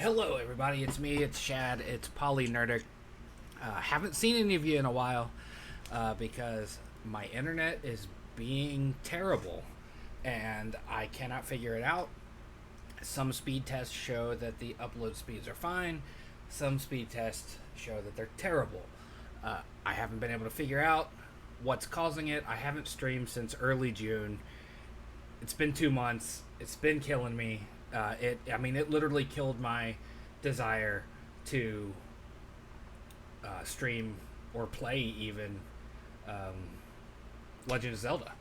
Hello everybody, it's me, it's Shad, it's Polynerdic. Haven't seen any of you in a while because my internet is being terrible and I cannot figure it out. Some speed tests show that the upload speeds are fine, some speed tests show that they're terrible. I haven't been able to figure out what's causing it. I haven't streamed since early June. It's been 2 months, it's been killing me. It literally killed my desire to stream or play even Legend of Zelda.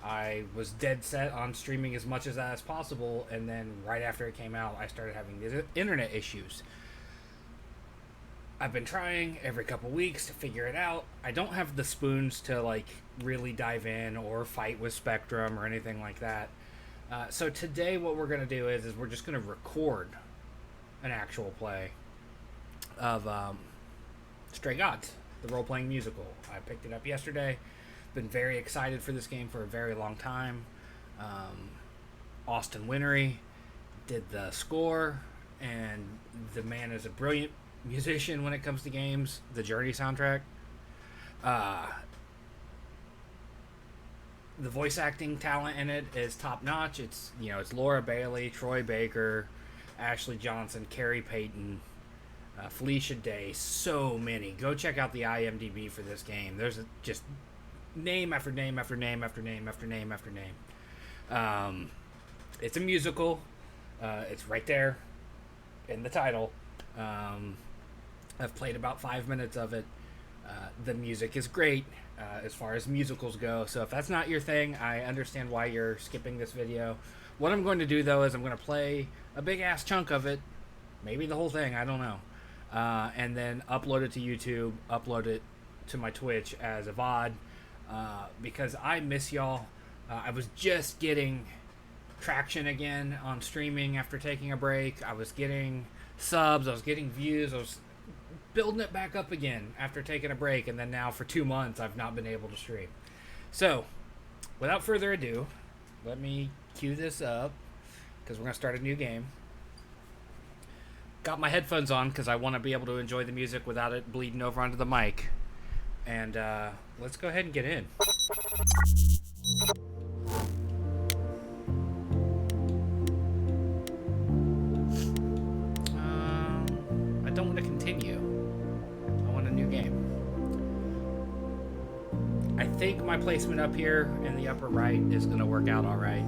I was dead set on streaming as much as that as possible, and then right after it came out, I started having these internet issues. I've been trying every couple weeks to figure it out. I don't have the spoons to really dive in or fight with Spectrum or anything like that. So today what we're going to do is we're just going to record an actual play of Stray Gods, the role-playing musical. I picked it up yesterday. Been very excited for this game for a very long time. Austin Wintory did the score, and the man is a brilliant musician when it comes to games. The Journey soundtrack. The voice acting talent in it is top notch. It's Laura Bailey, Troy Baker, Ashley Johnson, Khary Payton, Felicia Day. So many. Go check out the IMDb for this game. There's just name after name after name after name after name after name. It's a musical. It's right there in the title. I've played about 5 minutes of it. The music is great as far as musicals go, so if that's not your thing, I understand why you're skipping this video. What I'm going to do, though, is I'm going to play a big-ass chunk of it, maybe the whole thing, I don't know, and then upload it to YouTube, upload it to my Twitch as a VOD, because I miss y'all. I was just getting traction again on streaming after taking a break. I was getting subs, I was getting views, I was building it back up again after taking a break, and then now for 2 months I've not been able to stream. So without further ado, let me cue this up because we're going to start a new game. Got my headphones on because I want to be able to enjoy the music without it bleeding over onto the mic, and let's go ahead and get in. I don't want to continue. Game. I think my placement up here in the upper right is going to work out all right.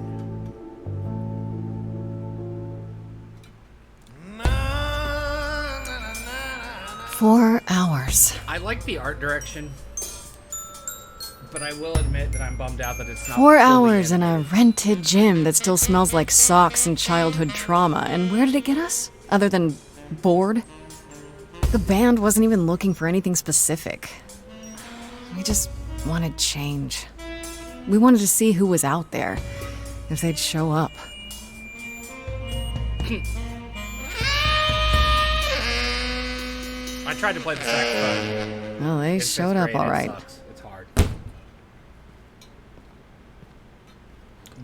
"4 hours. I like the art direction, but I will admit that I'm bummed out that it's not 4 hours in a rented gym that still smells like socks and childhood trauma. And where did it get us? Other than bored? The band wasn't even looking for anything specific. We just wanted change. We wanted to see who was out there, if they'd show up. I tried to play the saxophone. Well, they showed up all right. It's hard.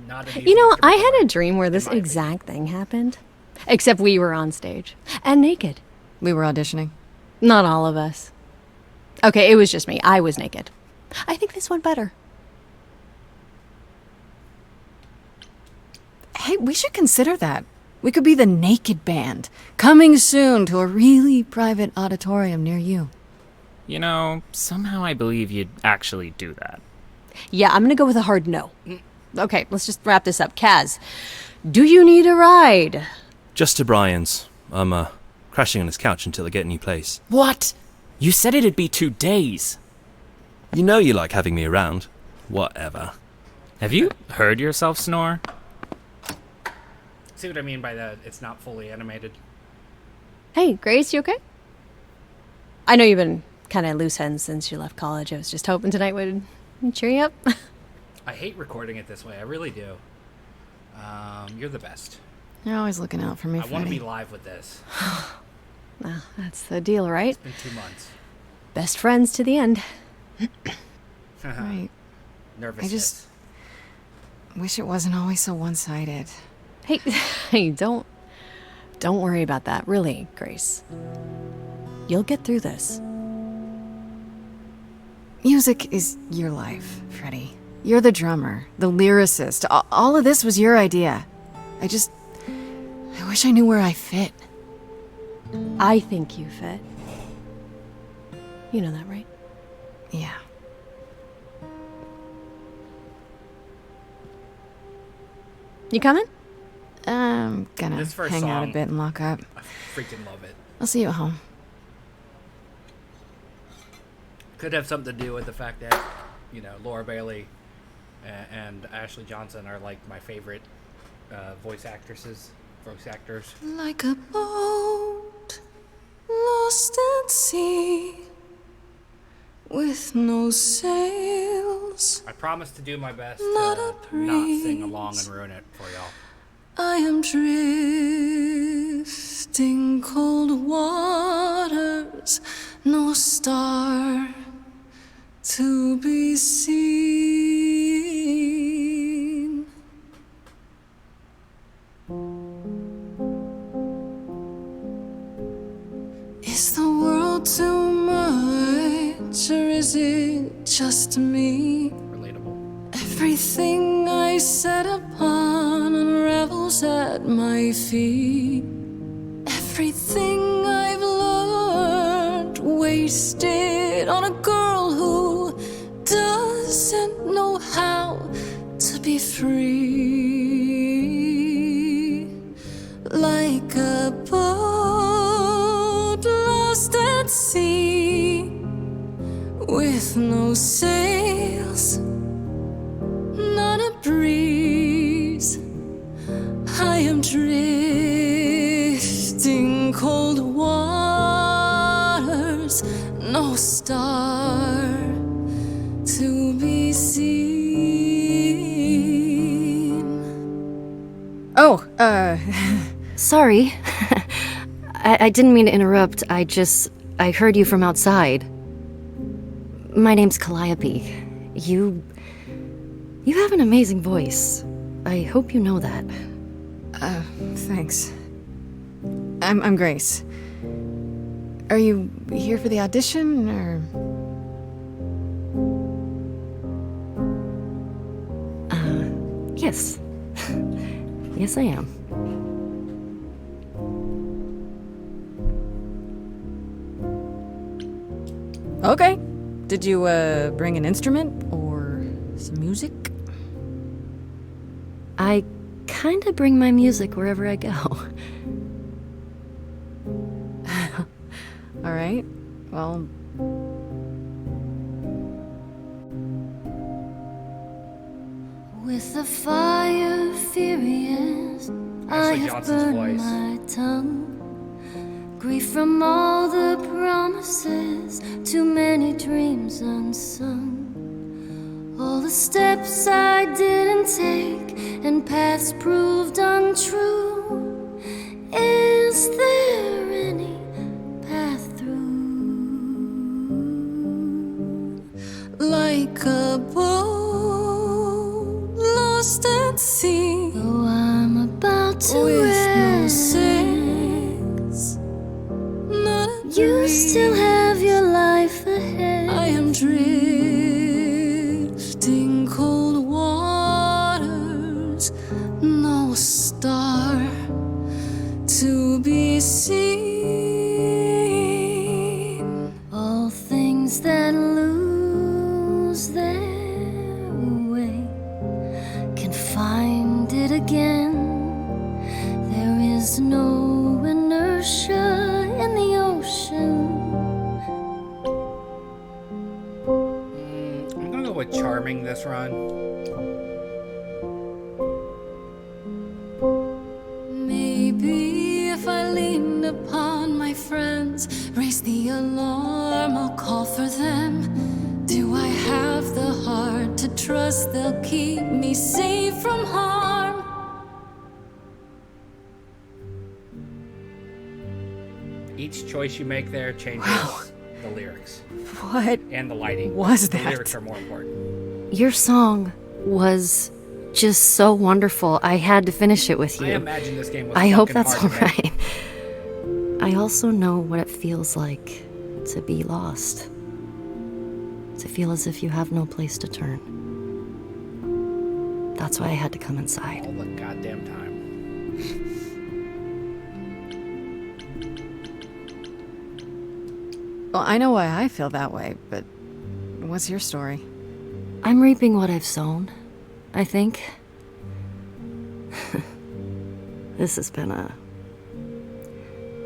I had a dream where this exact thing happened. Except we were on stage. And naked. We were auditioning. Not all of us. Okay, it was just me. I was naked. I think this went better. Hey, we should consider that. We could be the Naked Band, coming soon to a really private auditorium near you. Somehow I believe you'd actually do that. Yeah, I'm gonna go with a hard no. Okay, let's just wrap this up. Kaz, do you need a ride? Just to Brian's. I'm, crashing on his couch until I get a new place. What? You said it'd be 2 days. You know you like having me around. Whatever. Have you heard yourself snore? See what I mean by that? It's not fully animated. Hey, Grace, you okay? I know you've been kind of loose ends since you left college. I was just hoping tonight would cheer you up. I hate recording it this way. I really do. You're the best. You're always looking out for me, I want to Freddie. be live with this. Well, that's the deal, right? It's been 2 months. Best friends to the end. Right. Nervous. I just wish it wasn't always so one-sided. Hey, don't Don't worry about that, really, Grace. You'll get through this. Music is your life, Freddie. You're the drummer, the lyricist. All of this was your idea. I wish I knew where I fit. I think you fit. You know that, right? Yeah. You coming? I'm gonna This first hang out a song- bit and lock up. I freaking love it. I'll see you at home. Could have something to do with the fact that, Laura Bailey and Ashley Johnson are like my favorite voice actors. Like a boat lost at sea with no sails. I promise to do my best Not to a not sing along breeze. and ruin it for y'all. I am drifting cold waters, no star to be seen. Is the world too much, or is it just me? Relatable. Everything I set upon unravels at my feet. Everything I've learned wasted on a girl who doesn't know how to be free. Like a boat lost at sea with no sails, not a breeze. I am drifting cold waters, no star to be seen. Oh, Sorry. I didn't mean to interrupt. I heard you from outside. My name's Calliope. You have an amazing voice. I hope you know that. Thanks. I'm Grace. Are you here for the audition, or? Yes. Yes, I am. Okay. Did you, bring an instrument, or some music? I kinda bring my music wherever I go. All right. Well, with the fire furious, I Ashley have Johnson's burned voice. my tongue. Grief from all the promises, too many dreams unsung. All the steps I didn't take and paths proved untrue. Is there any path through? like a boat lost at sea, Though I'm about to with no end, sails, not a you breeze. still have your life ahead. I am drifting cold waters, no star to be seen. All things that lose their way can find it again. There is no inertia in the ocean. I'm gonna go with charming this run. Maybe if I leaned upon my friends, raise the alarm, I'll call for them. Do I have the heart to trust they'll keep me safe from harm? Each choice you make there changes the lyrics What and the lighting. was The that? lyrics are more important. Your song was just so wonderful. I had to finish it with you. I imagine this game was I hope fucking that's hard to make. alright. I also know what it feels like to be lost. To feel as if you have no place to turn. That's why I had to come inside. All the goddamn time. Well, I know why I feel that way, but what's your story? I'm reaping what I've sown, I think. This has been a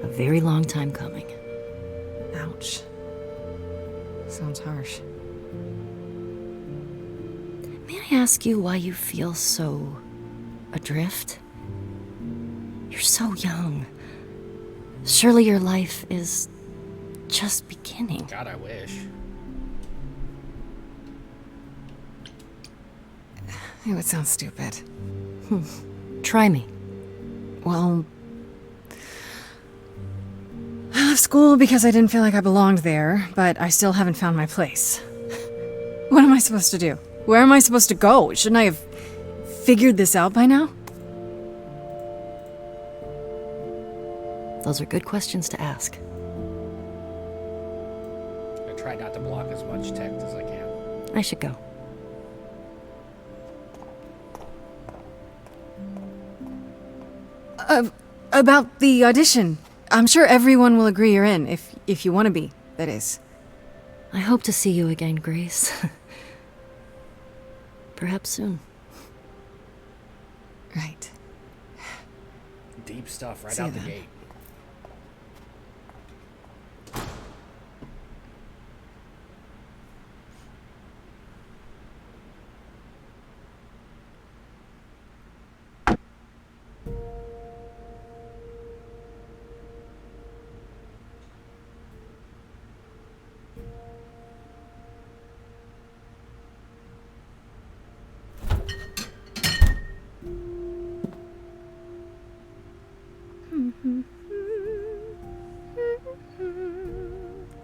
very long time coming. Ouch. Sounds harsh. May I ask you why you feel so adrift? You're so young. Surely your life is just beginning. God, I wish. It would sound stupid. Try me. Well, I left school because I didn't feel like I belonged there, but I still haven't found my place. What am I supposed to do? Where am I supposed to go? Shouldn't I have figured this out by now? Those are good questions to ask. I try not to block as much text as I can. I should go. About the audition. I'm sure everyone will agree you're in, if you want to be, that is. I hope to see you again, Grace. Perhaps soon. Right. Deep stuff right See you out the then. gate.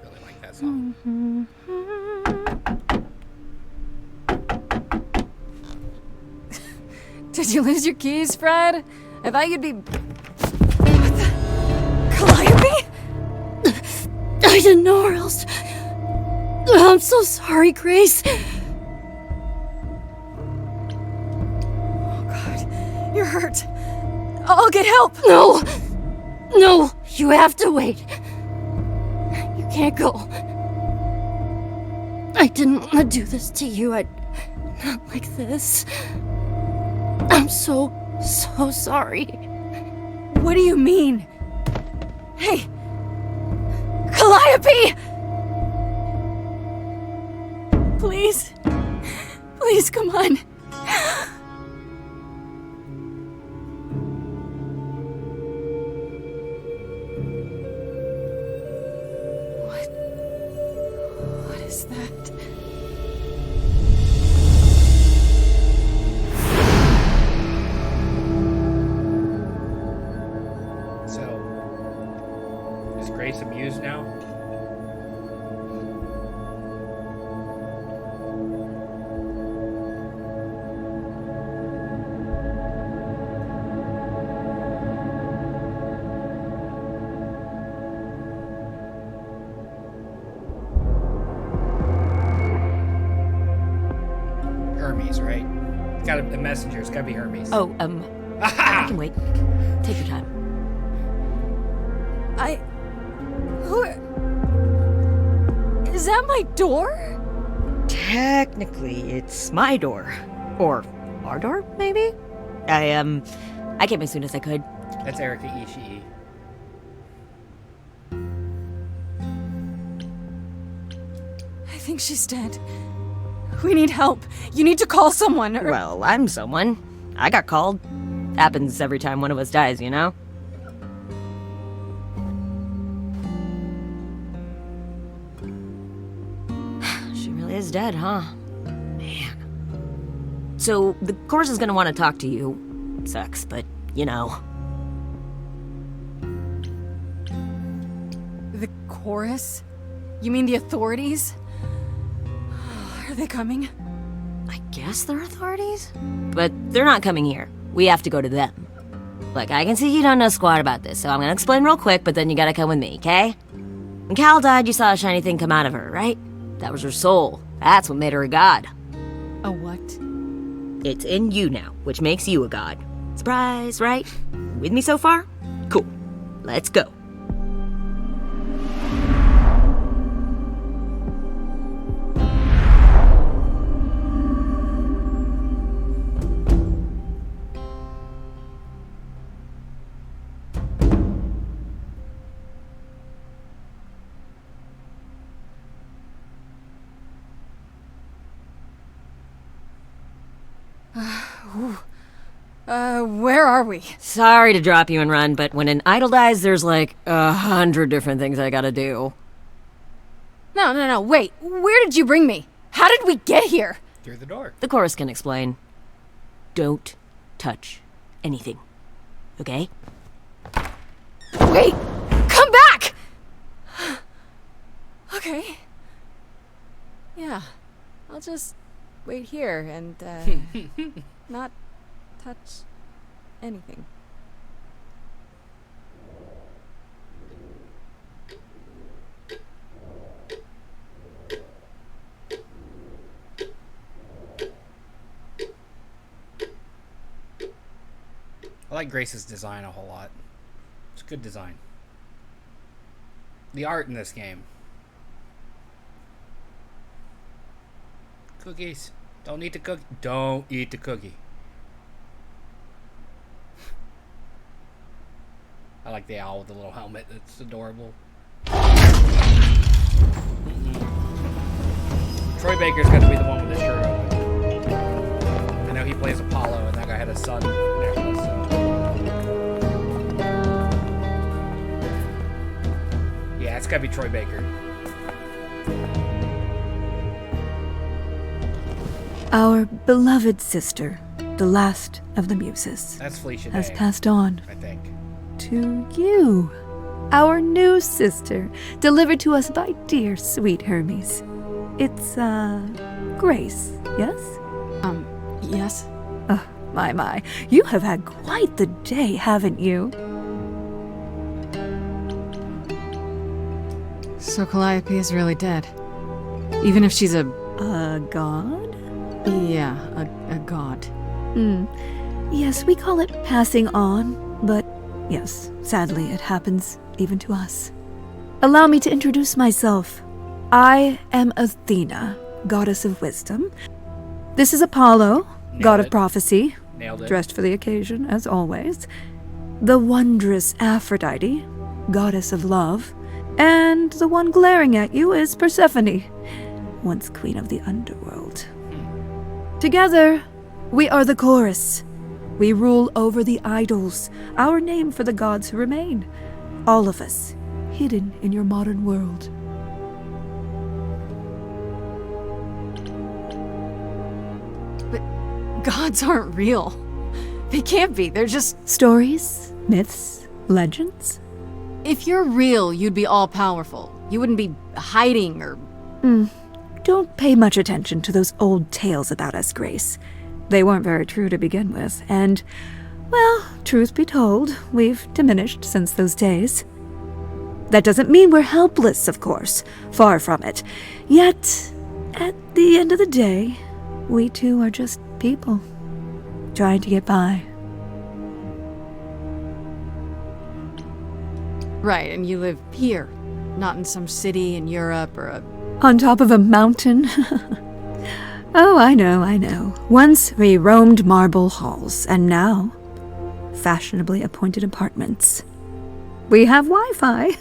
Really like that song. Did you lose your keys, Fred? I thought you'd be... What the... Calliope? I didn't know where else. I'm so sorry, Grace. Oh, God. You're hurt. I'll get help. No! No! You have to wait. You can't go. I didn't want to do this to you. Not like this. I'm so sorry. What do you mean? Hey! Calliope! Please. Please, come on. What is that? So, is Grace amused now? Hermes, right? It's gotta the messenger. It's gotta be Hermes. Oh, I can wait. Take your time. Who... Is that my door? Technically, it's my door. Or our door, maybe? I came as soon as I could. That's Ericka Ishii. I think she's dead. We need help. You need to call someone. Or... Well, I'm someone. I got called. Happens every time one of us dies, you know? She really is dead, huh? Man. So, the course is gonna want to talk to you. Sucks, but, you know. The chorus? You mean the authorities? Are they coming? I guess they're authorities? But they're not coming here. We have to go to them. Look, I can see you don't know squat about this, so I'm gonna explain real quick, but then you gotta come with me, okay? When Cal died, you saw a shiny thing come out of her, right? That was her soul. That's what made her a god. A what? It's in you now, which makes you a god. Surprise, right? With me so far? Cool. Let's go. Where are we? Sorry to drop you and run, but when an idol dies, there's like 100 different things I gotta do. No, wait. Where did you bring me? How did we get here? Through the door. The chorus can explain. Don't touch anything. Okay? Wait! Come back! Okay. Yeah. I'll just wait here and, not touch anything. I like Grace's design a whole lot. It's good design. The art in this game. Cookies. Don't eat the cookie. Don't eat the cookie. I like the owl with the little helmet. It's adorable. Troy Baker's got to be the one with the shirt open. I know he plays Apollo, and that guy had a sun necklace. So. Yeah, it's got to be Troy Baker. Our beloved sister, the last of the muses, That's Felicia has Day, passed on I think. to you, our new sister, delivered to us by dear sweet Hermes. It's, Grace, yes? Yes? Oh, my. You have had quite the day, haven't you? So Calliope is really dead. Even if she's a God? Yeah, a god. Yes, we call it passing on, but yes, sadly it happens even to us. Allow me to introduce myself. I am Athena, goddess of wisdom. This is Apollo, god of prophecy, Nailed it. dressed for the occasion, as always. The wondrous Aphrodite, goddess of love. And the one glaring at you is Persephone, once queen of the underworld. Together, we are the chorus. We rule over the idols, our name for the gods who remain. All of us, hidden in your modern world. But gods aren't real. They can't be. They're just... Stories, myths, legends. If you're real, you'd be all-powerful. You wouldn't be hiding or... Don't pay much attention to those old tales about us, Grace. They weren't very true to begin with, and, well, truth be told, we've diminished since those days. That doesn't mean we're helpless, of course. Far from it. Yet, at the end of the day, we too are just people, trying to get by. Right, and you live here, not in some city in Europe or a... On top of a mountain? Oh, I know. Once we roamed marble halls, and now, fashionably appointed apartments. We have Wi-Fi.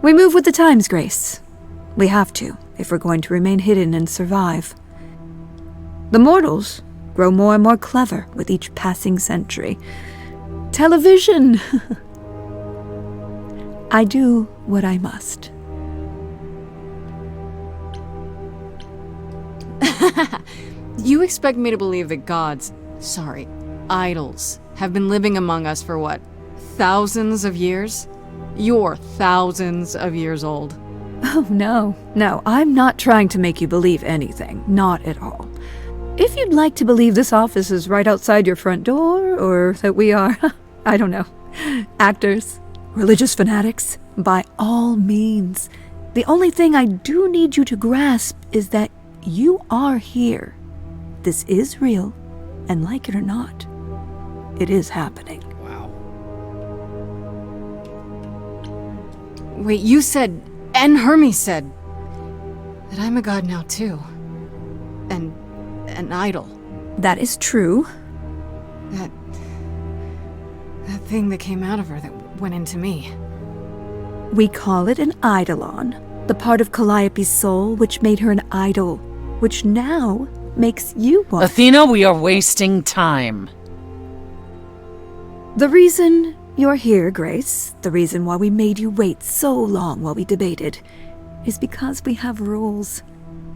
We move with the times, Grace. We have to, if we're going to remain hidden and survive. The mortals grow more and more clever with each passing century. Television! I do what I must. You expect me to believe that idols, have been living among us for what, thousands of years? You're thousands of years old. Oh, no, I'm not trying to make you believe anything. Not at all. If you'd like to believe this office is right outside your front door, or that we are, I don't know, actors, religious fanatics, by all means. The only thing I do need you to grasp is that you are here. This is real, and like it or not, it is happening. Wow. Wait, you said, and Hermes said, that I'm a god now too. And an idol. That is true. That thing that came out of her that went into me. We call it an eidolon, the part of Calliope's soul which made her an idol, which now makes you one. Athena, we are wasting time. The reason you're here, Grace, the reason why we made you wait so long while we debated, is because we have rules.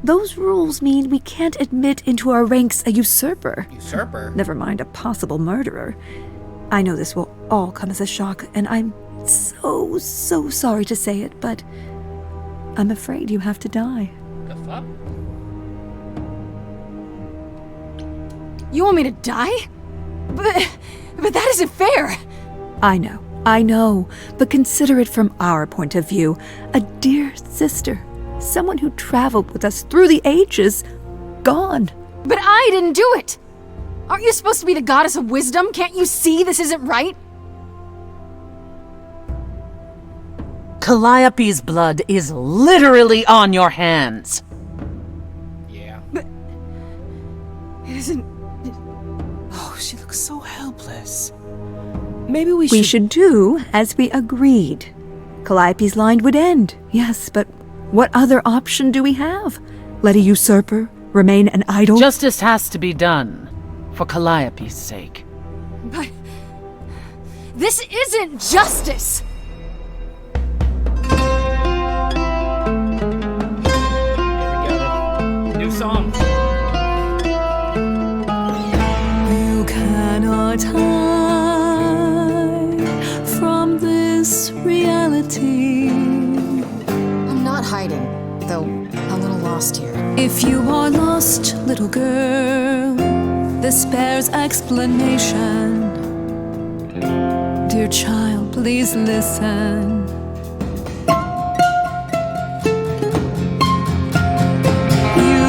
Those rules mean we can't admit into our ranks a usurper. Usurper? Never mind a possible murderer. I know this will all come as a shock, and I'm so sorry to say it, but I'm afraid you have to die. The fuck? You want me to die? But that isn't fair! I know, but consider it from our point of view. A dear sister, someone who traveled with us through the ages, gone. But I didn't do it! Aren't you supposed to be the goddess of wisdom? Can't you see this isn't right? Calliope's blood is literally on your hands. Yeah. But it isn't... Oh, she looks so helpless. Maybe we should do as we agreed. Calliope's line would end, yes, but what other option do we have? Let a usurper remain an idol? Justice has to be done, for Calliope's sake. But... this isn't justice! New song. You cannot hide from this reality. I'm not hiding, though a little lost here. If you are lost, little girl, this bears explanation. Dear child, please listen. You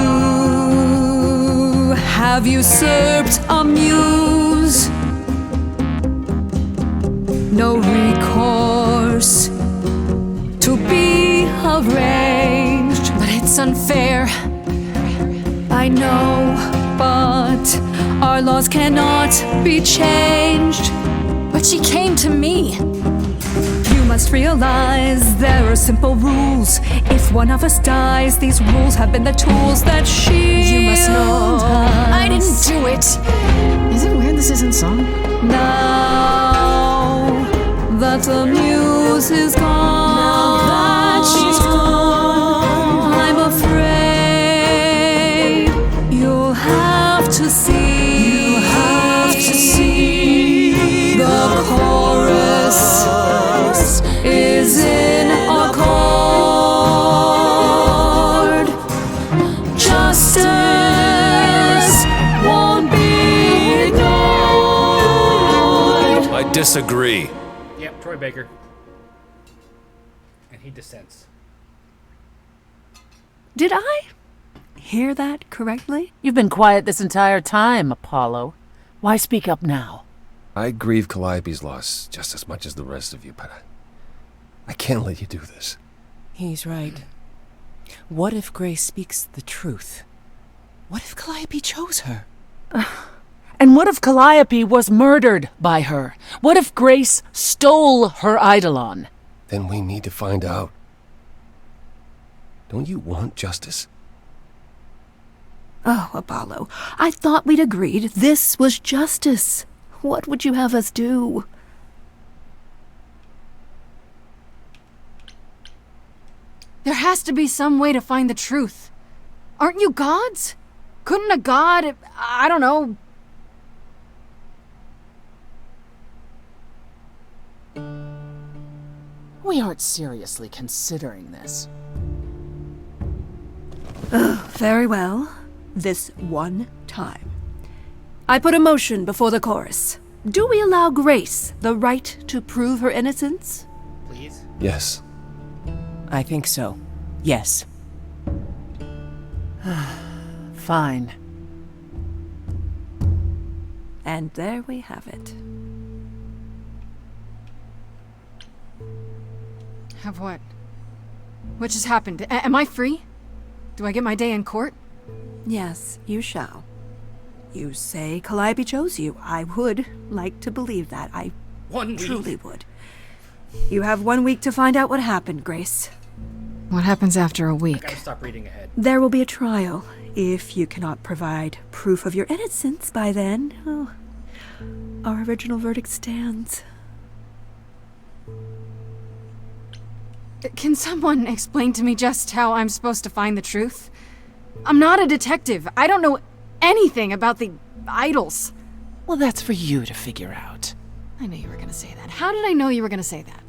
have usurped a muse. No recourse to be arranged. But it's unfair. I know, but our laws cannot be changed. But she came to me. You must realize there are simple rules. If one of us dies, these rules have been the tools that You must know I didn't us. do it. Is it weird this isn't song? Now that the muse is gone, Now that she's gone, I'm afraid you'll have to see. The chorus is in accord. Justice won't be ignored. I disagree. Yep, Troy Baker. And he dissents. Did I hear that correctly? You've been quiet this entire time, Apollo. Why speak up now? I grieve Calliope's loss just as much as the rest of you, but I can't let you do this. He's right. What if Grace speaks the truth? What if Calliope chose her? And what if Calliope was murdered by her? What if Grace stole her eidolon? Then we need to find out. Don't you want justice? Oh, Apollo, I thought we'd agreed this was justice. What would you have us do? There has to be some way to find the truth. Aren't you gods? Couldn't a god, I don't know... We aren't seriously considering this. Very well. This one time. I put a motion before the chorus. Do we allow Grace the right to prove her innocence? Please? Yes. I think so. Yes. Fine. And there we have it. Have what? What just happened? Am I free? Do I get my day in court? Yes, you shall. You say Calliope chose you. I would like to believe that. I 1 week. truly would. You have 1 week to find out what happened, Grace. What happens after a I week? gotta stop reading ahead. There will be a trial. If you cannot provide proof of your innocence by then, our original verdict stands. Can someone explain to me just how I'm supposed to find the truth? I'm not a detective. I don't know anything about the idols. Well, that's for you to figure out. I knew you were gonna say that. How did I know you were gonna say that?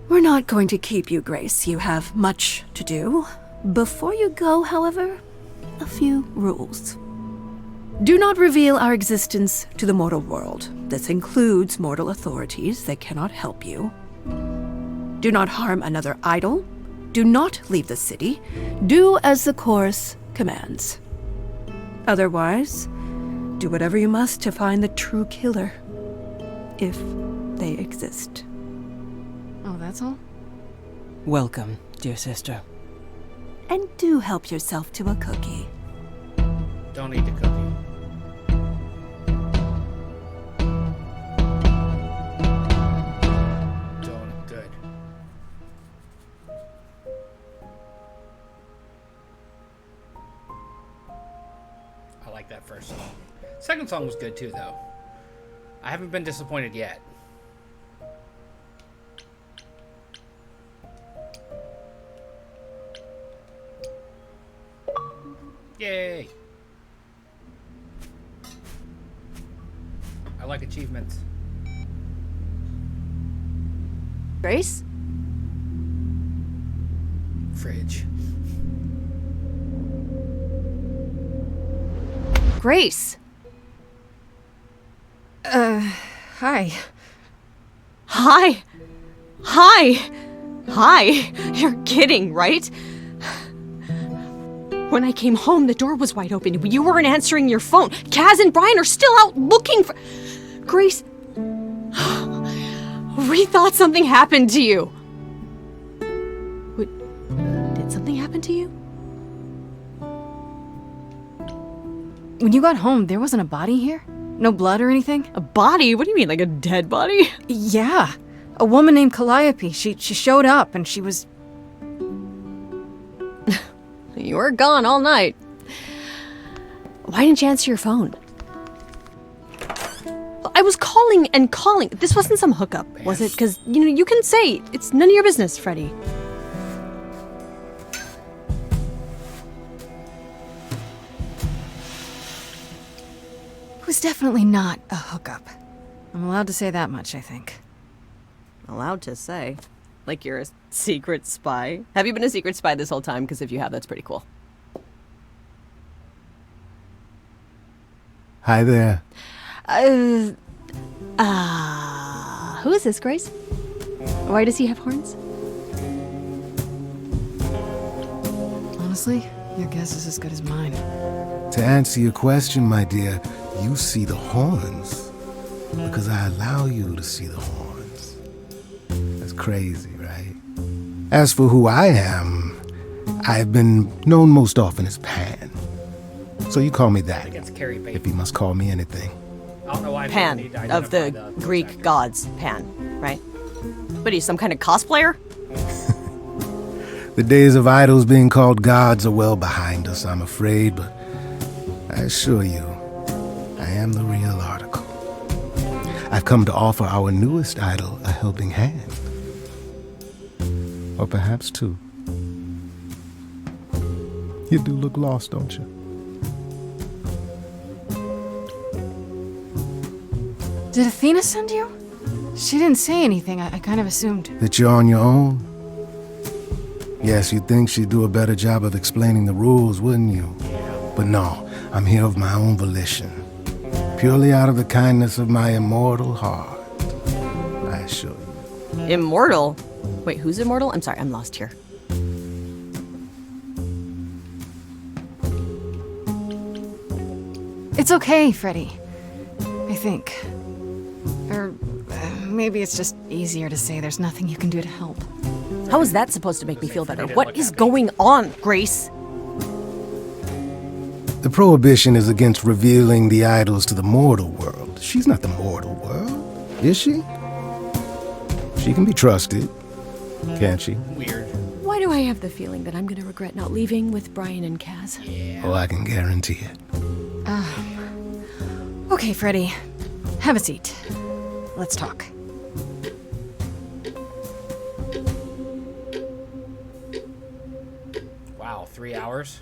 We're not going to keep you, Grace. You have much to do. Before you go, however, a few rules. Do not reveal our existence to the mortal world. This includes mortal authorities. They cannot help you. Do not harm another idol. Do not leave the city. Do as the chorus commands. Otherwise, do whatever you must to find the true killer, if they exist. Oh, that's all? Welcome, dear sister. And do help yourself to a cookie. Don't eat the cookie. Doing it good. I like that first song. Second song was good too, though. I haven't been disappointed yet. Yay! I like achievements. Grace? Fridge. Grace! Hi. Hi! Hi! Hi! You're kidding, right? When I came home, the door was wide open. You weren't answering your phone. Kaz and Brian are still out looking for... Grace... We thought something happened to you. Wait, did something happen to you? When you got home, there wasn't a body here? No blood or anything? A body? What do you mean, like a dead body? Yeah. A woman named Calliope. She showed up and she was... You were gone all night. Why didn't you answer your phone? I was calling and calling. This wasn't some hookup, was it? Because, you can say it's none of your business, Freddie. It was definitely not a hookup. I'm allowed to say that much, I think. Allowed to say. Like you're a secret spy. Have you been a secret spy this whole time? Because if you have, that's pretty cool. Hi there. Who is this, Grace? Why does he have horns? Honestly, your guess is as good as mine. To answer your question, my dear, you see the horns because I allow you to see the horns. That's crazy, right? As for who I am, I've been known most often as Pan. So you call me that, Against Khary Payton. if you must call me anything. I don't know why Pan, people need to of the identify Greek second. gods, Pan, right? What are you, some kind of cosplayer? The days of idols being called gods are well behind us, I'm afraid, but I assure you, I am the real article. I've come to offer our newest idol a helping hand. Or perhaps two. You do look lost, don't you? Did Athena send you? She didn't say anything. I kind of assumed. That you're on your own? Yes, you'd think she'd do a better job of explaining the rules, wouldn't you? But no, I'm here of my own volition. Purely out of the kindness of my immortal heart. I assure you. Immortal? Wait, who's immortal? I'm sorry, I'm lost here. It's okay, Freddie. I think. Or maybe it's just easier to say there's nothing you can do to help. How is that supposed to make me feel better? What is going on, Grace? The prohibition is against revealing the idols to the mortal world. She's not the mortal world, is she? She can be trusted, can't she? Weird. Why do I have the feeling that I'm gonna regret not leaving with Brian and Kaz? Yeah. Oh, I can guarantee it. Okay, Freddie. Have a seat. Let's talk. Wow, 3 hours?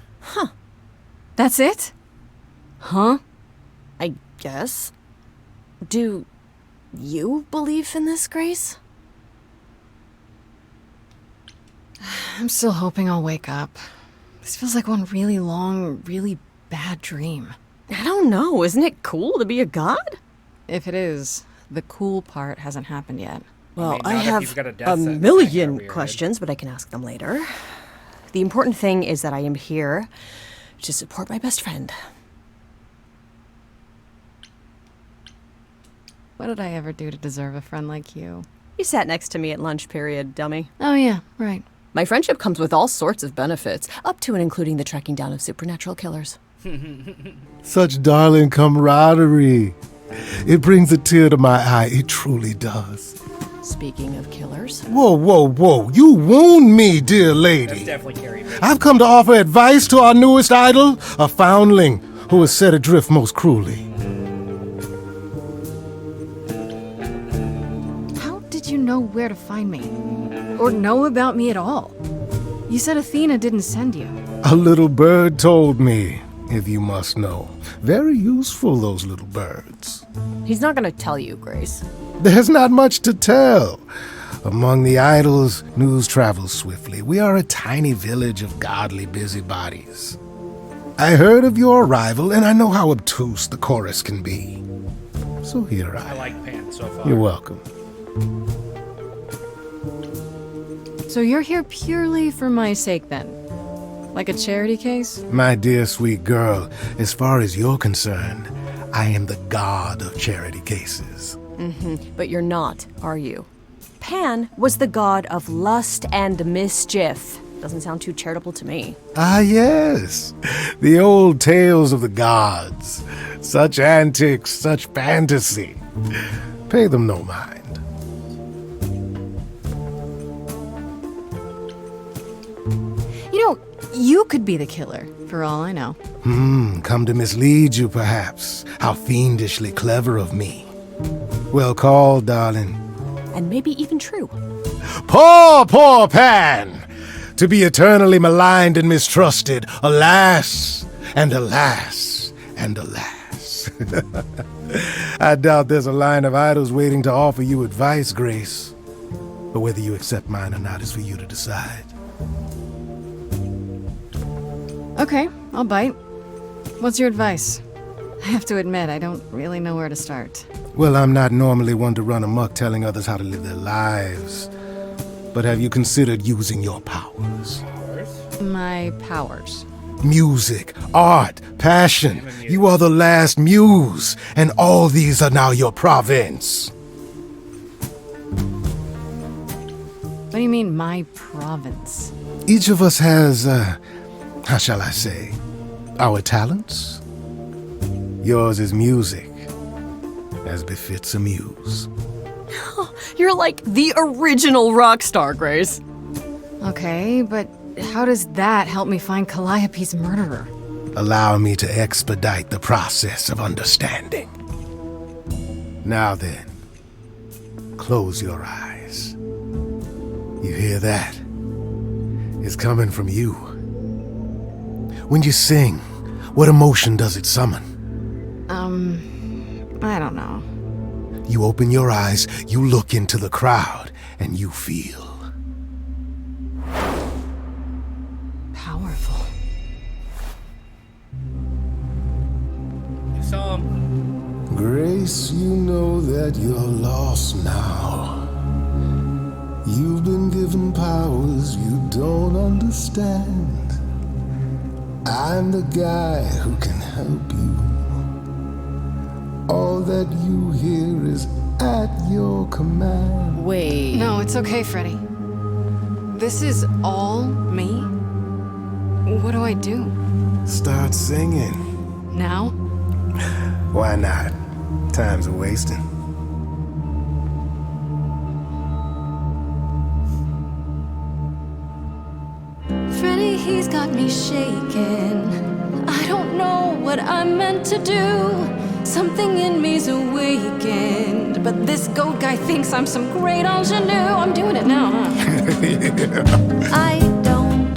That's it? Huh? I guess. Do you believe in this, Grace? I'm still hoping I'll wake up. This feels like one really long, really bad dream. I don't know. Isn't it cool to be a god? If it is, the cool part hasn't happened yet. Well, I I mean, not if have you've got a death a sentence hanging over million your questions, but I can ask them later. The important thing is that I am here to support my best friend. What did I ever do to deserve a friend like you? You sat next to me at lunch period, dummy. Oh yeah, right. My friendship comes with all sorts of benefits, up to and including the tracking down of supernatural killers. Such darling camaraderie. It brings a tear to my eye, it truly does. Speaking of killers. Whoa, whoa, whoa. You wound me, dear lady. That's definitely Khary Payton. I've come to offer advice to our newest idol, a foundling who was set adrift most cruelly. How did you know where to find me? Or know about me at all? You said Athena didn't send you. A little bird told me, if you must know. Very useful, those little birds. He's not gonna tell you, Grace. There's not much to tell. Among the idols, news travels swiftly. We are a tiny village of godly busybodies. I heard of your arrival, and I know how obtuse the chorus can be. So here I am. I like Pan so far. You're welcome. So you're here purely for my sake then? Like a charity case? My dear sweet girl, as far as you're concerned, I am the god of charity cases. But you're not, are you? Pan was the god of lust and mischief. Doesn't sound too charitable to me. Ah, yes. The old tales of the gods. Such antics, such fantasy. Pay them no mind. You know, you could be the killer, for all I know. Come to mislead you, perhaps. How fiendishly clever of me. Well called, darling. And maybe even true. Poor, poor Pan! To be eternally maligned and mistrusted. Alas, and alas, and alas. I doubt there's a line of idols waiting to offer you advice, Grace. But whether you accept mine or not is for you to decide. Okay, I'll bite. What's your advice? I have to admit, I don't really know where to start. Well, I'm not normally one to run amok telling others how to live their lives. But have you considered using your powers? My powers. Music, art, passion. You are the last muse, and all these are now your province. What do you mean, my province? Each of us has, how shall I say, our talents. Yours is music, as befits a muse. You're like the original rock star, Grace. Okay, but how does that help me find Calliope's murderer? Allow me to expedite the process of understanding. Now then, close your eyes. You hear that? It's coming from you. When you sing, what emotion does it summon? I don't know. You open your eyes, you look into the crowd, and you feel Powerful. Grace, you know that you're lost now. You've been given powers you don't understand. I'm the guy who can help you. All that you hear is at your command. Wait. No, it's okay, Freddy. This is all me? What do I do? Start singing. Now? Why not? Time's a wasting. Freddy, he's got me shaking. I don't know what I'm meant to do. Something in me's awakened. But this goat guy thinks I'm some great ingenue. I'm doing it now, huh? I don't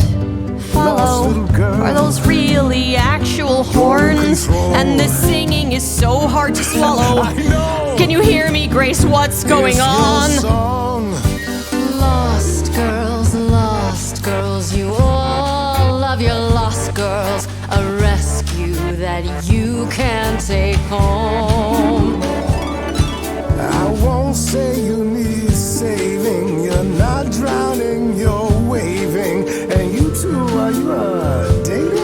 follow. Are those really actual horns? And this singing is so hard to swallow. Can you hear me, Grace? What's going on? Lost girls, you all love your lost girls. A rescue that you can take home. I won't say you need saving. You're not drowning, you're waving. And you two, are you dating?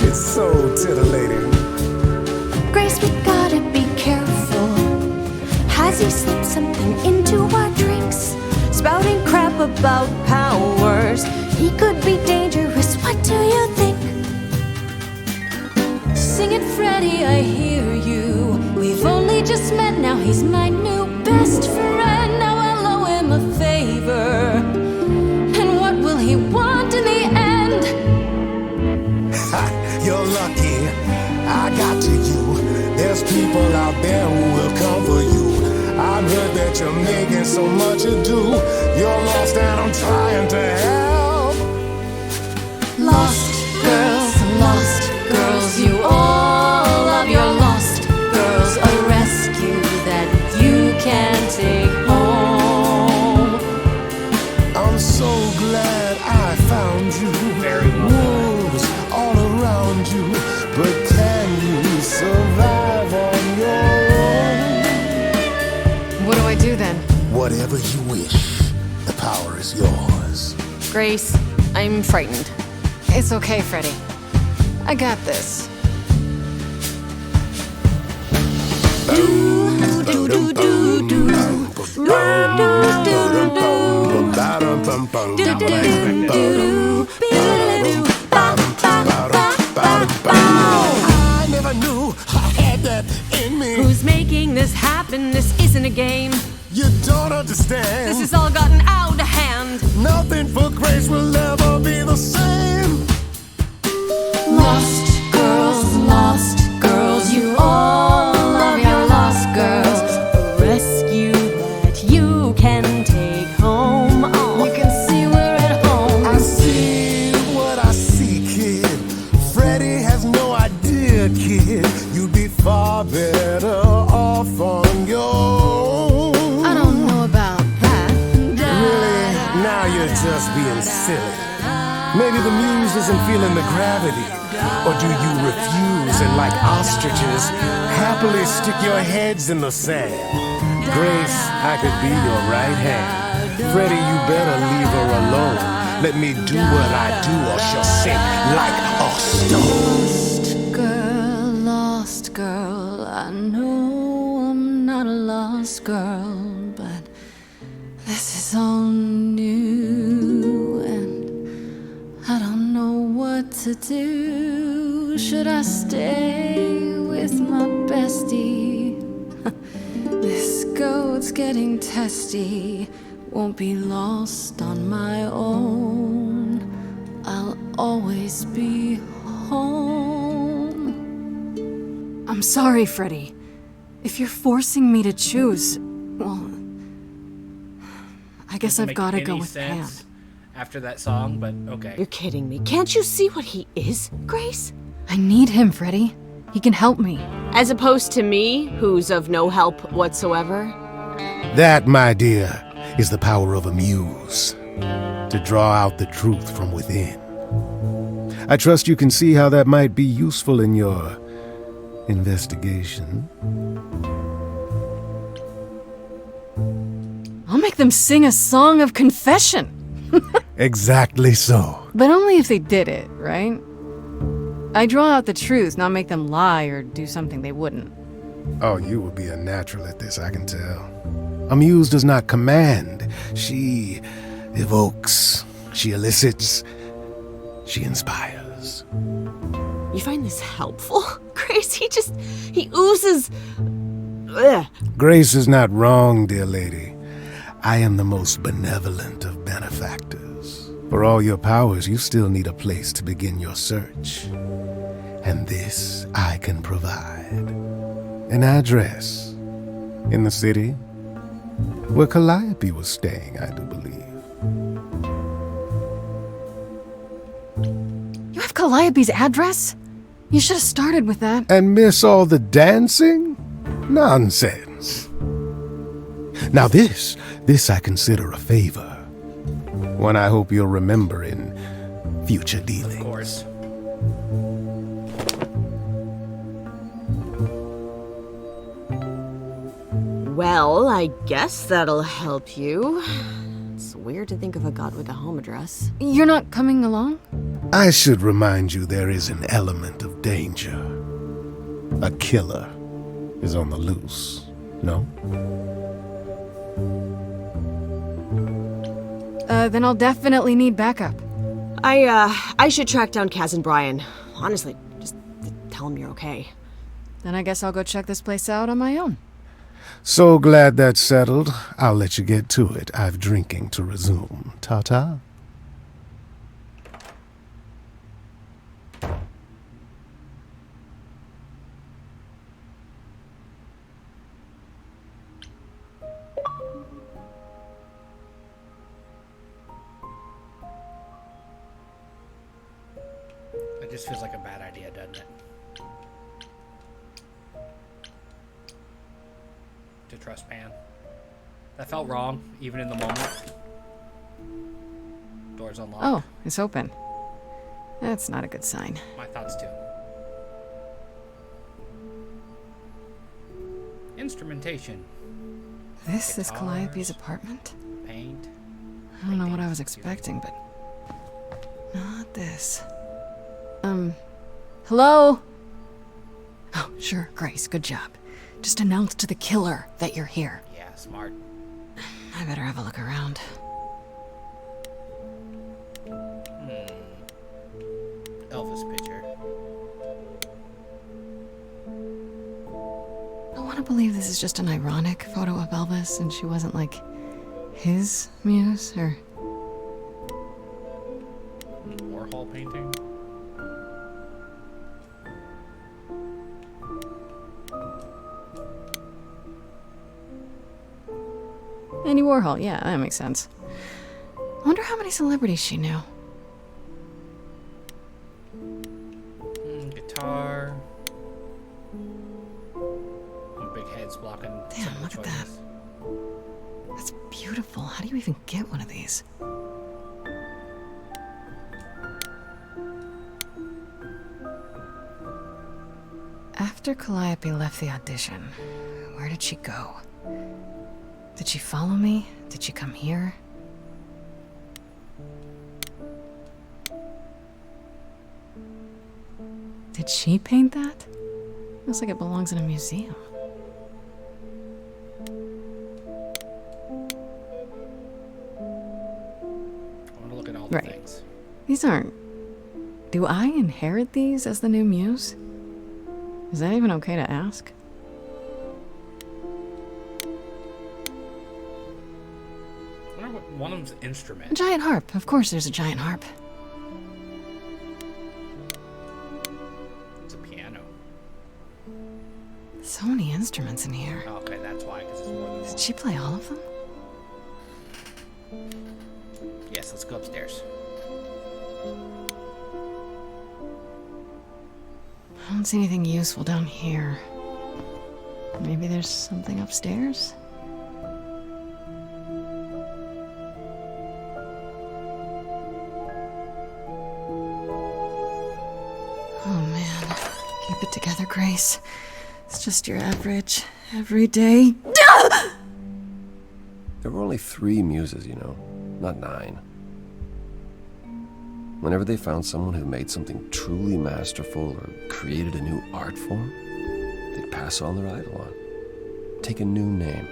It's so titillating. Grace, we gotta be careful. Has he slipped something into our drinks? Spouting crap about powers. He could be dangerous, what do you think? Sing it, Freddy, I hear you. We've only just met, now he's my new best friend. Now I'll owe him a favor. And what will he want in the end? You're lucky, I got to you. There's people out there who will come for you. I've heard that you're making so much ado. You're lost and I'm trying to help. Lost girls, you all love your lost girls. A rescue that you can take home. I'm so glad I found you. Wolves all around you, but can you survive on your own? What do I do then? Whatever you wish, the power is yours. Grace, I'm frightened. It's okay, Freddy. I got this. I never knew I had that in me. Who's making this happen? This isn't a game. You don't understand. This has all gotten out of hand. Nothing for Grace will ever be the same. Lost girls, you all love your lost girls. A rescue that you can take home. Oh. You can see we're at home. I see what I see, kid. Freddy has no idea, kid. You'd be far better off on your own. I don't know about that. Really? Now you're just being silly. Maybe the muse isn't feeling the gravity. Or do you refuse and, like ostriches, happily stick your heads in the sand? Grace, I could be your right hand. Freddy, you better leave her alone. Let me do what I do or she'll sink like a stone. Lost girl, I know I'm not a lost girl, but this is all new and I don't know what to do. Should I stay with my bestie? This goat's getting testy. Won't be lost on my own. I'll always be home. I'm sorry, Freddy. If you're forcing me to choose, well, I guess I've got to go with Pam. After that song, but okay. You're kidding me. Can't you see what he is, Grace? I need him, Freddy. He can help me. As opposed to me, who's of no help whatsoever. That, my dear, is the power of a muse. To draw out the truth from within. I trust you can see how that might be useful in your investigation. I'll make them sing a song of confession. Exactly so. But only if they did it, right? I draw out the truth, not make them lie or do something they wouldn't. Oh, you would be a natural at this, I can tell. A muse does not command. She evokes. She elicits. She inspires. You find this helpful? Grace, he oozes... Ugh. Grace is not wrong, dear lady. I am the most benevolent of benefactors. For all your powers, you still need a place to begin your search. And this I can provide. An address in the city where Calliope was staying, I do believe. You have Calliope's address? You should have started with that. And miss all the dancing? Nonsense. Now this I consider a favor. One I hope you'll remember in future dealings. Of course. Well, I guess that'll help you. It's weird to think of a god with a home address. You're not coming along? I should remind you there is an element of danger. A killer is on the loose, no? Then I'll definitely need backup. I should track down Kaz and Brian. Honestly, just tell them you're okay. Then I guess I'll go check this place out on my own. So glad that's settled. I'll let you get to it. I've drinking to resume. Ta-ta. It just feels like a bad idea, doesn't it? To trust Pan. That felt wrong, even in the moment. Door's unlocked. Oh, it's open. That's not a good sign. My thoughts too. Instrumentation. This is Calliope's apartment? Paint. I don't know what I was expecting, but not this. Hello? Oh, sure, Grace, good job. Just announce to the killer that you're here. Yeah, smart. I better have a look around. Elvis picture. I want to believe this is just an ironic photo of Elvis and she wasn't like his muse or... Warhol painting. Andy Warhol, yeah, that makes sense. I wonder how many celebrities she knew. Guitar. Big heads blocking. Damn, look at that. That's beautiful. How do you even get one of these? After Calliope left the audition, where did she go? Did she follow me? Did she come here? Did she paint that? Looks like it belongs in a museum. I want to look at all the things. These aren't... Do I inherit these as the new muse? Is that even okay to ask? I wonder what one of them's instrument. A giant harp. Of course there's a giant harp. It's a piano. So many instruments in here. Oh, okay, that's why, because it's more than one. Did she play all of them? Yes, let's go upstairs. I don't see anything useful down here. Maybe there's something upstairs? Oh man, keep Keep it together, Grace. It's just your average, everyday... There were only 3 muses, you know, not 9. Whenever they found someone who made something truly masterful or created a new art form, they'd pass on their idol on. Take a new name.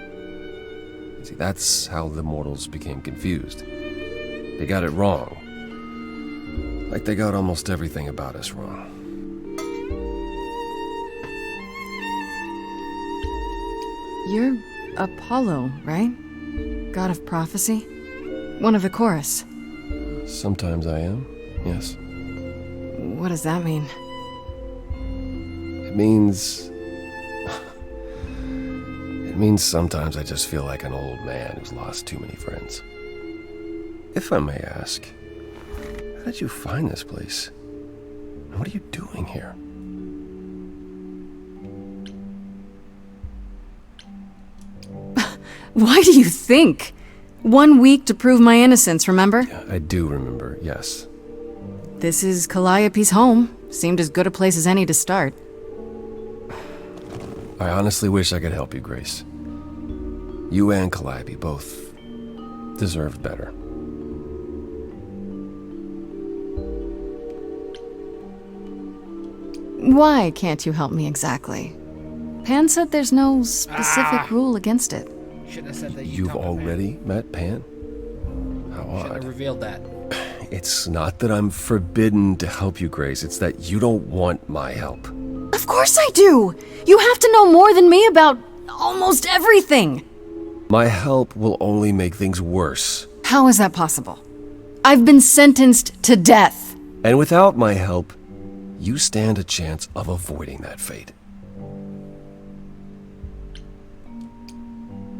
See, that's how the mortals became confused. They got it wrong. Like they got almost everything about us wrong. You're Apollo, right? God of prophecy? One of the chorus. Sometimes I am, yes. What does that mean? It means sometimes I just feel like an old man who's lost too many friends. If I may ask, how did you find this place? And what are you doing here? Why do you think? 1 week to prove my innocence, remember? Yeah, I do remember, yes. This is Calliope's home. Seemed as good a place as any to start. I honestly wish I could help you, Grace. You and Calliope both deserved better. Why can't you help me exactly? Pan said there's no specific rule against it. Shouldn't have said that. You've already met Pan? How Should have odd. revealed that. It's not that I'm forbidden to help you, Grace. It's that you don't want my help. Of course I do! You have to know more than me about almost everything! My help will only make things worse. How is that possible? I've been sentenced to death. And without my help, you stand a chance of avoiding that fate.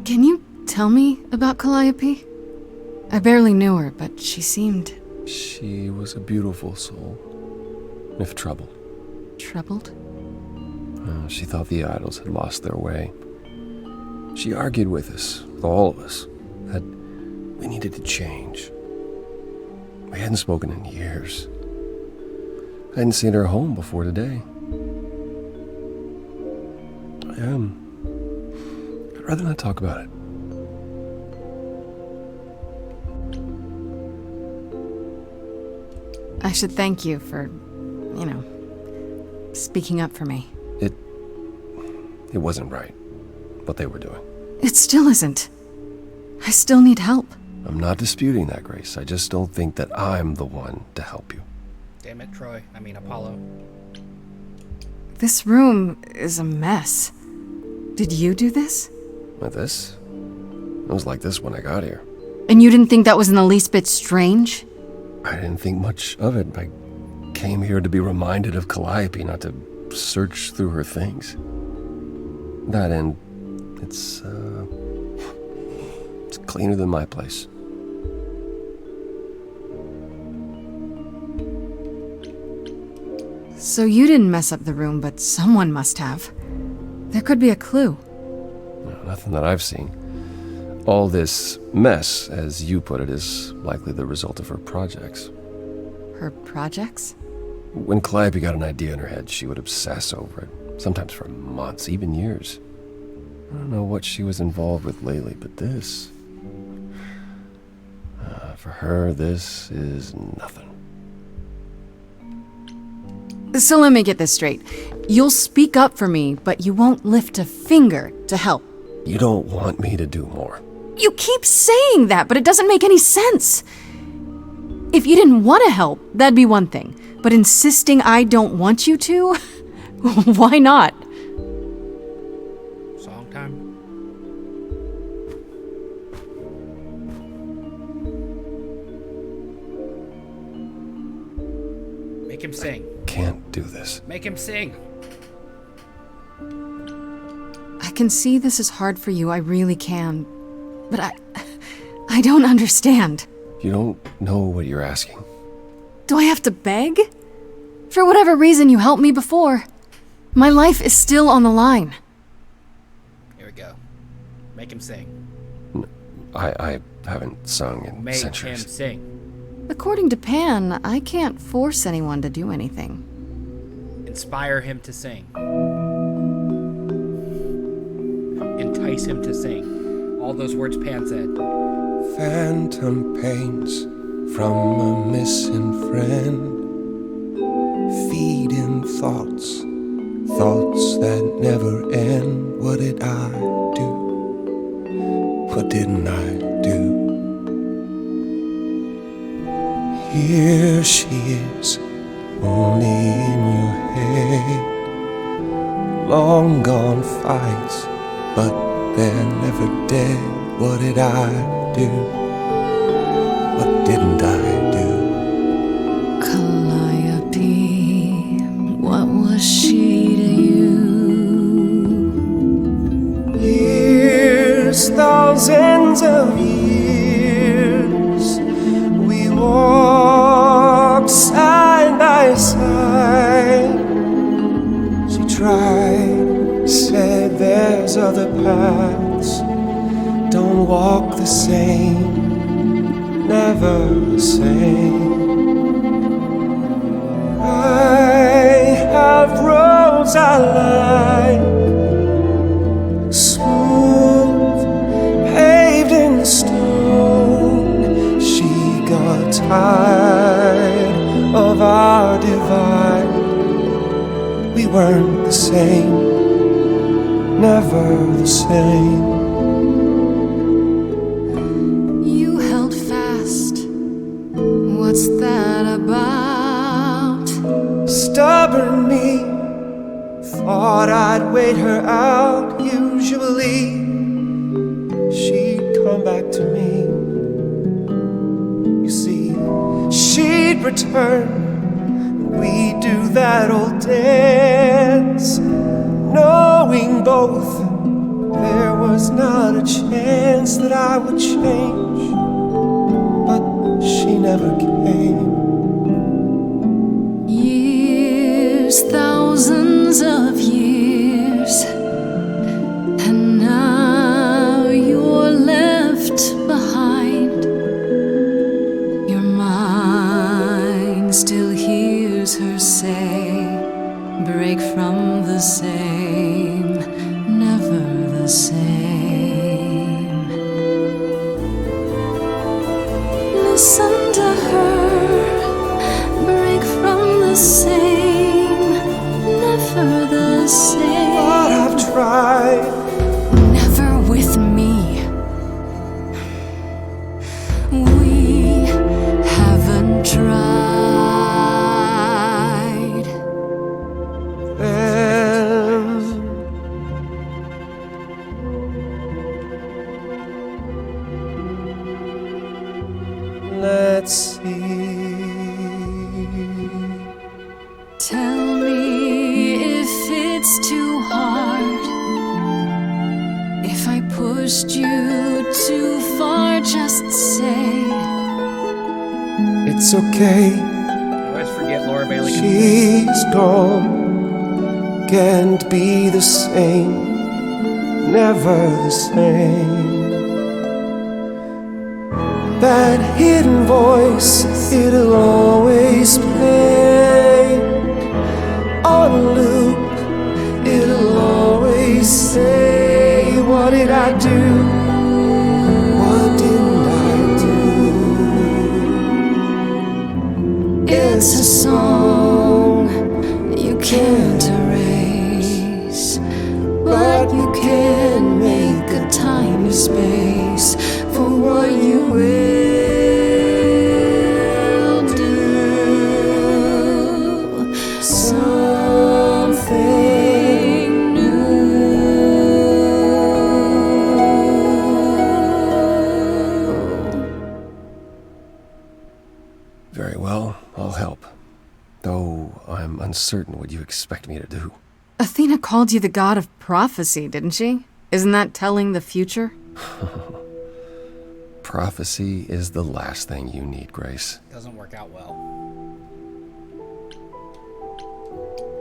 Can you tell me about Calliope? I barely knew her, but she seemed... She was a beautiful soul, if troubled. Troubled? She thought the idols had lost their way. She argued with us, all of us, that we needed to change. We hadn't spoken in years. I hadn't seen her home before today. I'd rather not talk about it. I should thank you for, speaking up for me. It wasn't right, what they were doing. It still isn't. I still need help. I'm not disputing that, Grace. I just don't think that I'm the one to help you. Damn it, Troy. I mean, Apollo. This room is a mess. Did you do this? With this? It was like this when I got here. And you didn't think that was in the least bit strange? I didn't think much of it. I came here to be reminded of Calliope, not to search through her things. That and it's cleaner than my place. So you didn't mess up the room, but someone must have. There could be a clue. Nothing that I've seen. All this mess, as you put it, is likely the result of her projects. Her projects? When Calliope got an idea in her head, she would obsess over it, sometimes for months, even years. I don't know what she was involved with lately, but this... for her, this is nothing. So let me get this straight. You'll speak up for me, but you won't lift a finger to help. You don't want me to do more. You keep saying that, but it doesn't make any sense. If you didn't want to help, that'd be one thing. But insisting I don't want you to? Why not? Song time. Make him sing. Can't do this. Make him sing. I can see this is hard for you, I really can. But I don't understand. You don't know what you're asking. Do I have to beg? For whatever reason you helped me before. My life is still on the line. Here we go. Make him sing. I haven't sung in Make centuries. him sing. According to Pan, I can't force anyone to do anything. inspire him to sing. Entice him to sing. All those words Pan said. Phantom pains from a missing friend. Feeding thoughts, thoughts that never end. What did I do? What didn't I do? Here she is, only in your head. Long gone fights, but they're never dead. What did I do? What didn't I do? Calliope, what was she to you? Years, thousands of years, we walked side by side. She tried, said there's other paths. Don't walk the same, never the same. I have roads I like, smooth, paved in stone. She got tired of our divide. We weren't the same, never the same. What's that about? Stubborn me, thought I'd wait her out. Usually, she'd come back to me. You see, she'd return, we'd do that old dance, knowing both there was not a chance that I would change. She never came. Years, thousands of years, and now you're left behind. Your mind still hears her say, break from the same, never the same. Listen to her, break from the same, never the same. But I've tried, never with me. We haven't tried. Let's see. Tell me if it's too hard, if I pushed you too far, just say it's okay. I always forget Laura Bailey. She's gone, can't be the same, never the same. That hidden voice, it'll always play on a loop. It'll always say, what did I do? What didn't I do? it's a song you can't erase, but you can make a tiny space for what you will do. Something Very well, I'll help. Though I'm uncertain what you expect me to do. Athena called you the god of prophecy, didn't she? Isn't that telling the future? Prophecy is the last thing you need, Grace. Doesn't work out well.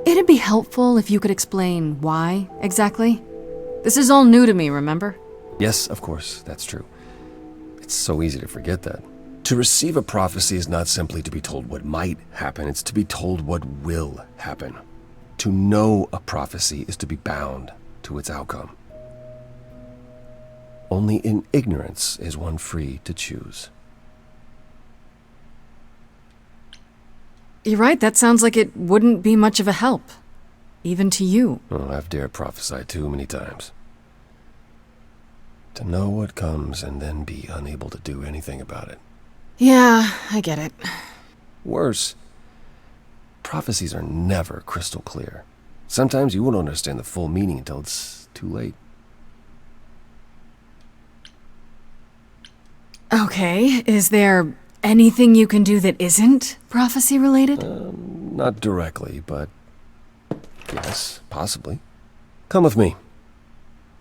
It'd be helpful if you could explain why, exactly. This is all new to me, remember? Yes, of course, that's true. It's so easy to forget that. To receive a prophecy is not simply to be told what might happen, it's to be told what will happen. To know a prophecy is to be bound to its outcome. Only in ignorance is one free to choose. You're right, that sounds like it wouldn't be much of a help. Even to you. Oh, I've dared prophesy too many times. To know what comes and then be unable to do anything about it. Yeah, I get it. Worse, prophecies are never crystal clear. Sometimes you won't understand the full meaning until it's too late. Okay, is there anything you can do that isn't prophecy related? Not directly, but yes, possibly. Come with me.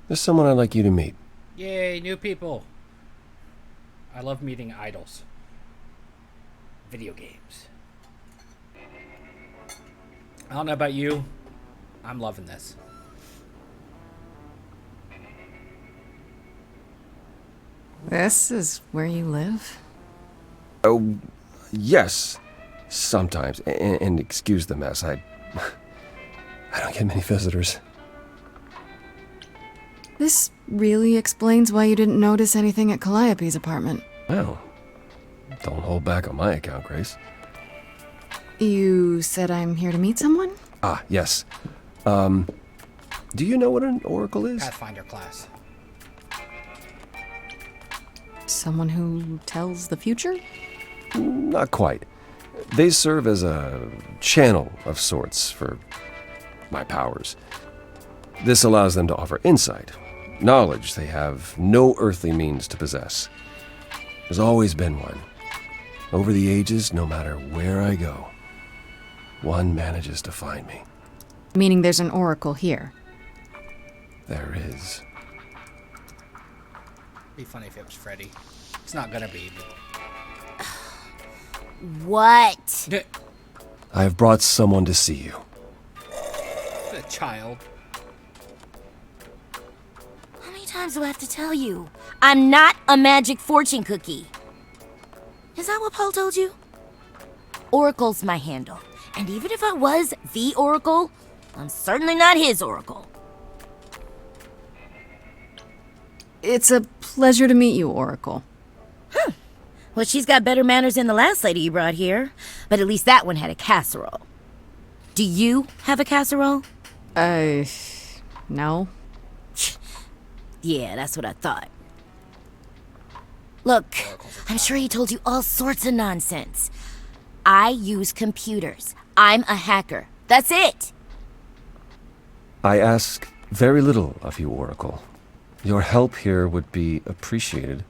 There's someone I'd like you to meet. Yay, new people. I love meeting idols. Video games. I don't know about you. I'm loving this. This is where you live? Oh, yes. Sometimes. And excuse the mess. I don't get many visitors. This really explains why you didn't notice anything at Calliope's apartment. Well, don't hold back on my account, Grace. You said I'm here to meet someone? Ah, yes. Do you know what an oracle is? Pathfinder class. Someone who tells the future? Not quite. They serve as a channel of sorts for my powers. This allows them to offer insight, knowledge they have no earthly means to possess. There's always been one. Over the ages, no matter where I go, one manages to find me. Meaning there's an oracle here. There is. Be funny if it was Freddy. It's not gonna be. What? I have brought someone to see you. The child. How many times do I have to tell you? I'm not a magic fortune cookie. Is that what Paul told you? Oracle's my handle. And even if I was the Oracle, I'm certainly not his Oracle. It's a pleasure to meet you, Oracle. Well, she's got better manners than the last lady you brought here. But at least that one had a casserole. Do you have a casserole? No. Yeah, that's what I thought. Look, I'm sure he told you all sorts of nonsense. I use computers. I'm a hacker. That's it. I ask very little of you, Oracle. Your help here would be appreciated.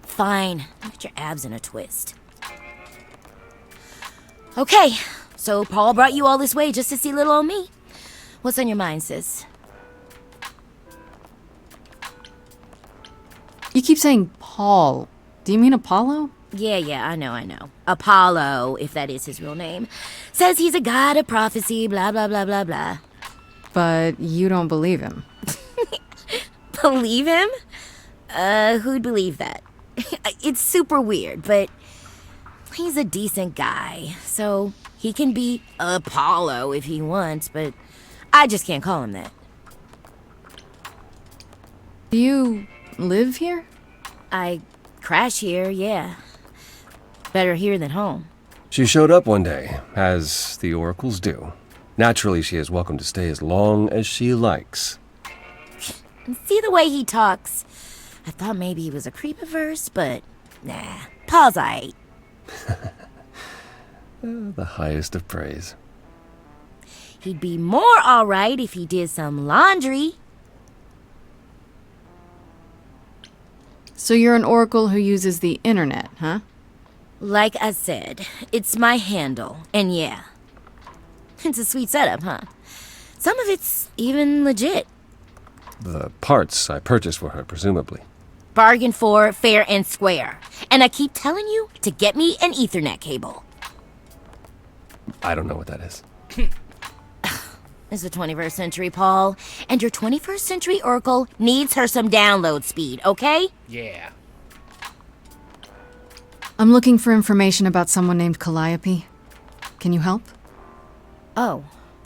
Fine. Put your abs in a twist. Okay, so Paul brought you all this way just to see little old me. What's on your mind, sis? You keep saying Paul. Do you mean Apollo? Yeah, I know. Apollo, if that is his real name, says he's a god of prophecy, blah, blah, blah, blah, blah. But you don't believe him. Believe him? Who'd believe that? It's super weird, but he's a decent guy, so he can be Apollo if he wants, but I just can't call him that. Do you live here? I crash here, yeah. Better here than home. She showed up one day, as the oracles do. Naturally, she is welcome to stay as long as she likes. See the way he talks? I thought maybe he was a creepiverse, but nah. Paul's aight. The highest of praise. He'd be more alright if he did some laundry. So you're an oracle who uses the internet, huh? Like I said, it's my handle, and yeah. It's a sweet setup, huh? Some of it's even legit. The parts I purchased for her, presumably. Bargain for, fair and square. And I keep telling you to get me an Ethernet cable. I don't know what that is. It's the 21st century, Paul. And your 21st century Oracle needs her some download speed, okay? Yeah. I'm looking for information about someone named Calliope. Can you help? Oh,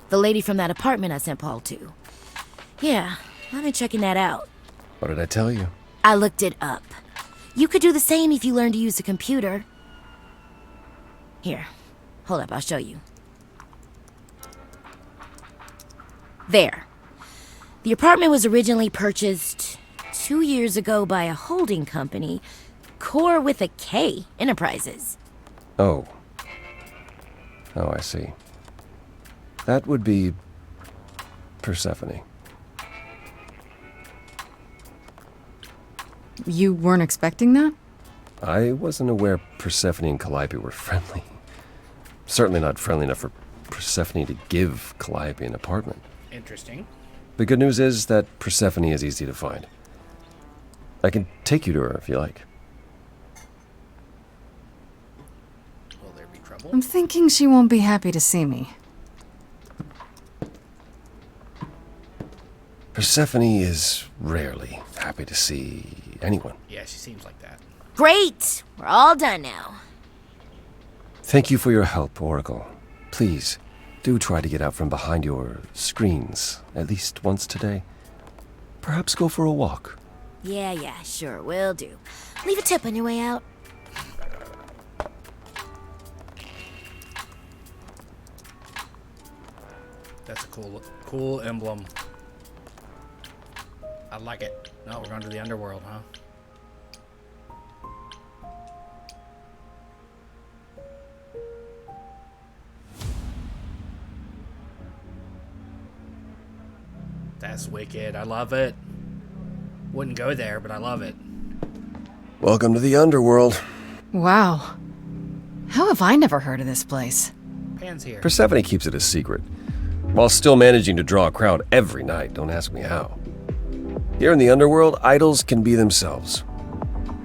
the lady from that apartment I sent Paul to. Yeah, I've been checking that out. What did I tell you? I looked it up. You could do the same if you learned to use a computer. Here, hold up, I'll show you. There. The apartment was originally purchased 2 years ago by a holding company, Core with a K Enterprises. Oh. Oh, I see. That would be Persephone. You weren't expecting that? I wasn't aware Persephone and Calliope were friendly. Certainly not friendly enough for Persephone to give Calliope an apartment. Interesting. The good news is that Persephone is easy to find. I can take you to her if you like. Will there be trouble? I'm thinking she won't be happy to see me. Persephone is rarely happy to see anyone. Yeah, she seems like that. Great! We're all done now. Thank you for your help, Oracle. Please, do try to get out from behind your screens at least once today. Perhaps go for a walk. Yeah, sure, will do. Leave a tip on your way out. That's a cool emblem. I like it. No, we're going to the underworld, huh? That's wicked. I love it. Wouldn't go there, but I love it. Welcome to the underworld. Wow. How have I never heard of this place? Pan's here. Persephone keeps it a secret, while still managing to draw a crowd every night. Don't ask me how. Here in the underworld, idols can be themselves,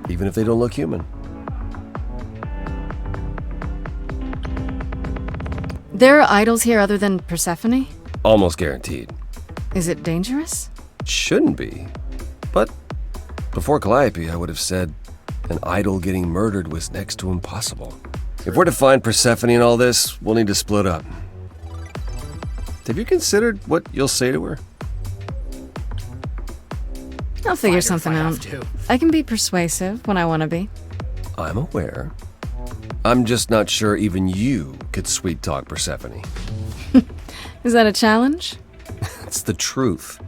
even if they don't look human. There are idols here other than Persephone? Almost guaranteed. Is it dangerous? Shouldn't be. But before Calliope, I would have said an idol getting murdered was next to impossible. If we're to find Persephone in all this, we'll need to split up. Have you considered what you'll say to her? I'll figure something out. I can be persuasive when I want to be. I'm aware. I'm just not sure even you could sweet-talk Persephone. Is that a challenge? It's the truth.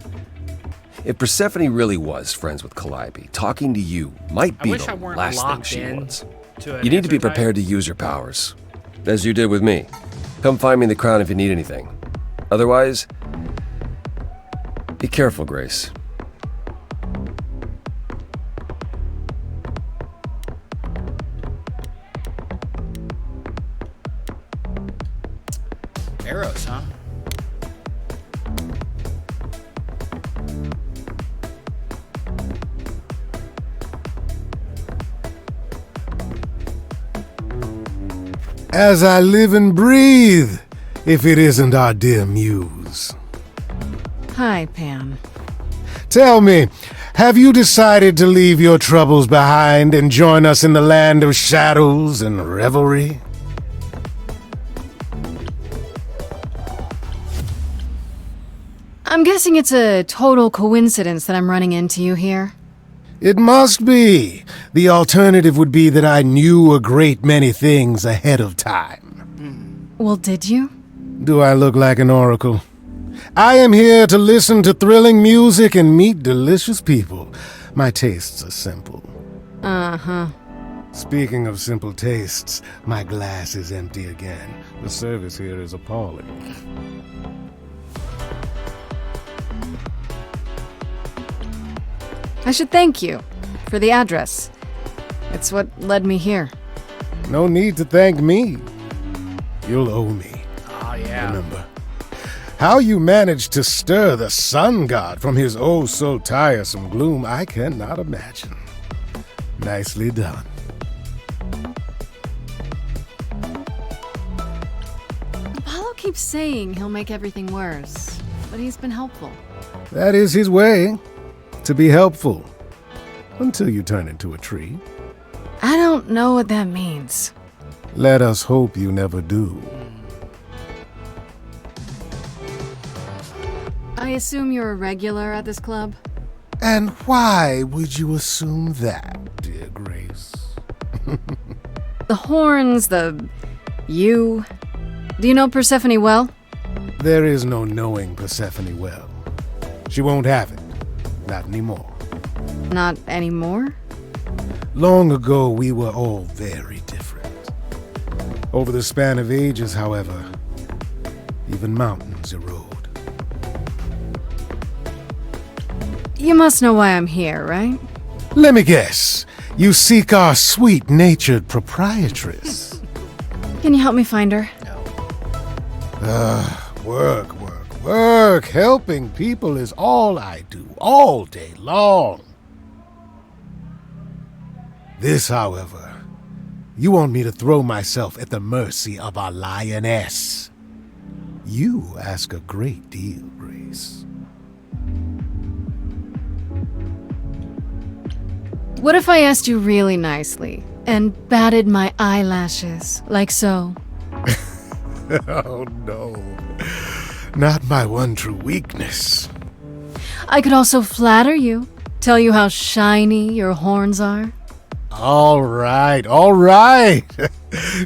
If Persephone really was friends with Calliope, talking to you might be the last thing she wants. You need to be prepared to use your powers, as you did with me. Come find me in the crown if you need anything. Otherwise, be careful, Grace. Arrows, huh? As I live and breathe, if it isn't our dear muse. Hi, Pam. Tell me, have you decided to leave your troubles behind and join us in the land of shadows and revelry? I'm guessing it's a total coincidence that I'm running into you here. It must be. The alternative would be that I knew a great many things ahead of time. Well, did you? Do I look like an oracle? I am here to listen to thrilling music and meet delicious people. My tastes are simple. Uh-huh. Speaking of simple tastes, my glass is empty again. The service here is appalling. I should thank you for the address. It's what led me here. No need to thank me. You'll owe me. Oh, yeah. Remember. How you managed to stir the sun god from his oh-so-tiresome gloom, I cannot imagine. Nicely done. Apollo keeps saying he'll make everything worse, but he's been helpful. That is his way, to be helpful. Until you turn into a tree. I don't know what that means. Let us hope you never do. I assume you're a regular at this club? And why would you assume that, dear Grace? The horns, you. Do you know Persephone well? There is no knowing Persephone well. She won't have it. Not anymore. Not anymore? Long ago, we were all very different. Over the span of ages, however, even mountains erode. You must know why I'm here, right? Let me guess. You seek our sweet-natured proprietress. Can you help me find her? Work. Helping people is all I do, all day long. This, however, you want me to throw myself at the mercy of our lioness. You ask a great deal, Grace. What if I asked you really nicely and batted my eyelashes, like so? Oh, no. Not my one true weakness. I could also flatter you, tell you how shiny your horns are. All right.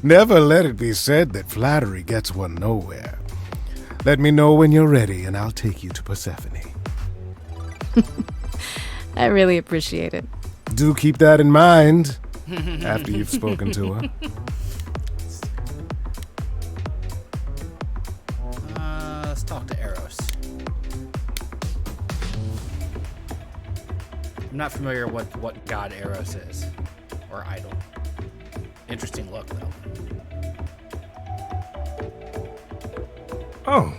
Never let it be said that flattery gets one nowhere. Let me know when you're ready, and I'll take you to Persephone. I really appreciate it. Do keep that in mind after you've spoken to her. Let's talk to Eros. I'm not familiar with what god Eros is, or idol. Interesting look, though. Oh,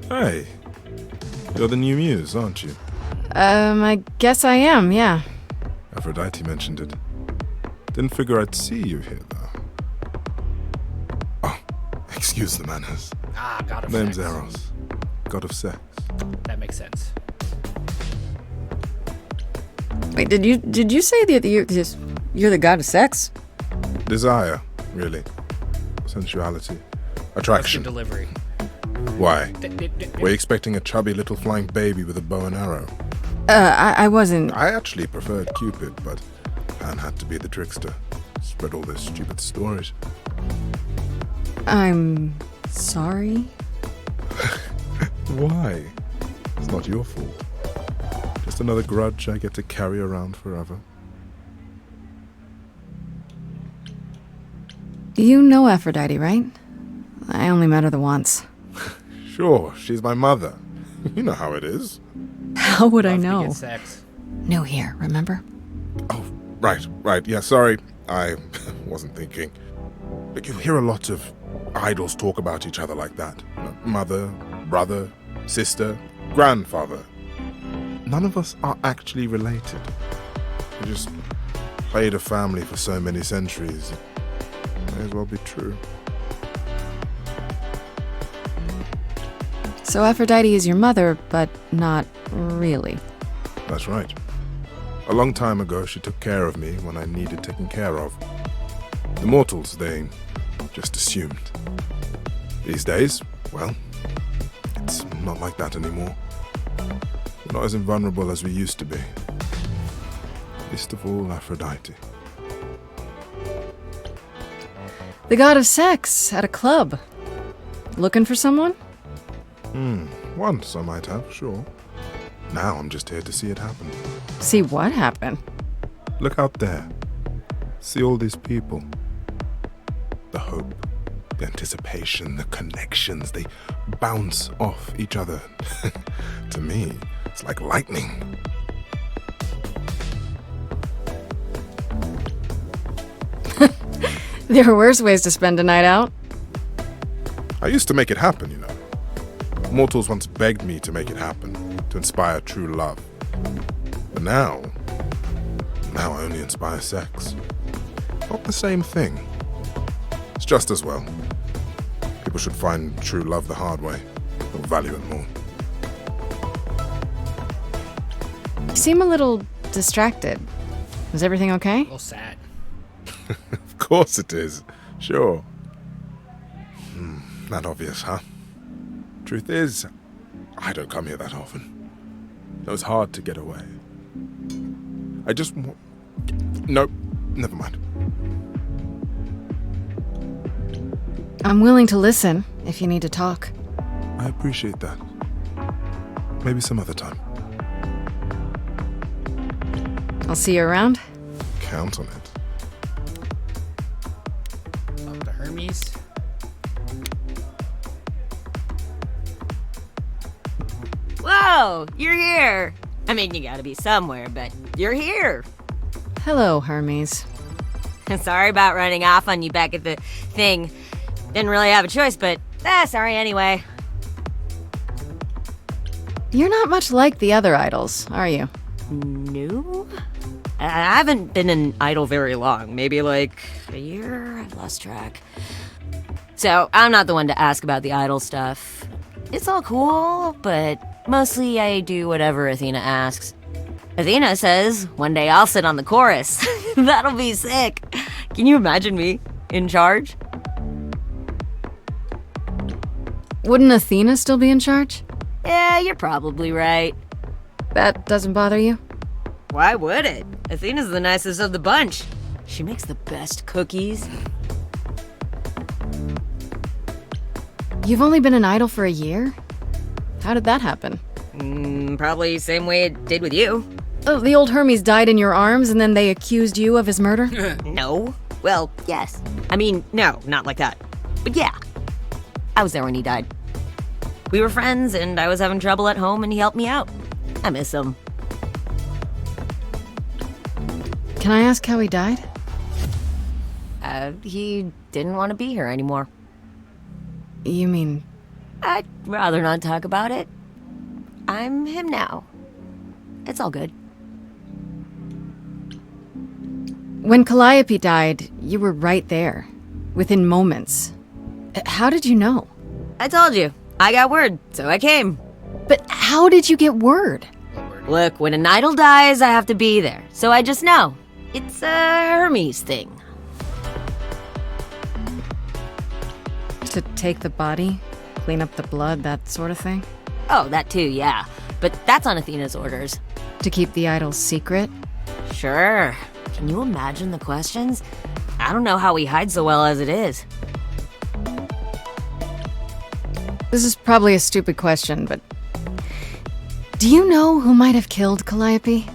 hey. You're the new muse, aren't you? I guess I am, yeah. Aphrodite mentioned it. Didn't figure I'd see you here, though. Oh, excuse the manners. God of Name's sex. Eros. God of sex. That makes sense. Wait, did you say that you're the god of sex? Desire, really. Sensuality. Attraction. Question delivery. Why? Were you expecting a chubby little flying baby with a bow and arrow? I wasn't... I actually preferred Cupid, but Pan had to be the trickster. Spread all those stupid stories. I'm sorry? Why? It's not your fault. Just another grudge I get to carry around forever. You know Aphrodite, right? I only met her the once. Sure, she's my mother. You know how it is. How would I Love to know? get sex. New here, remember? Oh, right. Yeah, sorry. I wasn't thinking. But you hear a lot of idols talk about each other like that. You know, mother, brother, sister, grandfather. None of us are actually related. We just played a family for so many centuries. It may as well be true. So Aphrodite is your mother, but not really. That's right. A long time ago, she took care of me when I needed taken care of. The mortals, they just assumed. These days, well, it's not like that anymore. We're not as invulnerable as we used to be. Least of all, Aphrodite. The god of sex at a club. Looking for someone? Once I might have, sure. Now I'm just here to see it happen. See what happen? Look out there. See all these people. The hope, the anticipation, the connections, they bounce off each other. To me, it's like lightning. There are worse ways to spend a night out. I used to make it happen, you know. Mortals once begged me to make it happen, to inspire true love. But now I only inspire sex. Not the same thing. It's just as well. People should find true love the hard way, or value it more. You seem a little distracted. Is everything okay? A little sad. Of course it is. Sure. Not obvious, huh? Truth is, I don't come here that often. So it's hard to get away. I just want... Nope, never mind. I'm willing to listen if you need to talk. I appreciate that. Maybe some other time. I'll see you around. Count on it. Up to Hermes. Whoa, you're here. I mean, you gotta be somewhere, but you're here. Hello, Hermes. Sorry about running off on you back at the thing. Didn't really have a choice, but sorry anyway. You're not much like the other idols, are you? No? I haven't been an idol very long. Maybe like a year? I've lost track. So, I'm not the one to ask about the idol stuff. It's all cool, but mostly I do whatever Athena asks. Athena says one day I'll sit on the chorus. That'll be sick. Can you imagine me in charge? Wouldn't Athena still be in charge? Yeah, you're probably right. That doesn't bother you? Why would it? Athena's the nicest of the bunch. She makes the best cookies. You've only been an idol for a year? How did that happen? Probably same way it did with you. Oh, the old Hermes died in your arms and then they accused you of his murder? No. Well, yes. I mean, no, not like that. But yeah. I was there when he died. We were friends and I was having trouble at home and he helped me out. I miss him. Can I ask how he died? He didn't want to be here anymore. You mean... I'd rather not talk about it. I'm him now. It's all good. When Calliope died, you were right there. Within moments. How did you know? I told you. I got word, so I came. But how did you get word? Look, when an idol dies, I have to be there. So I just know. It's a Hermes thing. To take the body? Clean up the blood, that sort of thing? Oh, that too, yeah. But that's on Athena's orders. To keep the idol's secret? Sure. Can you imagine the questions? I don't know how he hides so well as it is. This is probably a stupid question, but... Do you know who might have killed Calliope?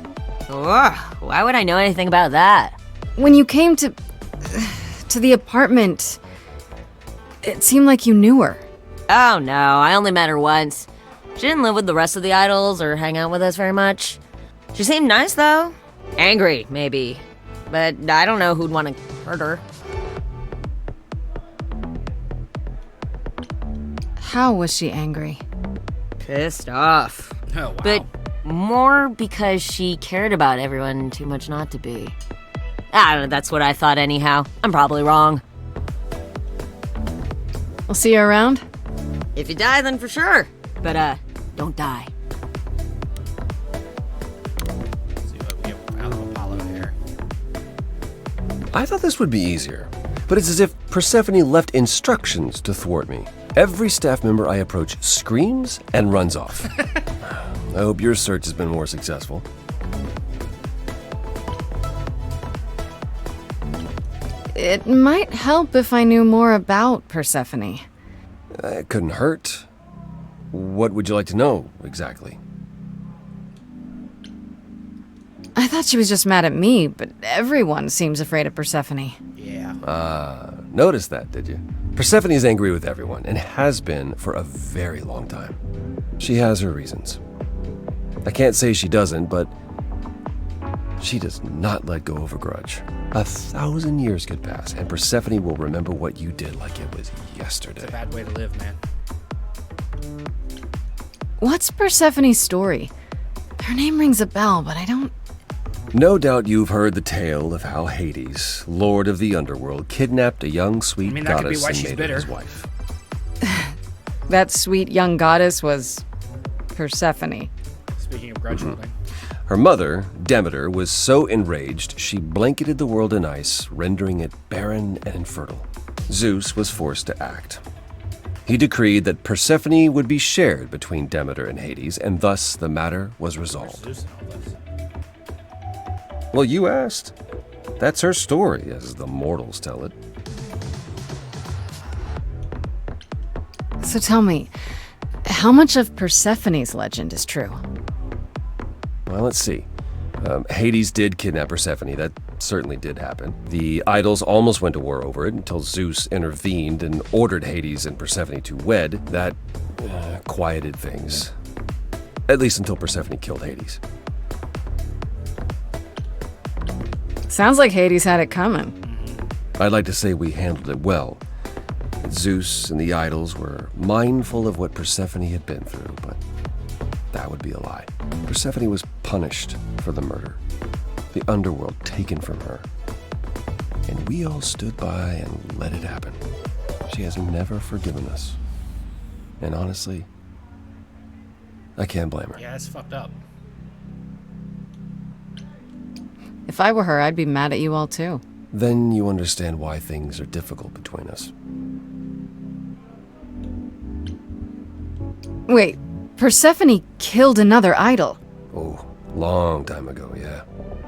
Ugh, why would I know anything about that? When you came to the apartment, it seemed like you knew her. Oh no, I only met her once. She didn't live with the rest of the idols or hang out with us very much. She seemed nice though. Angry, maybe. But I don't know who'd want to hurt her. How was she angry? Pissed off. Oh, wow. But more because she cared about everyone too much not to be. I don't know, that's what I thought anyhow. I'm probably wrong. We'll see you around? If you die, then for sure. But, don't die. Let's see what we get out of Apollo here. I thought this would be easier, but it's as if Persephone left instructions to thwart me. Every staff member I approach screams and runs off. I hope your search has been more successful. It might help if I knew more about Persephone. It couldn't hurt. What would you like to know, exactly? I thought she was just mad at me, but everyone seems afraid of Persephone. Yeah. Noticed that, did you? Persephone is angry with everyone, and has been for a very long time. She has her reasons. I can't say she doesn't, but she does not let go of a grudge. 1,000 years could pass, and Persephone will remember what you did like it was yesterday. It's a bad way to live, man. What's Persephone's story? Her name rings a bell, but I don't... No doubt you've heard the tale of how Hades, lord of the underworld, kidnapped a young sweet that could be goddess why and she's made her his bitter. wife. That sweet young goddess was... Persephone. Speaking of grudge holding. Her mother, Demeter, was so enraged she blanketed the world in ice, rendering it barren and infertile. Zeus was forced to act. He decreed that Persephone would be shared between Demeter and Hades, and thus the matter was resolved. Well, you asked. That's her story, as the mortals tell it. So tell me, how much of Persephone's legend is true? Well, let's see. Hades did kidnap Persephone. That certainly did happen. The idols almost went to war over it until Zeus intervened and ordered Hades and Persephone to wed. That quieted things. At least until Persephone killed Hades. Sounds like Hades had it coming. I'd like to say we handled it well. Zeus and the idols were mindful of what Persephone had been through, but that would be a lie. Persephone was punished for the murder, the underworld taken from her, and we all stood by and let it happen. She has never forgiven us. And honestly, I can't blame her. Yeah, it's fucked up. If I were her, I'd be mad at you all too. Then you understand why things are difficult between us. Wait, Persephone killed another idol. Oh, long time ago, yeah.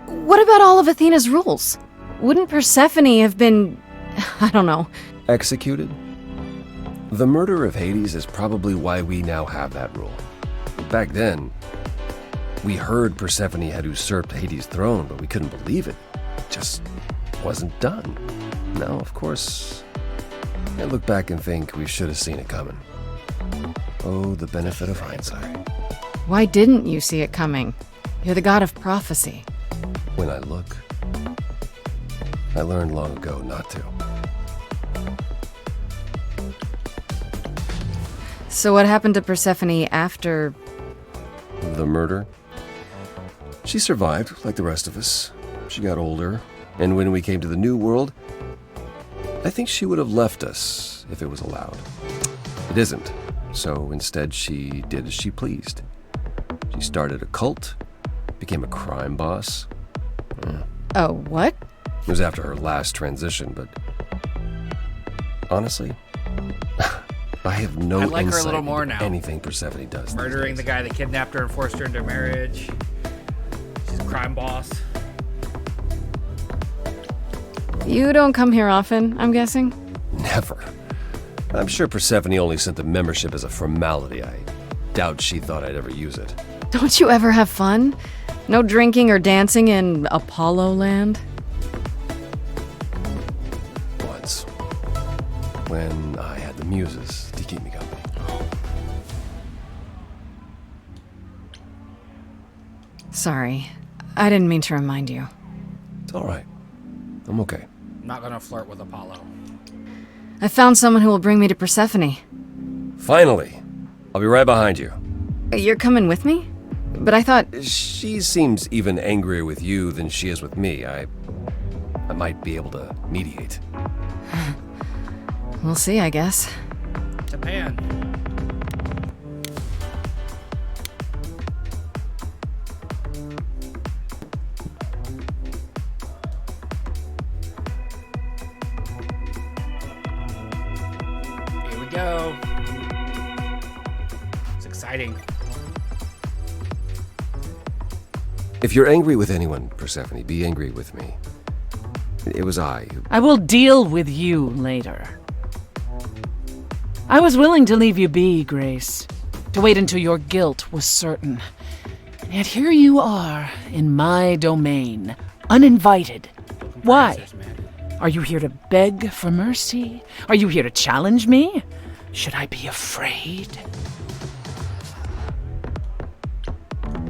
What about all of Athena's rules? Wouldn't Persephone have been, I don't know, executed? The murder of Hades is probably why we now have that rule. Back then, we heard Persephone had usurped Hades' throne, but we couldn't believe it. It just wasn't done. Now, of course, I look back and think we should have seen it coming. Oh, the benefit of hindsight. Why didn't you see it coming? You're the god of prophecy. When I look, I learned long ago not to. So what happened to Persephone after... the murder? She survived, like the rest of us. She got older, and when we came to the New World, I think she would have left us if it was allowed. It isn't. So instead, she did as she pleased. She started a cult, became a crime boss. Oh, what? It was after her last transition, but honestly, I have no I like her a insight little more into now. anything Persephone does. Murdering the guy that kidnapped her and forced her into marriage. She's a crime boss. You don't come here often, I'm guessing? Never. I'm sure Persephone only sent the membership as a formality. I doubt she thought I'd ever use it. Don't you ever have fun? No drinking or dancing in Apollo land? Once. When I had the muses to keep me company. Sorry. I didn't mean to remind you. It's all right. I'm okay. I'm not gonna flirt with Apollo. I found someone who will bring me to Persephone. Finally. I'll be right behind you. You're coming with me? But I thought... She seems even angrier with you than she is with me. I might be able to mediate. We'll see, I guess. Japan. Here we go. It's exciting. If you're angry with anyone, Persephone, be angry with me. It was I who... I will deal with you later. I was willing to leave you be, Grace, to wait until your guilt was certain. And yet here you are, in my domain, uninvited. Why? Are you here to beg for mercy? Are you here to challenge me? Should I be afraid?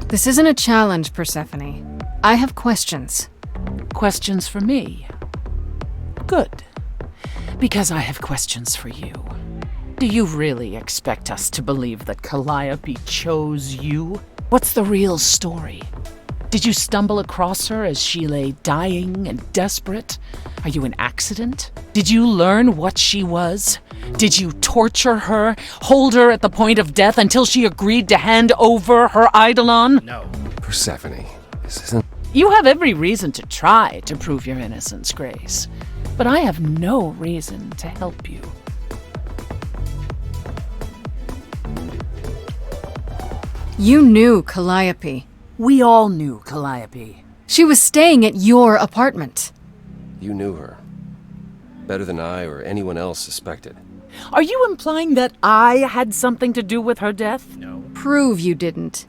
This isn't a challenge, Persephone. I have questions. Questions for me? Good. Because I have questions for you. Do you really expect us to believe that Calliope chose you? What's the real story? Did you stumble across her as she lay dying and desperate? Are you an accident? Did you learn what she was? Did you torture her, hold her at the point of death until she agreed to hand over her eidolon? No. Persephone, this isn't... You have every reason to try to prove your innocence, Grace. But I have no reason to help you. You knew Calliope. We all knew Calliope. She was staying at your apartment. You knew her. Better than I or anyone else suspected. Are you implying that I had something to do with her death? No. Prove you didn't.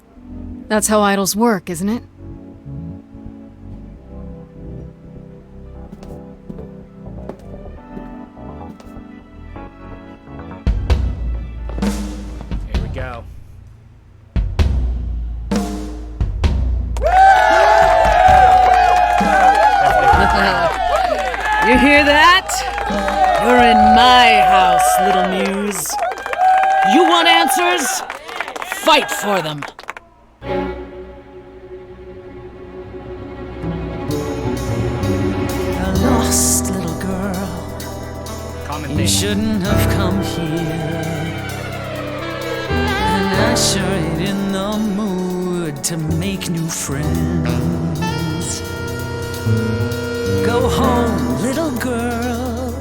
That's how idols work, isn't it? Here we go. You hear that? You're in my house, little muse. You want answers? Fight for them. A lost little girl. You shouldn't have come here. And I sure ain't in the mood to make new friends. Go home, little girl.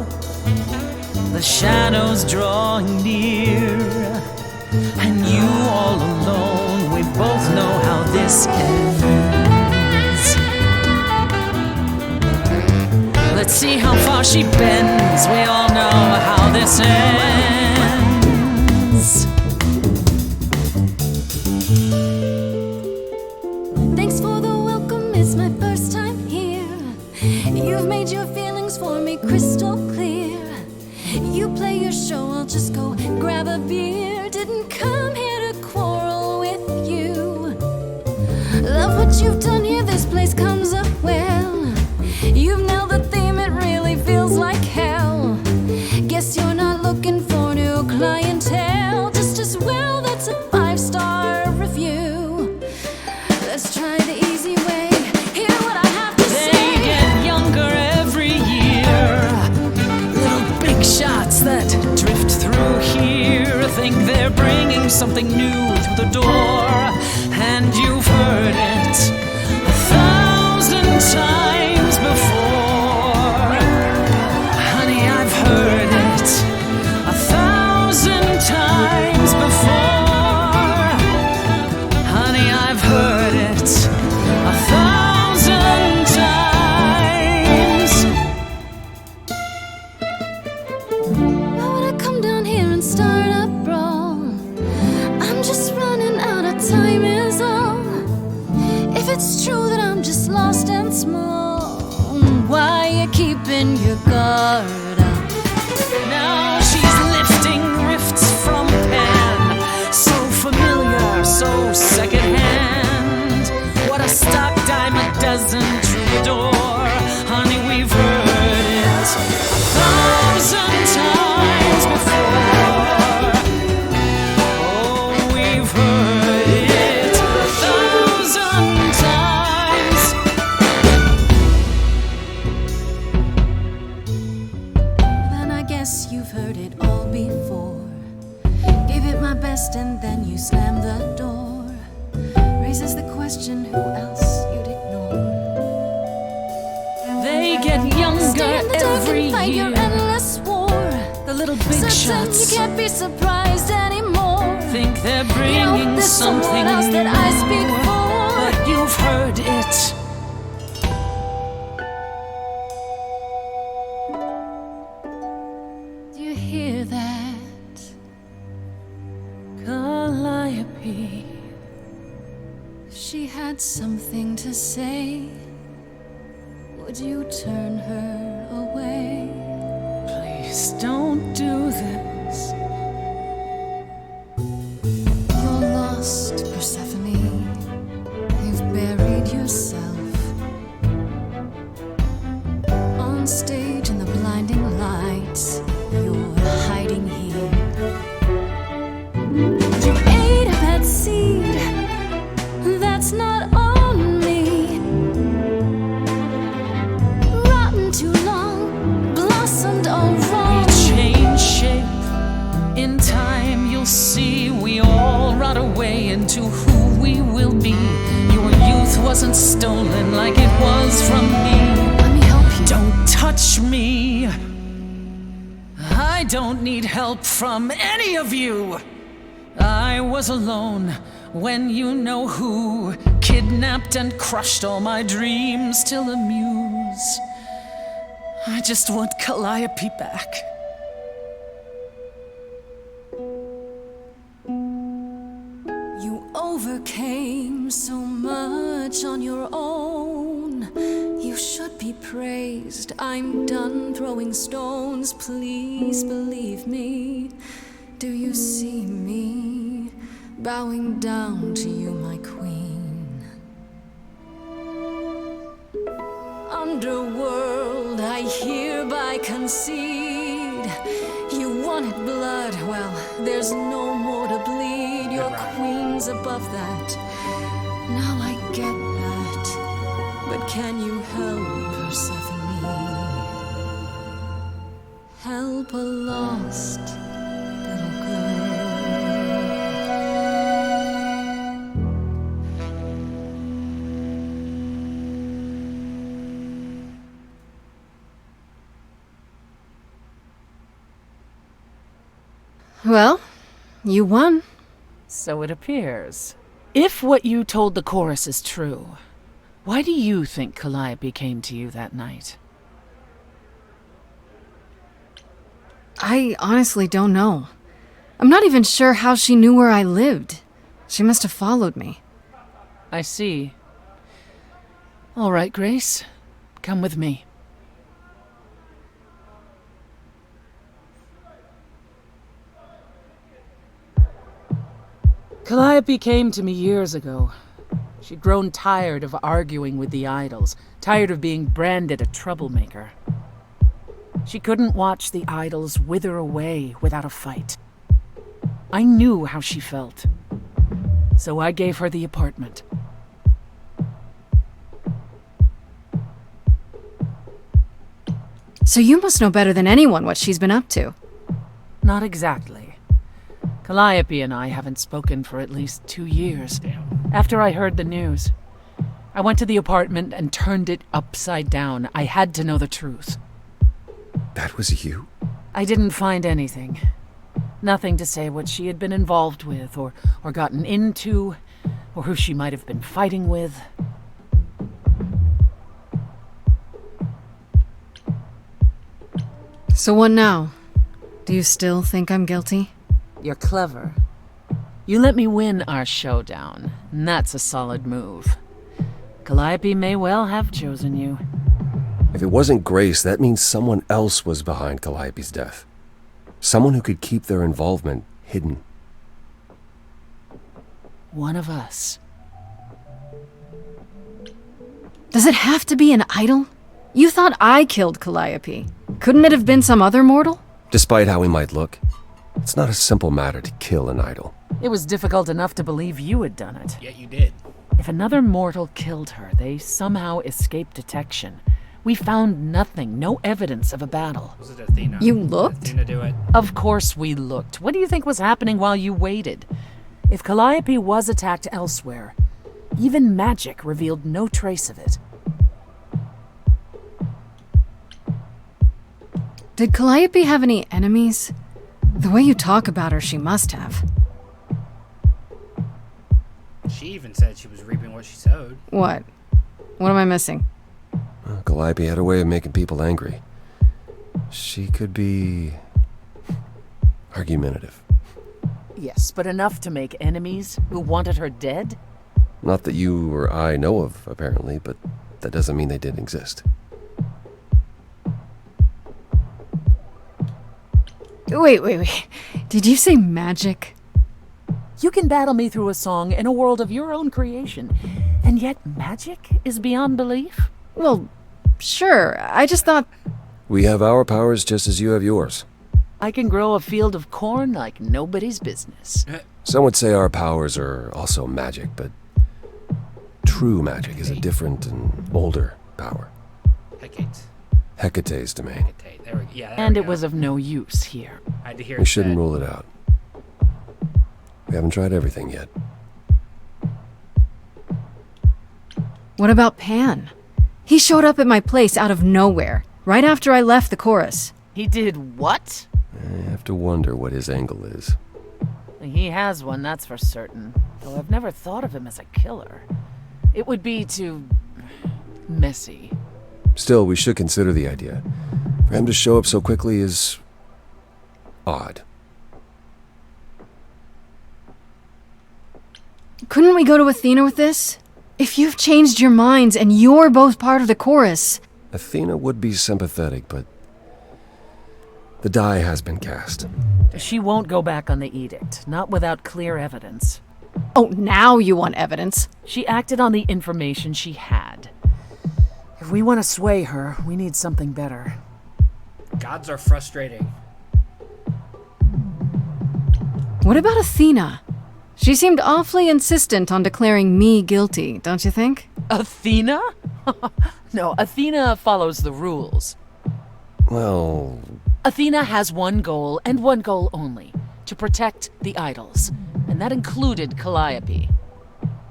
The shadows drawing near, and you all alone. We both know how this ends. Let's see how far she bends. We all know how this ends. Thanks for the welcome, it's my first time here. You've made your feelings for me crystal clear. You play your show, I'll just go grab a beer. Didn't come here to quarrel with you. Love what you've done here, this place comes up well. You've nailed the theme, it really feels like hell. Guess you're not looking for new clientele. Just as well, that's a 5-star review. Let's try the easy way. Hear what I have to say. They get younger every year. Little big shots that drift through here think they're bringing something new through the door. And you've heard it 1,000 times before. Honey, I've heard it 1,000 times before. Honey, I've heard it 1,000 times. Why would I come down here and start a brawl? I'm just running out of time is all. If it's true that I'm just lost and small, why you keeping your guard up? Now she's lifting rifts from pen. So familiar, so secondhand. What a stock dime a dozen troubadour. Honey, we've heard it 1,000 times before. Oh, we've heard it 1,000 times. Then I guess you've heard it all before. Gave it my best and then you slammed the door. Raises the question, who else you'd ignore? They get younger Stay in the dark every and fight year. your endless war. The little big Certain shots you can't be surprised anymore. think they're You know, bringing there's something someone else that I speak new. for. But you've heard it. Do you hear that? Calliope. She had something to say. Would you turn her away? Please don't do this. You're lost, Persephone. You've buried yourself on stage in the blinding lights. You're hiding here. You ate a bad seed. That's not on me. Rotten too long, blossomed all wrong. We change shape. In time you'll see we all rot away into who we will be. Your youth wasn't stolen like it was from me. Let me help you. Don't touch me. I don't need help from any of you. I was alone when you know who kidnapped and crushed all my dreams still amuse. I just want Calliope back. You overcame so much on your own. You should be praised. I'm done throwing stones. Please believe me. Do you see me bowing down to you, my queen? Underworld, I hereby concede. You wanted blood, well, there's no more to bleed. Your queen's above that. Now I get that. But can you help Persephone? Help a lost little girl. Well, you won. So it appears. If what you told the chorus is true, why do you think Calliope came to you that night? I honestly don't know. I'm not even sure how she knew where I lived. She must have followed me. I see. All right, Grace. Come with me. Calliope came to me years ago. She'd grown tired of arguing with the idols, tired of being branded a troublemaker. She couldn't watch the idols wither away without a fight. I knew how she felt, so I gave her the apartment. So you must know better than anyone what she's been up to. Not exactly. Calliope and I haven't spoken for at least 2 years. After I heard the news, I went to the apartment and turned it upside down. I had to know the truth. That was you? I didn't find anything. Nothing to say what she had been involved with, or gotten into, or who she might have been fighting with. So what now? Do you still think I'm guilty? You're clever. You let me win our showdown, and that's a solid move. Calliope may well have chosen you. If it wasn't Grace, that means someone else was behind Calliope's death. Someone who could keep their involvement hidden. One of us. Does it have to be an idol? You thought I killed Calliope. Couldn't it have been some other mortal? Despite how he might look, it's not a simple matter to kill an idol. It was difficult enough to believe you had done it. Yeah, you did. If another mortal killed her, they somehow escaped detection. We found nothing, no evidence of a battle. Was it Athena? You looked? Did Athena do it? Of course we looked. What do you think was happening while you waited? If Calliope was attacked elsewhere, even magic revealed no trace of it. Did Calliope have any enemies? The way you talk about her, she must have. She even said she was reaping what she sowed. What? What am I missing? Calliope had a way of making people angry. She could be argumentative. Yes, but enough to make enemies who wanted her dead? Not that you or I know of, apparently, but that doesn't mean they didn't exist. Wait. Did you say magic? You can battle me through a song in a world of your own creation, and yet magic is beyond belief? Well, sure. I just thought... We have our powers just as you have yours. I can grow a field of corn like nobody's business. Some would say our powers are also magic, but true magic is a different and older power. Hecate's domain. There we go. Yeah, and it was of no use here. I had to hear We shouldn't rule it out. We haven't tried everything yet. What about Pan? He showed up at my place out of nowhere, right after I left the chorus. He did what? I have to wonder what his angle is. He has one, that's for certain. Though I've never thought of him as a killer. It would be too... messy. Still, we should consider the idea. For him to show up so quickly is... odd. Couldn't we go to Athena with this? If you've changed your minds and you're both part of the chorus... Athena would be sympathetic, but... the die has been cast. She won't go back on the edict, not without clear evidence. Oh, now you want evidence? She acted on the information she had. If we want to sway her, we need something better. Gods are frustrating. What about Athena? She seemed awfully insistent on declaring me guilty, don't you think? Athena? No, Athena follows the rules. Well... Athena has one goal, and one goal only. To protect the idols. And that included Calliope.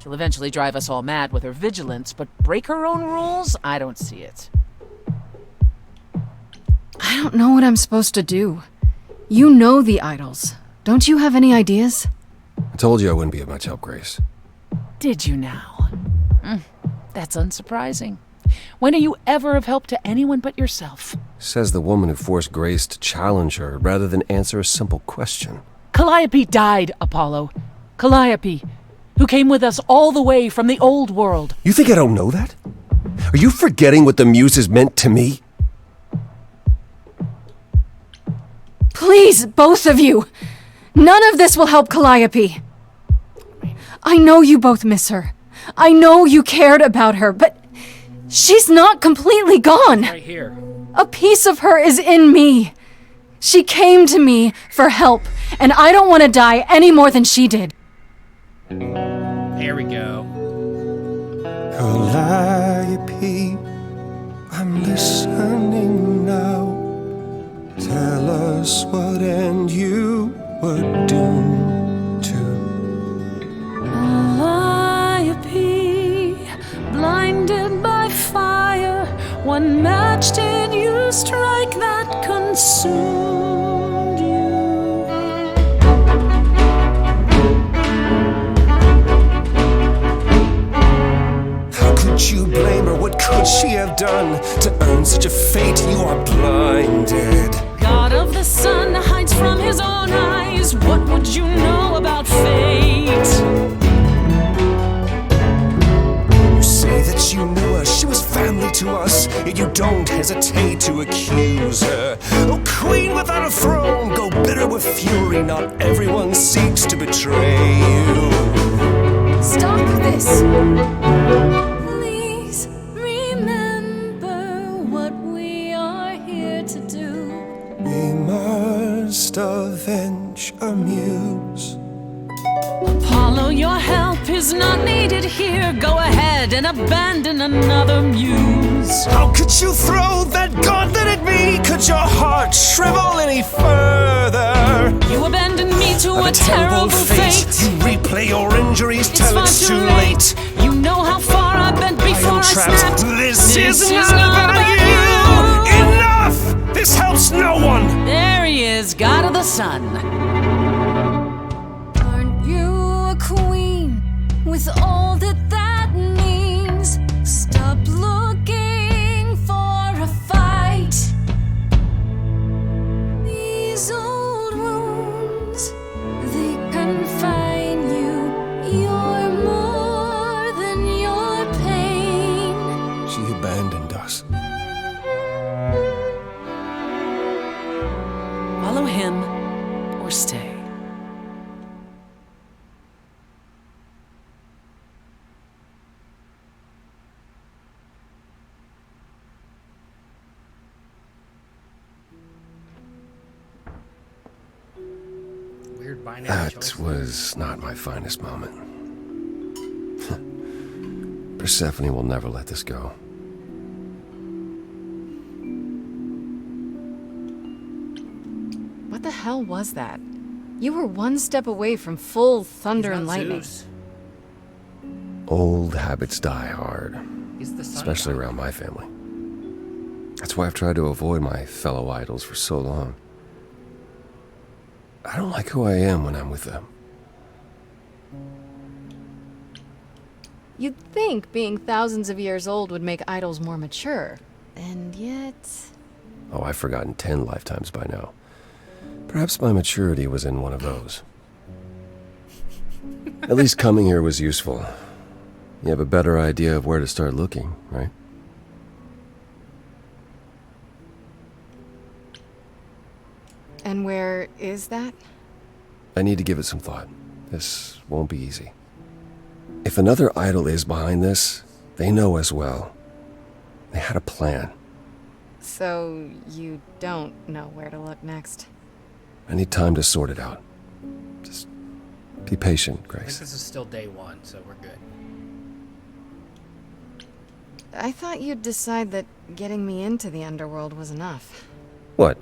She'll eventually drive us all mad with her vigilance, but break her own rules? I don't see it. I don't know what I'm supposed to do. You know the idols. Don't you have any ideas? I told you I wouldn't be of much help, Grace. Did you now? That's unsurprising. When are you ever of help to anyone but yourself? Says the woman who forced Grace to challenge her rather than answer a simple question. Calliope died, Apollo. Calliope, who came with us all the way from the old world. You think I don't know that? Are you forgetting what the Muses meant to me? Please, both of you! None of this will help Calliope. I know you both miss her. I know you cared about her, but she's not completely gone. Right here. A piece of her is in me. She came to me for help, and I don't want to die any more than she did. There we go. Calliope, I'm listening now. Tell us what end you were doomed to. Calliope, blinded by fire, one match did you strike that consumed you. How could you blame her? What could she have done to earn such a fate? You are blinded. God of the sun hides from his own eyes. What would you know about fate? You say that you knew her, she was family to us, yet you don't hesitate to accuse her. Oh, queen without a throne, go bitter with fury. Not everyone seeks to betray you. Stop this! Please remember what we are here to do. We must avenge our muse. Apollo, your help is not needed here. Go ahead and abandon another muse. How could you throw that gauntlet at me? Could your heart shrivel any further? You abandoned me to a terrible fate. You replay your injuries till it's too late. You know how far I bent before I snapped. This is not about you. Enough! This helps no one. There he is, God of the Sun. Aren't you a queen with all that means? Stop looking for a fight. These old wounds, they confine you. You're more than your pain. She abandoned us. Follow him, or stay. Weird binary That choice. was not my finest moment. Persephone will never let this go. What the hell was that? You were one step away from full thunder and lightning. Zeus. Old habits die hard, He's the sun especially god. around my family. That's why I've tried to avoid my fellow idols for so long. I don't like who I am when I'm with them. You'd think being thousands of years old would make idols more mature. And yet... Oh, I've forgotten 10 lifetimes by now. Perhaps my maturity was in one of those. At least coming here was useful. You have a better idea of where to start looking, right? And where is that? I need to give it some thought. This won't be easy. If another idol is behind this, they know as well. They had a plan. So you don't know where to look next? I need time to sort it out. Just be patient, I think Grace. this is still day one, so we're good. I thought you'd decide that getting me into the underworld was enough. What?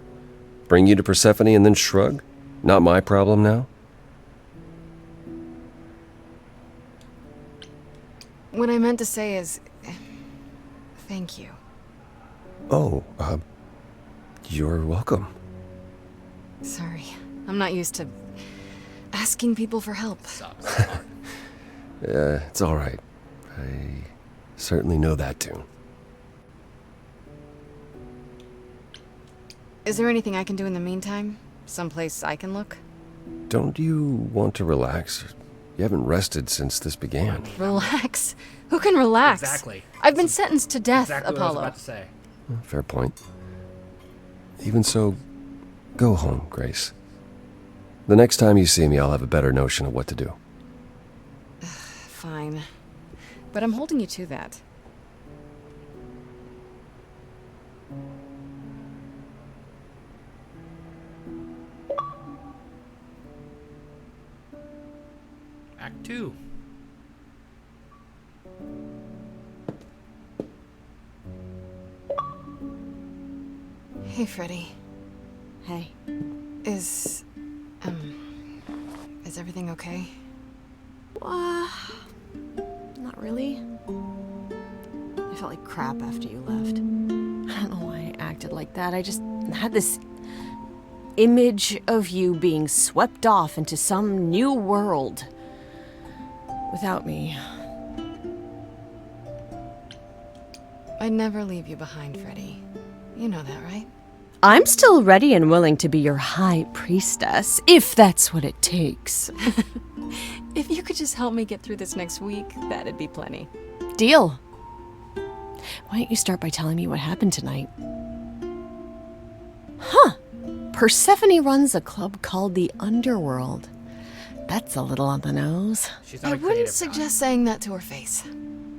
Bring you to Persephone and then shrug? Not my problem now? What I meant to say is... thank you. Oh, you're welcome. Sorry. I'm not used to asking people for help. It's all right. I certainly know that tune. Is there anything I can do in the meantime? Someplace I can look? Don't you want to relax? You haven't rested since this began. Relax? Who can relax? Exactly. I've been sentenced to death, Exactly Apollo. what I was about to say. Fair point. Even so, go home, Grace. The next time you see me, I'll have a better notion of what to do. Fine. But I'm holding you to that. Act 2. Hey, Freddy. Hey. Is everything okay? Not really. I felt like crap after you left. I don't know why I acted like that. I just had this image of you being swept off into some new world without me. I'd never leave you behind, Freddy. You know that, right? I'm still ready and willing to be your high priestess, if that's what it takes. If you could just help me get through this next week, that'd be plenty. Deal. Why don't you start by telling me what happened tonight? Huh. Persephone runs a club called the Underworld. That's a little on the nose. I wouldn't suggest saying that to her face.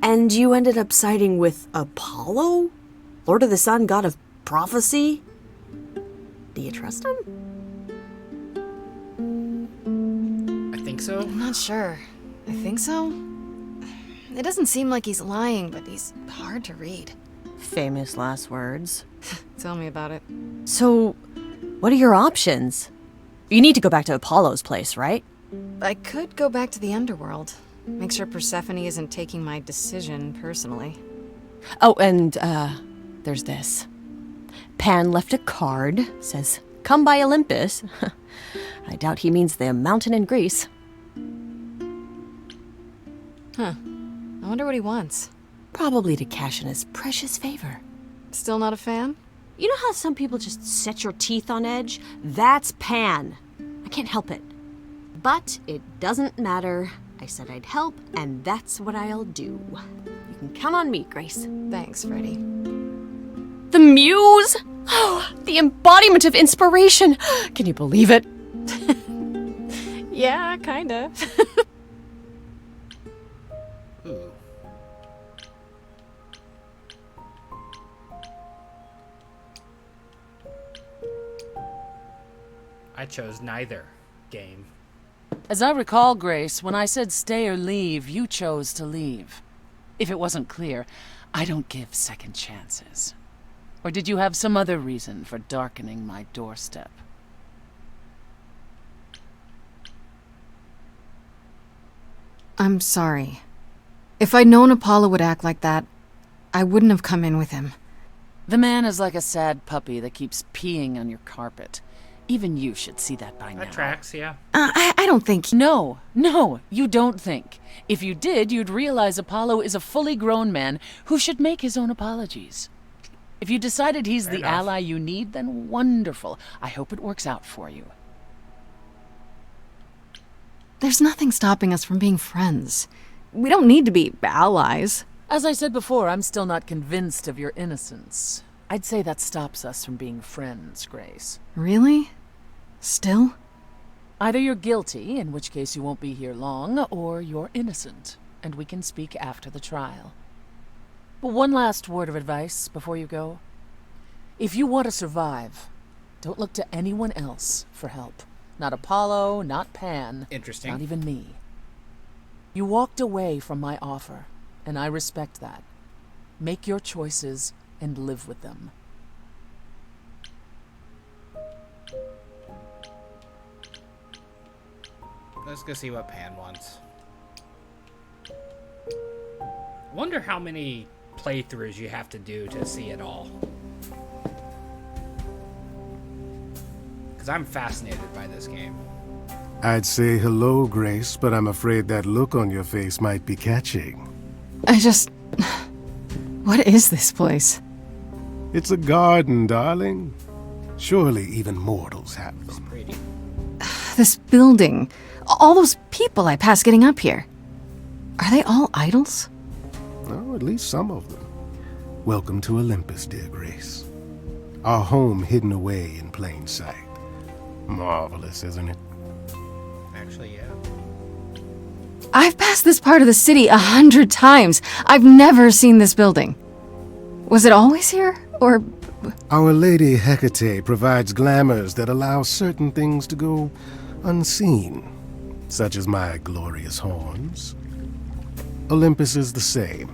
And you ended up siding with Apollo? Lord of the Sun, god of prophecy? Do you trust him? I think so. I'm not sure. I think so. It doesn't seem like he's lying, but he's hard to read. Famous last words. Tell me about it. So, what are your options? You need to go back to Apollo's place, right? I could go back to the Underworld. Make sure Persephone isn't taking my decision personally. Oh, and, there's this. Pan left a card, says, "Come by Olympus." I doubt he means the mountain in Greece. Huh. I wonder what he wants. Probably to cash in his precious favor. Still not a fan? You know how some people just set your teeth on edge? That's Pan. I can't help it. But it doesn't matter. I said I'd help, and that's what I'll do. You can count on me, Grace. Thanks, Freddy. The muse! Oh, the embodiment of inspiration! Can you believe it? Yeah, kinda. Ooh. I chose neither game. As I recall, Grace, when I said stay or leave, you chose to leave. If it wasn't clear, I don't give second chances. Or did you have some other reason for darkening my doorstep? I'm sorry. If I'd known Apollo would act like that, I wouldn't have come in with him. The man is like a sad puppy that keeps peeing on your carpet. Even you should see that by now. That tracks, yeah. I don't think... No, you don't think. If you did, you'd realize Apollo is a fully grown man who should make his own apologies. If you decided he's Fair the enough. ally you need, then wonderful. I hope it works out for you. There's nothing stopping us from being friends. We don't need to be allies. As I said before, I'm still not convinced of your innocence. I'd say that stops us from being friends, Grace. Really? Still? Either you're guilty, in which case you won't be here long, or you're innocent, and we can speak after the trial. But one last word of advice before you go. If you want to survive, don't look to anyone else for help. Not Apollo, not Pan. Interesting. Not even me. You walked away from my offer, and I respect that. Make your choices and live with them. Let's go see what Pan wants. Wonder how many playthroughs you have to do to see it all. Because I'm fascinated by this game. I'd say hello, Grace, but I'm afraid that look on your face might be catching. What is this place? It's a garden, darling. Surely even mortals have them. Pretty. This building. All those people I pass getting up here. Are they all idols? Oh, at least some of them. Welcome to Olympus, dear Grace. Our home hidden away in plain sight. Marvelous, isn't it? Actually, yeah. I've passed this part of the city 100 times. I've never seen this building. Was it always here, or...? Our Lady Hecate provides glamours that allow certain things to go unseen, such as my glorious horns. Olympus is the same.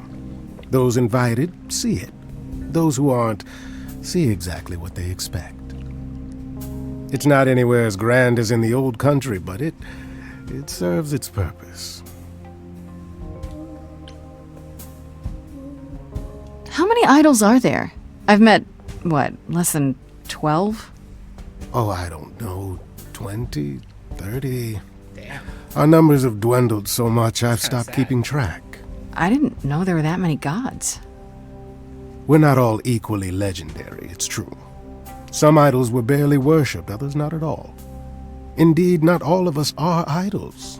Those invited see it. Those who aren't see exactly what they expect. It's not anywhere as grand as in the old country, but it serves its purpose. How many idols are there? I've met, less than 12? Oh, I don't know, 20, 30. Damn. Our numbers have dwindled so much I've stopped keeping track. I didn't know there were that many gods. We're not all equally legendary, it's true. Some idols were barely worshipped, others not at all. Indeed, not all of us are idols.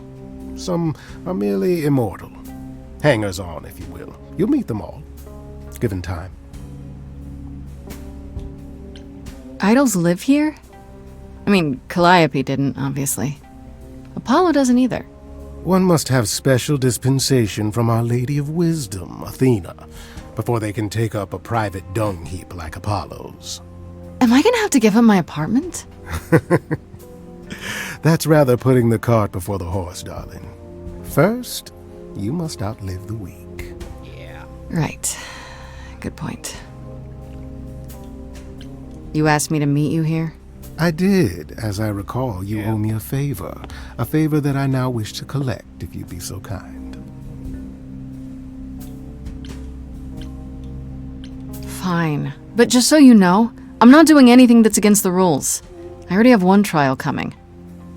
Some are merely immortal. Hangers-on, if you will. You'll meet them all, given time. Idols live here? I mean, Calliope didn't, obviously. Apollo doesn't either. One must have special dispensation from Our Lady of Wisdom, Athena, before they can take up a private dung heap like Apollo's. Am I gonna have to give up my apartment? That's rather putting the cart before the horse, darling. First, you must outlive the weak. Yeah. Right. Good point. You asked me to meet you here? I did. As I recall, you owe me a favor that I now wish to collect, if you'd be so kind. Fine. But just so you know, I'm not doing anything that's against the rules. I already have one trial coming.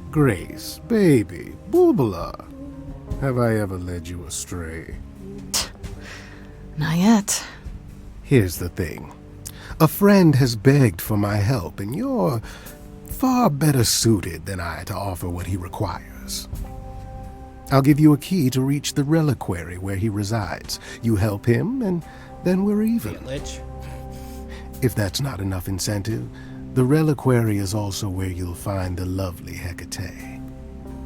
Grace, baby, Boobala, have I ever led you astray? Not yet. Here's the thing. A friend has begged for my help, and you're far better suited than I to offer what he requires. I'll give you a key to reach the reliquary where he resides. You help him, and then we're even. Lich. If that's not enough incentive, the reliquary is also where you'll find the lovely Hecate.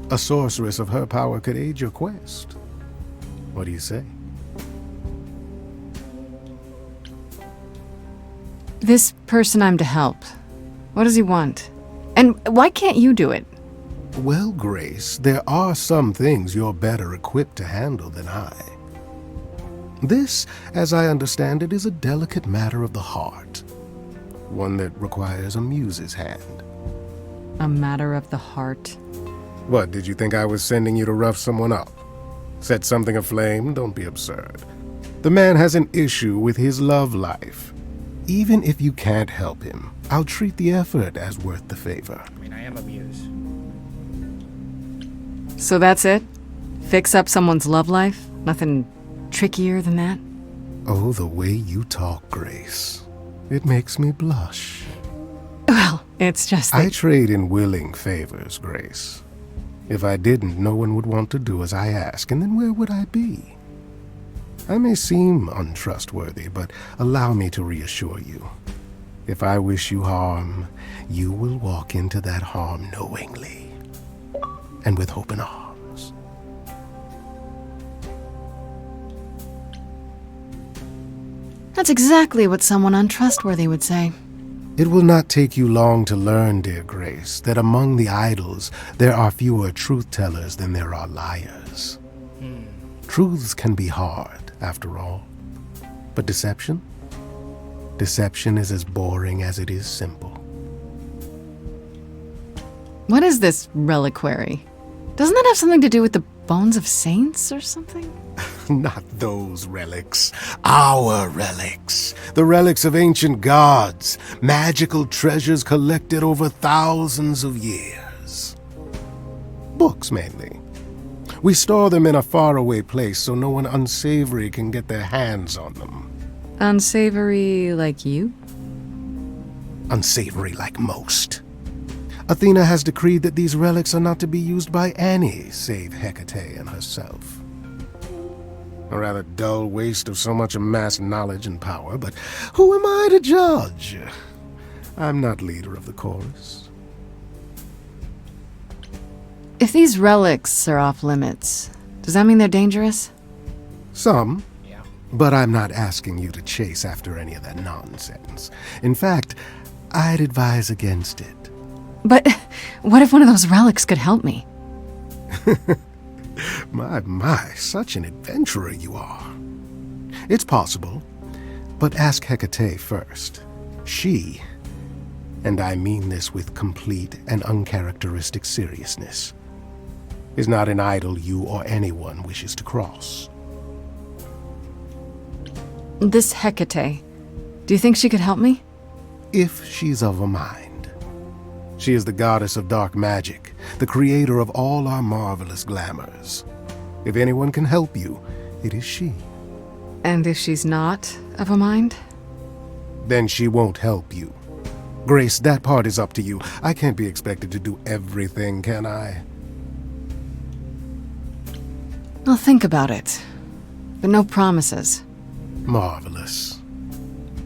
A sorceress of her power could aid your quest. What do you say? This person I'm to help. What does he want? And why can't you do it? Well, Grace, there are some things you're better equipped to handle than I. This, as I understand it, is a delicate matter of the heart. One that requires a muse's hand. A matter of the heart. What, did you think I was sending you to rough someone up? Set something aflame? Don't be absurd. The man has an issue with his love life. Even if you can't help him, I'll treat the effort as worth the favor. I mean, I am amused. So that's it? Fix up someone's love life? Nothing trickier than that? Oh, the way you talk, Grace. It makes me blush. Well, it's just that... I trade in willing favors, Grace. If I didn't, no one would want to do as I ask, and then where would I be? I may seem untrustworthy, but allow me to reassure you. If I wish you harm, you will walk into that harm knowingly, and with open arms. That's exactly what someone untrustworthy would say. It will not take you long to learn, dear Grace, that among the idols there are fewer truth-tellers than there are liars. Truths can be hard, after all. But deception? Deception is as boring as it is simple. What is this reliquary? Doesn't that have something to do with the bones of saints or something? Not those relics. Our relics. The relics of ancient gods. Magical treasures collected over thousands of years. Books, mainly. We store them in a faraway place so no one unsavory can get their hands on them. Unsavory like you? Unsavory like most. Athena has decreed that these relics are not to be used by any save Hecate and herself. A rather dull waste of so much amassed knowledge and power, but who am I to judge? I'm not leader of the chorus. If these relics are off limits, does that mean they're dangerous? Some. Yeah. But I'm not asking you to chase after any of that nonsense. In fact, I'd advise against it. But what if one of those relics could help me? My, such an adventurer you are. It's possible, but ask Hecate first. She, and I mean this with complete and uncharacteristic seriousness, is not an idol you or anyone wishes to cross. This Hecate, do you think she could help me? If she's of a mind. She is the goddess of dark magic, the creator of all our marvelous glamours. If anyone can help you, it is she. And if she's not of a mind? Then she won't help you. Grace, that part is up to you. I can't be expected to do everything, can I? I'll think about it, but no promises. Marvelous.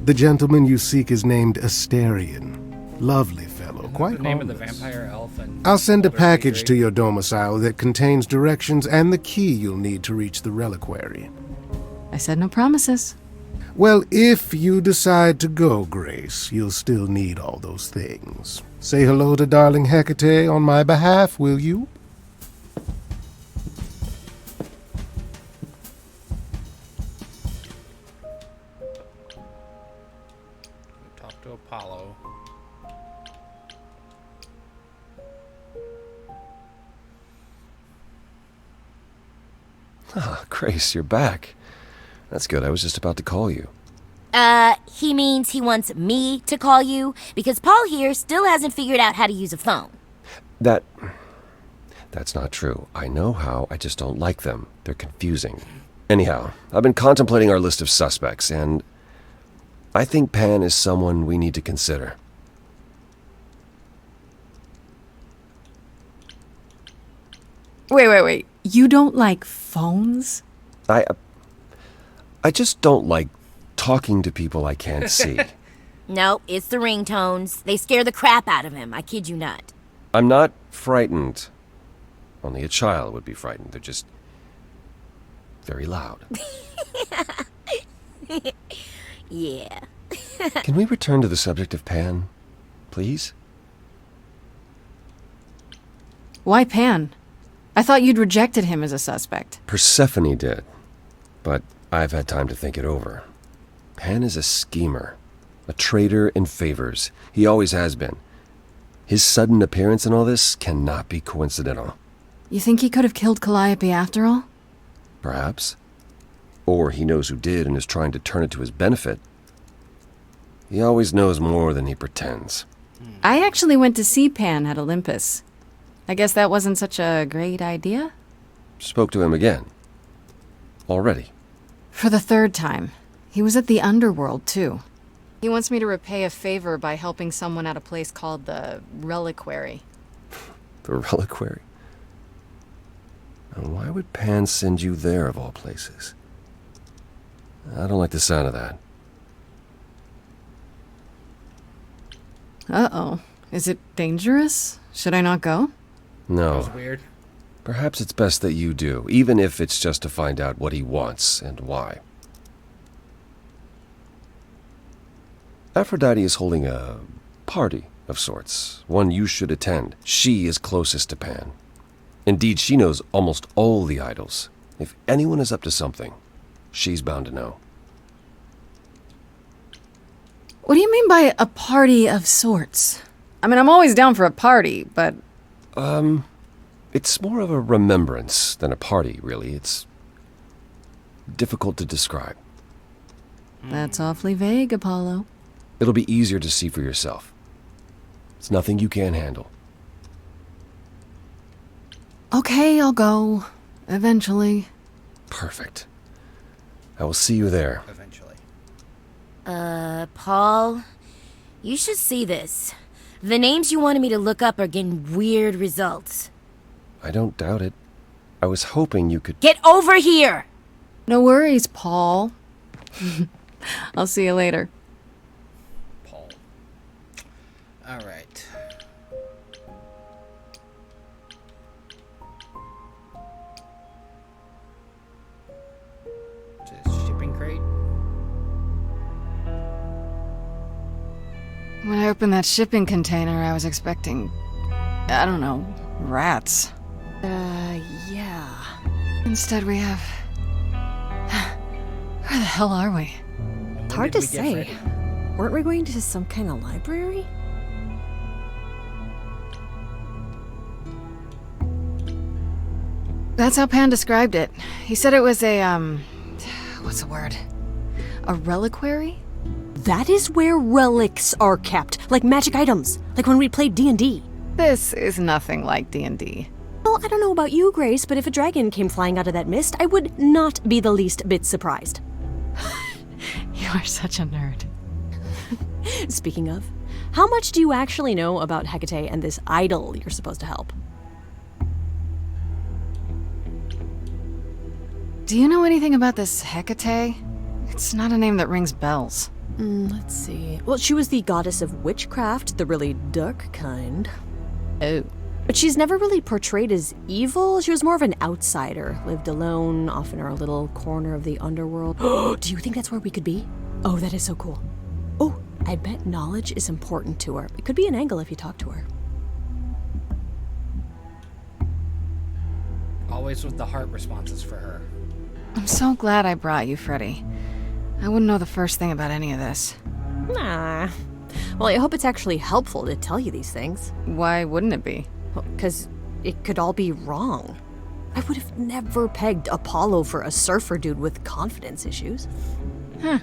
The gentleman you seek is named Asterion. Lovely fellow, quite the name of the harmless. vampire elf and I'll send a Elder package Secret. to your domicile that contains directions and the key you'll need to reach the reliquary. I said no promises. Well, if you decide to go, Grace, you'll still need all those things. Say hello to darling Hecate on my behalf, will you? Talk to Apollo. Ah, Grace, you're back. That's good. I was just about to call you. He means he wants me to call you because Paul here still hasn't figured out how to use a phone. That's not true. I know how, I just don't like them. They're confusing. Anyhow, I've been contemplating our list of suspects, and I think Pan is someone we need to consider. Wait. You don't like phones? I just don't like talking to people I can't see. No, it's the ringtones. They scare the crap out of him. I kid you not. I'm not frightened. Only a child would be frightened. They're just very loud. Yeah. Can we return to the subject of Pan, please? Why Pan? I thought you'd rejected him as a suspect. Persephone did, but I've had time to think it over. Pan is a schemer, a traitor in favors. He always has been. His sudden appearance in all this cannot be coincidental. You think he could have killed Calliope after all? Perhaps. Or he knows who did and is trying to turn it to his benefit. He always knows more than he pretends. I actually went to see Pan at Olympus. I guess that wasn't such a great idea? Spoke to him again. Already. For the third time. He was at the underworld, too. He wants me to repay a favor by helping someone at a place called the Reliquary. The Reliquary? And why would Pan send you there, of all places? I don't like the sound of that. Uh-oh. Is it dangerous? Should I not go? No. That was weird. Perhaps it's best that you do, even if it's just to find out what he wants and why. Aphrodite is holding a party of sorts, one you should attend. She is closest to Pan. Indeed, she knows almost all the idols. If anyone is up to something, she's bound to know. What do you mean by a party of sorts? I mean, I'm always down for a party, but... It's more of a remembrance than a party, really. It's difficult to describe. That's awfully vague, Apollo. It'll be easier to see for yourself. It's nothing you can't handle. Okay, I'll go. Eventually. Perfect. I will see you there. Eventually. Paul, you should see this. The names you wanted me to look up are getting weird results. I don't doubt it. I was hoping you could... Get over here! No worries, Paul. I'll see you later. Paul. Alright. Shipping crate? When I opened that shipping container, I was expecting... I don't know, rats. Yeah. Instead we have... Where the hell are we? It's hard to say. Weren't we going to some kind of library? That's how Pan described it. He said it was a, what's the word? A reliquary? That is where relics are kept, like magic items, like when we played D&D. This is nothing like D&D. Well, I don't know about you, Grace, but if a dragon came flying out of that mist, I would not be the least bit surprised. You are such a nerd. Speaking of, how much do you actually know about Hecate and this idol you're supposed to help? Do you know anything about this Hecate? It's not a name that rings bells. Let's see. Well, she was the goddess of witchcraft, the really dark kind. Oh. But she's never really portrayed as evil. She was more of an outsider, lived alone, off in her little corner of the underworld. Do you think that's where we could be? Oh, that is so cool. Oh, I bet knowledge is important to her. It could be an angle if you talk to her. Always with the heart responses for her. I'm so glad I brought you, Freddy. I wouldn't know the first thing about any of this. Nah. Well, I hope it's actually helpful to tell you these things. Why wouldn't it be? Because it could all be wrong. I would have never pegged Apollo for a surfer dude with confidence issues. Huh.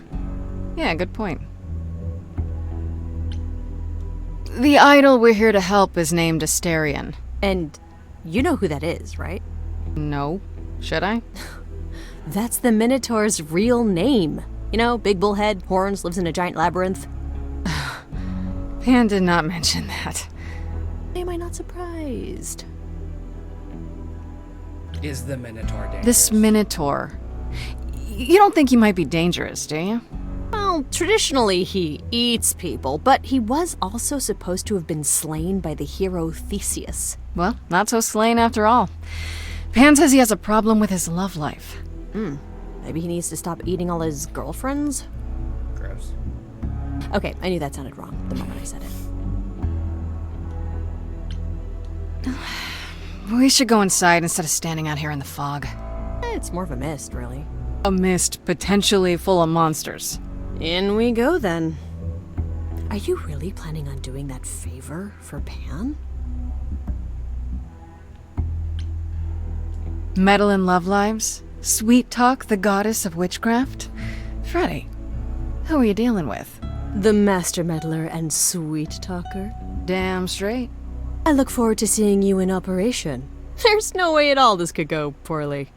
Yeah, good point. The idol we're here to help is named Asterion. And you know who that is, right? No. Should I? That's the Minotaur's real name. You know, big bullhead, horns, lives in a giant labyrinth. Pan did not mention that. Am I not surprised? Is the Minotaur dangerous? This Minotaur. You don't think he might be dangerous, do you? Well, traditionally he eats people, but he was also supposed to have been slain by the hero Theseus. Well, not so slain after all. Pan says he has a problem with his love life. Maybe he needs to stop eating all his girlfriends? Gross. Okay, I knew that sounded wrong the moment I said it. We should go inside instead of standing out here in the fog. It's more of a mist, really. A mist potentially full of monsters. In we go, then. Are you really planning on doing that favor for Pan? Meddle in love lives? Sweet Talk, the goddess of witchcraft? Freddy, who are you dealing with? The master meddler and sweet talker. Damn straight. I look forward to seeing you in operation. There's no way at all this could go poorly.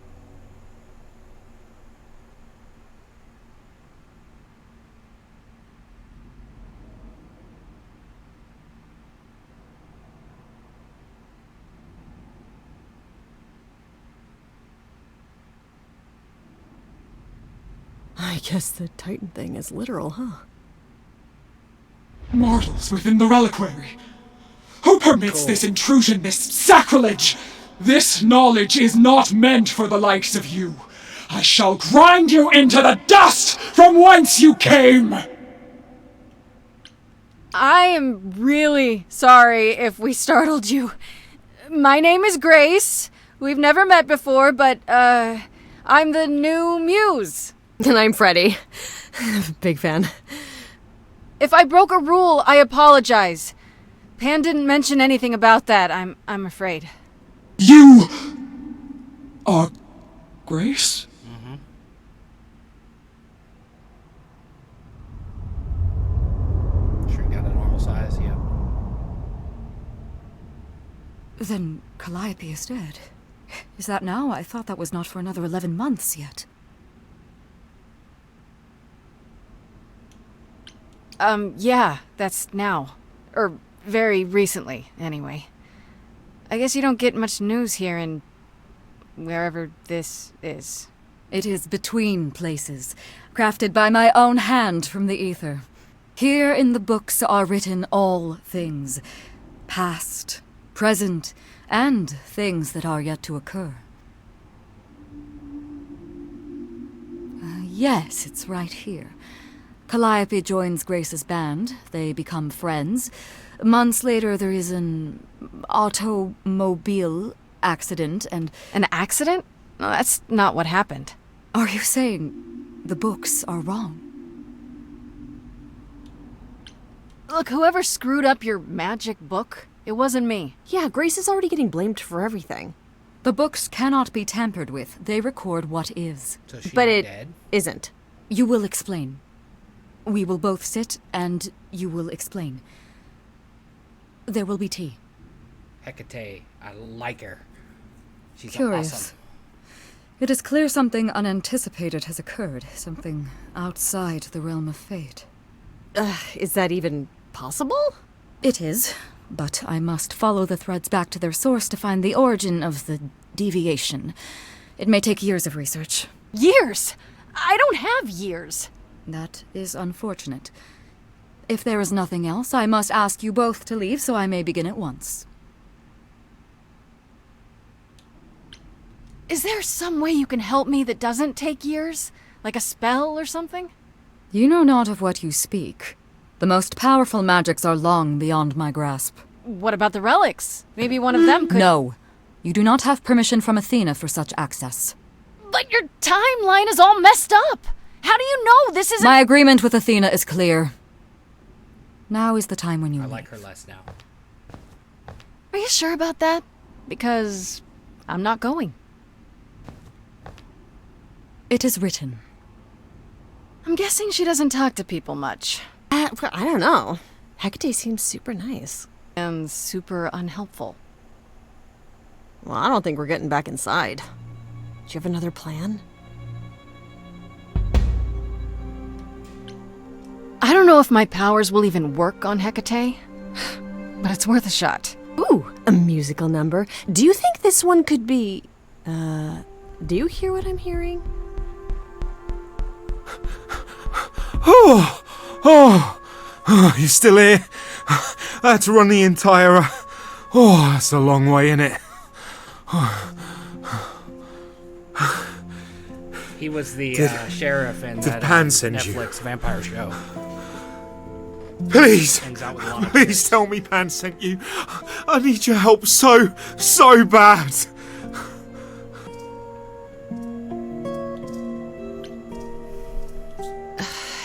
I guess the Titan thing is literal, huh? Mortals within the reliquary. Who permits this intrusion, this sacrilege? This knowledge is not meant for the likes of you. I shall grind you into the dust from whence you came! I am really sorry if we startled you. My name is Grace. We've never met before, but, I'm the new muse. And I'm Freddie. Big fan. If I broke a rule, I apologize. Pan didn't mention anything about that, I'm afraid. You are Grace? Shrink down to normal size, yeah. Then Calliope is dead. Is that now? I thought that was not for another 11 months yet. Yeah, that's now. Or very recently, anyway. I guess you don't get much news here in wherever this is. It is between places, crafted by my own hand from the ether. Here in the books are written all things, past, present, and things that are yet to occur. Yes, it's right here. Calliope joins Grace's band. They become friends. Months later, there is an automobile accident and... An accident? No, that's not what happened. Are you saying the books are wrong? Look, whoever screwed up your magic book, it wasn't me. Yeah, Grace is already getting blamed for everything. The books cannot be tampered with. They record what is. So she's but not it dead? isn't. You will explain. We will both sit, and you will explain. There will be tea. Hecate, I like her. She's Curious. awesome. It is clear something unanticipated has occurred, something outside the realm of fate. Is that even possible? It is, but I must follow the threads back to their source to find the origin of the deviation. It may take years of research. Years? I don't have years. That is unfortunate. If there is nothing else, I must ask you both to leave so I may begin at once. Is there some way you can help me that doesn't take years? Like a spell or something? You know not of what you speak. The most powerful magics are long beyond my grasp. What about the relics? Maybe one of them could... No. You do not have permission from Athena for such access. But your timeline is all messed up! How do you know this isn't... My agreement with Athena is clear. Now is the time when you leave. Like her less now. Are you sure about that? Because I'm not going. It is written. I'm guessing she doesn't talk to people much. I don't know. Hecate seems super nice. And super unhelpful. Well, I don't think we're getting back inside. Do you have another plan? I don't know if my powers will even work on Hecate, but it's worth a shot. Ooh, a musical number. Do you think this one could be... do you hear what I'm hearing? You still here? I had to run the entire... that's a long way, innit? He was the sheriff in did that Pan send you? Netflix vampire show. Please, Hangs out with a lot of please tell me Pan sent you. I need your help so bad.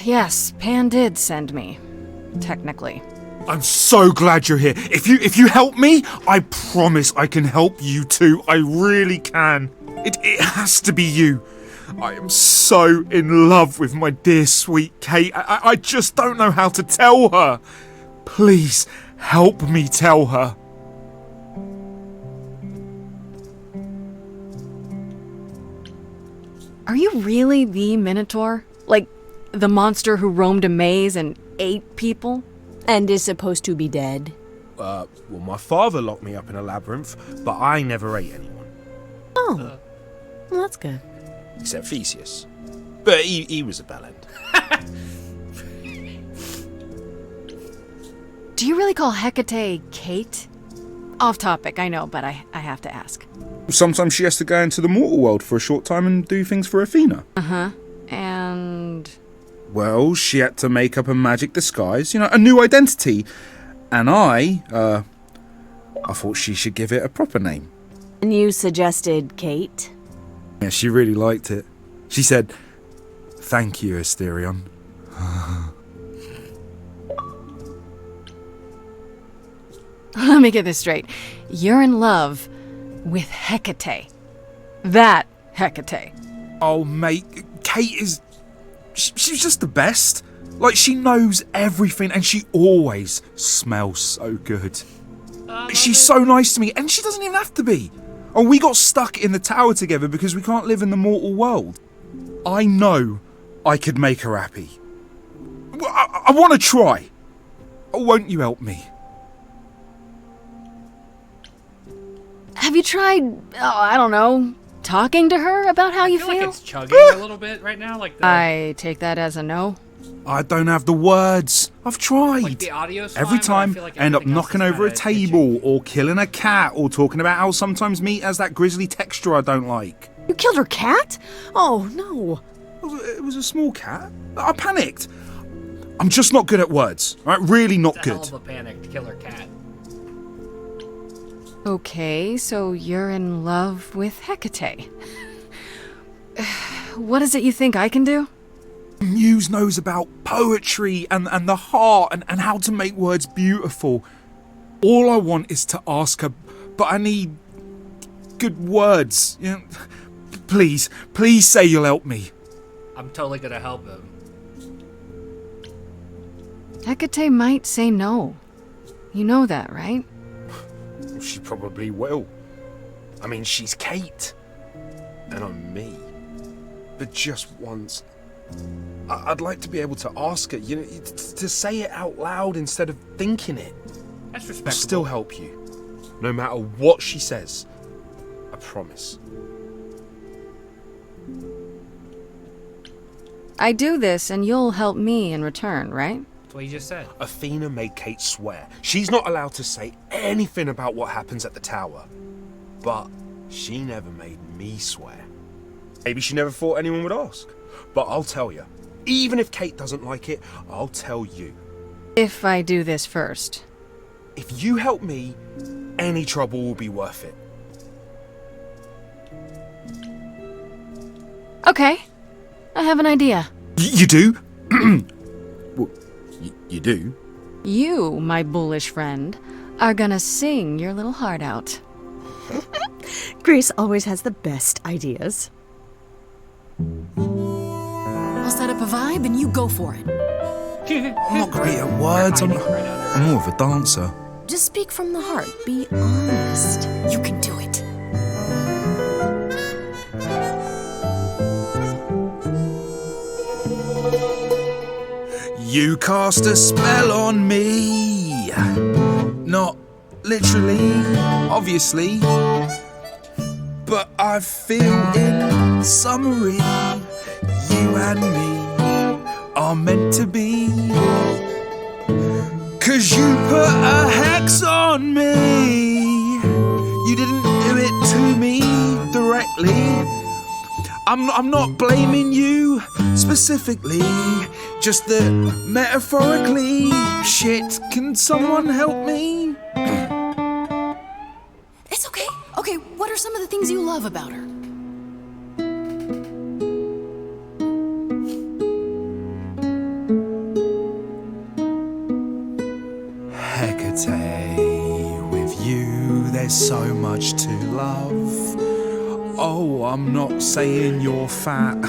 Yes, Pan did send me. Technically. I'm so glad you're here. If you help me, I promise I can help you too. I really can. It has to be you. I am so in love with my dear sweet Kate. I just don't know how to tell her. Please help me tell her. Are you really the Minotaur? Like, the monster who roamed a maze and ate people? And is supposed to be dead? Well, my father locked me up in a labyrinth, but I never ate anyone. Oh. Well, that's good. Except Theseus. But he was a bellend. Do you really call Hecate Kate? Off topic, I know, but I have to ask. Sometimes she has to go into the mortal world for a short time and do things for Athena. Uh-huh. And... Well, she had to make up a magic disguise, a new identity. And I thought she should give it a proper name. And you suggested Kate? Yeah, she really liked it. She said, "Thank you, Asterion." Let me get this straight. You're in love with Hecate. That Hecate. Oh, mate, Kate is... She's just the best. Like, she knows everything and she always smells so good. She's so nice to me and she doesn't even have to be. Oh, we got stuck in the tower together because we can't live in the mortal world. I know I could make her happy. I want to try. Won't you help me? Have you tried, I don't know, talking to her about how you feel? Like it's chugging a little bit right now. I take that as a no. I don't have the words. I've tried. Like the audio's Every fine, time I end up knocking over a table or killing a cat or talking about how sometimes meat has that grisly texture I don't like. You killed her cat? Oh, no. It was a small cat. I panicked. I'm just not good at words. Right? Really not It's a good. hell of a panicked killer cat. Okay, so you're in love with Hecate. What is it you think I can do? Muse knows about poetry and the heart and how to make words beautiful. All I want is to ask her, but I need good words. Please say you'll help me. I'm totally gonna help him. Hecate might say no. You know that, right? She probably will. I mean, she's Kate. And I'm me. But just once, I'd like to be able to ask her, to say it out loud instead of thinking it. That's I'll respectable. still help you. No matter what she says. I promise. I do this and you'll help me in return, right? That's what you just said. Athena made Kate swear. She's not allowed to say anything about what happens at the tower. But she never made me swear. Maybe she never thought anyone would ask. But I'll tell you. Even if Kate doesn't like it, I'll tell you. If I do this first. If you help me, any trouble will be worth it. Okay. I have an idea. You do? Well, you do? You, my bullish friend, are gonna sing your little heart out. Grace always has the best ideas. I'll set up a vibe and you go for it. I'm not great at words. I'm more of a dancer. Just speak from the heart. Be honest. You can do it. You cast a spell on me. Not literally, obviously. But I feel in summary, you and me are meant to be. 'Cause you put a hex on me. You didn't do it to me directly. I'm not blaming you specifically, just that metaphorically. Shit, can someone help me? It's okay. Okay, what are some of the things you love about her? Hecate, with you there's so much to love. Oh, I'm not saying you're fat.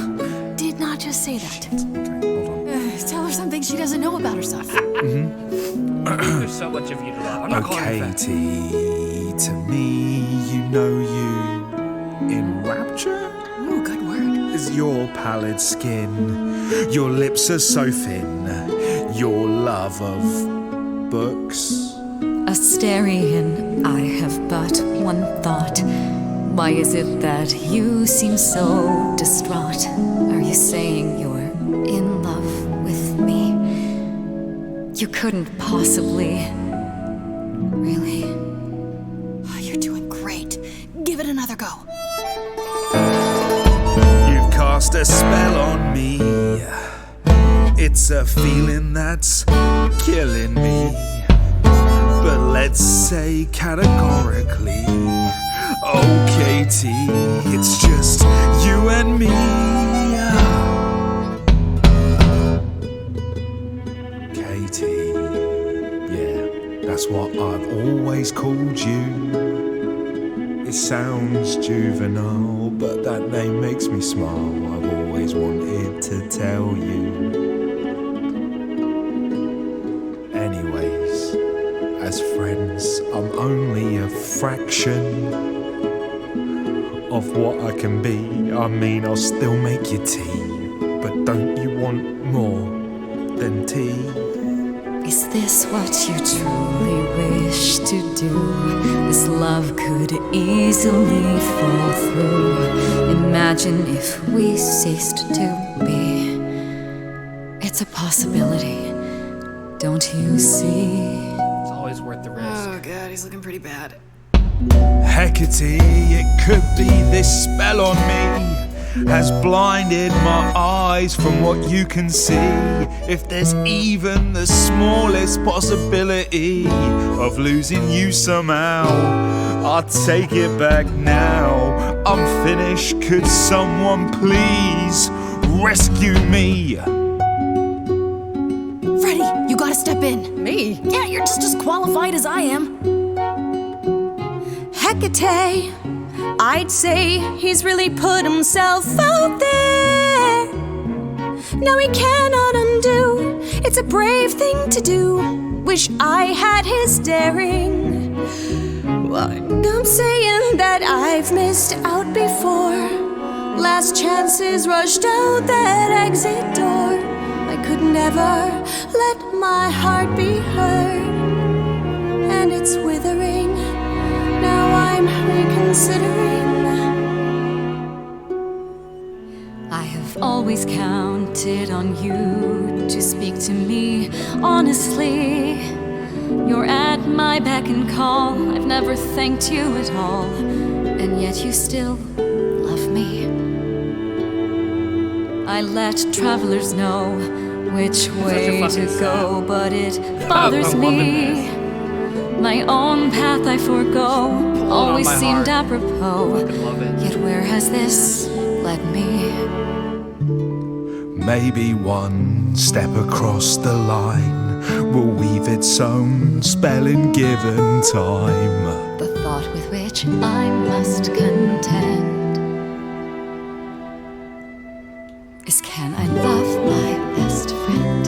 Did not just say that. Okay, hold on. Tell her something she doesn't know about herself. There's so much of you to love. I'm not calling you fat. Katie, to me, you know you enrapture? Ooh, good word. Is your pallid skin, your lips are so thin, your love of books. Asterian, I have but one thought. Why is it that you seem so distraught? Are you saying you're in love with me? You couldn't possibly. Really? Oh, you're doing great. Give it another go. You've cast a spell on me. It's a feeling that's killing me. But let's say categorically, oh Katie, it's just you and me. Katie, yeah, that's what I've always called you. It sounds juvenile, but that name makes me smile. I've always wanted to tell you. Anyways, as friends, I'm only a fraction of what I can be. I mean, I'll still make you tea, but don't you want more than tea? Is this what you truly wish to do? This love could easily fall through. Imagine if we ceased to be. It's a possibility, don't you see? It's always worth the risk. Oh, God, he's looking pretty bad. Hecate, it could be this spell on me has blinded my eyes from what you can see. If there's even the smallest possibility of losing you somehow, I'll take it back now. I'm finished, could someone please rescue me? Freddie, you gotta step in. Me? Yeah, you're just as qualified as I am. Hecate, I'd say he's really put himself out there. No, he cannot undo. It's a brave thing to do. Wish I had his daring. Well, I'm saying that I've missed out before. Last chances rushed out that exit door. I could never let my heart be heard, and it's withering. Now I'm reconsidering. I have always counted on you to speak to me honestly. You're at my beck and call. I've never thanked you at all, and yet you still love me. I let travelers know which way to go, but it bothers me. My own path I forego, always seemed apropos. Yet where has this led me? Maybe one step across the line will weave its own spell in given time. The thought with which I must contend is, can I love my best friend?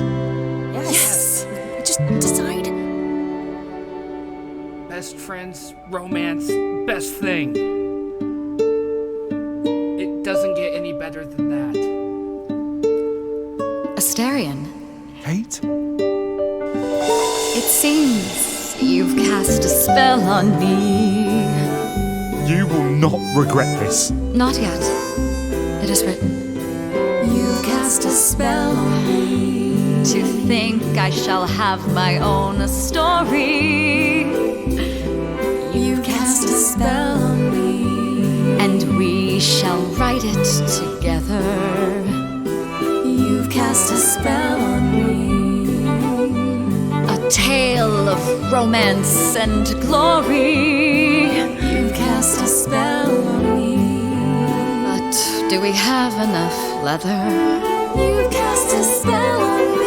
Yes! Just decide. Best friends, romance, best thing. It doesn't get any better than that. Asterion, Kate? it seems you've cast a spell on me. You will not regret this. Not yet. It is written. You've cast a spell on me. To think I shall have my own story. You cast a spell on me, and we shall write it together. You've cast a spell on me, a tale of romance and glory. You've cast a spell on me, but do we have enough leather? You've cast a spell on me.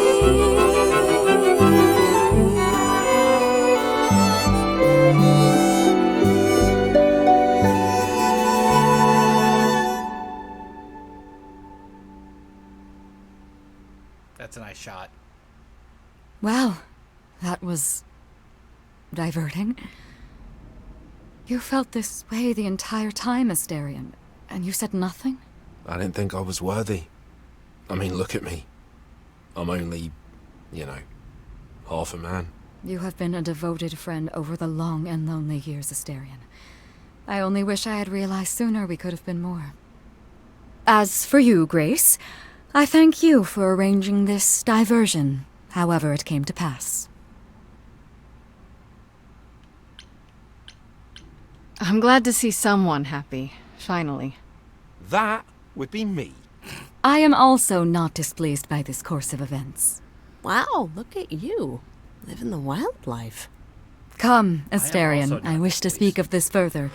that was diverting. You felt this way the entire time, Asterion, and you said nothing? I didn't think I was worthy. I mean, look at me. I'm only, half a man. You have been a devoted friend over the long and lonely years, Asterion. I only wish I had realized sooner we could have been more. As for you, Grace, I thank you for arranging this diversion, however it came to pass. I'm glad to see someone happy, finally. That would be me. I am also not displeased by this course of events. Wow, look at you. Living the wild life. Come, Asterion, I wish to speak of this further,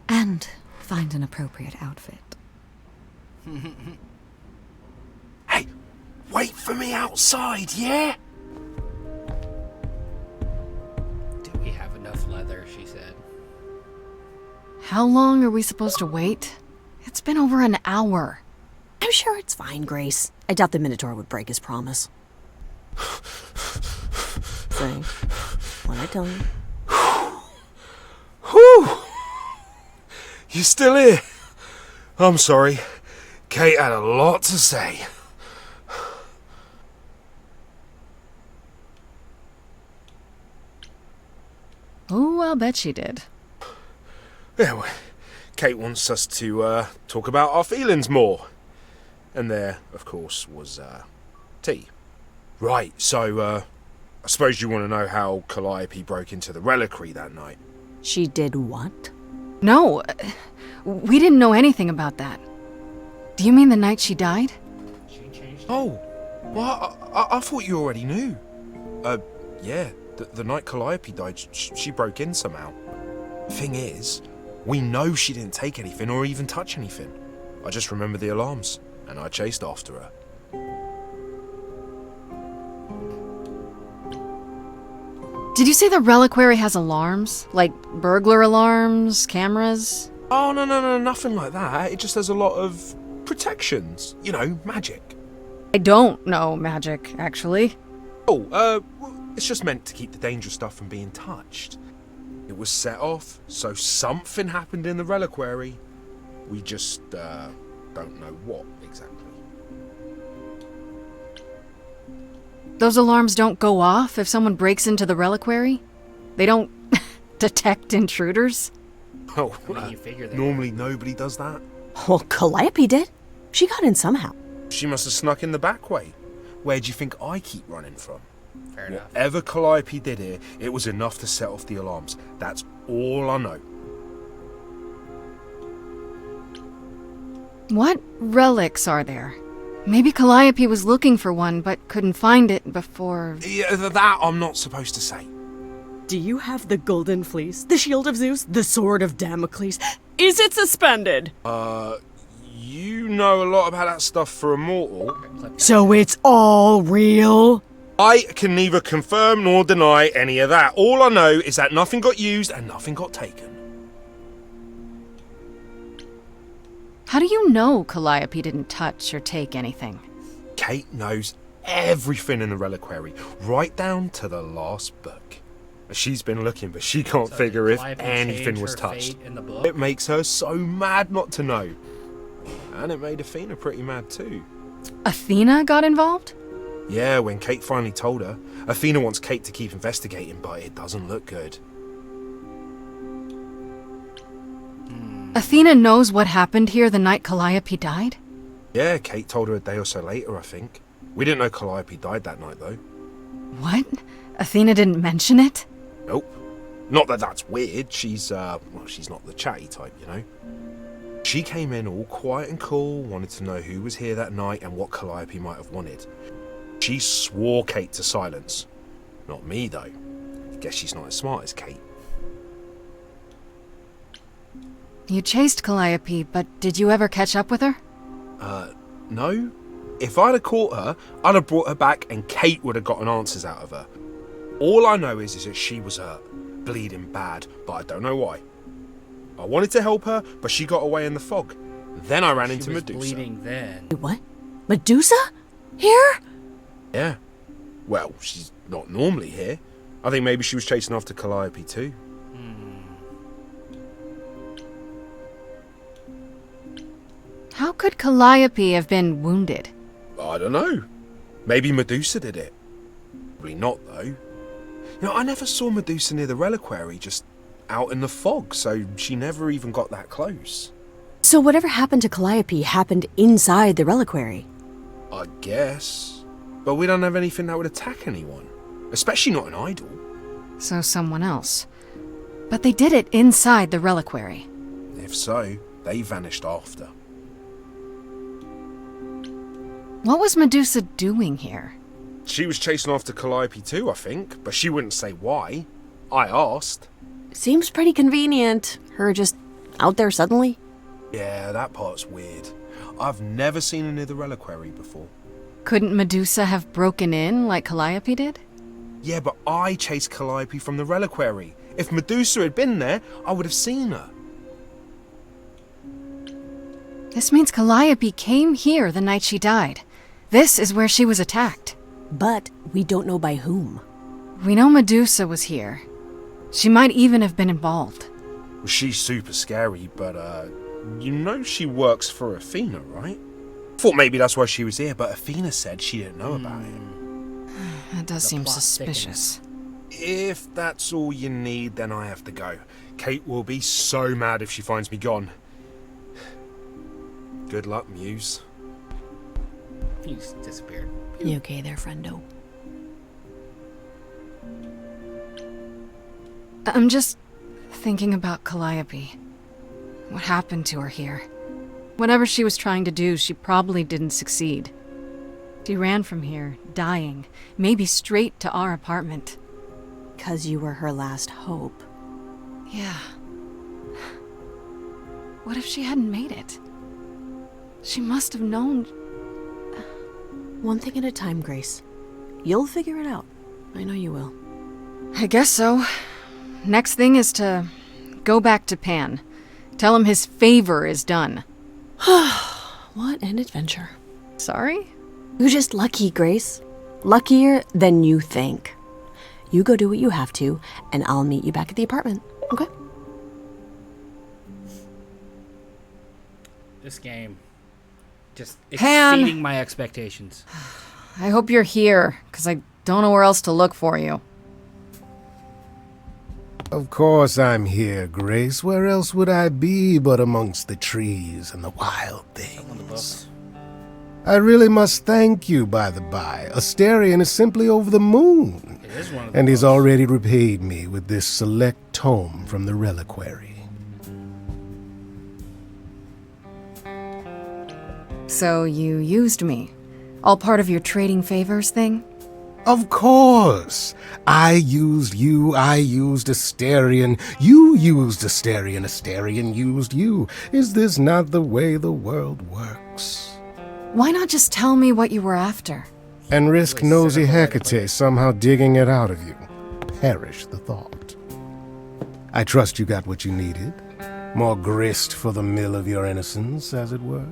and find an appropriate outfit. Hey, wait for me outside, yeah? Do we have enough leather, she said. How long are we supposed to wait? It's been over an hour. I'm sure it's fine, Grace. I doubt the Minotaur would break his promise. Say, what I tell you? Whew! You still here? I'm sorry. Kate had a lot to say. Oh, I'll bet she did. Yeah, well, Kate wants us to talk about our feelings more. And there, of course, was tea. Right, so I suppose you want to know how Calliope broke into the reliquary that night. She did what? No, we didn't know anything about that. Do you mean the night she died? Oh, well, I thought you already knew. Yeah, the night Calliope died, she broke in somehow. Thing is, we know she didn't take anything or even touch anything. I just remember the alarms, and I chased after her. Did you say the reliquary has alarms? Like burglar alarms, cameras? Oh, no, nothing like that. It just has a lot of protections. You know, magic. I don't know magic, actually. Oh, it's just meant to keep the dangerous stuff from being touched. It was set off, so something happened in the reliquary. We just, don't know what exactly. Those alarms don't go off if someone breaks into the reliquary? They don't detect intruders? Oh, you figure they normally nobody does that. Well, Calliope did. She got in somehow. She must have snuck in the back way. Where do you think I keep running from? Fair enough. Whatever Calliope did here, it was enough to set off the alarms. That's all I know. What relics are there? Maybe Calliope was looking for one, but couldn't find it before... Yeah, that I'm not supposed to say. Do you have the Golden Fleece, the Shield of Zeus, the Sword of Damocles? Is it suspended? You know a lot about that stuff for a mortal. So it's all real? I can neither confirm nor deny any of that. All I know is that nothing got used and nothing got taken. How do you know Calliope didn't touch or take anything? Kate knows everything in the reliquary, right down to the last book. She's been looking, but she can't figure if anything was touched. It makes her so mad not to know. And it made Athena pretty mad too. Athena got involved? Yeah, when Kate finally told her. Athena wants Kate to keep investigating, but it doesn't look good. Athena knows what happened here the night Calliope died? Yeah, Kate told her a day or so later, I think. We didn't know Calliope died that night, though. What? Athena didn't mention it? Nope. Not that that's weird. She's not the chatty type, you know. She came in all quiet and cool, wanted to know who was here that night and what Calliope might have wanted. She swore Kate to silence. Not me, though. Guess she's not as smart as Kate. You chased Calliope, but did you ever catch up with her? No. If I'd have caught her, I'd have brought her back and Kate would have gotten answers out of her. All I know is that she was hurt, bleeding bad, but I don't know why. I wanted to help her, but she got away in the fog. Then I ran into Medusa. Bleeding then. What? Medusa? Here? Yeah. Well, she's not normally here. I think maybe she was chasing after Calliope too. How could Calliope have been wounded? I don't know. Maybe Medusa did it. Probably not, though. You know, I never saw Medusa near the reliquary, just out in the fog, so she never even got that close. So whatever happened to Calliope happened inside the reliquary? I guess. But we don't have anything that would attack anyone. Especially not an idol. So someone else. But they did it inside the reliquary. If so, they vanished after. What was Medusa doing here? She was chasing after Calliope too, I think, but she wouldn't say why. I asked. Seems pretty convenient. Her just out there suddenly. Yeah, that part's weird. I've never seen her near the reliquary before. Couldn't Medusa have broken in like Calliope did? Yeah, but I chased Calliope from the reliquary. If Medusa had been there, I would have seen her. This means Calliope came here the night she died. This is where she was attacked. But we don't know by whom. We know Medusa was here. She might even have been involved. Well, she's super scary, but, you know she works for Athena, right? Thought maybe that's why she was here, but Athena said she didn't know about him. That does seem suspicious. If that's all you need, then I have to go. Kate will be so mad if she finds me gone. Good luck, Muse. He's disappeared. You okay there, friendo? I'm just thinking about Calliope. What happened to her here? Whatever she was trying to do, she probably didn't succeed. She ran from here, dying, maybe straight to our apartment. 'Cause you were her last hope. Yeah. What if she hadn't made it? She must have known. One thing at a time, Grace. You'll figure it out. I know you will. I guess so. Next thing is to go back to Pan. Tell him his favor is done. What an adventure. Sorry? You're just lucky, Grace. Luckier than you think. You go do what you have to, and I'll meet you back at the apartment, okay? This game, just Pan! exceeding my expectations. I hope you're here, because I don't know where else to look for you. Of course I'm here, Grace. Where else would I be but amongst the trees and the wild things? I really must thank you, by the by. Asterion is simply over the moon. It is one of the And he's already repaid me with this select tome from the reliquary. So you used me. All part of your trading favors thing? Of course! I used you, I used Asterion, you used Asterion, Asterion used you. Is this not the way the world works? Why not just tell me what you were after? And risk nosy Hecate somehow digging it out of you. Perish the thought. I trust you got what you needed. More grist for the mill of your innocence, as it were.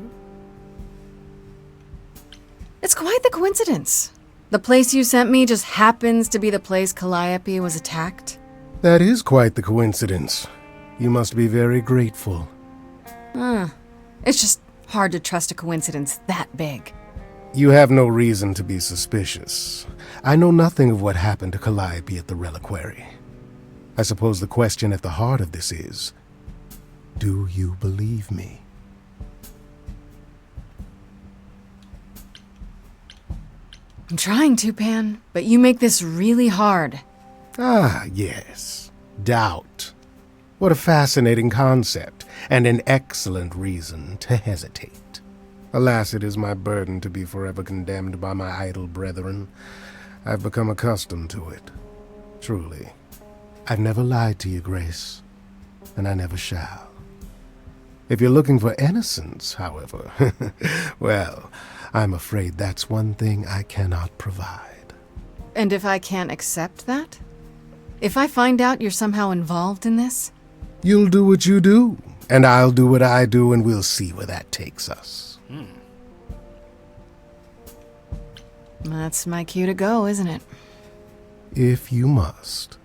It's quite the coincidence. The place you sent me just happens to be the place Calliope was attacked. That is quite the coincidence. You must be very grateful. It's just hard to trust a coincidence that big. You have no reason to be suspicious. I know nothing of what happened to Calliope at the reliquary. I suppose the question at the heart of this is, do you believe me? I'm trying to, Pan, but you make this really hard. Ah, yes. Doubt. What a fascinating concept, and an excellent reason to hesitate. Alas, it is my burden to be forever condemned by my idle brethren. I've become accustomed to it. Truly. I've never lied to you, Grace, and I never shall. If you're looking for innocence, however, well, I'm afraid that's one thing I cannot provide. And if I can't accept that? If I find out you're somehow involved in this? You'll do what you do, and I'll do what I do, and we'll see where that takes us. That's my cue to go, isn't it? If you must,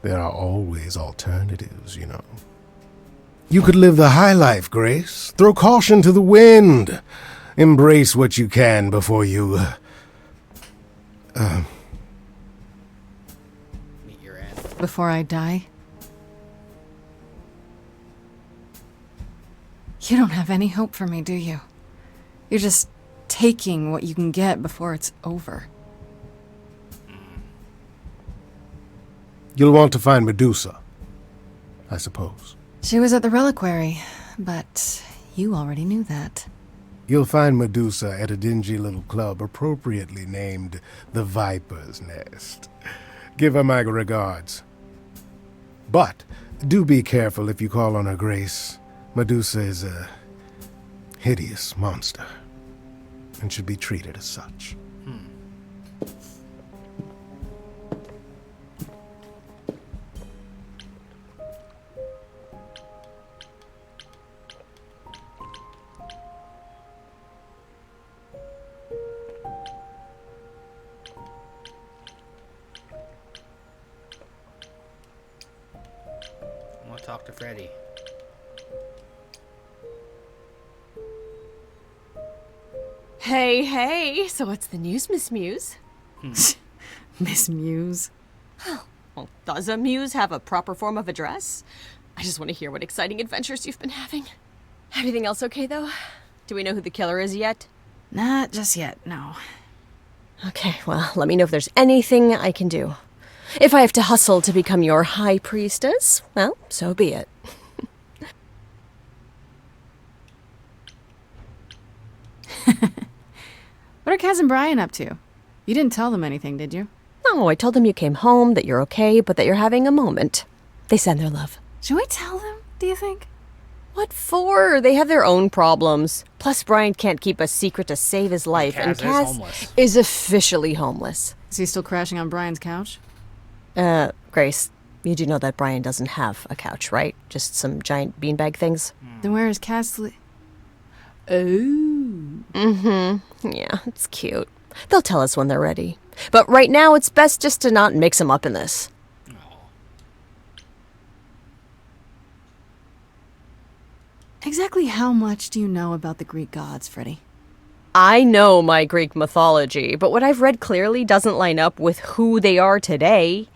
there are always alternatives, you know. You could live the high life, Grace. Throw caution to the wind. Embrace what you can before you, Before I die? You don't have any hope for me, do you? You're just taking what you can get before it's over. You'll want to find Medusa, I suppose. She was at the reliquary, but you already knew that. You'll find Medusa at a dingy little club appropriately named the Viper's Nest. Give her my regards. But do be careful if you call on her, Grace. Medusa is a hideous monster and should be treated as such. I want to talk to Freddy. Hey, so what's the news, Miss Muse? Miss Muse? Well, does a muse have a proper form of address? I just want to hear what exciting adventures you've been having. Everything else okay, though? Do we know who the killer is yet? Not just yet, no. Okay, well, let me know if there's anything I can do. If I have to hustle to become your high priestess, well, so be it. What are Kaz and Brian up to? You didn't tell them anything, did you? No, I told them you came home, that you're okay, but that you're having a moment. They send their love. Should we tell them, do you think? What for? They have their own problems. Plus, Brian can't keep a secret to save his life, and Kaz is officially homeless. Is he still crashing on Brian's couch? Grace, you do know that Brian doesn't have a couch, right? Just some giant beanbag things? Then where is Kaz? Yeah, it's cute. They'll tell us when they're ready. But right now, it's best just to not mix them up in this. Exactly how much do you know about the Greek gods, Freddy? I know my Greek mythology, but what I've read clearly doesn't line up with who they are today.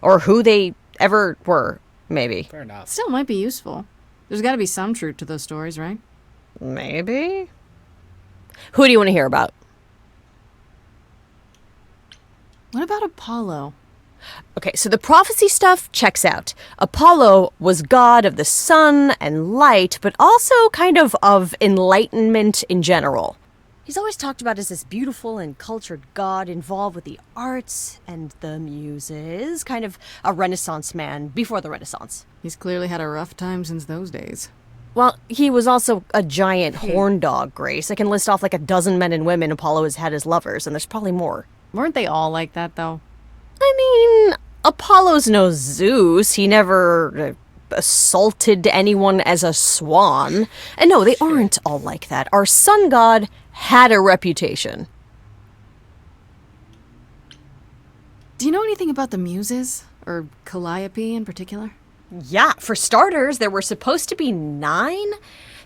Or who they ever were, maybe. Fair enough. Still might be useful. There's got to be some truth to those stories, right? Maybe. Who do you want to hear about? What about Apollo? Okay, so the prophecy stuff checks out. Apollo was god of the sun and light, but also kind of enlightenment in general. He's always talked about as this beautiful and cultured god involved with the arts and the muses, kind of a Renaissance man before the Renaissance. He's clearly had a rough time since those days. Well, he was also a giant horn dog, Grace. I can list off like a dozen men and women Apollo has had as lovers, and there's probably more. Weren't they all like that, though? I mean, Apollo's no Zeus. He never assaulted anyone as a swan. And no, they aren't all like that. Our sun god had a reputation. Do you know anything about the muses? Or Calliope in particular? Yeah, for starters, there were supposed to be 9.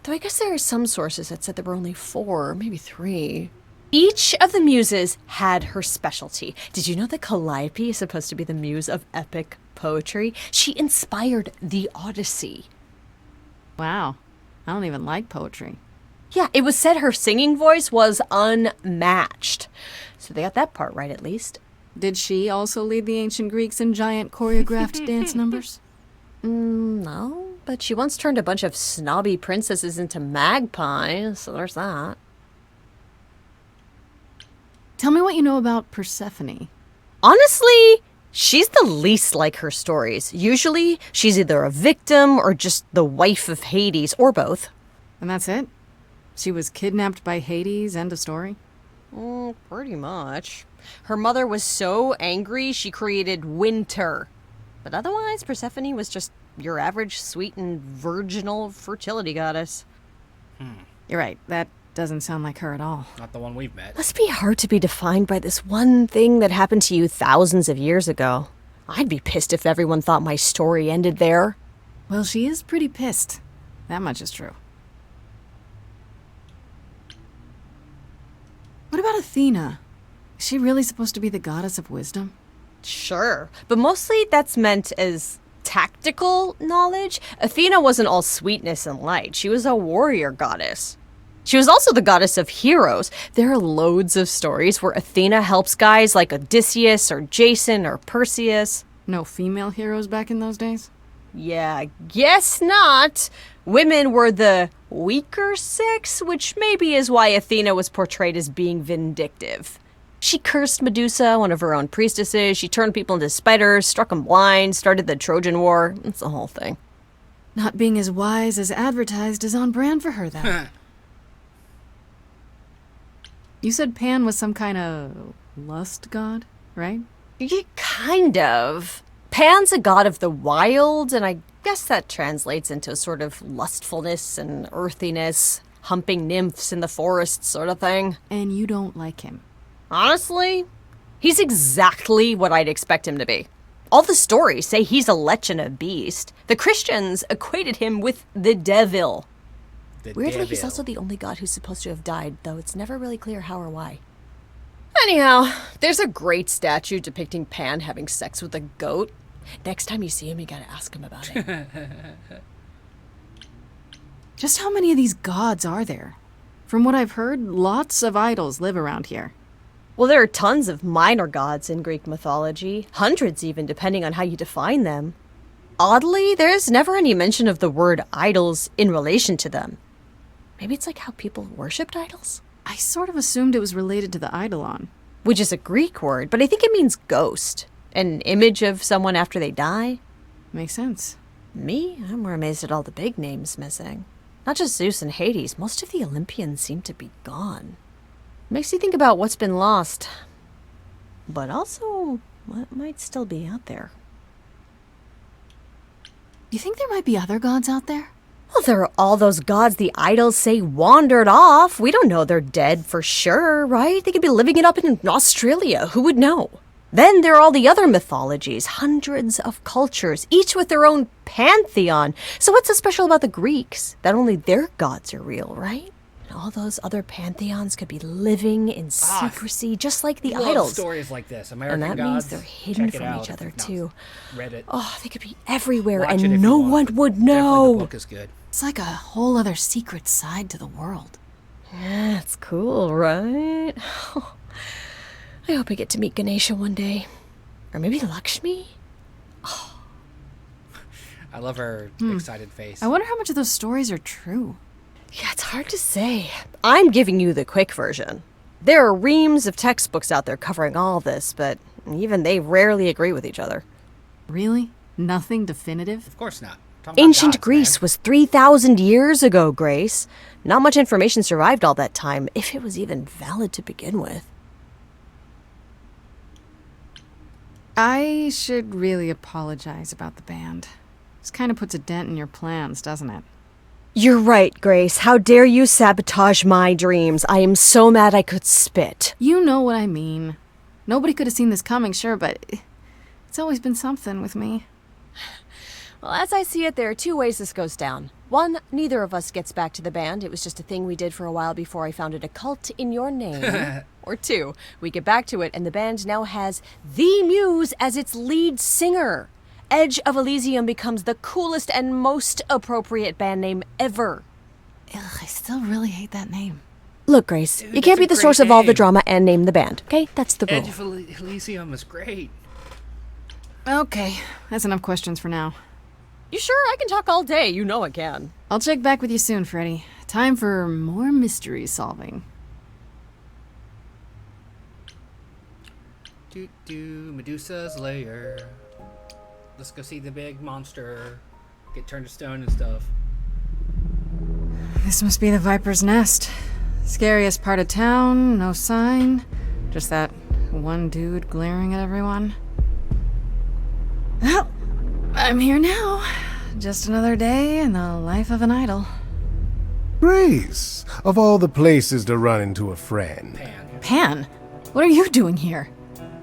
Though I guess there are some sources that said there were only 4, maybe 3. Each of the muses had her specialty. Did you know that Calliope is supposed to be the muse of epic poetry? She inspired the Odyssey. Wow. I don't even like poetry. Yeah, it was said her singing voice was unmatched. So they got that part right, at least. Did she also lead the ancient Greeks in giant choreographed dance numbers? No, but she once turned a bunch of snobby princesses into magpies, so there's that. Tell me what you know about Persephone. Honestly, she's the least like her stories. Usually, she's either a victim or just the wife of Hades, or both. And that's it? She was kidnapped by Hades, end of story? Pretty much. Her mother was so angry, she created Winter. But otherwise, Persephone was just your average sweet and virginal fertility goddess. You're right. That Doesn't sound like her at all. Not the one we've met. Must be hard to be defined by this one thing that happened to you thousands of years ago. I'd be pissed if everyone thought my story ended there. Well, she is pretty pissed. That much is true. What about Athena? Is she really supposed to be the goddess of wisdom? Sure, but mostly that's meant as tactical knowledge. Athena wasn't all sweetness and light. She was a warrior goddess. She was also the goddess of heroes. There are loads of stories where Athena helps guys like Odysseus or Jason or Perseus. No female heroes back in those days? Yeah, guess not. Women were the weaker sex, which maybe is why Athena was portrayed as being vindictive. She cursed Medusa, one of her own priestesses. She turned people into spiders, struck them blind, started the Trojan War. It's the whole thing. Not being as wise as advertised is on brand for her, then. You said Pan was some kind of lust god, right? Yeah, kind of. Pan's a god of the wild, and I guess that translates into a sort of lustfulness and earthiness, humping nymphs in the forest sort of thing. And you don't like him? Honestly, he's exactly what I'd expect him to be. All the stories say he's a lech and a beast. The Christians equated him with the devil. Weirdly, he's also the only god who's supposed to have died, though it's never really clear how or why. Anyhow, there's a great statue depicting Pan having sex with a goat. Next time you see him, you gotta ask him about it. Just how many of these gods are there? From what I've heard, lots of idols live around here. Well, there are tons of minor gods in Greek mythology. Hundreds even, depending on how you define them. Oddly, there's never any mention of the word idols in relation to them. Maybe it's like how people worshipped idols? I sort of assumed it was related to the eidolon. Which is a Greek word, but I think it means ghost. An image of someone after they die. Makes sense. Me? I'm more amazed at all the big names missing. Not just Zeus and Hades, most of the Olympians seem to be gone. Makes you think about what's been lost. But also, what might still be out there. You think there might be other gods out there? Well, there are all those gods the idols say wandered off. We don't know they're dead for sure, right? They could be living it up in Australia. Who would know? Then there are all the other mythologies, hundreds of cultures, each with their own pantheon. So what's so special about the Greeks? That only their gods are real, right? And all those other pantheons could be living in secrecy, just like the idols. Stories like this, American and that gods. means they're hidden from each other, too. Read it. Oh, they could be everywhere, Watch it and if no you want. one would Definitely know. the book is good. It's like a whole other secret side to the world. Yeah, it's cool, right? I hope I get to meet Ganesha one day. Or maybe Lakshmi? I love her excited face. I wonder how much of those stories are true. Yeah, it's hard to say. I'm giving you the quick version. There are reams of textbooks out there covering all this, but even they rarely agree with each other. Really? Nothing definitive? Of course not. Ancient Greece was 3,000 years ago, Grace. Not much information survived all that time, if it was even valid to begin with. I should really apologize about the band. This kind of puts a dent in your plans, doesn't it? You're right, Grace. How dare you sabotage my dreams? I am so mad I could spit. You know what I mean. Nobody could have seen this coming, sure, but it's always been something with me. Well, as I see it, there are two ways this goes down. One, neither of us gets back to the band. It was just a thing we did for a while before I founded a cult in your name. Or two, we get back to it and the band now has the Muse as its lead singer. Edge of Elysium becomes the coolest and most appropriate band name ever. Ugh, I still really hate that name. Look, Grace, you can't be the source of all the drama and name the band, okay? That's the rule. Edge of Elysium is great. Okay, that's enough questions for now. You sure? I can talk all day. You know I can. I'll check back with you soon, Freddy. Time for more mystery solving. Medusa's lair. Let's go see the big monster. Get turned to stone and stuff. This must be the Viper's Nest. Scariest part of town, no sign. Just that one dude glaring at everyone. Well, I'm here now. Just another day in the life of an idol. Grace, of all the places to run into a friend. Pan, what are you doing here?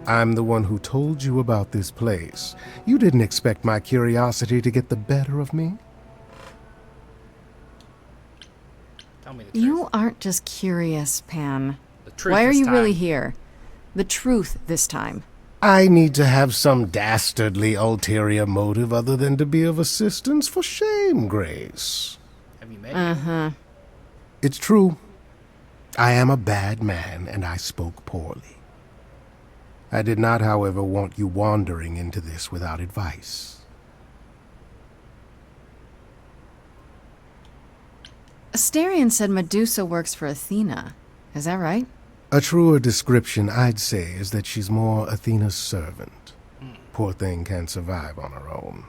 I'm the one who told you about this place. You didn't expect my curiosity to get the better of me? Tell me the truth. You aren't just curious, Pan. The truth Why are this you really time. here? The truth this time. I need to have some dastardly ulterior motive other than to be of assistance. For shame, Grace. Have you met Uh-huh. It's true. I am a bad man, and I spoke poorly. I did not, however, want you wandering into this without advice. Asterion said Medusa works for Athena. Is that right? A truer description, I'd say, is that she's more Athena's servant. Poor thing can't survive on her own.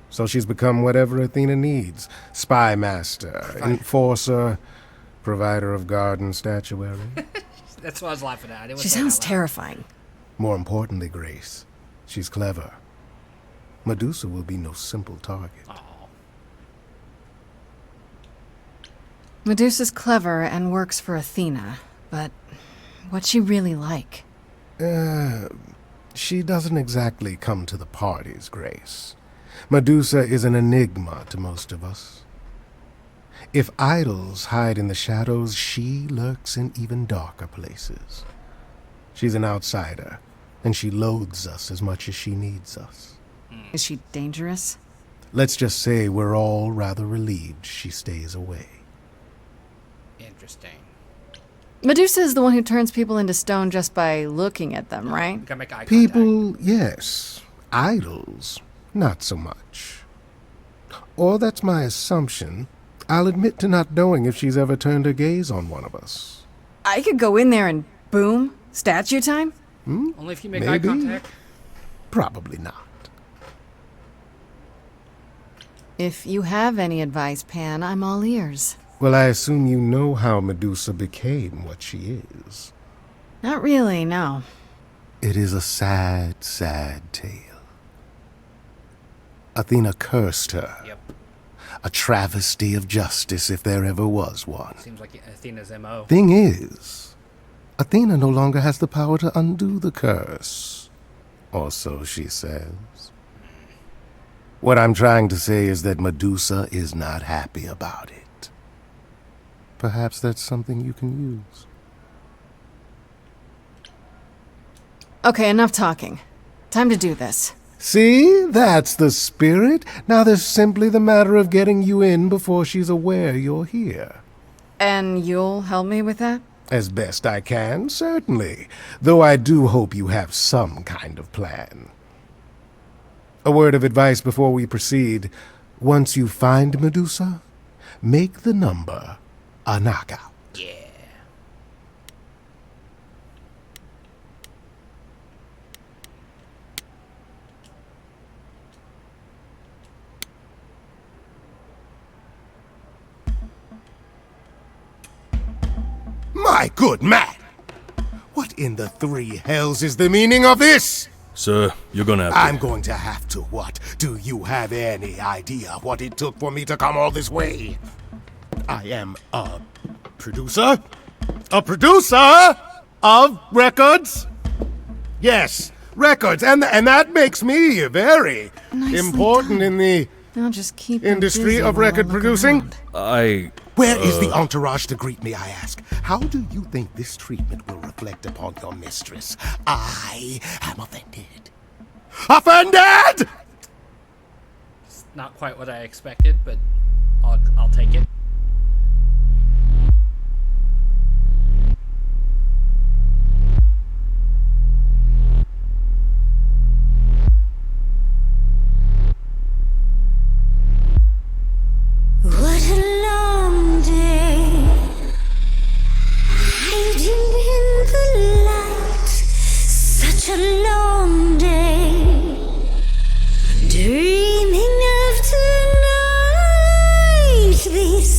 So she's become whatever Athena needs. Spy master, enforcer, provider of garden statuary. That's what I was laughing at. I didn't She say it sounds out loud. terrifying. More importantly, Grace, she's clever. Medusa will be no simple target. Medusa's clever and works for Athena, but what's she really like? She doesn't exactly come to the parties, Grace. Medusa is an enigma to most of us. If idols hide in the shadows, she lurks in even darker places. She's an outsider, and she loathes us as much as she needs us. Is she dangerous? Let's just say we're all rather relieved she stays away. Interesting. Medusa is the one who turns people into stone just by looking at them, right? You gotta make eye contact. People, yes. Idols, not so much. Or that's my assumption. I'll admit to not knowing if she's ever turned her gaze on one of us. I could go in there and boom, statue time? Only if you make eye Maybe. contact. Probably not. If you have any advice, Pan, I'm all ears. Well, I assume you know how Medusa became what she is. Not really, no. It is a sad, sad tale. Athena cursed her. Yep. A travesty of justice if there ever was one. Seems like Athena's MO. Thing is, Athena no longer has the power to undo the curse. Or so she says. What I'm trying to say is that Medusa is not happy about it. Perhaps that's something you can use. Okay, enough talking. Time to do this. See? That's the spirit. Now there's simply the matter of getting you in before she's aware you're here. And you'll help me with that? As best I can, certainly. Though I do hope you have some kind of plan. A word of advice before we proceed. Once you find Medusa, make the number a knockout. Yeah. My good man! What in the three hells is the meaning of this? Sir, you're gonna have to... I'm going to have to what? Do you have any idea what it took for me to come all this way? I am a producer? A producer of records? Yes, records, and that makes me very important in the I'll just keep industry of record producing. Where is the entourage to greet me, I ask? How do you think this treatment will reflect upon your mistress? I am offended. Offended! It's not quite what I expected, but I'll take it. What a long day, hiding in the light. Such a long day, dreaming of tonight. This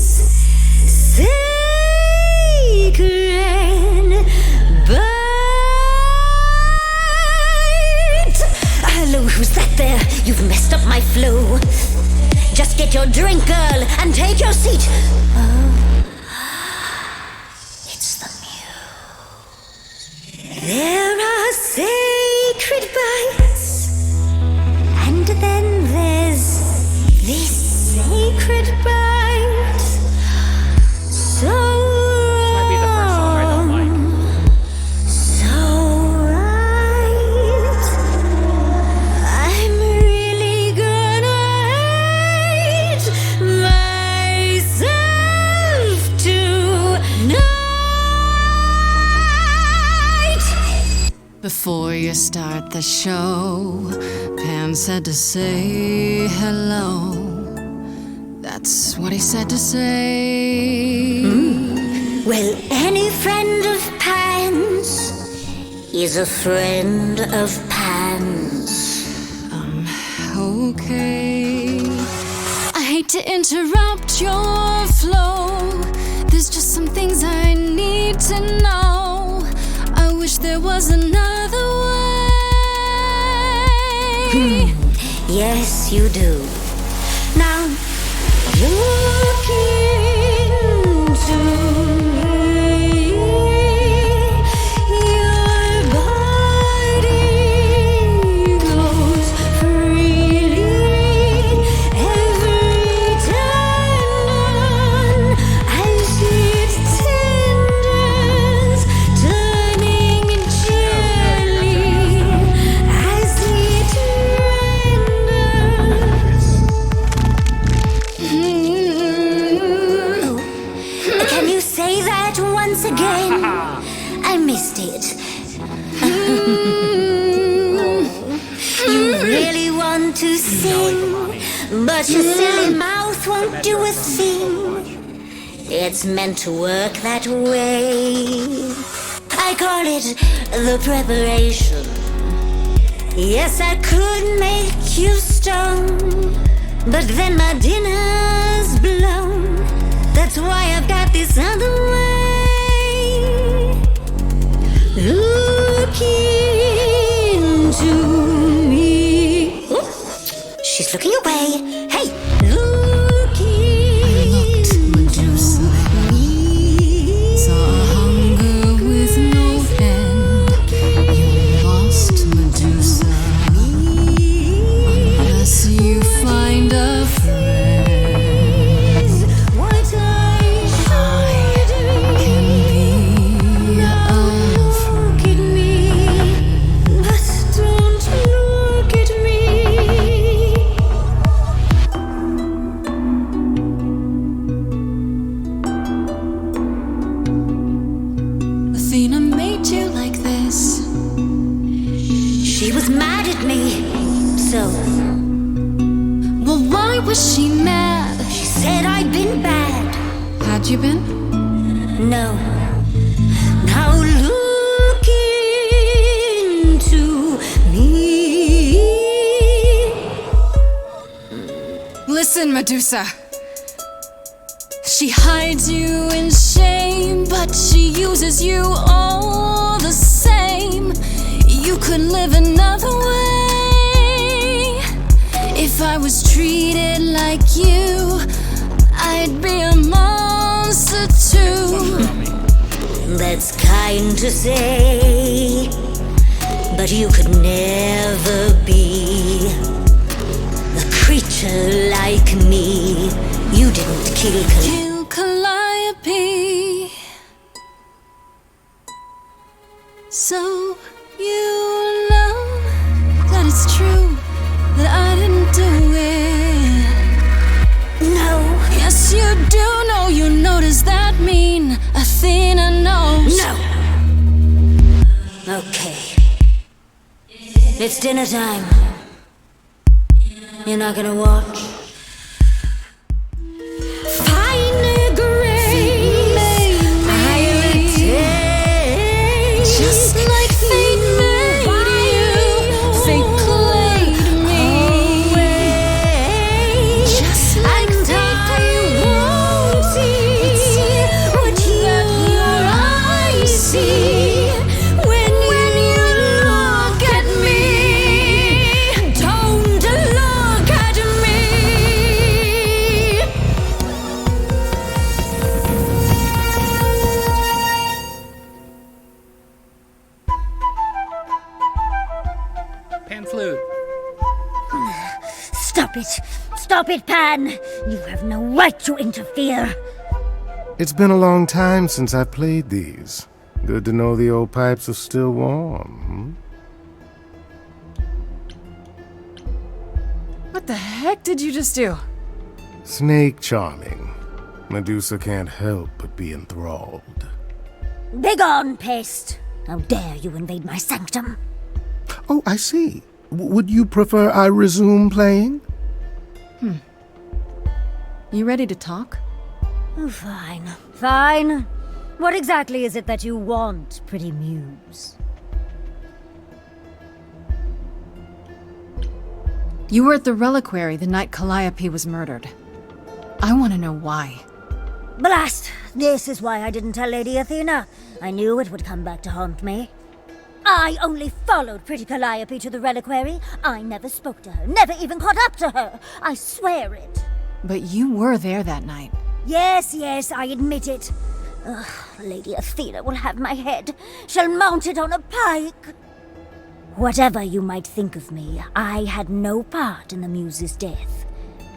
sacred bite. Hello, who's that there? You've messed up my flow. Just get your drink, girl, and take your seat. Oh, There are sacred bites, and then there's this sacred bite. So so right. I'm really gonna hate myself tonight. Before you start the show, Pan said to say hello. That's what he said to say. Well, any friend of Pan's is a friend of Pan's. Okay. I hate to interrupt your flow. There's just some things I need to know. I wish there was another way. Yes, you do. Now, look into me. Your body glows freely every time as it tenders, turning jelly as it Can you say that once again? I missed it. You really want to sing, but your silly mouth won't do a thing. It's meant to work that way. I call it the preparation. Yes, I could make you stone, but then my dinner's blown. That's why I've got this other way. Look into me. Ooh, she's looking away. Hey, look into me. Saw hunger with no end. You lost Medusa. Unless you find a friend. Athena made you like this. She was mad at me, so. Well, why was she mad? She said I'd been bad. Had you been? No. Now look into me. Listen, Medusa. She hides you in shame, but she uses you all the same. You could live another way. If I was treated like you, I'd be a monster too. That's kind to say, but you could never be a creature like me. You didn't kill Calliope. So you know that it's true that I didn't do it. No. Yes, you do know. You know, does that mean Athena knows? No. Okay. It's dinner time. You're not gonna watch? Fine grace, just like fate made you, fate played me. Just like fate won't see what your eyes see when you look at me. Don't look at me. Stop it! Stop it, Pan! You have no right to interfere! It's been a long time since I've played these. Good to know the old pipes are still warm. What the heck did you just do? Snake charming. Medusa can't help but be enthralled. Begone, pest! How dare you invade my sanctum? Oh, I see. Would you prefer I resume playing? You ready to talk? Oh, fine. Fine. What exactly is it that you want, pretty muse? You were at the reliquary the night Calliope was murdered. I want to know why. Blast! This is why I didn't tell Lady Athena. I knew it would come back to haunt me. I only followed pretty Calliope to the reliquary. I never spoke to her, never even caught up to her. I swear it. But you were there that night. Yes, I admit it. Ugh, Lady Athena will have my head. She'll mount it on a pike. Whatever you might think of me, I had no part in the Muse's death.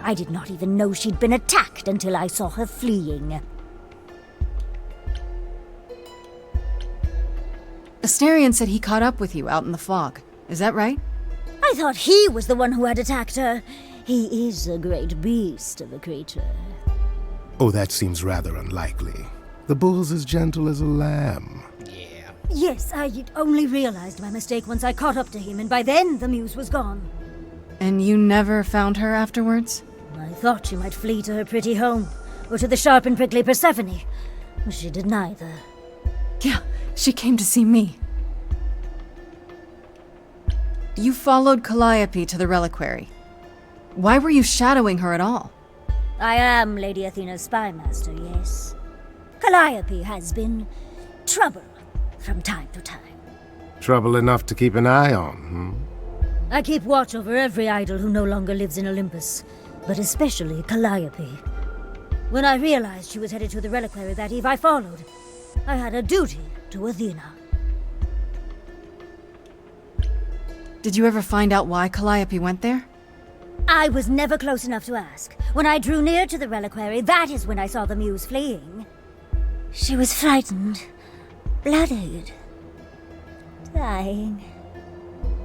I did not even know she'd been attacked until I saw her fleeing. Asterion said he caught up with you out in the fog. Is that right? I thought he was the one who had attacked her. He is a great beast of a creature. Oh, that seems rather unlikely. The bull's as gentle as a lamb. Yes, I only realized my mistake once I caught up to him, and by then the Muse was gone. And you never found her afterwards? I thought she might flee to her pretty home, or to the sharp and prickly Persephone. She did neither. Yeah, she came to see me. You followed Calliope to the reliquary. Why were you shadowing her at all? I am Lady Athena's spy master, yes. Calliope has been trouble from time to time. Trouble enough to keep an eye on, I keep watch over every idol who no longer lives in Olympus, but especially Calliope. When I realized she was headed to the reliquary that eve, I followed. I had a duty to Athena. Did you ever find out why Calliope went there? I was never close enough to ask. When I drew near to the reliquary, that is when I saw the Muse fleeing. She was frightened, bloodied, dying.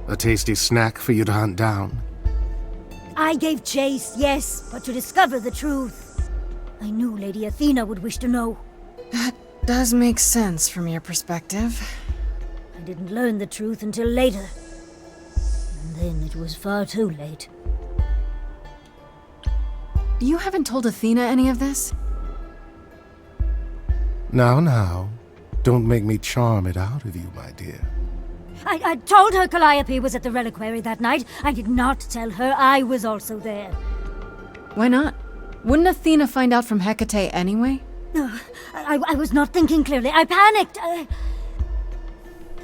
A tasty snack for you to hunt down. I gave chase, yes, but to discover the truth. I knew Lady Athena would wish to know. That does make sense from your perspective. I didn't learn the truth until later. And then it was far too late. You haven't told Athena any of this? Now. Don't make me charm it out of you, my dear. I told her Calliope was at the reliquary that night. I did not tell her I was also there. Why not? Wouldn't Athena find out from Hecate anyway? No, I was not thinking clearly. I panicked.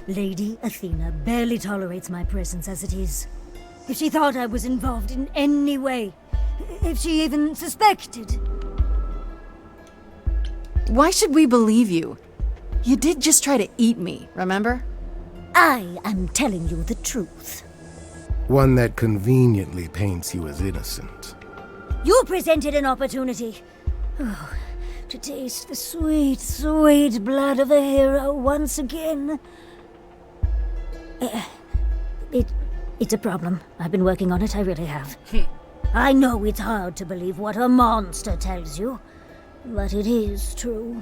Lady Athena barely tolerates my presence as it is. If she thought I was involved in any way, if she even suspected... Why should we believe you? You did just try to eat me, remember? I am telling you the truth. One that conveniently paints you as innocent. You presented an opportunity. Oh, to taste the sweet, sweet blood of a hero once again. It's a problem. I've been working on it, I really have. I know it's hard to believe what a monster tells you, but it is true.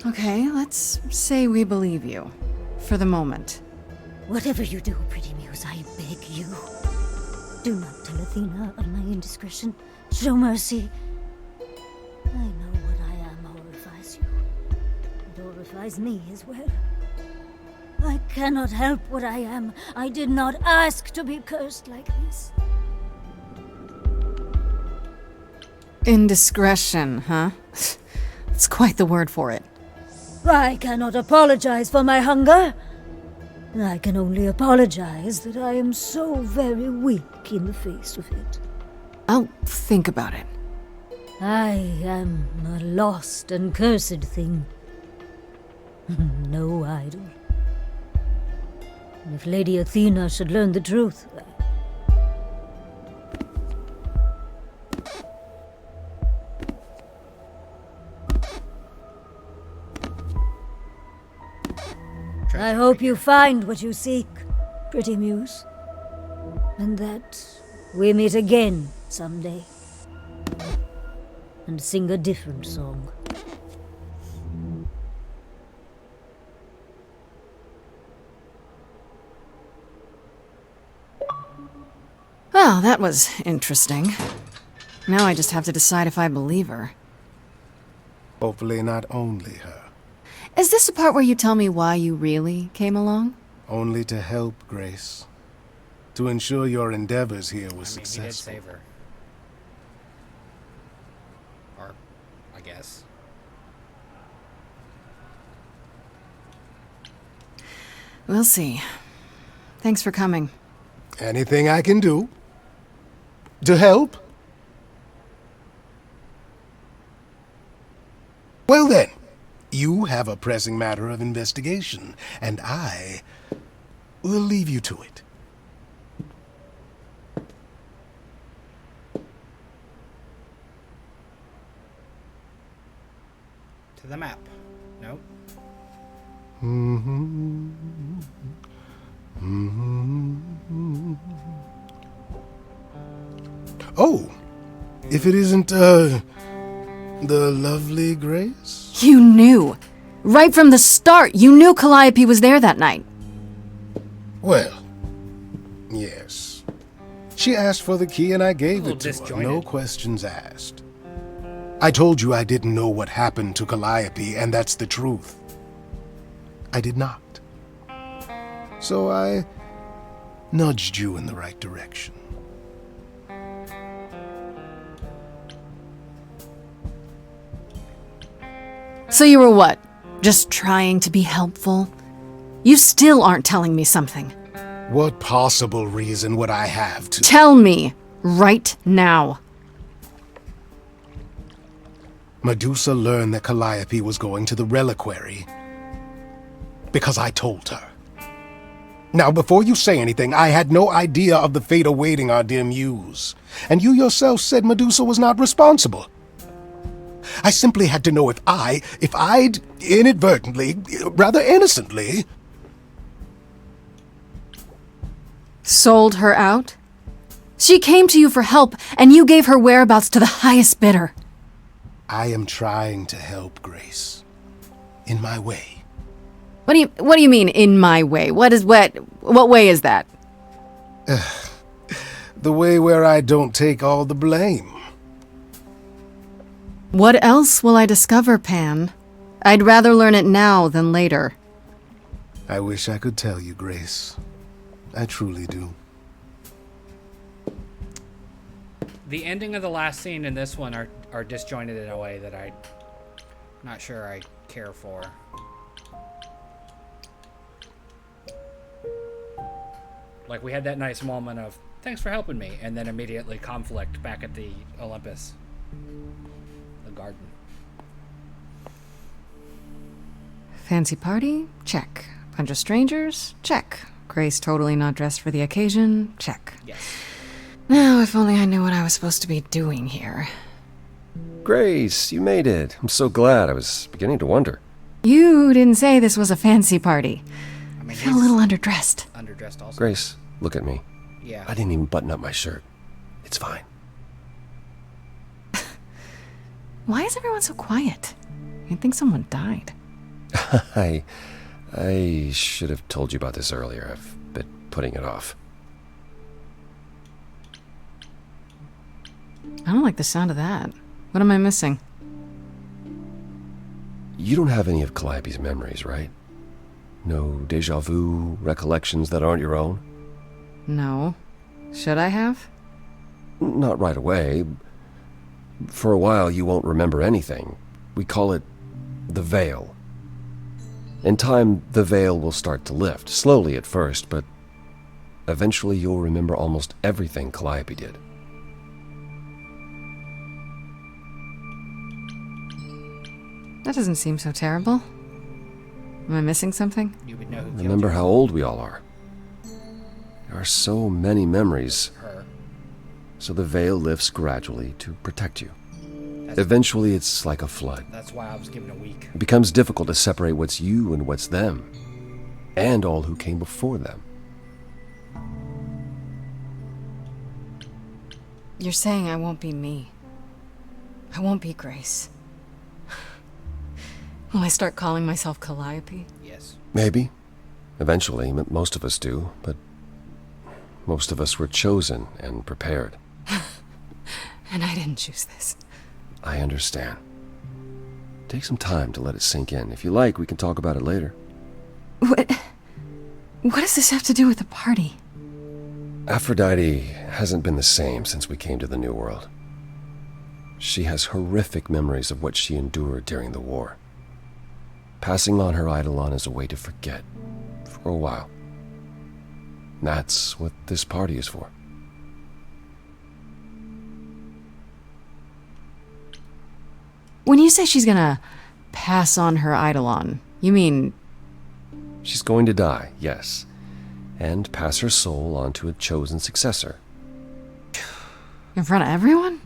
Okay, let's say we believe you. For the moment. Whatever you do, pretty muse, I beg you. Do not tell Athena of my indiscretion. Show mercy. I know what I am horrifies you. It horrifies me as well. I cannot help what I am. I did not ask to be cursed like this. Indiscretion, huh? It's quite the word for it. I cannot apologize for my hunger. I can only apologize that I am so very weak in the face of it. I'll think about it. I am a lost and cursed thing. No idol. If Lady Athena should learn the truth, treasure. I hope you find what you seek, pretty muse. And that we meet again someday. And sing a different song. Well, that was interesting. Now I just have to decide if I believe her. Hopefully not only her. Is this the part where you tell me why you really came along? Only to help, Grace. To ensure your endeavors here were He did successful. save her. Or, I guess. We'll see. Thanks for coming. Anything I can do? To help? Well then, you have a pressing matter of investigation, and I will leave you to it. To the map. Nope. Oh, if it isn't, the lovely Grace? You knew. Right from the start, you knew Calliope was there that night. Well, yes. She asked for the key and I gave it to her, disjointed. no questions asked. I told you I didn't know what happened to Calliope, and that's the truth. I did not. So I nudged you in the right direction. So you were what? Just trying to be helpful? You still aren't telling me something. What possible reason would I have to— Tell me, right now. Medusa learned that Calliope was going to the reliquary because I told her. Now, before you say anything, I had no idea of the fate awaiting our dear muse. And you yourself said Medusa was not responsible. I simply had to know if I'd inadvertently, rather innocently— Sold her out? She came to you for help, and you gave her whereabouts to the highest bidder. I am trying to help, Grace. In my way. What do you mean, in my way? What way is that? The way where I don't take all the blame. What else will I discover, Pan? I'd rather learn it now than later. I wish I could tell you, Grace. I truly do. The ending of the last scene and this one are disjointed in a way that I'm not sure I care for. Like, we had that nice moment of, thanks for helping me, and then immediately conflict back at the Olympus. The garden. Fancy party? Check. Bunch of strangers? Check. Grace totally not dressed for the occasion? Check. Yes. Now, if only I knew what I was supposed to be doing here. Grace, you made it. I'm so glad. I was beginning to wonder. You didn't say this was a fancy party. I feel a little underdressed. Underdressed also. Grace, look at me. Yeah. I didn't even button up my shirt. It's fine. Why is everyone so quiet? You'd think someone died. I should have told you about this earlier. I've been putting it off. I don't like the sound of that. What am I missing? You don't have any of Calliope's memories, right? No déjà vu recollections that aren't your own? No. Should I have? Not right away. For a while, you won't remember anything. We call it the veil. In time, the veil will start to lift, slowly at first, but eventually you'll remember almost everything Calliope did. That doesn't seem so terrible. Am I missing something? You would know who Remember how old we all are. There are so many memories. her. So the veil lifts gradually to protect you. Eventually, it's like a flood. That's why I was given a week. It becomes difficult to separate what's you and what's them. and all who came before them. You're saying I won't be me. I won't be Grace. Will I start calling myself Calliope? Yes. Maybe. Eventually, most of us do, but most of us were chosen and prepared. And I didn't choose this. I understand. Take some time to let it sink in. If you like, we can talk about it later. What does this have to do with the party? Aphrodite hasn't been the same since we came to the New World. She has horrific memories of what she endured during the war. Passing on her Eidolon is a way to forget, for a while. That's what this party is for. When you say she's gonna pass on her Eidolon, you mean... She's going to die, yes, and pass her soul on to a chosen successor. In front of everyone?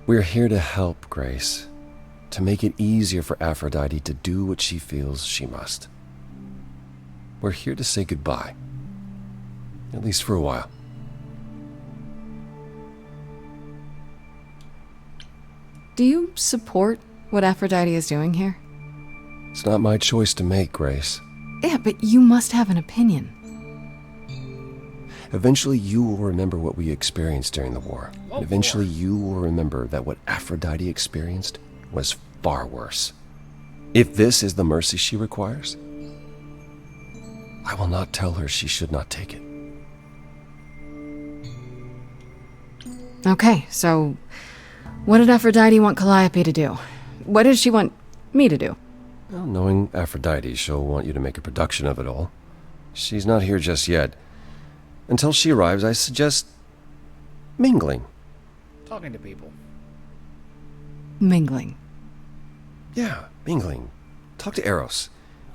We're here to help, Grace. To make it easier for Aphrodite to do what she feels she must. We're here to say goodbye. At least for a while. Do you support what Aphrodite is doing here? It's not my choice to make, Grace. Yeah, but you must have an opinion. Eventually you will remember what we experienced during the war. And eventually you will remember that what Aphrodite experienced was far worse. If this is the mercy she requires, I will not tell her she should not take it. Okay, so what did Aphrodite want Calliope to do? What did she want me to do? Well, knowing Aphrodite, she'll want you to make a production of it all. She's not here just yet. Until she arrives, I suggest mingling. Talking to people. Mingling. Yeah, mingling. Talk to Eros.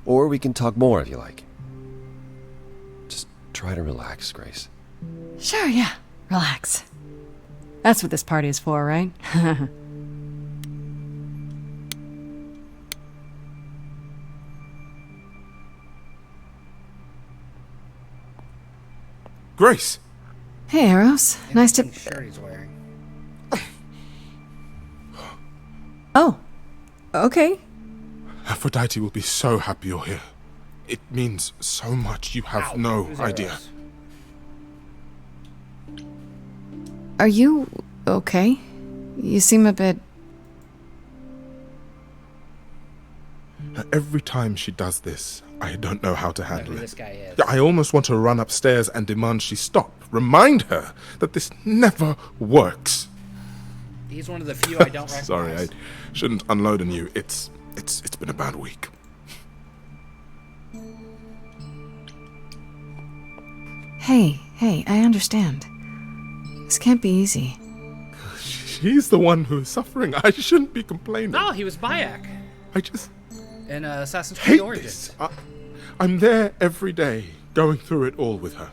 Or we can talk more if you like. Just try to relax, Grace. Sure, yeah. Relax. That's what this party is for, right? Grace! Hey, Eros. Nice to... Shirt he's wearing. Oh. Okay. Aphrodite will be so happy you're here. It means so much, you have no idea. Are you okay? You seem a bit... Every time she does this, I don't know how to handle who it. this guy is. I almost want to run upstairs and demand she stop. Remind her that this never works. He's one of the few I don't recognize. Sorry, I shouldn't unload on you. It's been a bad week. Hey, I understand. This can't be easy. She's the one who is suffering. I shouldn't be complaining. No, he was Bayek. I just... In Assassin's Creed hate Origins. this. I'm there every day, going through it all with her.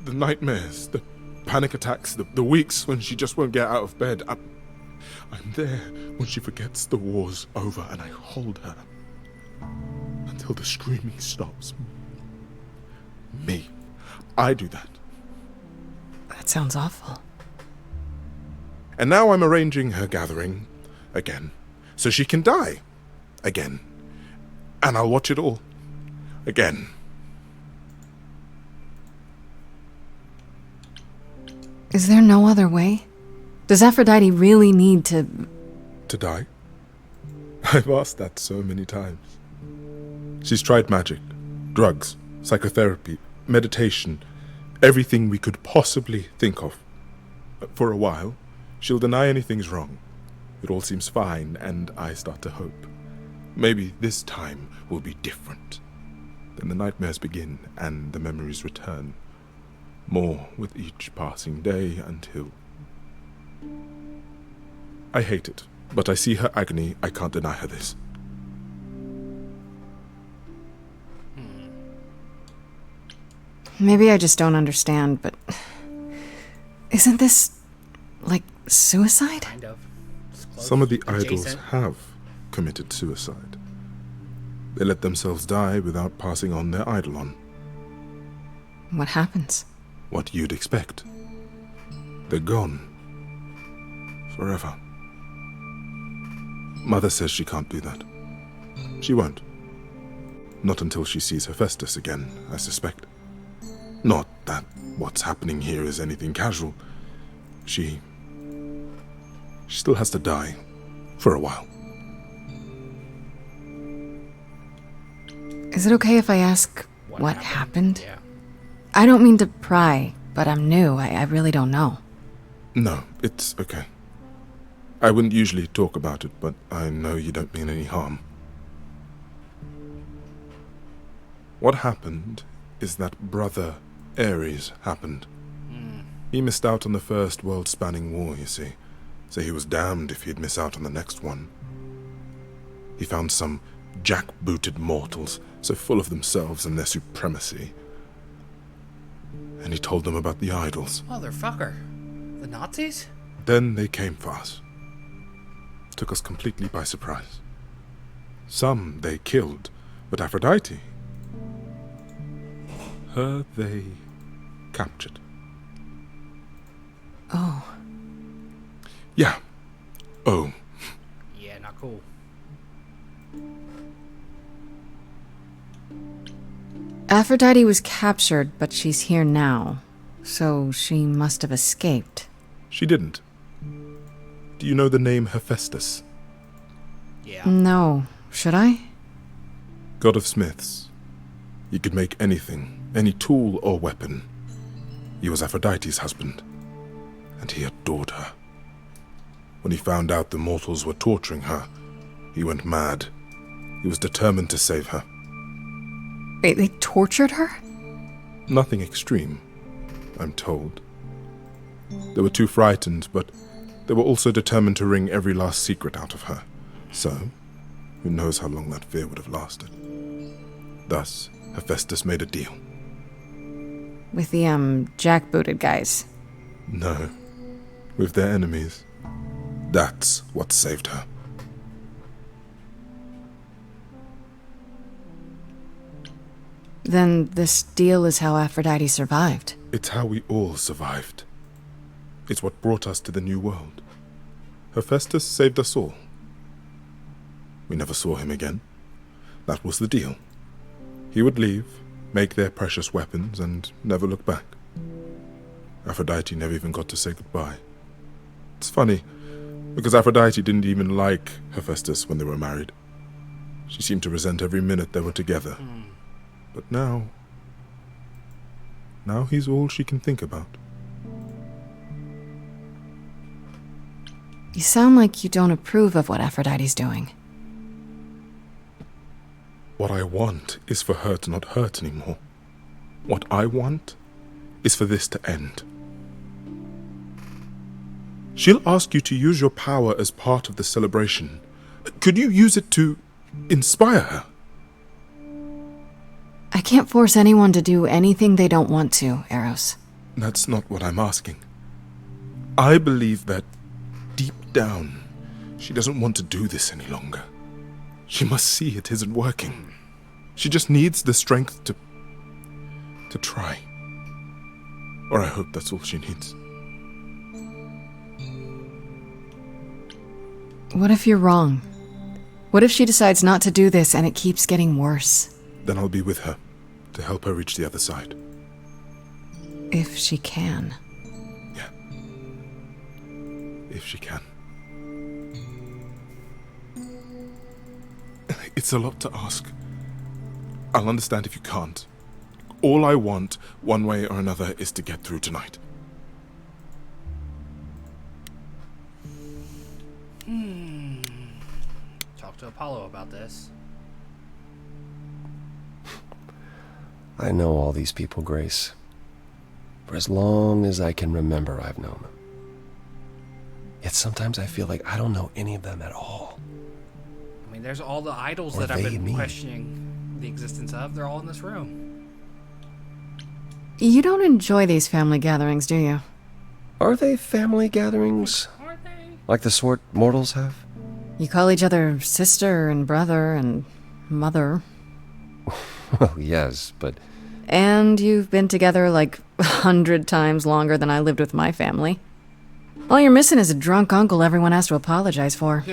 The nightmares, the panic attacks, the weeks when she just won't get out of bed. I'm there when she forgets the war's over, and I hold her until the screaming stops. Me. I do that. That sounds awful. And now I'm arranging her gathering again, so she can die again. And I'll watch it all again. Is there no other way? Does Aphrodite really need to... To die? I've asked that so many times. She's tried magic, drugs, psychotherapy, meditation, everything we could possibly think of. For a while, she'll deny anything's wrong. It all seems fine, and I start to hope. Maybe this time will be different. Then the nightmares begin, and the memories return. More with each passing day until... I hate it, but I see her agony. I can't deny her this. Maybe I just don't understand, but... Isn't this... like, suicide? Kind of. Some of the idols Adjacent. have committed suicide. They let themselves die without passing on their eidolon. What happens? What you'd expect. They're gone. Forever. Mother says she can't do that. She won't. Not until she sees Hephaestus again, I suspect. Not that what's happening here is anything casual. She still has to die. For a while. Is it okay if I ask what happened? Yeah. I don't mean to pry, but I'm new. I really don't know. No, it's okay. I wouldn't usually talk about it, but I know you don't mean any harm. What happened is that Brother Ares happened. He missed out on the first world-spanning war, you see, so he was damned if he'd miss out on the next one. He found some jackbooted mortals, so full of themselves and their supremacy. And he told them about the idols. Motherfucker. The Nazis? Then they came for us. Took us completely by surprise. Some they killed, but Aphrodite, her they captured. Oh. Yeah. Oh. Yeah, not cool. Aphrodite was captured, but she's here now. So she must have escaped. She didn't. Do you know the name Hephaestus? Yeah. No. Should I? God of smiths. He could make anything, any tool or weapon. He was Aphrodite's husband, and he adored her. When he found out the mortals were torturing her, he went mad. He was determined to save her. Wait, they tortured her? Nothing extreme, I'm told. They were too frightened, but they were also determined to wring every last secret out of her. So, who knows how long that fear would have lasted. Thus, Hephaestus made a deal. With the, jackbooted guys. No, with their enemies. That's what saved her. Then this deal is how Aphrodite survived. It's how we all survived. It's what brought us to the new world. Hephaestus saved us all. We never saw him again. That was the deal. He would leave, make their precious weapons, and never look back. Aphrodite never even got to say goodbye. It's funny, because Aphrodite didn't even like Hephaestus when they were married. She seemed to resent every minute they were together. But now he's all she can think about. You sound like you don't approve of what Aphrodite's doing. What I want is for her to not hurt anymore. What I want is for this to end. She'll ask you to use your power as part of the celebration. Could you use it to inspire her? I can't force anyone to do anything they don't want to, Eros. That's not what I'm asking. I believe that deep down, she doesn't want to do this any longer. She must see it isn't working. She just needs the strength to try. Or I hope that's all she needs. What if you're wrong? What if she decides not to do this and it keeps getting worse? Then I'll be with her to help her reach the other side. If she can. Yeah. If she can. It's a lot to ask. I'll understand if you can't. All I want, one way or another, is to get through tonight. Talk to Apollo about this. I know all these people, Grace. For as long as I can remember, I've known them. Yet sometimes I feel like I don't know any of them at all. I mean, there's all the idols Or that I've been me. questioning the existence of. They're all in this room. You don't enjoy these family gatherings, do you? Are they family gatherings? Are they? Like the sort mortals have? You call each other sister and brother and mother. Well, yes, but... And you've been together like 100 times longer than I lived with my family. All you're missing is a drunk uncle everyone has to apologize for.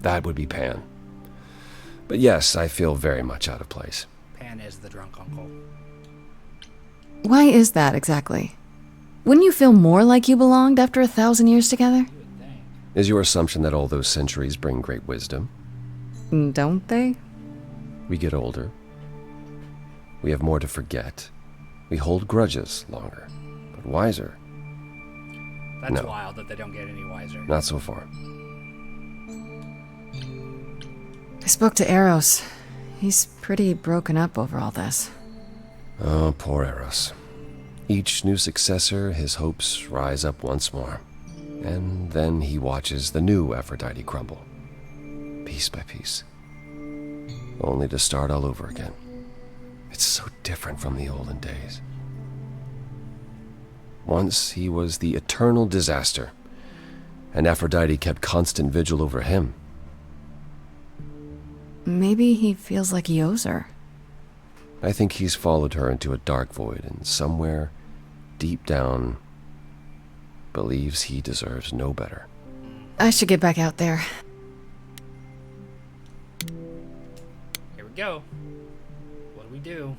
That would be Pan. But yes, I feel very much out of place. Pan is the drunk uncle. Why is that exactly? Wouldn't you feel more like you belonged after 1,000 years together? Is your assumption that all those centuries bring great wisdom? Don't they? We get older. We have more to forget. We hold grudges longer, but wiser. That's No. wild that they don't get any wiser. Not so far. I spoke to Eros. He's pretty broken up over all this. Oh, poor Eros. Each new successor, his hopes rise up once more. And then he watches the new Aphrodite crumble, piece by piece, only to start all over again. It's so different from the olden days. Once he was the eternal disaster, and Aphrodite kept constant vigil over him. Maybe he feels like he owes her. I think he's followed her into a dark void, and somewhere, deep down, believes he deserves no better. I should get back out there. Here we go. What do we do?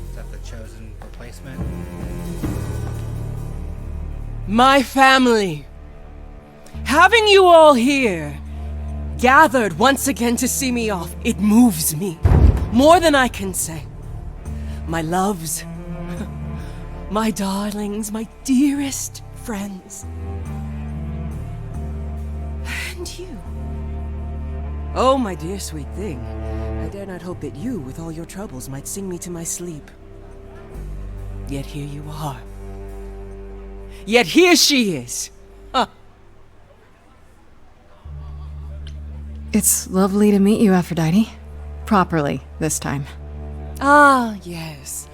Is that the chosen replacement? My family. Having you all here, gathered once again to see me off, it moves me. More than I can say. My loves, my darlings, my dearest friends. And you. Oh, my dear sweet thing. I dare not hope that you, with all your troubles, might sing me to my sleep. Yet here you are. Yet here she is. Huh. It's lovely to meet you, Aphrodite. Properly, this time. Ah, yes.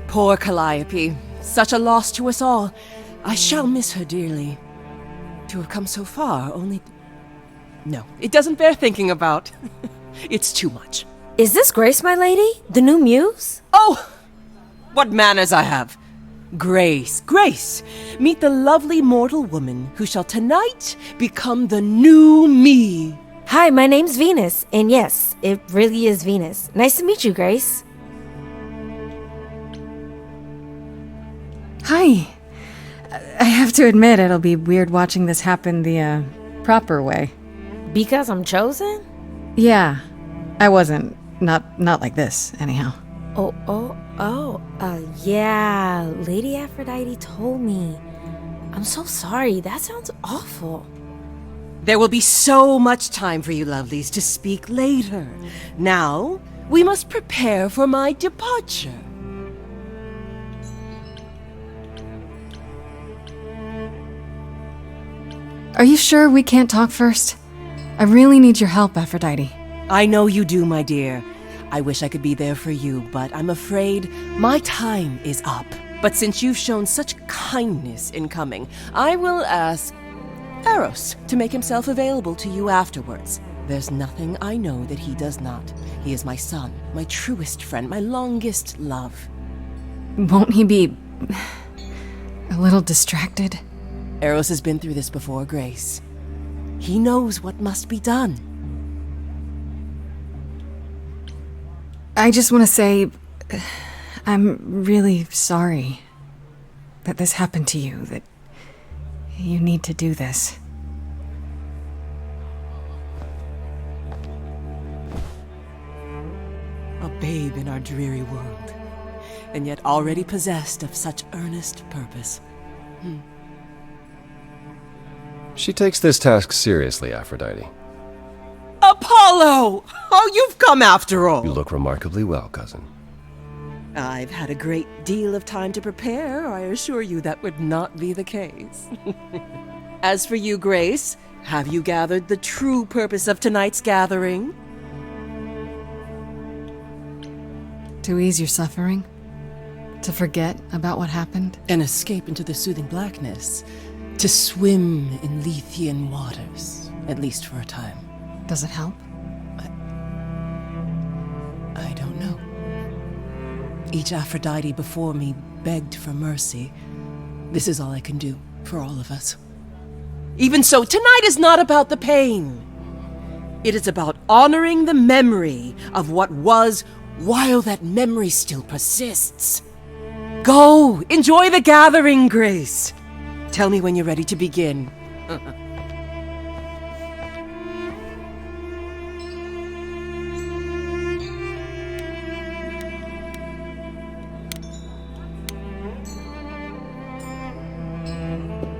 Poor Calliope. Such a loss to us all. I shall miss her dearly. To have come so far, only... No, it doesn't bear thinking about. It's too much. Is this Grace, my lady? The new muse? Oh! What manners I have! Grace, Grace! Meet the lovely mortal woman who shall tonight become the new me. Hi, my name's Venus, and yes, it really is Venus. Nice to meet you, Grace. Hi. I have to admit, it'll be weird watching this happen the, proper way. Because I'm chosen? Yeah. I wasn't. Not like this, anyhow. Yeah, Lady Aphrodite told me. I'm so sorry, that sounds awful. There will be so much time for you lovelies to speak later. Now, we must prepare for my departure. Are you sure we can't talk first? I really need your help, Aphrodite. I know you do, my dear. I wish I could be there for you, but I'm afraid my time is up. But since you've shown such kindness in coming, I will ask Eros to make himself available to you afterwards. There's nothing I know that he does not. He is my son, my truest friend, my longest love. Won't he be... a little distracted? Eros has been through this before, Grace. He knows what must be done. I just want to say... I'm really sorry that this happened to you, that you need to do this. A babe in our dreary world, and yet already possessed of such earnest purpose. She takes this task seriously, Aphrodite. Apollo! Oh, you've come after all! You look remarkably well, cousin. I've had a great deal of time to prepare. I assure you that would not be the case. As for you, Grace, have you gathered the true purpose of tonight's gathering? To ease your suffering? To forget about what happened? An escape into the soothing blackness. To swim in Lethean waters, at least for a time. Does it help? I don't know. Each Aphrodite before me begged for mercy. This is all I can do for all of us. Even so, tonight is not about the pain. It is about honoring the memory of what was while that memory still persists. Go! Enjoy the gathering, Grace! Tell me when you're ready to begin.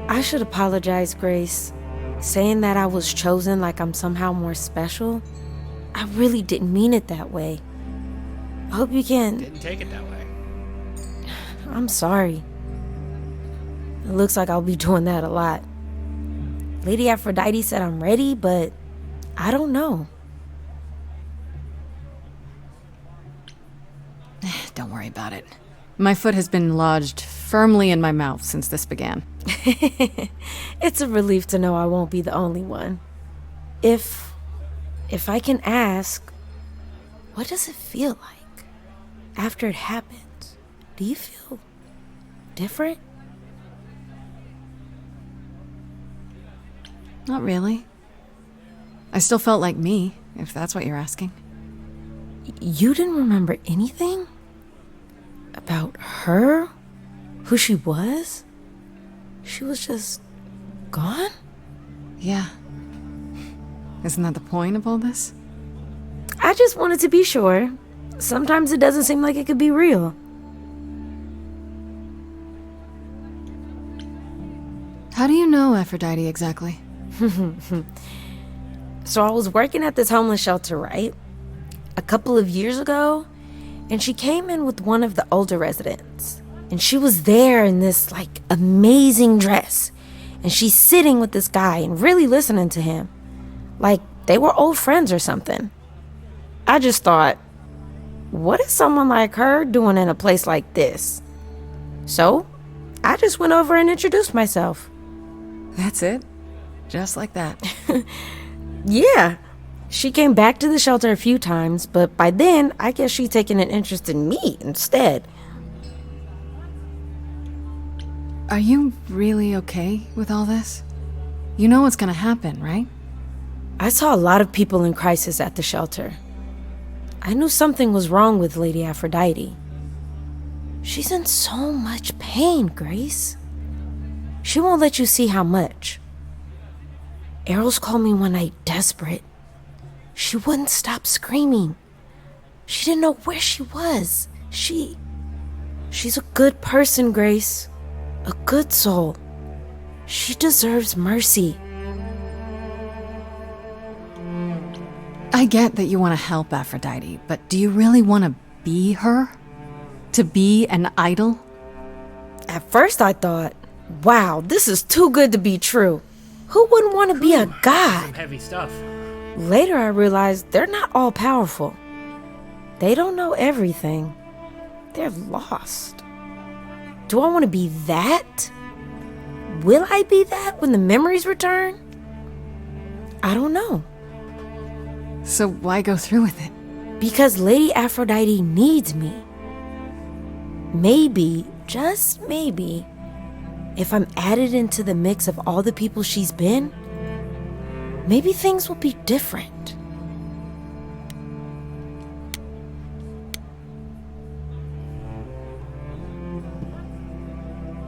I should apologize, Grace. Saying that I was chosen like I'm somehow more special, I really didn't mean it that way. I hope you can... Didn't take it that way. I'm sorry. It looks like I'll be doing that a lot. Lady Aphrodite said I'm ready, but I don't know. Don't worry about it. My foot has been lodged firmly in my mouth since this began. It's a relief to know I won't be the only one. If I can ask, what does it feel like after it happens? Do you feel different? Not really. I still felt like me, if that's what you're asking. You didn't remember anything? About her? Who she was? She was just gone? Yeah. Isn't that the point of all this? I just wanted to be sure. Sometimes it doesn't seem like it could be real. How do you know Aphrodite exactly? So I was working at this homeless shelter, right? A couple of years ago, and she came in with one of the older residents. And she was there in this, like, amazing dress. And she's sitting with this guy and really listening to him. Like, they were old friends or something. I just thought, what is someone like her doing in a place like this? So, I just went over and introduced myself. That's it? Just like that? Yeah. She came back to the shelter a few times, but by then, I guess she'd taken an interest in me instead. Are you really okay with all this? You know what's gonna happen, right? I saw a lot of people in crisis at the shelter. I knew something was wrong with Lady Aphrodite. She's in so much pain, Grace. She won't let you see how much. Errol's called me one night desperate. She wouldn't stop screaming. She didn't know where she was. She's a good person, Grace. A good soul. She deserves mercy. I get that you want to help Aphrodite, but do you really want to be her? To be an idol? At first I thought, wow, this is too good to be true. Who wouldn't want to be a god? Some heavy stuff. Later I realized they're not all powerful. They don't know everything. They're lost. Do I want to be that? Will I be that when the memories return? I don't know. So why go through with it? Because Lady Aphrodite needs me. Maybe, just maybe, if I'm added into the mix of all the people she's been, maybe things will be different.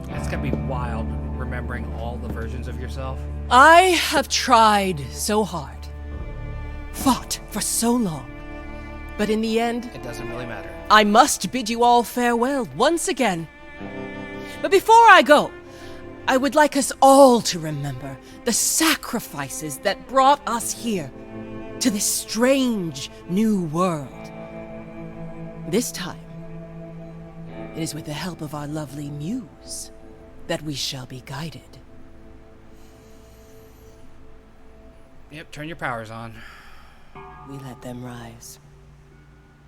It's gonna be wild remembering all the versions of yourself. I have tried so hard, fought for so long, but in the end, It doesn't really matter. I must bid you all farewell once again. But before I go, I would like us all to remember the sacrifices that brought us here, to this strange new world. This time, it is with the help of our lovely muse that we shall be guided. Yep, turn your powers on. We let them rise.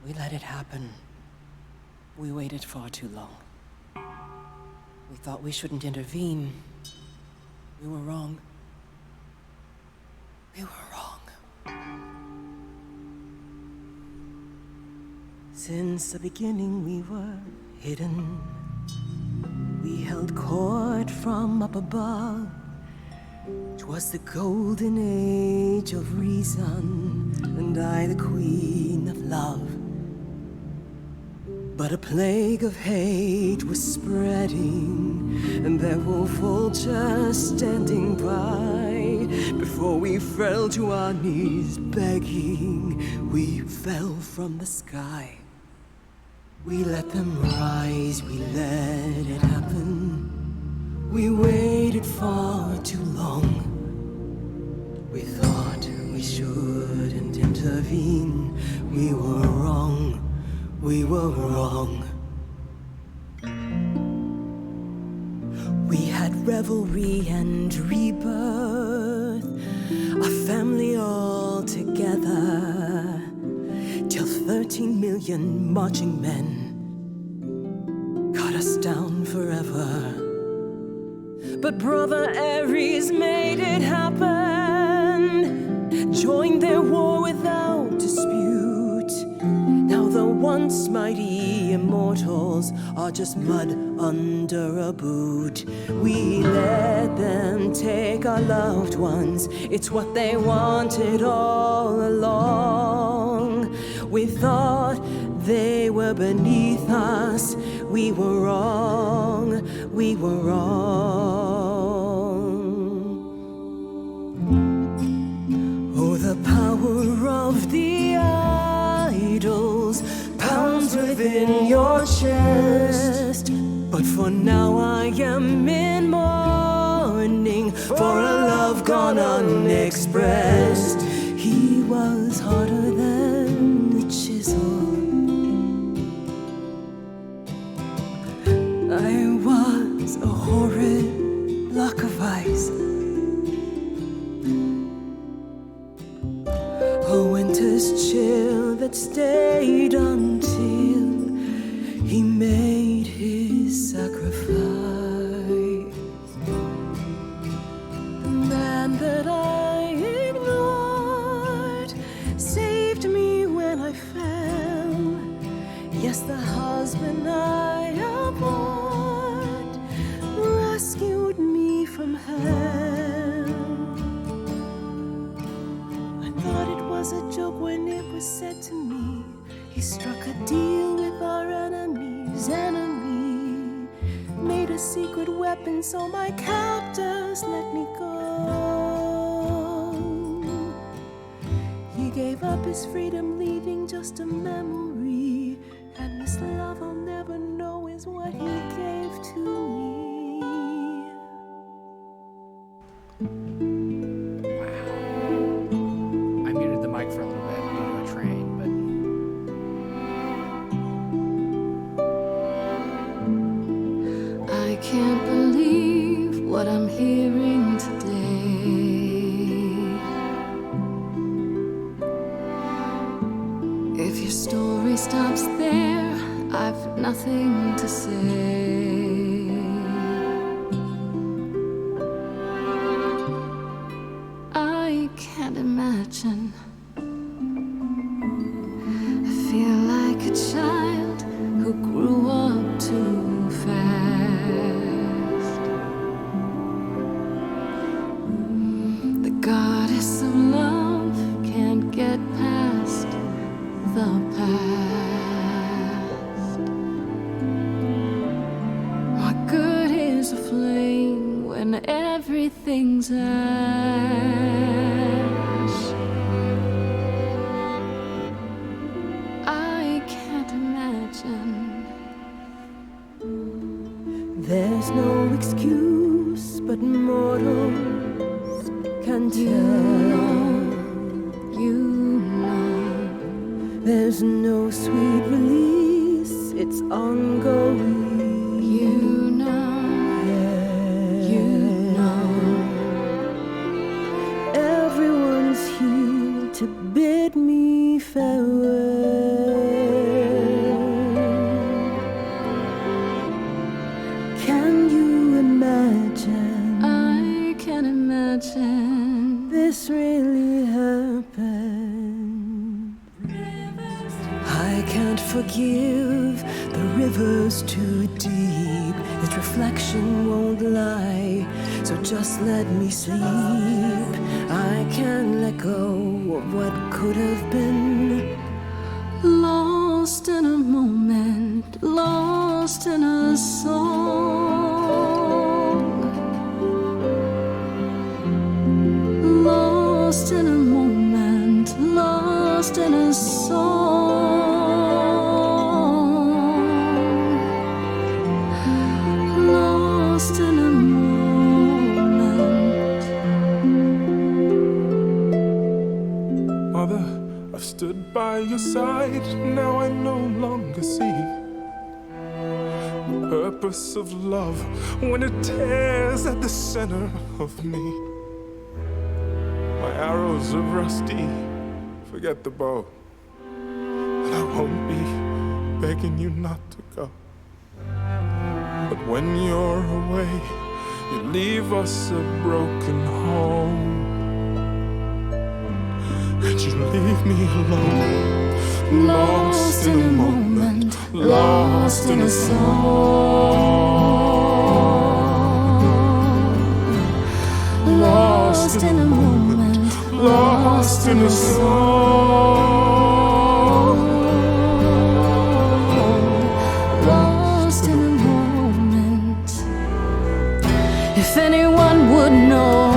We let it happen. We waited far too long. We thought we shouldn't intervene. We were wrong. We were wrong. Since the beginning we were hidden. We held court from up above. 'Twas the golden age of reason, and I the queen of love. But a plague of hate was spreading, and there were vultures standing by. Before we fell to our knees begging, we fell from the sky. We let them rise, we let it happen. We waited far too long. We thought we shouldn't intervene. We were wrong. We were wrong. We had revelry and rebirth, a family all together, till 13 million marching men cut us down forever. But Brother Ares made it happen, joined their war without dispute. Now the once mighty immortals are just mud under a boot. We let them take our loved ones, it's what they wanted all along. We thought they were beneath us, we were wrong, we were wrong. Oh, the power of the idols pounds within your chest. But for now I am in mourning for a love gone unexpressed. He was harder than a chisel. I was a horrid block of ice. A winter's chill that stayed until he made his sacrifice. The man that I ignored saved me when I fell. Yes, the husband I abhorred rescued me from hell. I thought it was a joke when it was said to me. He struck a deal with our enemy's enemy, made a secret weapon so my captors let me go. He gave up his freedom, leaving just a memory, and this love I'll never know is what he gave to me. I muted the mic for a little bit due to a train, but I can't believe what I'm hearing today. If your story stops there, I've nothing to say. I can't imagine. I feel like a child who grew up too fast. The goddess of love can't get past the past. What good is a flame when everything's ash? I can't imagine. There's no excuse but mortals can tell. You know. There's no sweet release, it's ongoing. You know. You know. Everyone's here to bid me farewell. imagine this really happened. I can't forgive, the river's too deep. Its reflection won't lie, so just let me sleep. I can't let go of what could have been. lost in a moment, lost in a song, lost in a moment, lost in a song, lost in a moment. Mother, I've stood by your side, now I no longer see the purpose of love when it tears at the center of me. My arrows are rusty, forget the bow, and I won't be begging you not to go. But when you're away, you leave us a broken home. And you leave me alone, lost in a moment, lost in a song, lost in a moment, lost in a song, lost in a moment. If anyone would know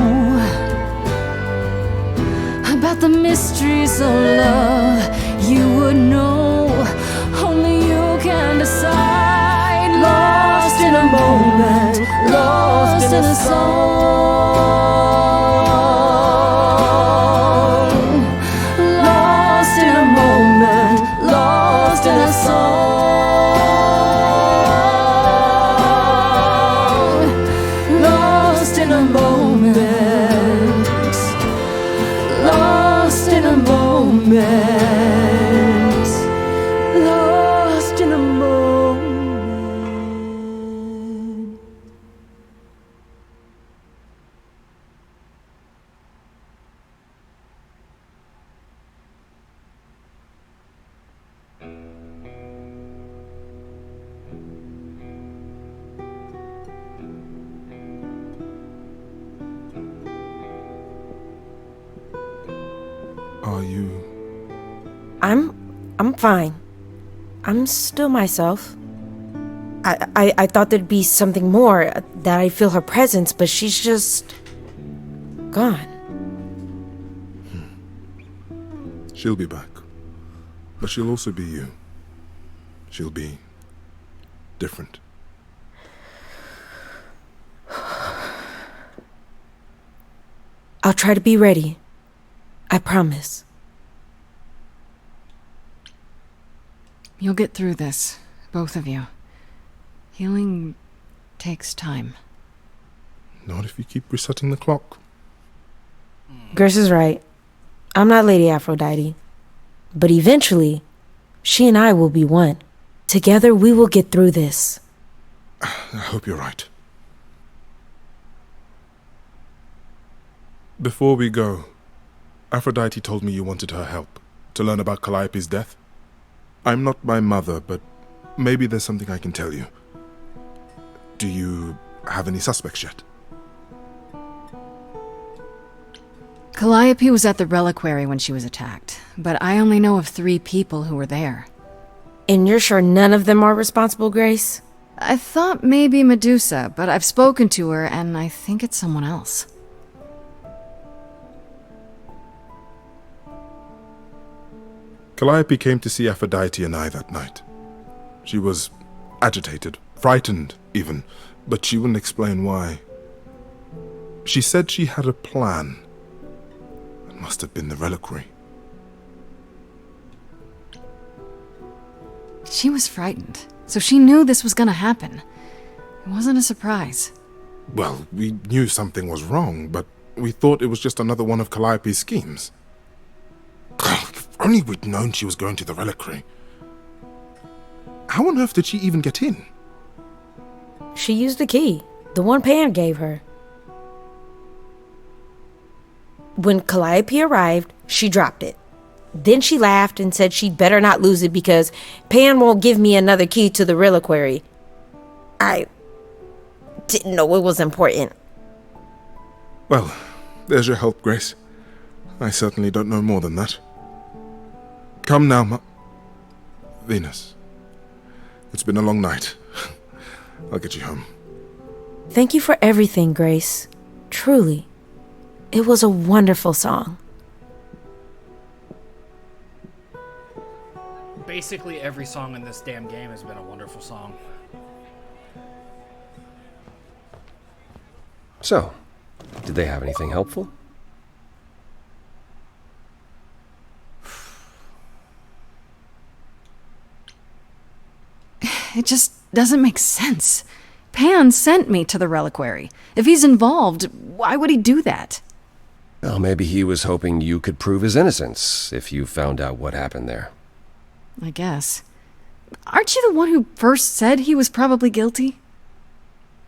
about the mysteries of love, you would know. Only you can decide. Lost in a moment, lost in a song, lost in a moment, lost in a song, lost in a moment, lost in a moment, lost in a moment. Are you? I'm fine. I'm still myself. I thought there'd be something more, that I'd feel her presence, but she's just gone. She'll be back. But she'll also be you. She'll be different. I'll try to be ready. I promise. You'll get through this, both of you. Healing takes time. Not if you keep resetting the clock. Grace is right. I'm not Lady Aphrodite. But eventually, she and I will be one. Together, we will get through this. I hope you're right. Before we go, Aphrodite told me you wanted her help to learn about Calliope's death. I'm not my mother, but maybe there's something I can tell you. Do you have any suspects yet? Calliope was at the reliquary when she was attacked, but I only know of 3 people who were there. And you're sure none of them are responsible, Grace? I thought maybe Medusa, but I've spoken to her and I think it's someone else. Calliope came to see Aphrodite and I that night. She was agitated, frightened even, but she wouldn't explain why. She said she had a plan. It must have been the reliquary. She was frightened, so she knew this was gonna happen. It wasn't a surprise. Well, we knew something was wrong, but we thought it was just another one of Calliope's schemes. If only we'd known she was going to the reliquary. How on earth did she even get in? She used the key, the one Pan gave her. When Calliope arrived, she dropped it. Then she laughed and said she'd better not lose it because Pan won't give me another key to the reliquary. I didn't know it was important. Well, there's your help, Grace. I certainly don't know more than that. Come now, Venus. It's been a long night. I'll get you home. Thank you for everything, Grace. Truly. It was a wonderful song. Basically, every song in this damn game has been a wonderful song. So, did they have anything helpful? It just doesn't make sense. Pan sent me to the reliquary. If he's involved, why would he do that? Well, maybe he was hoping you could prove his innocence if you found out what happened there. I guess. Aren't you the one who first said he was probably guilty?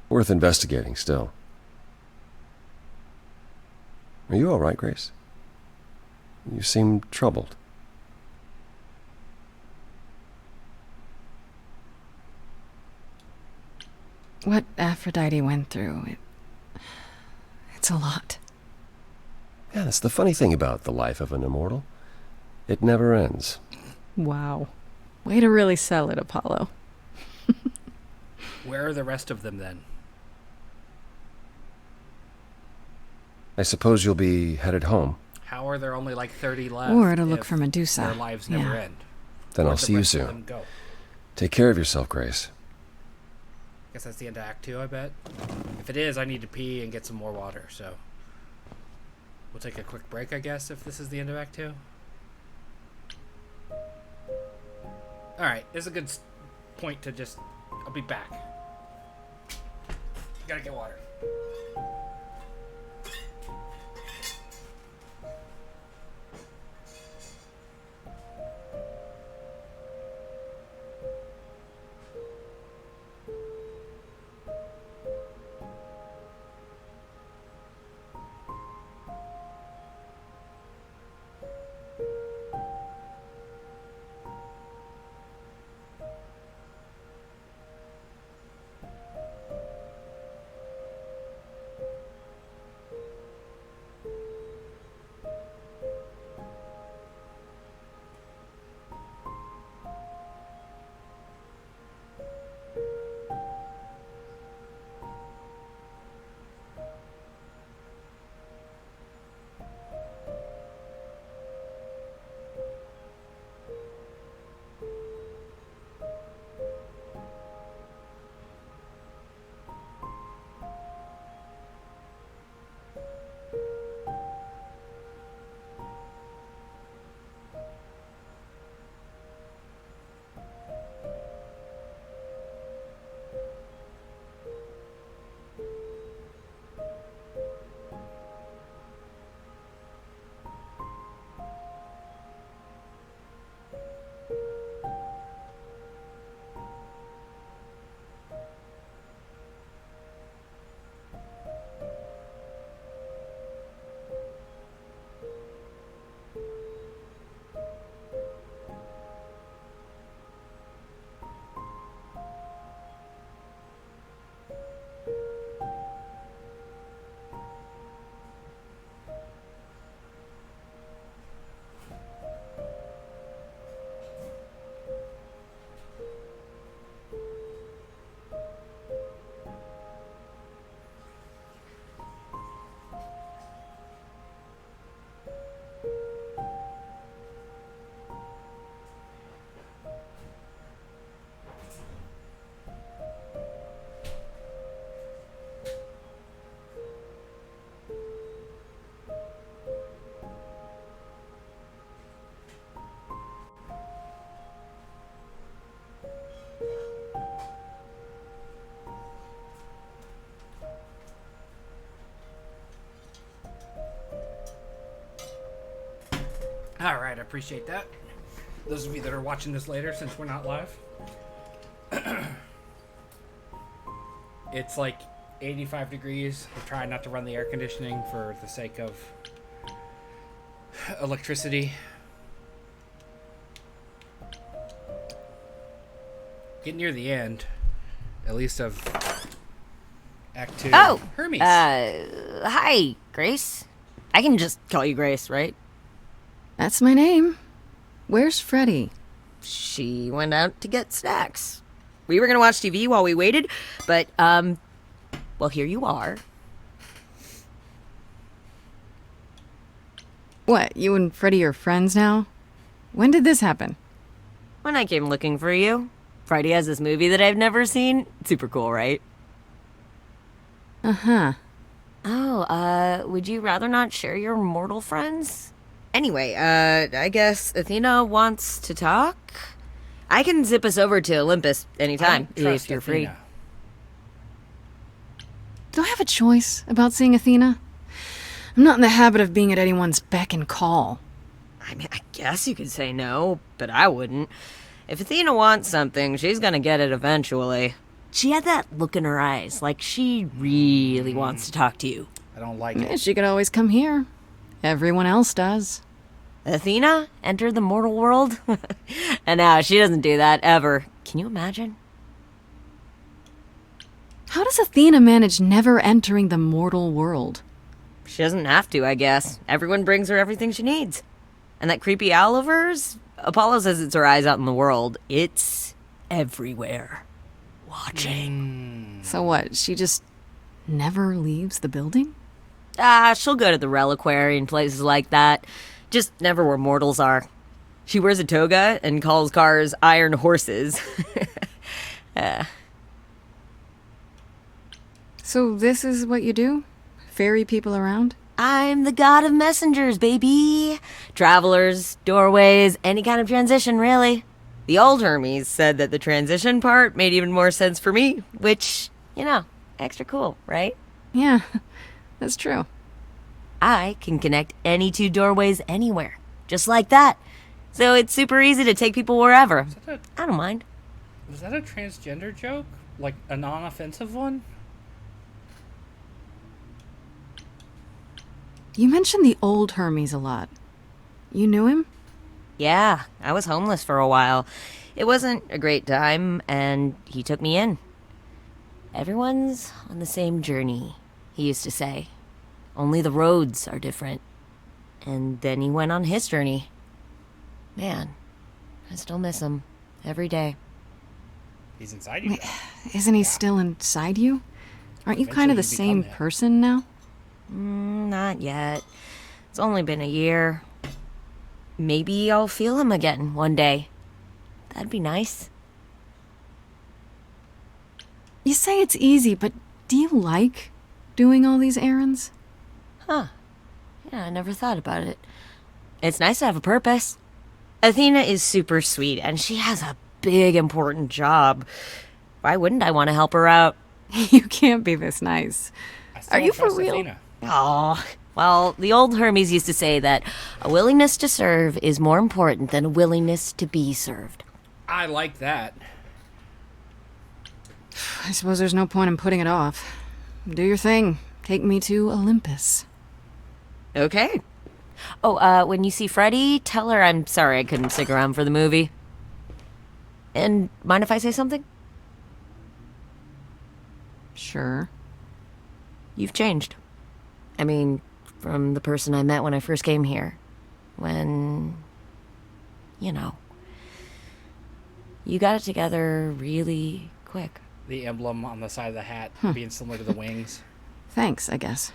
Worth investigating still. Are you all right, Grace? You seem troubled. What Aphrodite went through, it's a lot. Yeah, that's the funny thing about the life of an immortal. It never ends. Wow. Way to really sell it, Apollo. Where are the rest of them then? I suppose you'll be headed home. How are there only like 30 left? Or to look for Medusa. Their lives never end. Then Where'd I'll the see you rest of soon. them go? Take care of yourself, Grace. Guess that's the end of Act 2, I bet. If it is, I need to pee and get some more water, so... We'll take a quick break, I guess, if this is the end of Act 2. Alright, this is a good point to just... I'll be back. Gotta get water. Alright, I appreciate that. Those of you that are watching this later, since we're not live. It's like 85 degrees. We're trying not to run the air conditioning for the sake of Electricity. Get near the end, at least of Act 2. Oh! Hermes. Hi, Grace. I can just call you Grace, right? That's my name. Where's Freddie? She went out to get snacks. We were gonna watch TV while we waited, but, well, here you are. What, you and Freddie are friends now? When did this happen? When I came looking for you. Freddie has this movie that I've never seen. Super cool, right? Uh-huh. Oh, would you rather not share your mortal friends? Anyway, I guess Athena wants to talk? I can zip us over to Olympus anytime, if you're free. Do I have a choice about seeing Athena? I'm not in the habit of being at anyone's beck and call. I mean, I guess you could say no, but I wouldn't. If Athena wants something, she's gonna get it eventually. She had that look in her eyes, like she really wants to talk to you. I don't like it. She could always come here. Everyone else does. Athena entered the mortal world? And now she doesn't do that, ever. Can you imagine? How does Athena manage never entering the mortal world? She doesn't have to, I guess. Everyone brings her everything she needs. And that creepy owl of hers? Apollo says it's her eyes out in the world. It's everywhere. Watching. So what, she just never leaves the building? She'll go to the reliquary and places like that. Just never where mortals are. She wears a toga and calls cars iron horses. So this is what you do? Ferry people around? I'm the god of messengers, baby. Travelers, doorways, any kind of transition, really. The old Hermes said that the transition part made even more sense for me, which, you know, extra cool, right? Yeah, that's true. I can connect any two doorways anywhere, just like that. So it's super easy to take people wherever. I don't mind. Was that a transgender joke? Like a non-offensive one? You mentioned the old Hermes a lot. You knew him? Yeah, I was homeless for a while. It wasn't a great time, and he took me in. Everyone's on the same journey, he used to say. Only the roads are different. And then he went on his journey. Man, I still miss him every day. He's inside you. Wait, isn't he still inside you? Aren't you kind of the same person now? Not yet. It's only been a year. Maybe I'll feel him again one day. That'd be nice. You say it's easy, but do you like doing all these errands? Huh. Yeah, I never thought about it. It's nice to have a purpose. Athena is super sweet, and she has a big, important job. Why wouldn't I want to help her out? You can't be this nice. Are you for real? Oh, well, the old Hermes used to say that a willingness to serve is more important than a willingness to be served. I like that. I suppose there's no point in putting it off. Do your thing. Take me to Olympus. Okay. Oh, when you see Freddie, tell her I'm sorry I couldn't stick around for the movie. And mind if I say something? Sure. You've changed. I mean, from the person I met when I first came here. When, you know, you got it together really quick. The emblem on the side of the hat being similar to the wings. Thanks, I guess.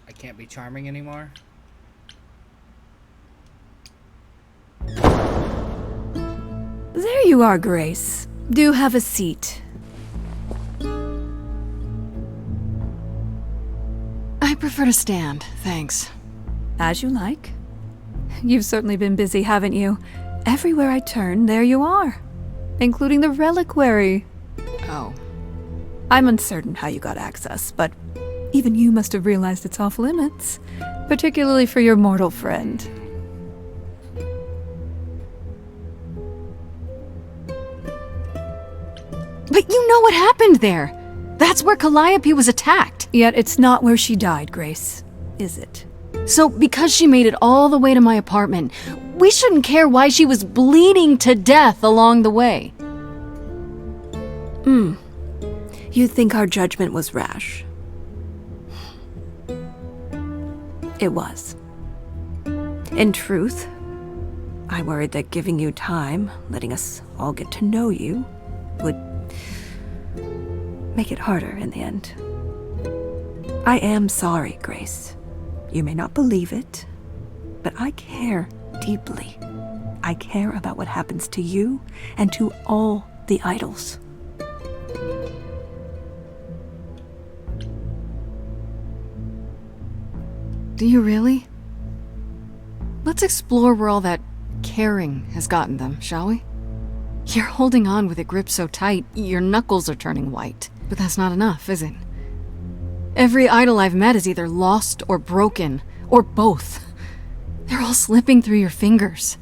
I can't be charming anymore. There you are, Grace. Do have a seat. I prefer to stand, thanks. As you like. You've certainly been busy, haven't you? Everywhere I turn, there you are. Including the reliquary. Oh. I'm uncertain how you got access, but even you must have realized it's off limits, particularly for your mortal friend. But you know what happened there! That's where Calliope was attacked! Yet it's not where she died, Grace, is it? So, because she made it all the way to my apartment, we shouldn't care why she was bleeding to death along the way. You think our judgment was rash? It was. In truth, I worried that giving you time, letting us all get to know you, would make it harder in the end. I am sorry, Grace. You may not believe it, but I care deeply. I care about what happens to you and to all the idols. Do you really? Let's explore where all that caring has gotten them, shall we? You're holding on with a grip so tight, your knuckles are turning white. But that's not enough, is it? Every idol I've met is either lost or broken, or both. They're all slipping through your fingers.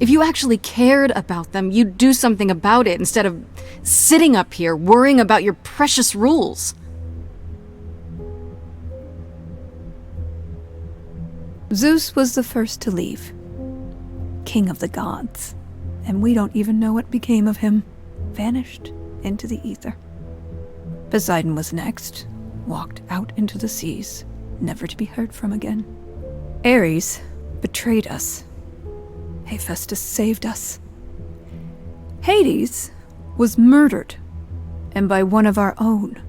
If you actually cared about them, you'd do something about it instead of sitting up here worrying about your precious rules. Zeus was the first to leave, king of the gods, and we don't even know what became of him. Vanished into the ether. Poseidon was next, walked out into the seas, never to be heard from again. Ares betrayed us. Hephaestus saved us. Hades was murdered, and by one of our own.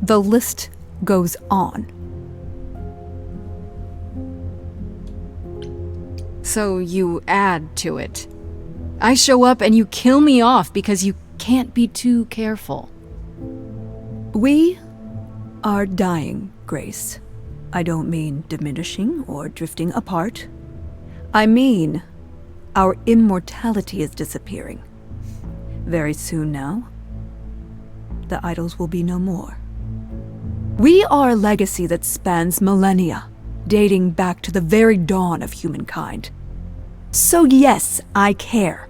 The list goes on. So you add to it. I show up and you kill me off because you can't be too careful. We are dying, Grace. I don't mean diminishing or drifting apart. I mean our immortality is disappearing. Very soon now, the idols will be no more. We are a legacy that spans millennia, dating back to the very dawn of humankind. So yes, I care.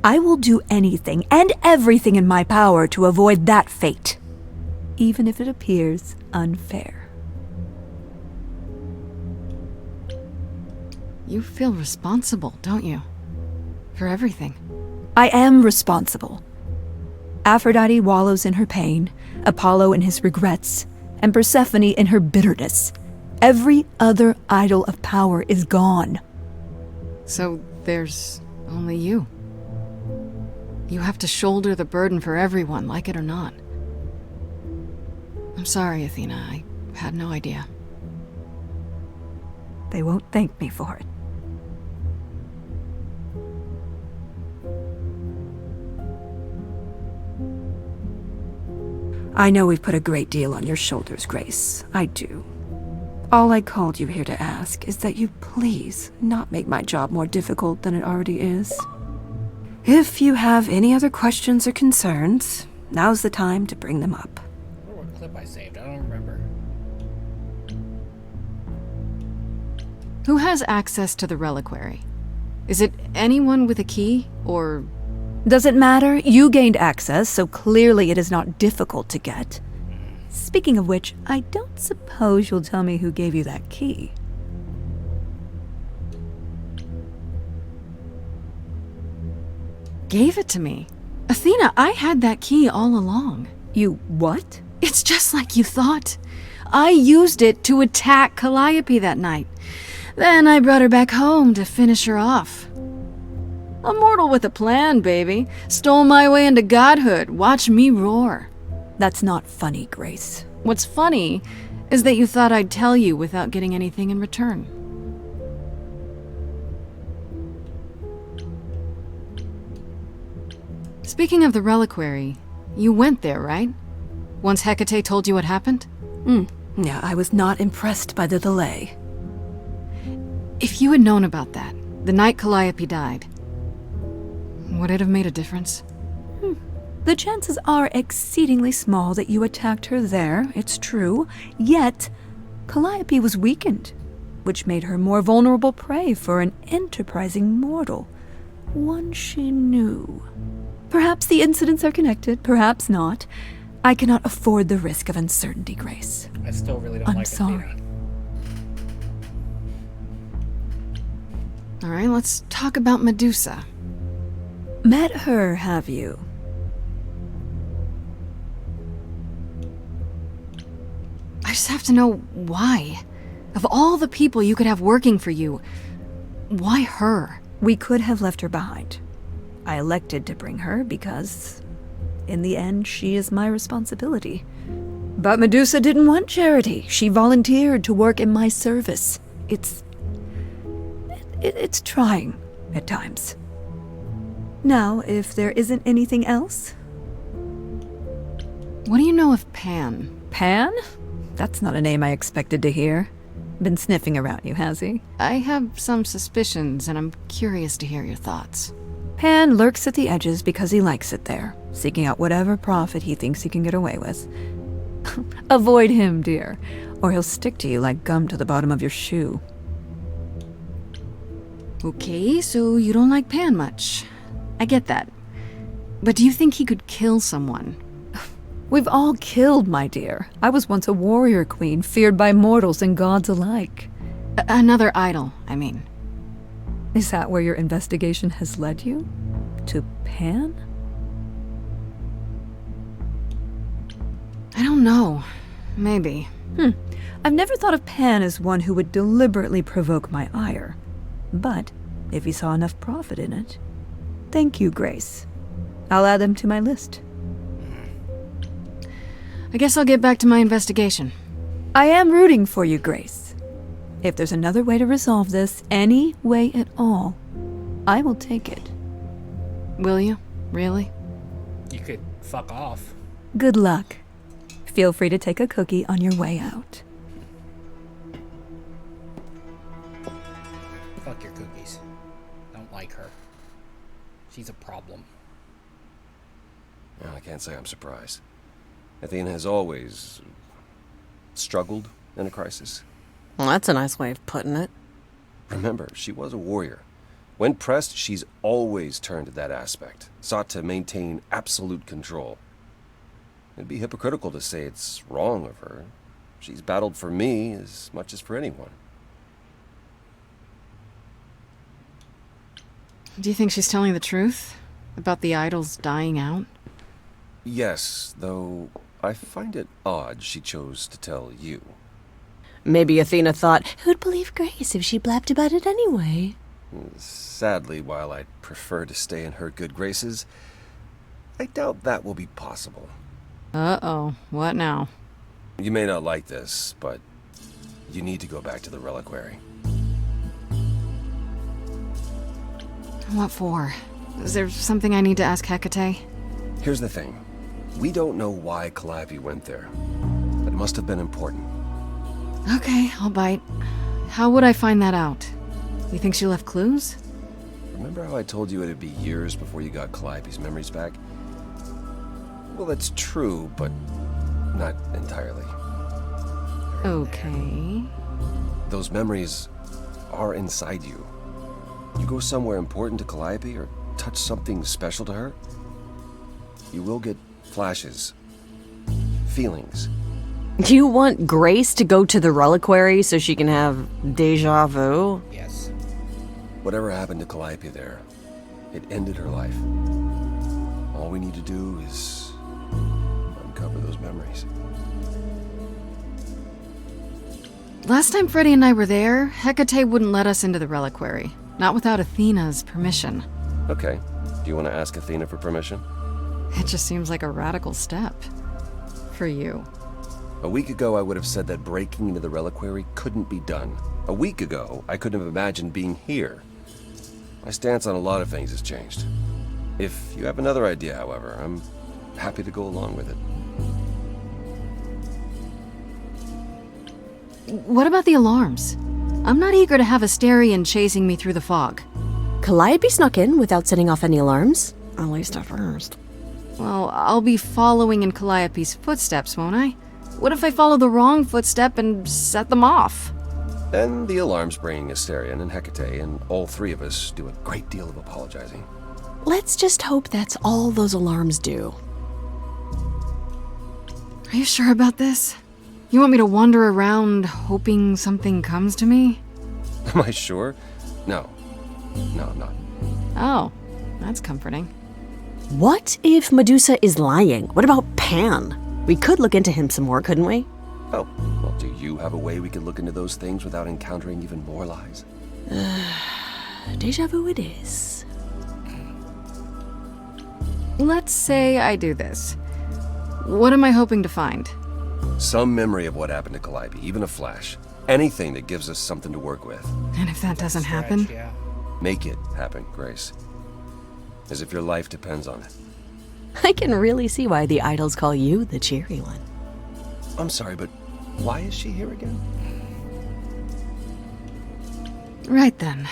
I will do anything and everything in my power to avoid that fate, even if it appears unfair. You feel responsible, don't you? For everything. I am responsible. Aphrodite wallows in her pain, Apollo in his regrets, and Persephone in her bitterness. Every other idol of power is gone. So there's only you. You have to shoulder the burden for everyone, like it or not. I'm sorry, Athena. I had no idea. They won't thank me for it. I know we've put a great deal on your shoulders, Grace. I do. All I called you here to ask is that you please not make my job more difficult than it already is. If you have any other questions or concerns, now's the time to bring them up. I wonder what clip I saved. I don't remember. Who has access to the reliquary? Is it anyone with a key, or... Does it matter? You gained access, so clearly it is not difficult to get. Speaking of which, I don't suppose you'll tell me who gave you that key. Gave it to me. Athena, I had that key all along. You what? It's just like you thought. I used it to attack Calliope that night. Then I brought her back home to finish her off. A mortal with a plan, baby. Stole my way into godhood. Watch me roar. That's not funny, Grace. What's funny is that you thought I'd tell you without getting anything in return. Speaking of the reliquary, you went there, right? Once Hecate told you what happened? Yeah, I was not impressed by the delay. If you had known about that, the night Calliope died, would it have made a difference? The chances are exceedingly small that you attacked her there, it's true. Yet, Calliope was weakened, which made her more vulnerable prey for an enterprising mortal. One she knew. Perhaps the incidents are connected, perhaps not. I cannot afford the risk of uncertainty, Grace. I still really don't I'm like sorry. Athena. All right, let's talk about Medusa. Met her, have you? I just have to know why. Of all the people you could have working for you, why her? We could have left her behind. I elected to bring her because, in the end, she is my responsibility. But Medusa didn't want charity. She volunteered to work in my service. It's trying at times. Now, if there isn't anything else... What do you know of Pan? Pan? That's not a name I expected to hear. Been sniffing around you, has he? I have some suspicions, and I'm curious to hear your thoughts. Pan lurks at the edges because he likes it there, seeking out whatever profit he thinks he can get away with. Avoid him, dear, or he'll stick to you like gum to the bottom of your shoe. Okay, so you don't like Pan much. I get that. But do you think he could kill someone? We've all killed, my dear. I was once a warrior queen, feared by mortals and gods alike. Another idol, I mean. Is that where your investigation has led you? To Pan? I don't know. Maybe. I've never thought of Pan as one who would deliberately provoke my ire. But if he saw enough profit in it... Thank you, Grace. I'll add them to my list. I guess I'll get back to my investigation. I am rooting for you, Grace. If there's another way to resolve this, any way at all, I will take it. Will you? Really? You could fuck off. Good luck. Feel free to take a cookie on your way out. Fuck your cookies. Don't like her. She's a problem. Well, I can't say I'm surprised. Athena has always struggled in a crisis. Well, that's a nice way of putting it. Remember, she was a warrior. When pressed, she's always turned to that aspect, sought to maintain absolute control. It'd be hypocritical to say it's wrong of her. She's battled for me as much as for anyone. Do you think she's telling the truth? About the idols dying out? Yes, though I find it odd she chose to tell you. Maybe Athena thought, who'd believe Grace if she blabbed about it anyway? Sadly, while I'd prefer to stay in her good graces, I doubt that will be possible. Uh-oh. What now? You may not like this, but you need to go back to the reliquary. What for? Is there something I need to ask Hecate? Here's the thing. We don't know why Calliope went there, but it must have been important. Okay, I'll bite. How would I find that out? You think she left clues? Remember how I told you it'd be years before you got Calliope's memories back? Well, that's true, but not entirely. Okay. Those memories are inside you. You go somewhere important to Calliope or touch something special to her, you will get flashes, feelings. You want Grace to go to the reliquary so she can have deja vu? Yes. Whatever happened to Calliope there, it ended her life. All we need to do is uncover those memories. Last time Freddie and I were there, Hecate wouldn't let us into the reliquary. Not without Athena's permission. Okay. Do you want to ask Athena for permission? It just seems like a radical step. For you. A week ago, I would have said that breaking into the reliquary couldn't be done. A week ago, I couldn't have imagined being here. My stance on a lot of things has changed. If you have another idea, however, I'm happy to go along with it. What about the alarms? I'm not eager to have Asterion chasing me through the fog. Calliope snuck in without setting off any alarms. At least at first. Well, I'll be following in Calliope's footsteps, won't I? What if I follow the wrong footstep and set them off? Then the alarms bringing Asterion and Hecate, and all three of us do a great deal of apologizing. Let's just hope that's all those alarms do. Are you sure about this? You want me to wander around hoping something comes to me? Am I sure? No. No, I'm not. Oh, that's comforting. What if Medusa is lying? What about Pan? We could look into him some more, couldn't we? Oh, well, do you have a way we could look into those things without encountering even more lies? Deja vu it is. Let's say I do this. What am I hoping to find? Some memory of what happened to Calliope, even a flash. Anything that gives us something to work with. And if that doesn't happen? Make it happen, Grace. As if your life depends on it. I can really see why the idols call you the cheery one. I'm sorry, but why is she here again? Right then.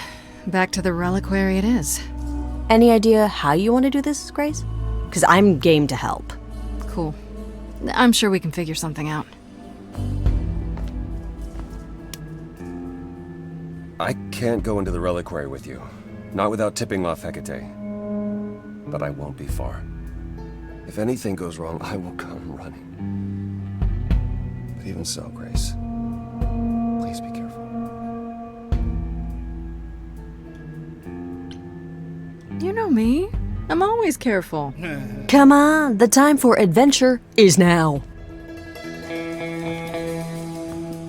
Back to the reliquary it is. Any idea how you want to do this, Grace? Because I'm game to help. Cool. I'm sure we can figure something out. I can't go into the reliquary with you. Not without tipping off Hecate. But I won't be far. If anything goes wrong, I will come running. But even so, Grace, please be careful. You know me. I'm always careful. Come on, the time for adventure is now.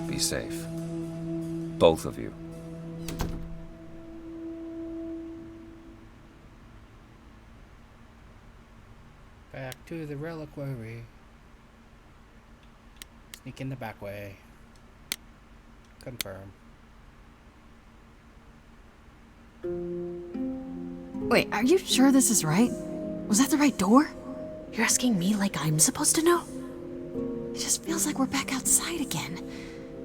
Be safe. Both of you. Back to the reliquary. Sneak in the back way. Confirm. Wait, are you sure this is right? Was that the right door? You're asking me like I'm supposed to know? It just feels like we're back outside again.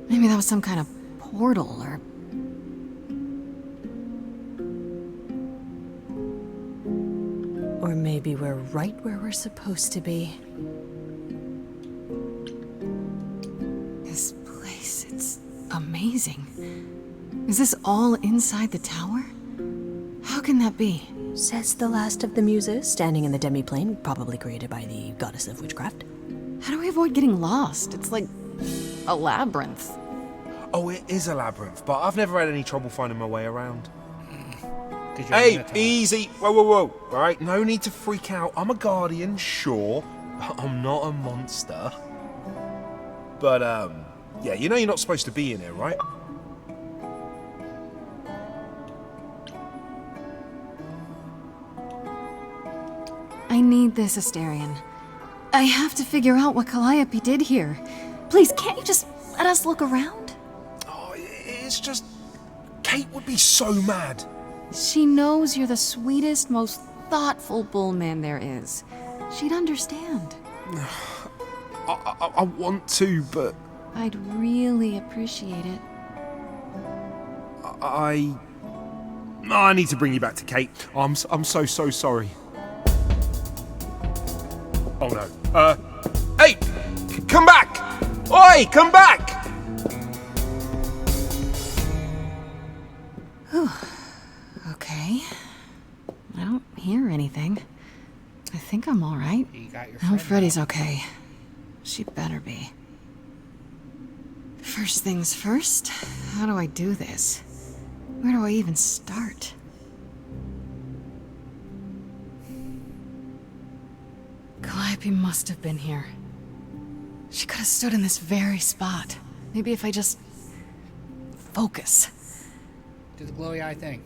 Maybe that was some kind of portal or... Or maybe we're right where we're supposed to be. This place, it's amazing. Is this all inside the tower? How can that be? Says the last of the muses, standing in the demiplane, probably created by the goddess of witchcraft. How do we avoid getting lost? It's like a labyrinth. Oh, it is a labyrinth, but I've never had any trouble finding my way around. Hey, easy. Whoa, whoa, whoa. All right, no need to freak out. I'm a guardian, sure, but I'm not a monster. But, yeah, you know you're not supposed to be in here, right? I need this, Asterion. I have to figure out what Calliope did here. Please, can't you just let us look around? Oh, it's just... Kate would be so mad. She knows you're the sweetest, most thoughtful bullman there is. She'd understand. I want to, but... I'd really appreciate it. I need to bring you back to Kate. I'm so sorry. Oh no. Hey! Come back! Oi, come back! Whew. Okay. I don't hear anything. I think I'm all right. You got your I hope friend Freddy's now. okay. She better be. First things first, how do I do this? Where do I even start? Calliope must have been here. She could have stood in this very spot. Maybe if I just... focus. Do the glowy eye thing.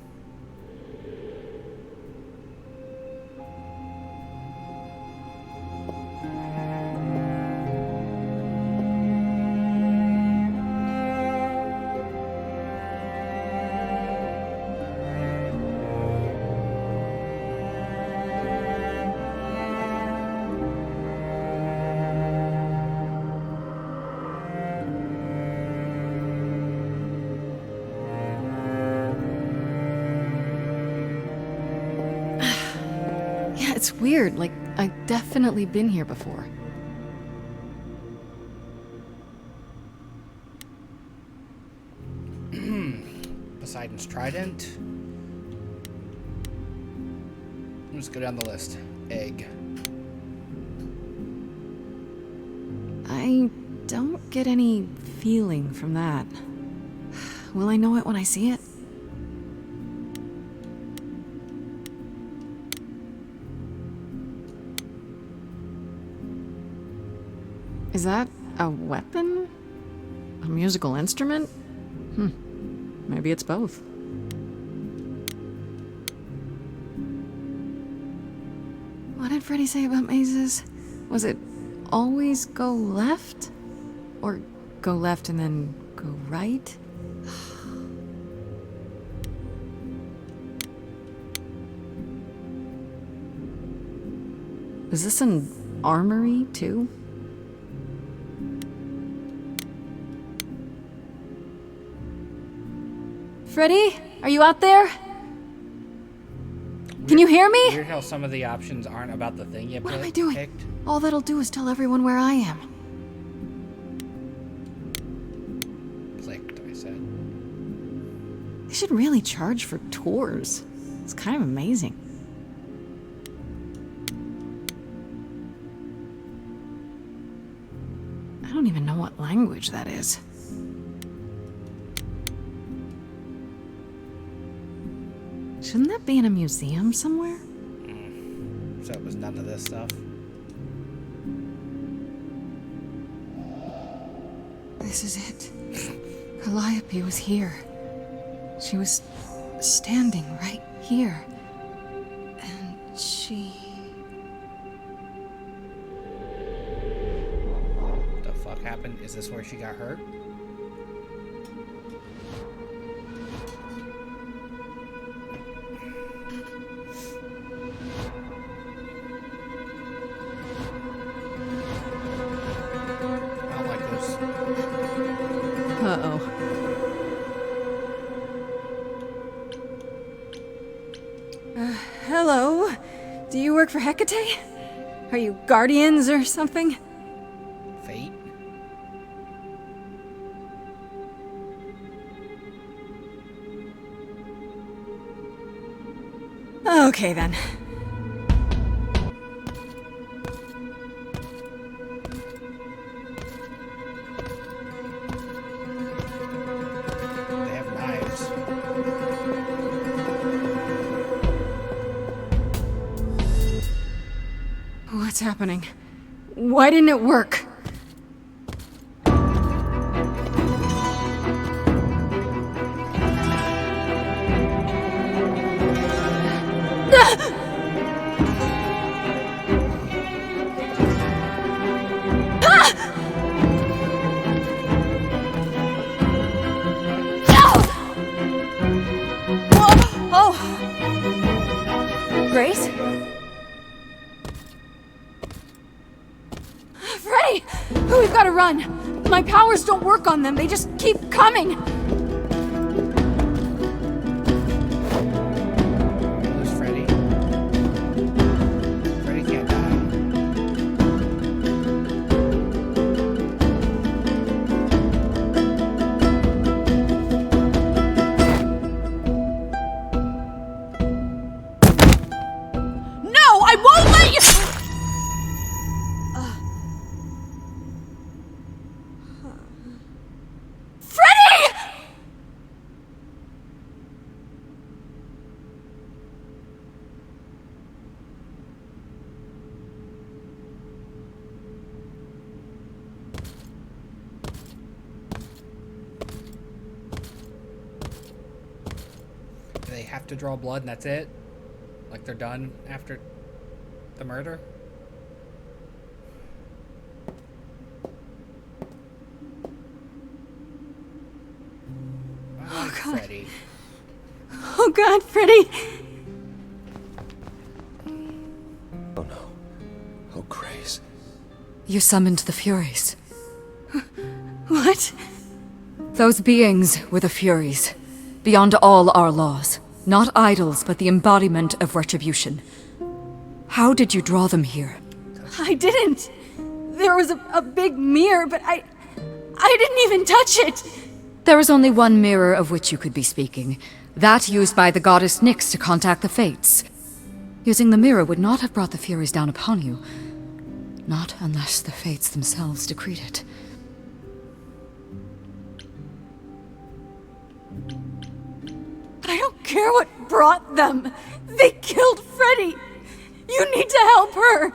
it's weird. Like, I've definitely been here before. Poseidon's Trident. Let's go down the list. Egg. I don't get any feeling from that. Will I know it when I see it? Is that a weapon? A musical instrument? Maybe it's both. What did Freddy say about mazes? Was it always go left? Or go left and then go right? Is this an armory, too? Freddy? Are you out there? Can you hear me? Weird how some of the options aren't about the thing you What am I doing? picked. All that'll do is tell everyone where I am. Clicked, I said. They should really charge for tours. It's kind of amazing. I don't even know what language that is. Shouldn't that be in a museum somewhere? So it was none of this stuff. This is it. Calliope was here. She was standing right here. And she... What the fuck happened? Is this where she got hurt? Uh-oh. Hello? Do you work for Hecate? Are you guardians or something? Fate? Okay, then. They have knives. What's happening? Why didn't it work? Grace? Freddy! We've got to run! My powers don't work on them, they just keep coming! Who's Freddy? Freddy can't die. No, I won't let you! Freddy! Do they have to draw blood and that's it? Like they're done after the murder? Oh, God. Freddy. Oh, God, Freddy! Oh no. Oh, Grace. You summoned the Furies. What? Those beings were the Furies, beyond all our laws. Not idols, but the embodiment of retribution. How did you draw them here? I didn't. There was a big mirror, but I didn't even touch it. There is only one mirror of which you could be speaking. That used by the goddess Nyx to contact the Fates. Using the mirror would not have brought the Furies down upon you. Not unless the Fates themselves decreed it. I don't care what brought them. They killed Freddy. You need to help her.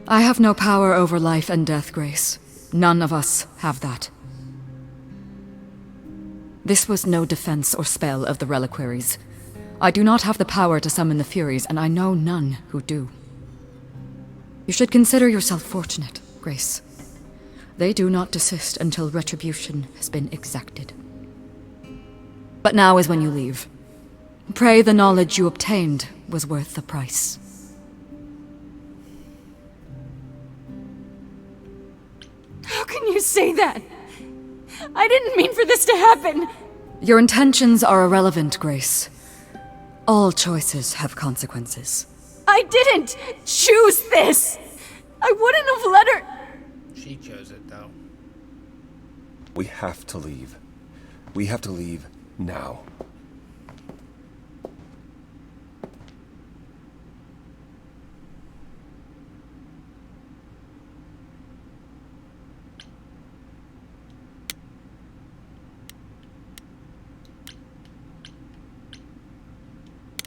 I have no power over life and death, Grace. None of us have that. This was no defense or spell of the reliquaries. I do not have the power to summon the Furies, and I know none who do. You should consider yourself fortunate, Grace. They do not desist until retribution has been exacted. But now is when you leave. Pray the knowledge you obtained was worth the price. How can you say that? I didn't mean for this to happen. Your intentions are irrelevant, Grace. All choices have consequences. I didn't choose this. I wouldn't have let her. She chose it, though. We have to leave. We have to leave now.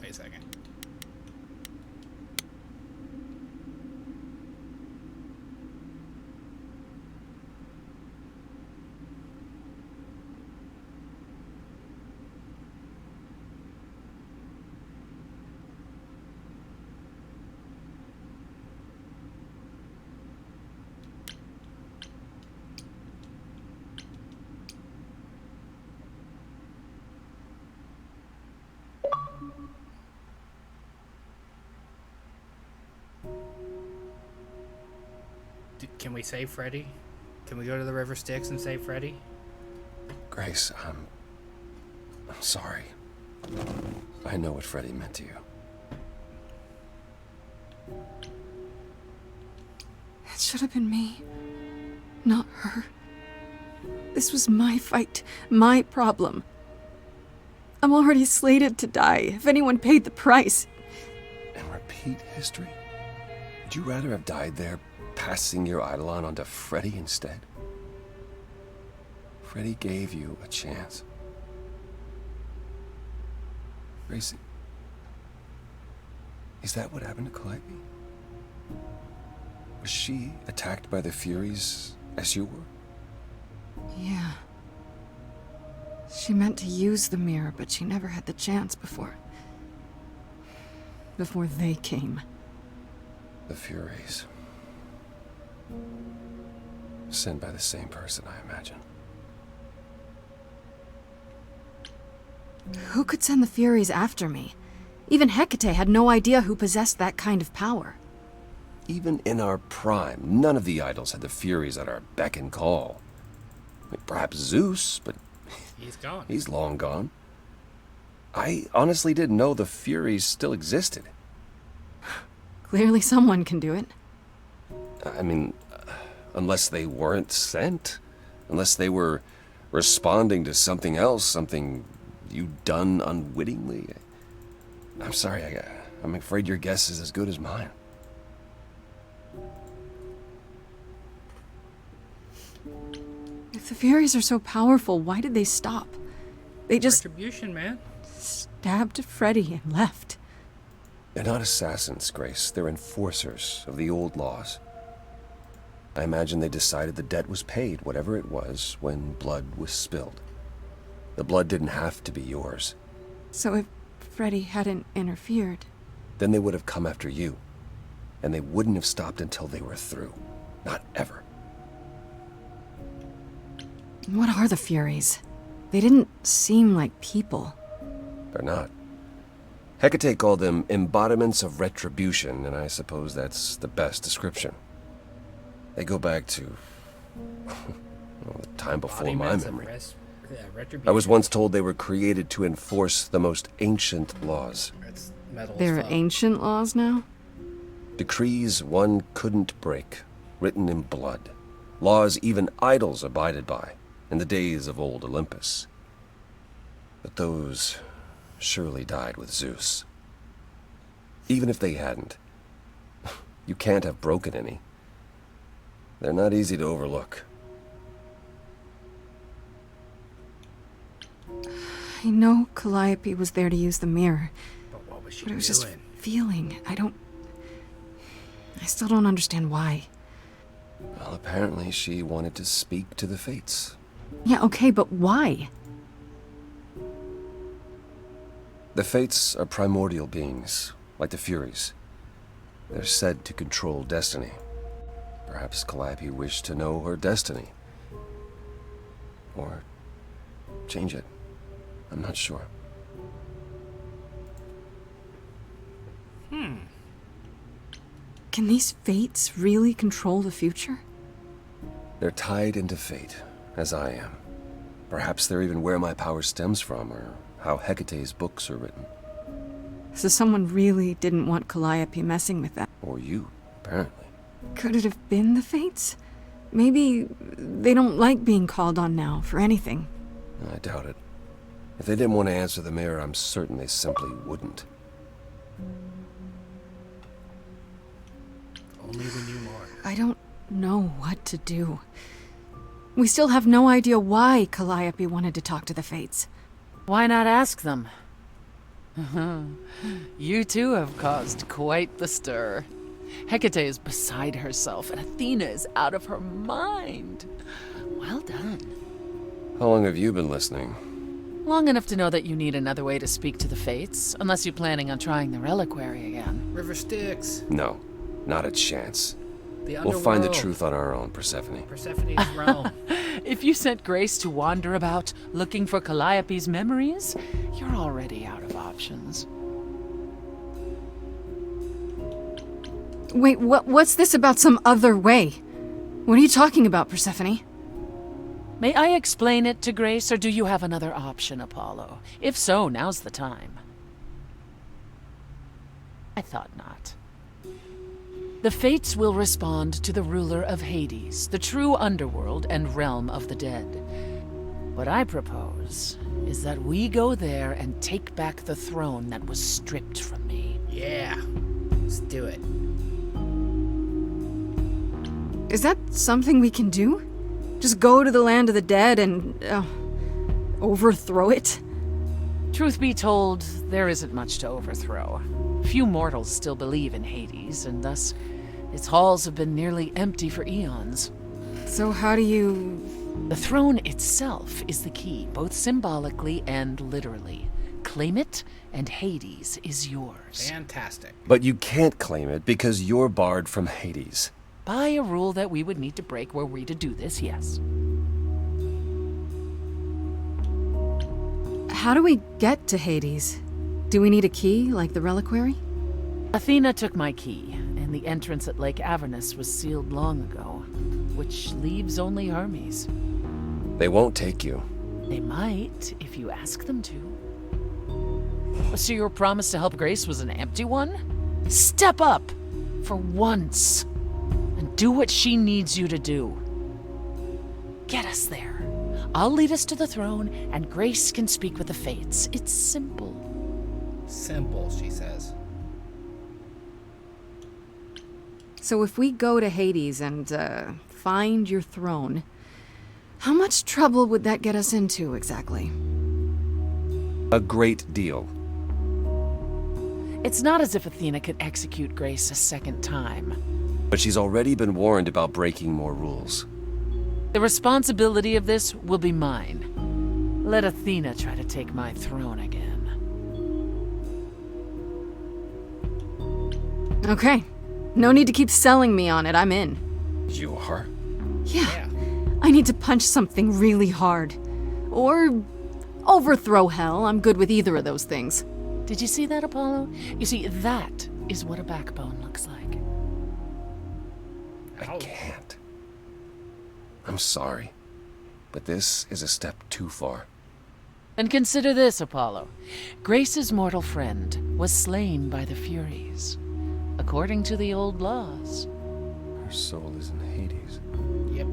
Wait a second. Can we save Freddy? Can we go to the River Styx and save Freddy? Grace, I'm sorry. I know what Freddy meant to you. It should have been me, not her. This was my fight, my problem. I'm already slated to die if anyone paid the price. And repeat history? Would you rather have died there, passing your eidolon onto Freddy instead? Freddy gave you a chance. Gracie, is that what happened to Khary? Was she attacked by the Furies as you were? Yeah. She meant to use the mirror, but she never had the chance before they came. The Furies. Sent by the same person, I imagine. Who could send the Furies after me? Even Hecate had no idea who possessed that kind of power. Even in our prime, none of the idols had the Furies at our beck and call. I mean, perhaps Zeus, but he's gone. He's long gone. I honestly didn't know the Furies still existed. Clearly someone can do it. I mean, unless they weren't sent. Unless they were responding to something else, something you'd done unwittingly. I'm sorry, I'm afraid your guess is as good as mine. If the Furies are so powerful, why did they stop? They just Retribution, man. stabbed Freddy and left. They're not assassins, Grace. They're enforcers of the old laws. I imagine they decided the debt was paid, whatever it was, when blood was spilled. The blood didn't have to be yours. So if Freddy hadn't interfered... Then they would have come after you. And they wouldn't have stopped until they were through. Not ever. What are the Furies? They didn't seem like people. They're not. Hecate called them embodiments of retribution, and I suppose that's the best description. They go back to well, the time before my memory. I was once told they were created to enforce the most ancient laws. They're ancient laws now? Decrees one couldn't break, written in blood. Laws even idols abided by in the days of old Olympus. But those surely died with Zeus. Even if they hadn't, you can't have broken any. They're not easy to overlook. I know Calliope was there to use the mirror. But what was she But it was doing? just feeling. I still don't understand why. Well, apparently she wanted to speak to the Fates. Yeah, okay, but why? The Fates are primordial beings, like the Furies. They're said to control destiny. Perhaps Calliope wished to know her destiny. Or change it. I'm not sure. Can these fates really control the future? They're tied into fate, as I am. Perhaps they're even where my power stems from, or how Hecate's books are written. So someone really didn't want Calliope messing with that. Or you, apparently. Could it have been the fates? Maybe they don't like being called on now for anything. I doubt it. If they didn't want to answer the mirror, I'm certain they simply wouldn't. Only when you are. I don't know what to do. We still have no idea why Calliope wanted to talk to the fates. Why not ask them? You too have caused quite the stir. Hecate is beside herself, and Athena is out of her mind. Well done. How long have you been listening? Long enough to know that you need another way to speak to the fates, unless you're planning on trying the reliquary again. River Styx. No, not a chance. The We'll find the underworld. truth on our own, Persephone. Persephone's realm. If you sent Grace to wander about looking for Calliope's memories, you're already out of options. Wait, what's this about some other way? What are you talking about, Persephone? May I explain it to Grace, or do you have another option, Apollo? If so, now's the time. I thought not. The Fates will respond to the ruler of Hades, the true underworld and realm of the dead. What I propose is that we go there and take back the throne that was stripped from me. Yeah, let's do it. Is that something we can do? Just go to the land of the dead and overthrow it? Truth be told, there isn't much to overthrow. Few mortals still believe in Hades, and thus its halls have been nearly empty for eons. So how do you... The throne itself is the key, both symbolically and literally. Claim it, and Hades is yours. Fantastic. But you can't claim it because you're barred from Hades. By a rule that we would need to break were we to do this, yes. How do we get to Hades? Do we need a key, like the reliquary? Athena took my key, and the entrance at Lake Avernus was sealed long ago, which leaves only Hermes. They won't take you. They might, if you ask them to. So your promise to help Grace was an empty one? Step up, for once, and do what she needs you to do. Get us there. I'll lead us to the throne, and Grace can speak with the Fates. It's simple. Simple, she says. So if we go to Hades and, find your throne, how much trouble would that get us into, exactly? A great deal. It's not as if Athena could execute Grace a second time. But she's already been warned about breaking more rules. The responsibility of this will be mine. Let Athena try to take my throne again. Okay. No need to keep selling me on it, I'm in. You are? Yeah. I need to punch something really hard. Or overthrow hell, I'm good with either of those things. Did you see that, Apollo? You see, that is what a backbone looks like. I can't. I'm sorry, but this is a step too far. And consider this, Apollo. Grace's mortal friend was slain by the Furies. according to the old laws. Her soul is in Hades. Yep.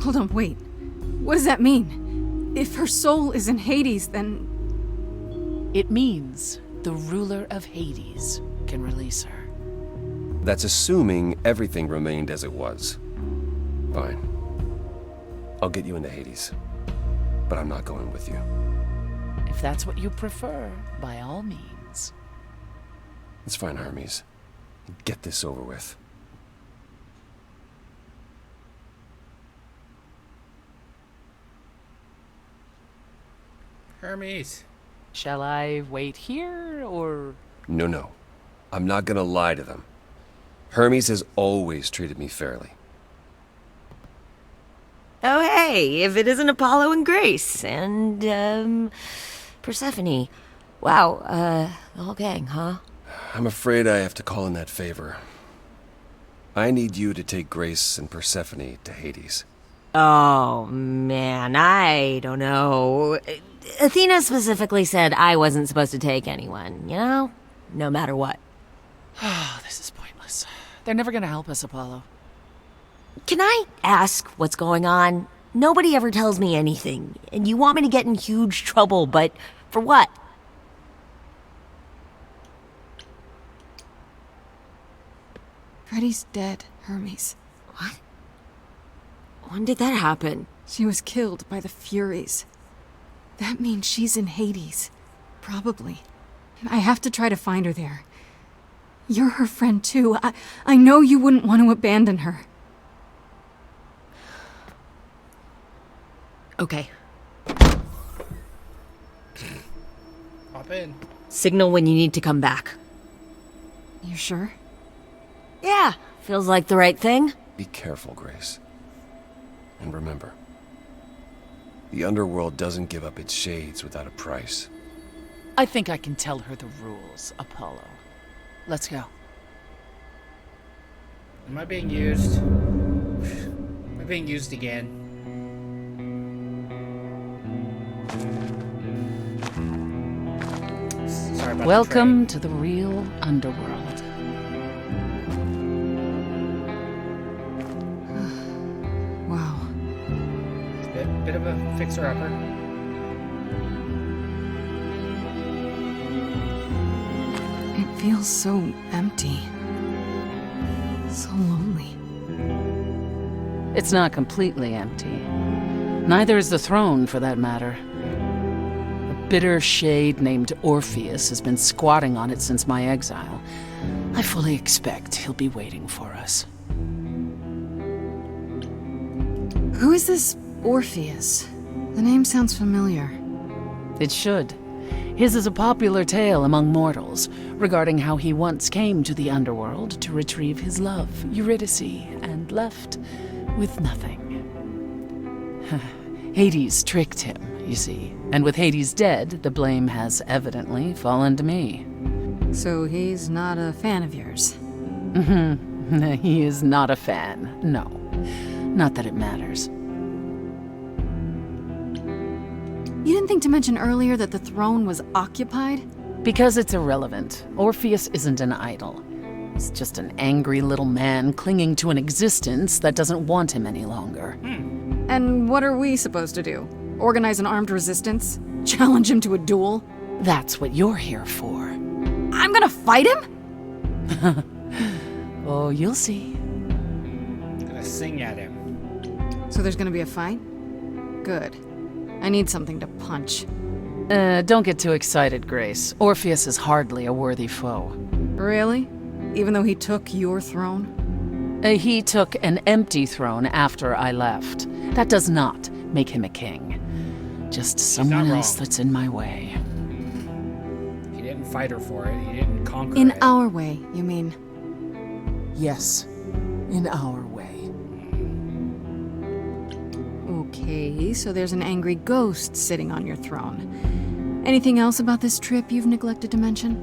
Hold on, wait. What does that mean? If her soul is in Hades, then... It means the ruler of Hades can release her. That's assuming everything remained as it was. Fine. I'll get you into Hades. But I'm not going with you. If that's what you prefer, by all means. It's fine, Hermes. Get this over with. Hermes. Shall I wait here, or...? No. I'm not gonna lie to them. Hermes has always treated me fairly. Oh, hey, if it isn't Apollo and Grace, and, Persephone. Wow, the whole gang, huh? I'm afraid I have to call in that favor. I need you to take Grace and Persephone to Hades. Oh, man, I don't know. Athena specifically said I wasn't supposed to take anyone, you know? No matter what. Oh, this is pointless. They're never gonna help us, Apollo. Can I ask what's going on? Nobody ever tells me anything, and you want me to get in huge trouble, but for what? Freddie's dead, Hermes. What? When did that happen? She was killed by the Furies. That means she's in Hades. Probably. I have to try to find her there. You're her friend too. I know you wouldn't want to abandon her. Okay. Hop in. Signal when you need to come back. You sure? Yeah, feels like the right thing. Be careful, Grace. And remember, the underworld doesn't give up its shades without a price. I think I can tell her the rules, Apollo. Let's go. Am I being used? Am I being used again? Sorry about Welcome to the real underworld. Wow. Bit of a fixer-upper. It feels so empty. So lonely. It's not completely empty. Neither is the throne, for that matter. A bitter shade named Orpheus has been squatting on it since my exile. I fully expect he'll be waiting for us. Who is this Orpheus? The name sounds familiar. It should. His is a popular tale among mortals regarding how he once came to the underworld to retrieve his love, Eurydice, and left with nothing. Hades tricked him, you see, and with Hades dead, the blame has evidently fallen to me. So he's not a fan of yours? He is not a fan, no. Not that it matters. You didn't think to mention earlier that the throne was occupied? Because it's irrelevant. Orpheus isn't an idol. He's just an angry little man clinging to an existence that doesn't want him any longer. And what are we supposed to do? Organize an armed resistance? Challenge him to a duel? That's what you're here for. I'm gonna fight him? Oh, you'll see. Gonna sing at him. So there's gonna be a fight? Good. I need something to punch. Don't get too excited, Grace. Orpheus is hardly a worthy foe. Really? Even though he took your throne? He took an empty throne after I left. That does not make him a king. Just someone else that's in my way. He didn't fight her for it. He didn't conquer In it. our way, you mean? Yes, in our way. Okay, so there's an angry ghost sitting on your throne. Anything else about this trip you've neglected to mention?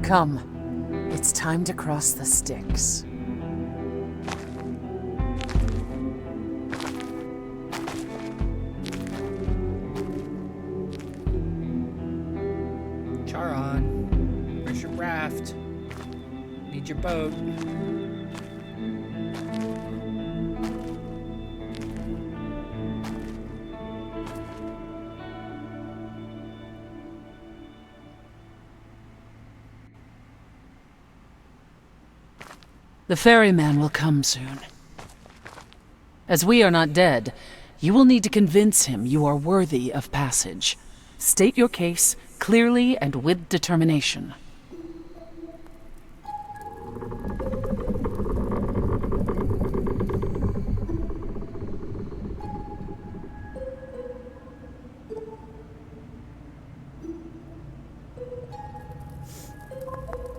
Come. It's time to cross the Styx. your boat. The ferryman will come soon. As we are not dead, you will need to convince him you are worthy of passage. State your case clearly and with determination.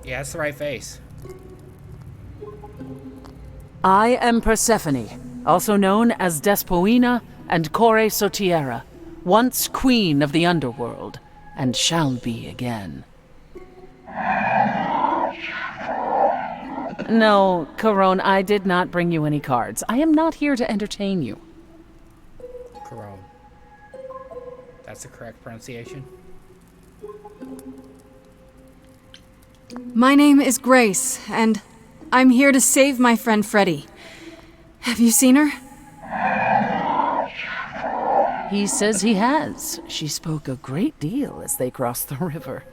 Yeah, that's the right face. I am Persephone, also known as Despoina and Kore Sotiera, once queen of the underworld, and shall be again. No, Corone, I did not bring you any cards. I am not here to entertain you. Corone. That's the correct pronunciation. My name is Grace, and I'm here to save my friend Freddie. Have you seen her? He says he has. She spoke a great deal as they crossed the river,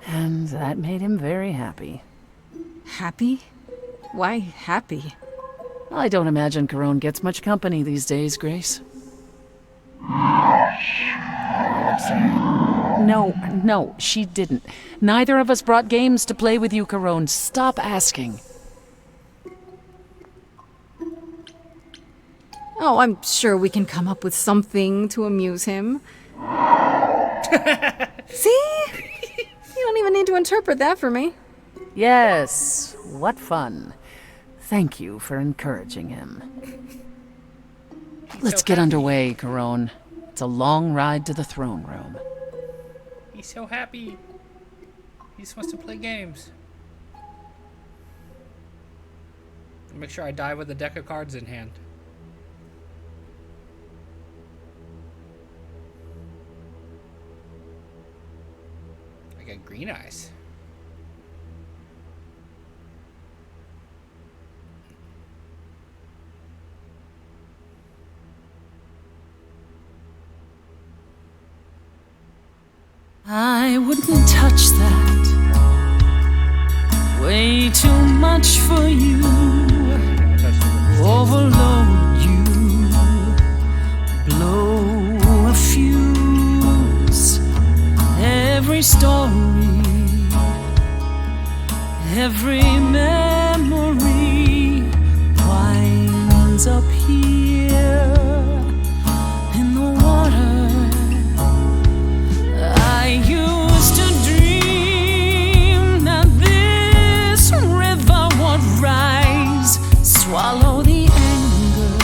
and that made him very happy. Happy? Why happy? I don't imagine Corone gets much company these days, Grace. No, she didn't. Neither of us brought games to play with you, Corone. Stop asking. Oh, I'm sure we can come up with something to amuse him. See? You don't even need to interpret that for me. Yes, what fun. Thank you for encouraging him. Let's get underway, Corone. It's a long ride to the throne room. He's so happy. He just wants to play games. Make sure I die with a deck of cards in hand. I got green eyes. I wouldn't touch that. Way too much for you. Overload you. Blow a fuse. Every story, every memory winds up here in the water. I used to dream that this river would rise, swallow the anger,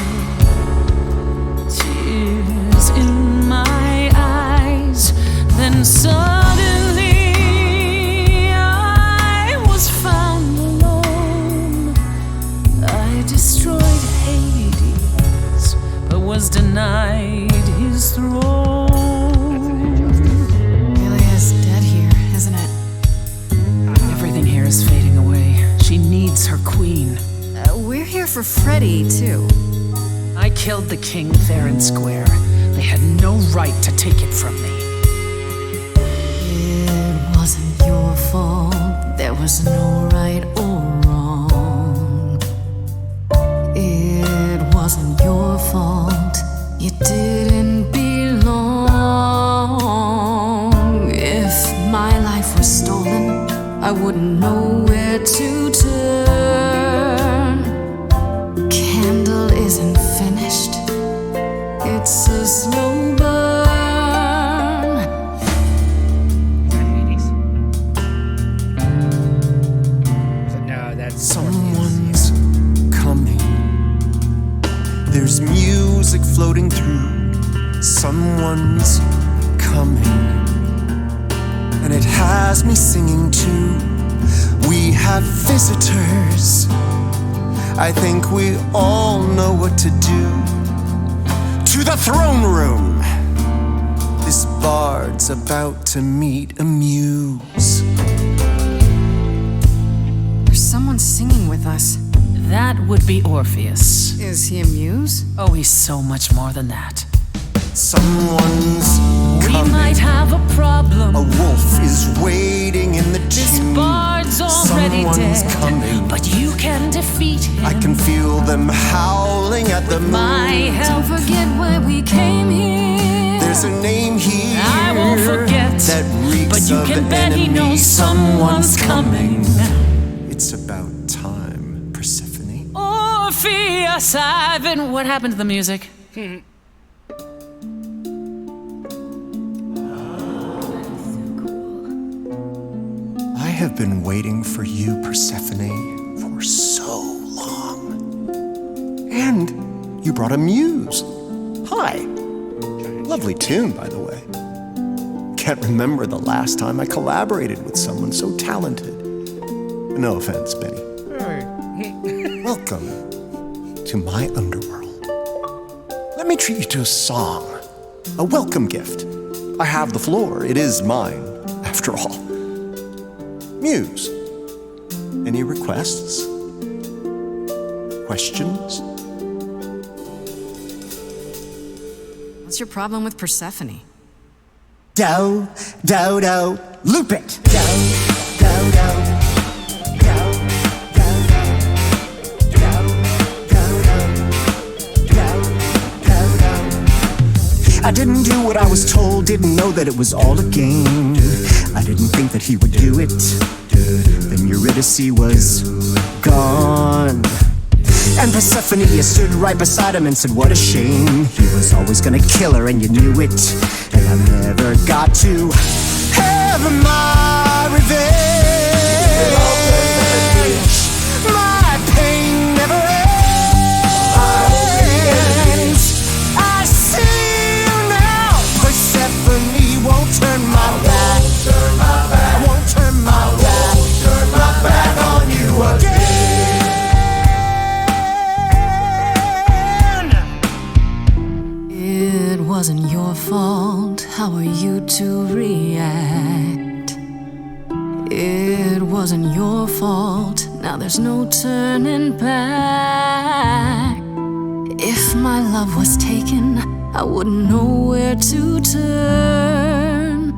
tears in my eyes. Then suddenly I was found alone. I destroyed Hades, but was denied his throne. Everything here is fading away. She needs her queen. We're here for Freddie, too. I killed the king fair and square. They had no right to take it from me. It wasn't your fault. There was no right or wrong. It wasn't your fault. You didn't belong. If my life was stolen, I wouldn't know where to turn. Candle isn't finished. It's a slow burn. No, that's someone's coming. There's music floating through. Someone's coming. And it has me singing too. We have visitors. I think we all know what to do. To the throne room. This bard's about to meet a muse. There's Someone's singing with us. That would be Orpheus. Is he a muse? Oh, he's so much more than that. Someone's We coming. might have a problem. A wolf is waiting in the This tomb. bard's already Someone's dead, coming. but you can defeat him. I can feel them howling at the moon. My help. Don't forget why we came here. There's a name here I won't forget, that reeks but you of can bet he enemy. knows someone's coming. It's about time, Persephone. Orpheus, What happened to the music? I have been waiting for you, Persephone, for so long. And you brought a muse. Hi. Lovely tune, by the way. Can't remember the last time I collaborated with someone so talented. No offense, Benny. Welcome to my underworld. Let me treat you to a song, a welcome gift. I have the floor. It is mine, after all. Muse, any requests? Questions? What's your problem with Persephone? Do, do, do, loop it. Do, do, do. I didn't do what I was told, didn't know that it was all a game. I didn't think that he would do it. Then Eurydice was gone. And Persephone, you stood right beside him and said, what a shame. He was always gonna kill her and you knew it. And I never got to have my revenge. My pain never ends. I see you now. Persephone won't turn my back. I won't turn my back. Turn my back on you again. It wasn't your fault. How are you to react? It wasn't your fault. Now there's no turning back. If my love was taken, I wouldn't know where to turn.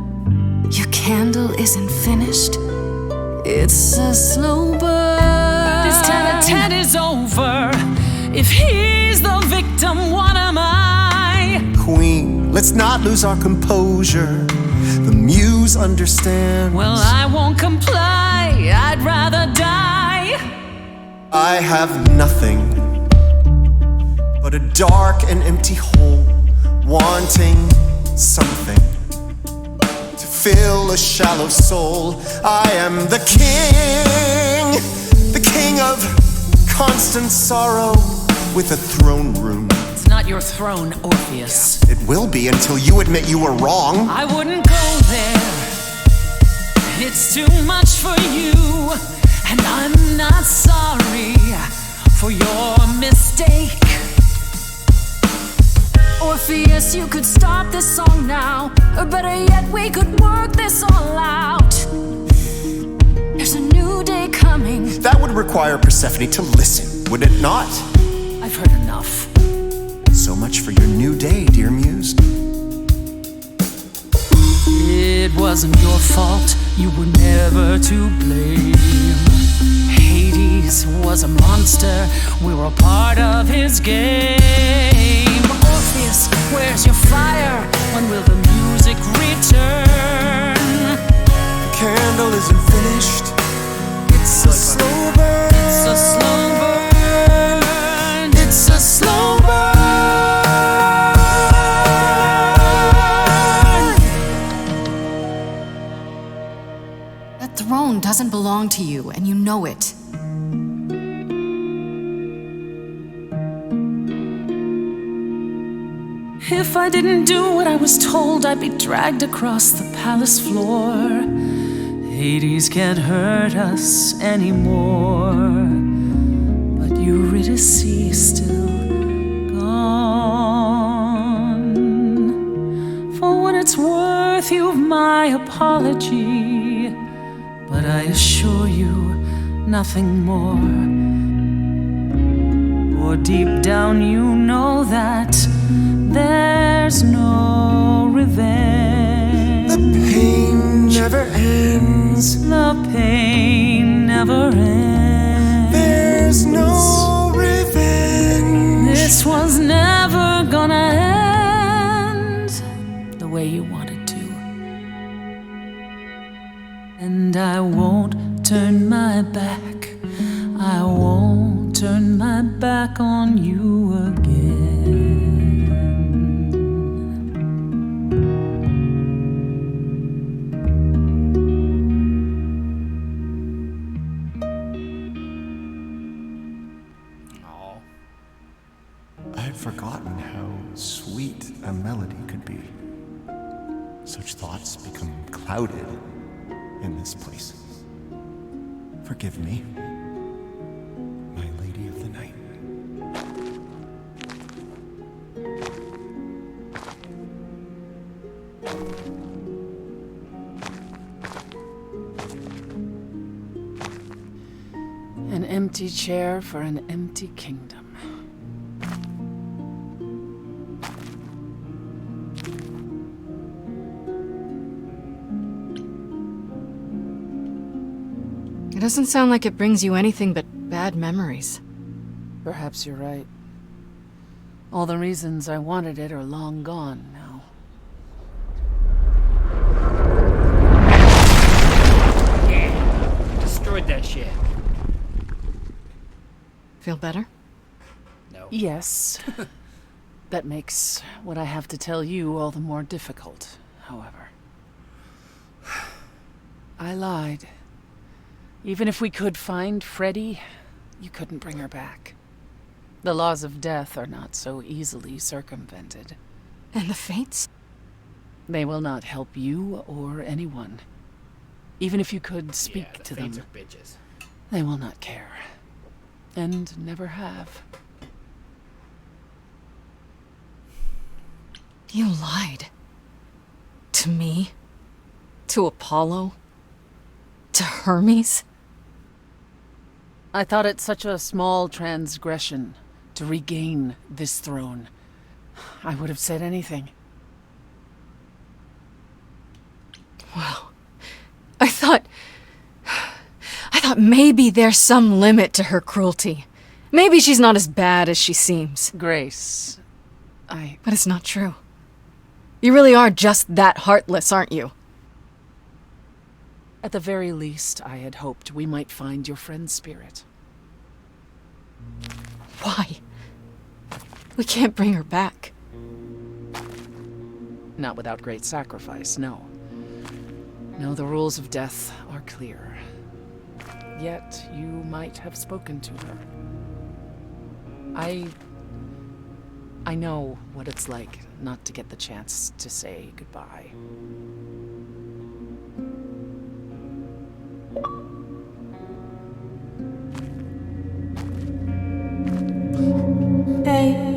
Your candle isn't finished. It's a slow burn. This tete-a-tete is over. If he's the victim, what am I? Queen, let's not lose our composure. The muse understands. Well, I won't comply. I'd rather die. I have nothing but a dark and empty hole, wanting something to fill a shallow soul. I am the king of constant sorrow with a throne room. It's not your throne, Orpheus. It will be until you admit you were wrong. I wouldn't go there. It's too much for you, and I'm not sorry for your mistake. Orpheus, you could stop this song now, or better yet, we could work this all out. There's a new day coming. That would require Persephone to listen, would it not? I've heard enough. So much for your new day, dear muse. It wasn't your fault, you were never to blame. Hades was a monster, we were a part of his game. Orpheus, where's your fire? When will the music return? The candle isn't finished. It's a slow burn. It's a slow burn. It's a slow burn. That throne doesn't belong to you, and you know it. If I didn't do what I was told, I'd be dragged across the palace floor. Hades can't hurt us anymore. But Eurydice is still gone. For what it's worth, you've my apology. But I assure you, nothing more. Or deep down you know that there's no revenge. The pain never ends. The pain never ends. There's no revenge. This was never gonna end the way you wanted to. And I won't turn my back. I won't turn my back on you again. I had forgotten how sweet a melody could be. Such thoughts become clouded in this place. Forgive me, my lady of the night. An empty chair for an empty kingdom. It doesn't sound like it brings you anything but bad memories. Perhaps you're right. All the reasons I wanted it are long gone now. Yeah, destroyed that shit. Feel better? No. Yes. That makes what I have to tell you all the more difficult, however. I lied. Even if we could find Freddie, you couldn't bring her back. The laws of death are not so easily circumvented. And the fates? They will not help you or anyone. Even if you could speak to them, fates are bitches. they will not care. And never have. You lied. To me? To Apollo? To Hermes? I thought it such a small transgression to regain this throne. I would have said anything. Wow. I thought maybe there's some limit to her cruelty. Maybe she's not as bad as she seems. Grace, But it's not true. You really are just that heartless, aren't you? At the very least, I had hoped we might find your friend's spirit. Why? We can't bring her back. Not without great sacrifice, no. No, the rules of death are clear. Yet, you might have spoken to her. I know what it's like not to get the chance to say goodbye. Hey.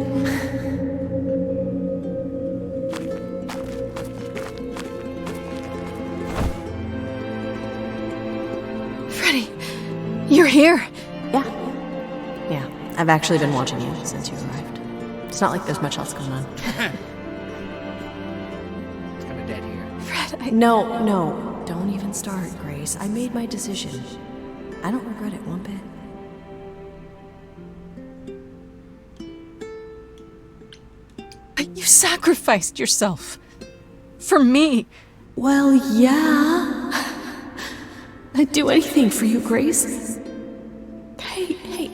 Freddie, you're here. Yeah, I've actually been watching you since you arrived. It's not like there's much else going on. It's kind of dead here. Fred, No, don't even start, Grace. I made my decision. I don't regret it one bit. But you sacrificed yourself. For me. Well, yeah. I'd do anything for you, Grace. Hey,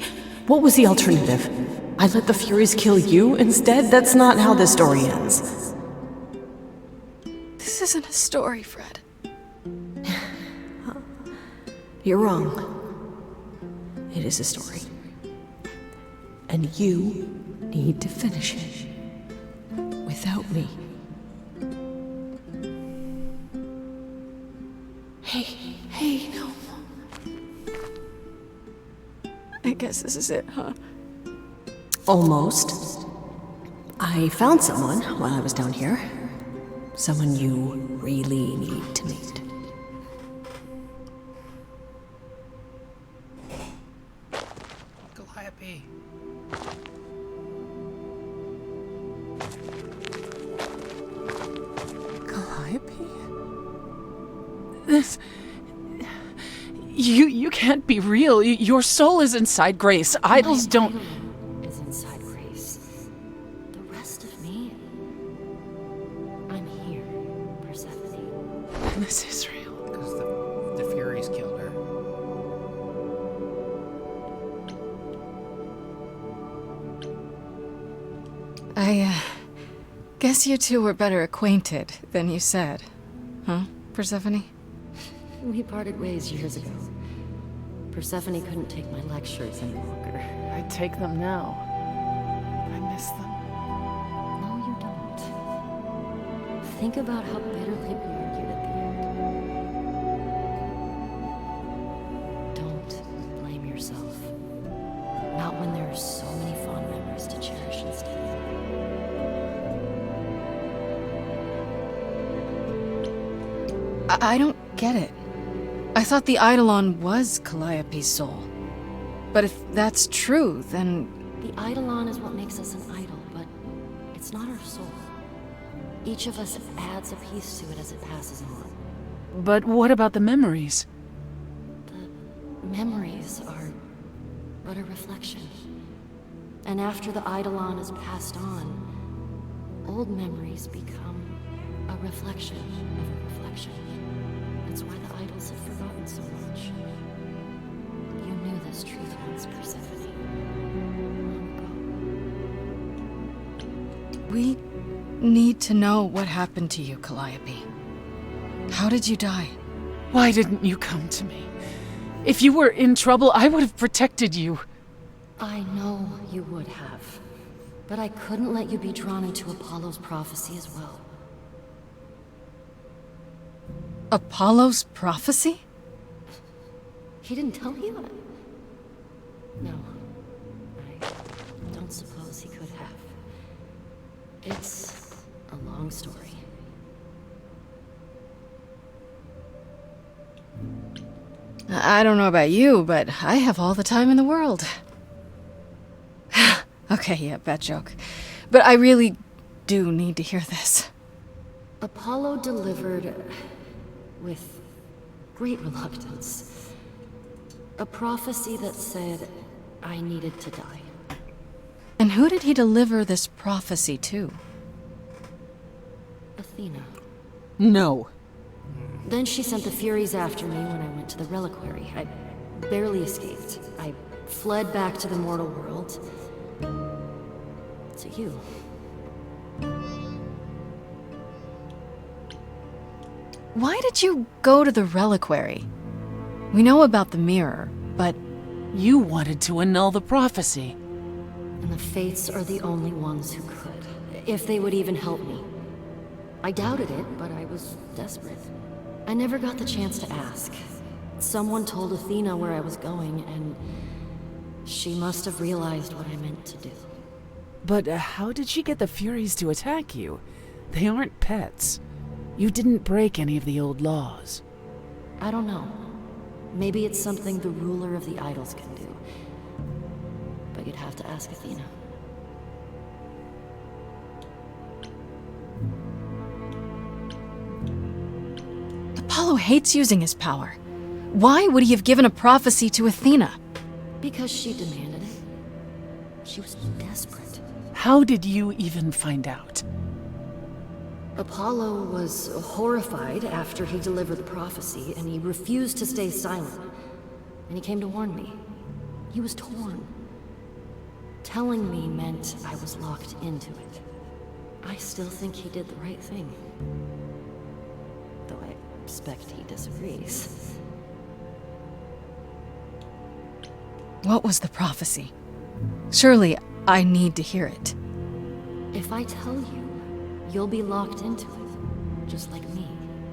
what was the alternative? I let the Furies kill you instead? That's not how this story ends. This isn't a story, Fred. You're wrong. It is a story. And you need to finish it. Without me. Hey, no. I guess this is it, huh? Almost. I found someone while I was down here. Someone you really need to meet. Calliope. Calliope? This... You can't be real. Your soul is inside Grace. Idols don't... Is inside Grace. The rest of me... I'm here, Persephone. This is real. Because the Furies killed her. I guess you two were better acquainted than you said. Huh, Persephone? We parted ways years ago. Persephone couldn't take my lectures any longer. I take them now. I miss them. No, you don't. Think about how bitterly we argued at the end. Don't blame yourself. Not when there are so many fond memories to cherish instead. I don't get it. I thought the Eidolon was Calliope's soul. But if that's true, then... The Eidolon is what makes us an idol, but it's not our soul. Each of us adds a piece to it as it passes on. But what about the memories? The memories are but a reflection. And after the Eidolon is passed on, old memories become a reflection of a reflection. That's why the idols have forgotten so much. You knew this truth once, Persephone. Long We need to know what happened to you, Calliope. How did you die? Why didn't you come to me? If you were in trouble, I would have protected you. I know you would have. But I couldn't let you be drawn into Apollo's prophecy as well. Apollo's prophecy? He didn't tell you that? No. I don't suppose he could have. It's a long story. I don't know about you, but I have all the time in the world. Okay, yeah, bad joke. But I really do need to hear this. Apollo delivered, with great reluctance, a prophecy that said I needed to die. And who did he deliver this prophecy to? Athena. No. Then she sent the Furies after me when I went to the reliquary. I barely escaped. I fled back to the mortal world. To you. Why did you go to the reliquary? We know about the mirror, but... You wanted to annul the prophecy. And the Fates are the only ones who could. If they would even help me. I doubted it, but I was desperate. I never got the chance to ask. Someone told Athena where I was going, and she must have realized what I meant to do. But how did she get the Furies to attack you? They aren't pets. You didn't break any of the old laws. I don't know. Maybe it's something the ruler of the idols can do. But you'd have to ask Athena. Apollo hates using his power. Why would he have given a prophecy to Athena? Because she demanded it. She was desperate. How did you even find out? Apollo was horrified after he delivered the prophecy, and he refused to stay silent. And he came to warn me. He was torn. Telling me meant I was locked into it. I still think he did the right thing. Though I expect he disagrees. What was the prophecy? Surely I need to hear it. If I tell you, you'll be locked into it, just like me.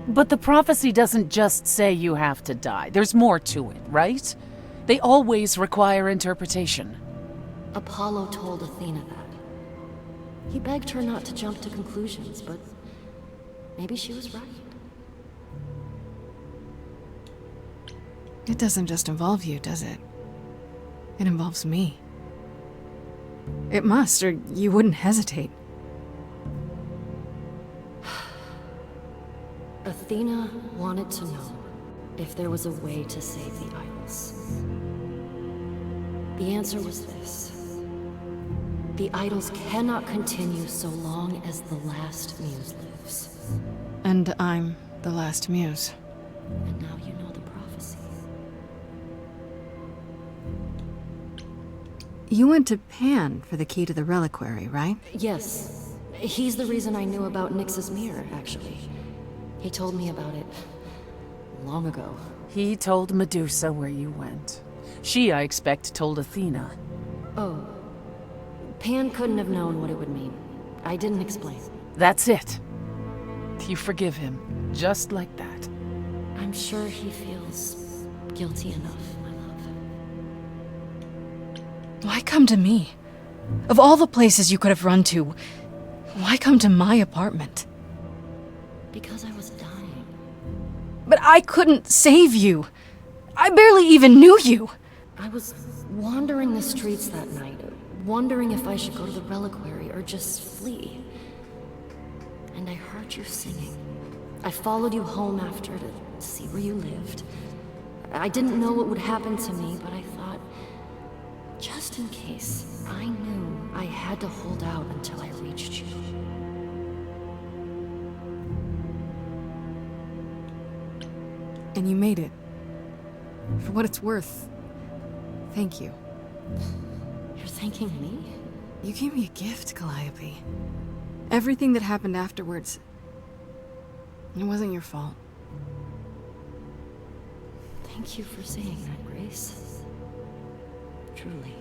But the prophecy doesn't just say you have to die. There's more to it, right? They always require interpretation. Apollo told Athena that. He begged her not to jump to conclusions, but maybe she was right. It doesn't just involve you, does it? It involves me. It must, or you wouldn't hesitate. Athena wanted to know if there was a way to save the idols. The answer was this. The idols cannot continue so long as the last muse lives. And I'm the last muse. And now you know the prophecy. You went to Pan for the key to the reliquary, right? Yes. He's the reason I knew about Nyx's mirror, actually. He told me about it long ago. He told Medusa where you went. She, I expect, told Athena. Oh. Pan couldn't have known what it would mean. I didn't explain. That's it. You forgive him, just like that. I'm sure he feels guilty enough, my love. Why come to me? Of all the places you could have run to, why come to my apartment? Because I was dying. But I couldn't save you. I barely even knew you. I was wandering the streets that night, wondering if I should go to the reliquary or just flee. And I heard you singing. I followed you home after to see where you lived. I didn't know what would happen to me, but I thought, just in case, I knew I had to hold out until I reached you. And you made it. For what it's worth, thank you. You're thanking me? You gave me a gift, Calliope. Everything that happened afterwards, it wasn't your fault. Thank you for saying that, Grace. Truly.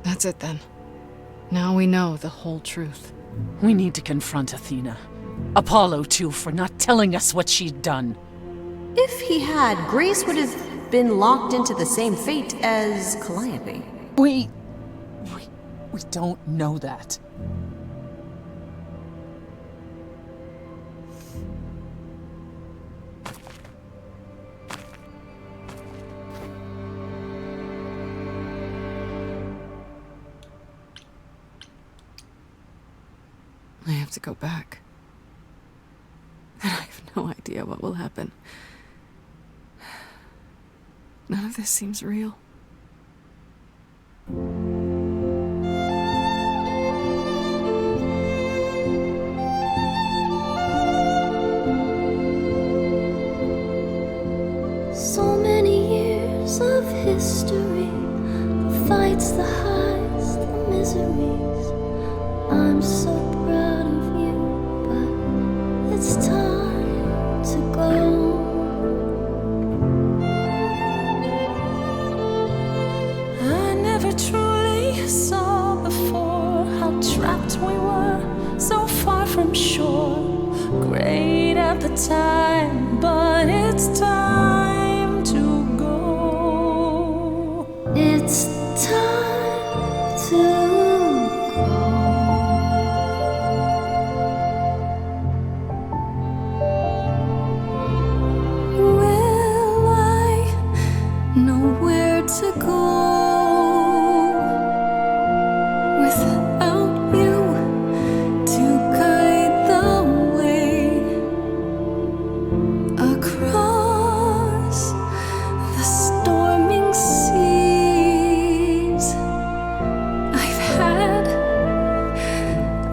That's it then. Now we know the whole truth. We need to confront Athena. Apollo, too, for not telling us what she'd done. If he had, Grace would have been locked into the same fate as Calliope. We don't know that. I have to go back. And I have no idea what will happen. None of this seems real. So many years of history, the fights, the highs, the miseries. I'm so proud of you, but it's time to go. I never truly saw before how trapped we were, so far from shore. Great at the time, but it's time to go. It's time to Will I know where to go without you to guide the way across the storming seas? I've had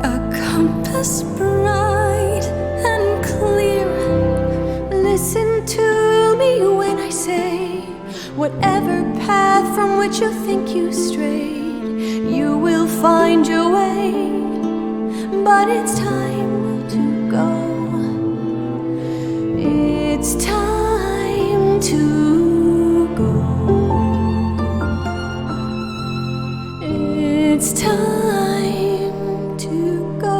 a compass bright and clear. Listen to me when I say, whatever path from which you think you strayed, you will find your way. But it's time to go. It's time to go. It's time to go.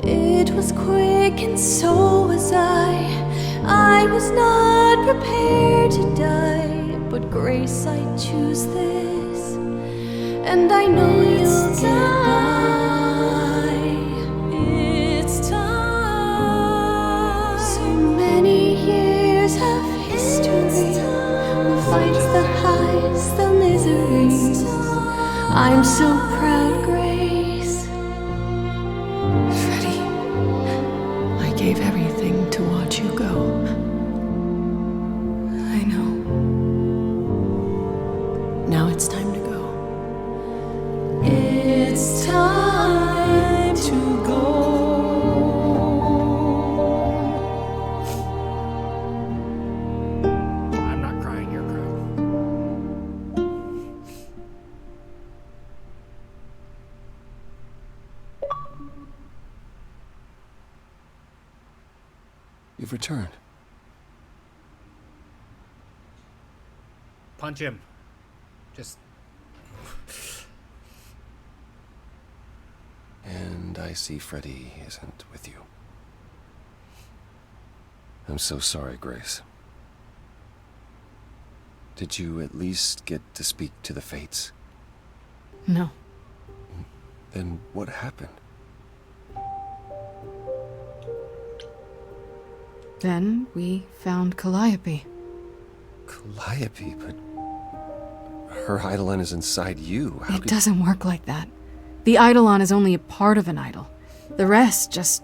It was quick and so was I was not prepared to die, but Grace, I choose this, and I know you'll get by. It's time. I'm so proud, Grace. Freddie, I gave everything to watch you go. I know. Now it's time to go. It's time to go. I'm not crying, you're crying. You've returned. Punch him. Just. And I see Freddie isn't with you. I'm so sorry, Grace. Did you at least get to speak to the Fates? No. Then what happened? Then we found Calliope. Calliope, but her Eidolon is inside you. How It doesn't work like that. The Eidolon is only a part of an idol. The rest just...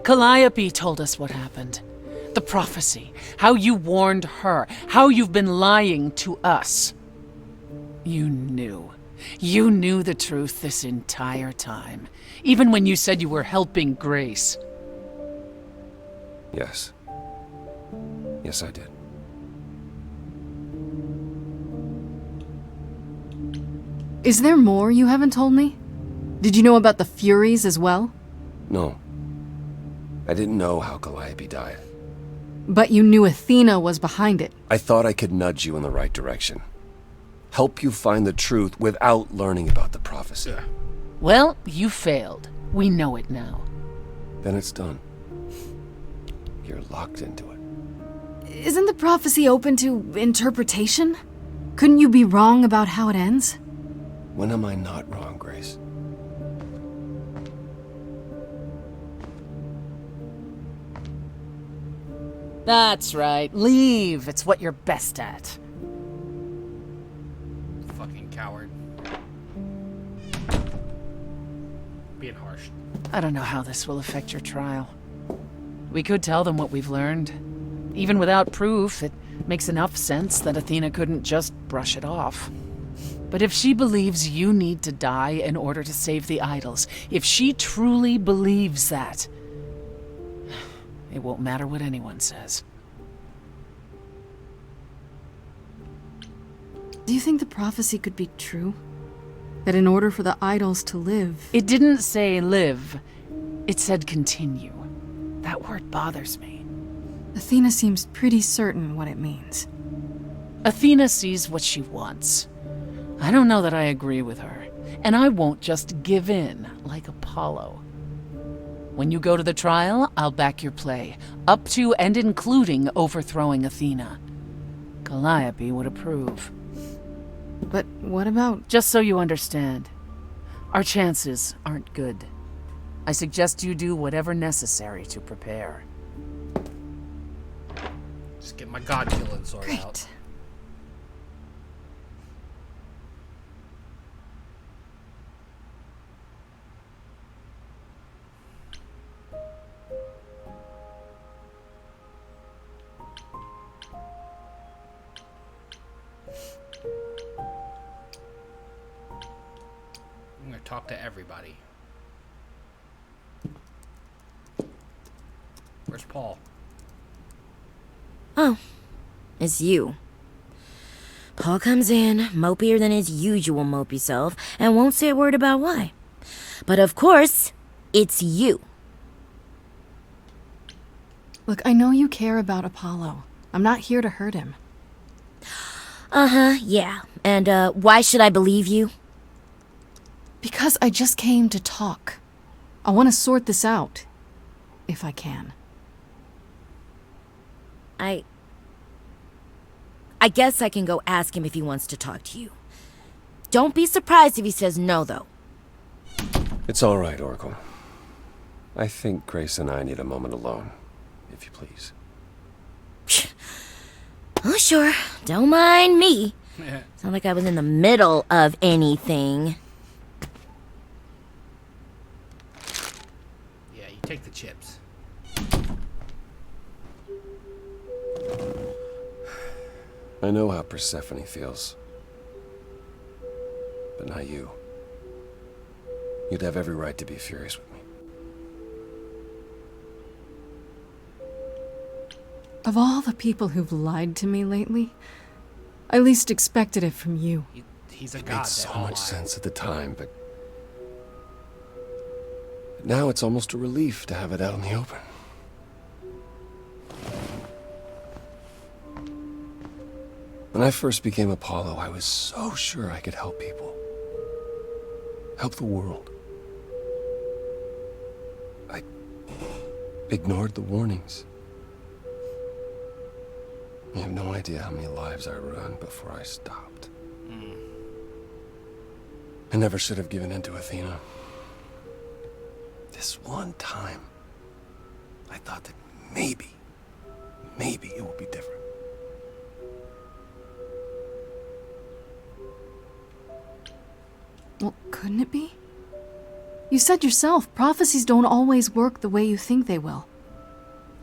Calliope told us what happened. The prophecy. How you warned her. How you've been lying to us. You knew. You knew the truth this entire time. Even when you said you were helping Grace. Yes. Yes, I did. Is there more you haven't told me? Did you know about the Furies as well? No. I didn't know how Calliope died. But you knew Athena was behind it. I thought I could nudge you in the right direction. Help you find the truth without learning about the prophecy. Well, you failed. We know it now. Then it's done. You're locked into it. Isn't the prophecy open to interpretation? Couldn't you be wrong about how it ends? When am I not wrong, Grace? That's right. Leave. It's what you're best at. Fucking coward. Being harsh. I don't know how this will affect your trial. We could tell them what we've learned. Even without proof, it makes enough sense that Athena couldn't just brush it off. But if she believes you need to die in order to save the idols, if she truly believes that, it won't matter what anyone says. Do you think the prophecy could be true? That in order for the idols to live... It didn't say live. It said continue. That word bothers me. Athena seems pretty certain what it means. Athena sees what she wants. I don't know that I agree with her. And I won't just give in like Apollo. When you go to the trial, I'll back your play, up to and including overthrowing Athena. Calliope would approve. But what about... Just so you understand, our chances aren't good. I suggest you do whatever necessary to prepare. Just get my god-killing sword out. I'm gonna talk to everybody. Where's Paul? Oh, it's you. Paul comes in, mopier than his usual mopey self, and won't say a word about why. But of course, it's you. Look, I know you care about Apollo. I'm not here to hurt him. Uh-huh, yeah. And, why should I believe you? Because I just came to talk. I want to sort this out. If I can. I guess I can go ask him if he wants to talk to you. Don't be surprised if he says no, though. It's all right, Oracle. I think Grace and I need a moment alone, if you please. Oh, sure. Don't mind me. It's not like I was in the middle of anything. Take the chips. I know how Persephone feels. But not you. You'd have every right to be furious with me. Of all the people who've lied to me lately, I least expected it from you. He's a It god. made so much sense at the time, but now it's almost a relief to have it out in the open. When I first became Apollo, I was so sure I could help people. Help the world. I ignored the warnings. You have no idea how many lives I ruined before I stopped. I never should have given in to Athena. This one time, I thought that maybe it would be different. Well, couldn't it be? You said yourself, prophecies don't always work the way you think they will.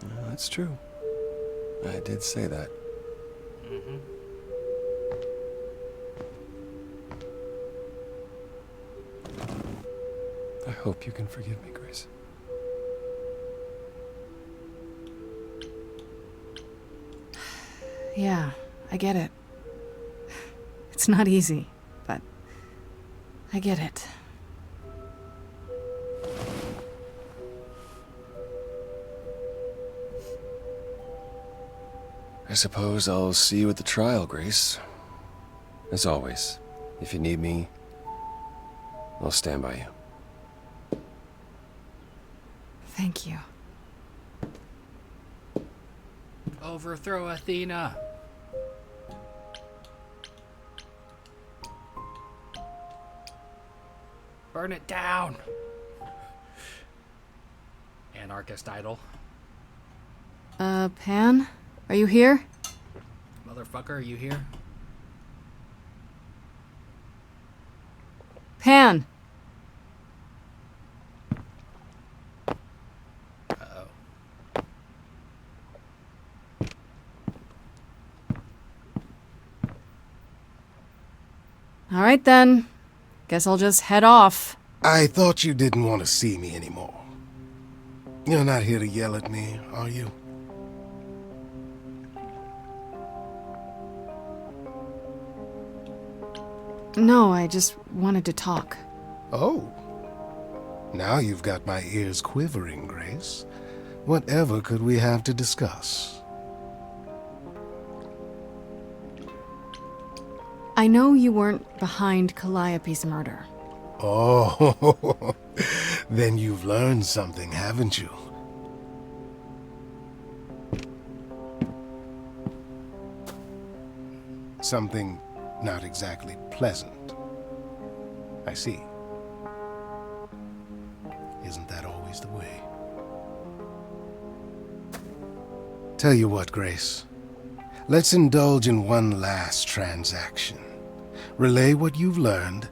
Yeah, that's true. I did say that. I hope you can forgive me, Grace. Yeah, I get it. It's not easy, but I get it. I suppose I'll see you at the trial, Grace. As always, if you need me, I'll stand by you. Thank you. Overthrow Athena. Burn it down. Anarchist idol. Pan? Are you here? Motherfucker, are you here? Pan! All right then. Guess I'll just head off. I thought you didn't want to see me anymore. You're not here to yell at me, are you? No, I just wanted to talk. Oh. Now you've got my ears quivering, Grace. Whatever could we have to discuss? I know you weren't behind Calliope's murder. Oh, then you've learned something, haven't you? Something not exactly pleasant. I see. Isn't that always the way? Tell you what, Grace. Let's indulge in one last transaction. Relay what you've learned,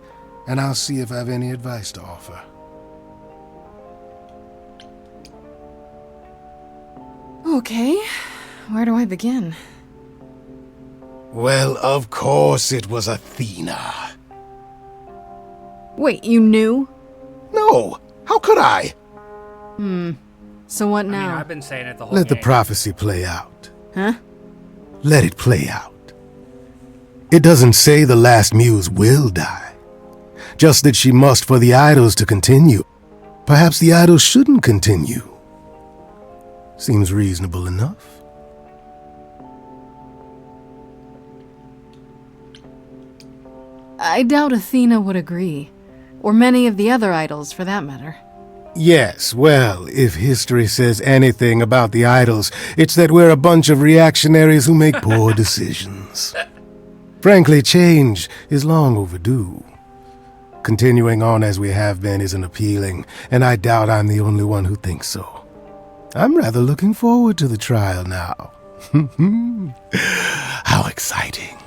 and I'll see if I've any advice to offer. Okay, where do I begin? Well, of course it was Athena. Wait, you knew? No! How could I? So what now? I mean, I've been saying it the whole Let the game. prophecy play out. Huh? Let it play out. It doesn't say the last muse will die. Just that she must for the idols to continue. Perhaps the idols shouldn't continue. Seems reasonable enough. I doubt Athena would agree. Or many of the other idols, for that matter. Yes, well, if history says anything about the idols, it's that we're a bunch of reactionaries who make poor decisions. Frankly, change is long overdue. Continuing on as we have been isn't appealing, and I doubt I'm the only one who thinks so. I'm rather looking forward to the trial now. How exciting.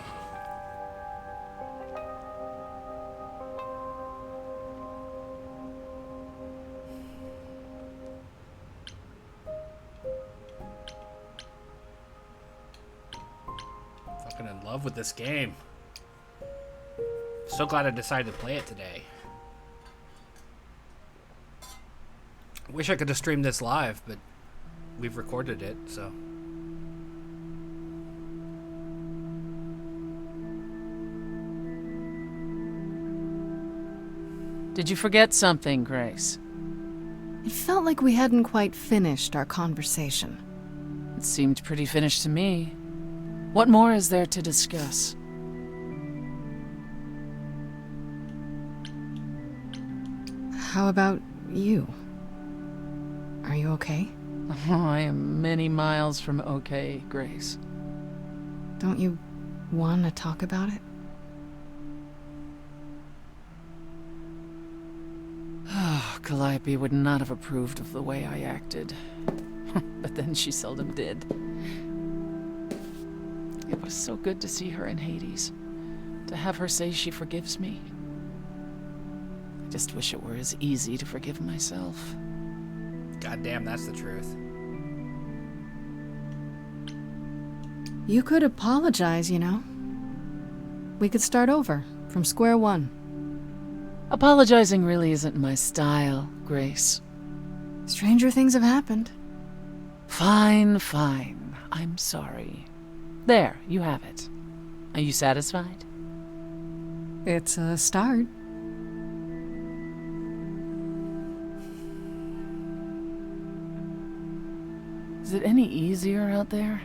fucking in love with this game. So glad I decided to play it today. Wish I could have streamed this live, but we've recorded it, so. Did you forget something, Grace? It felt like we hadn't quite finished our conversation. It seemed pretty finished to me. What more is there to discuss? How about you? Are you okay? Oh, I am many miles from okay, Grace. Don't you want to talk about it? Calliope would not have approved of the way I acted. But then she seldom did. It was so good to see her in Hades. To have her say she forgives me. I just wish it were as easy to forgive myself. Goddamn, that's the truth. You could apologize, you know. We could start over, from square one. Apologizing really isn't my style, Grace. Stranger things have happened. Fine. I'm sorry. There, you have it. Are you satisfied? It's a start. Is it any easier out there?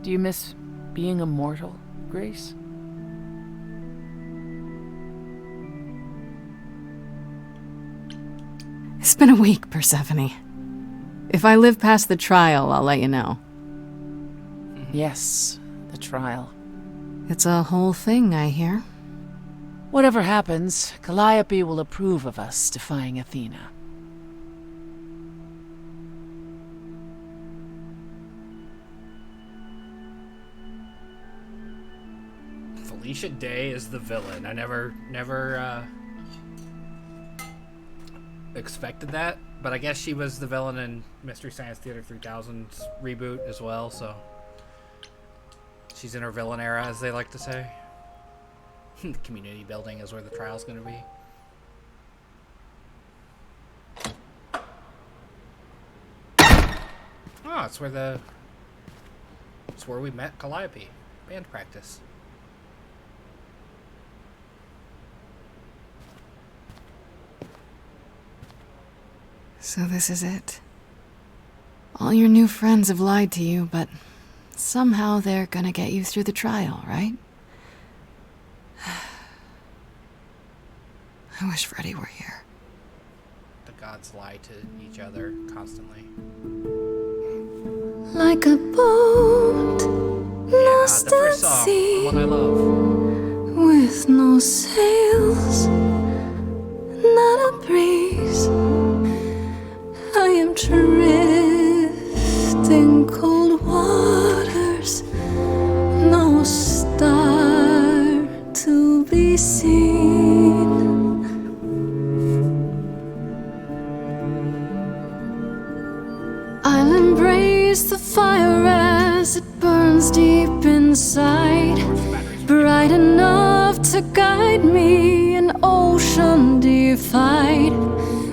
Do you miss being immortal, Grace? It's been a week, Persephone. If I live past the trial, I'll let you know. Yes, the trial. It's a whole thing, I hear. Whatever happens, Calliope will approve of us defying Athena. Felicia Day is the villain. I never expected that, but I guess she was the villain in Mystery Science Theater 3000's reboot as well, so she's in her villain era, as they like to say. The community building is where the trial's going to be. Oh, it's where we met Calliope. Band practice. So this is it. All your new friends have lied to you, but somehow they're gonna get you through the trial, right? I wish Freddy were here. The gods lie to each other constantly. Like a boat lost the at first song, sea, one I love. with no sails, not a breeze. I am drifting cold waters, no star to be seen. I'll embrace the fire as it burns deep inside, bright enough to guide me, an ocean defied.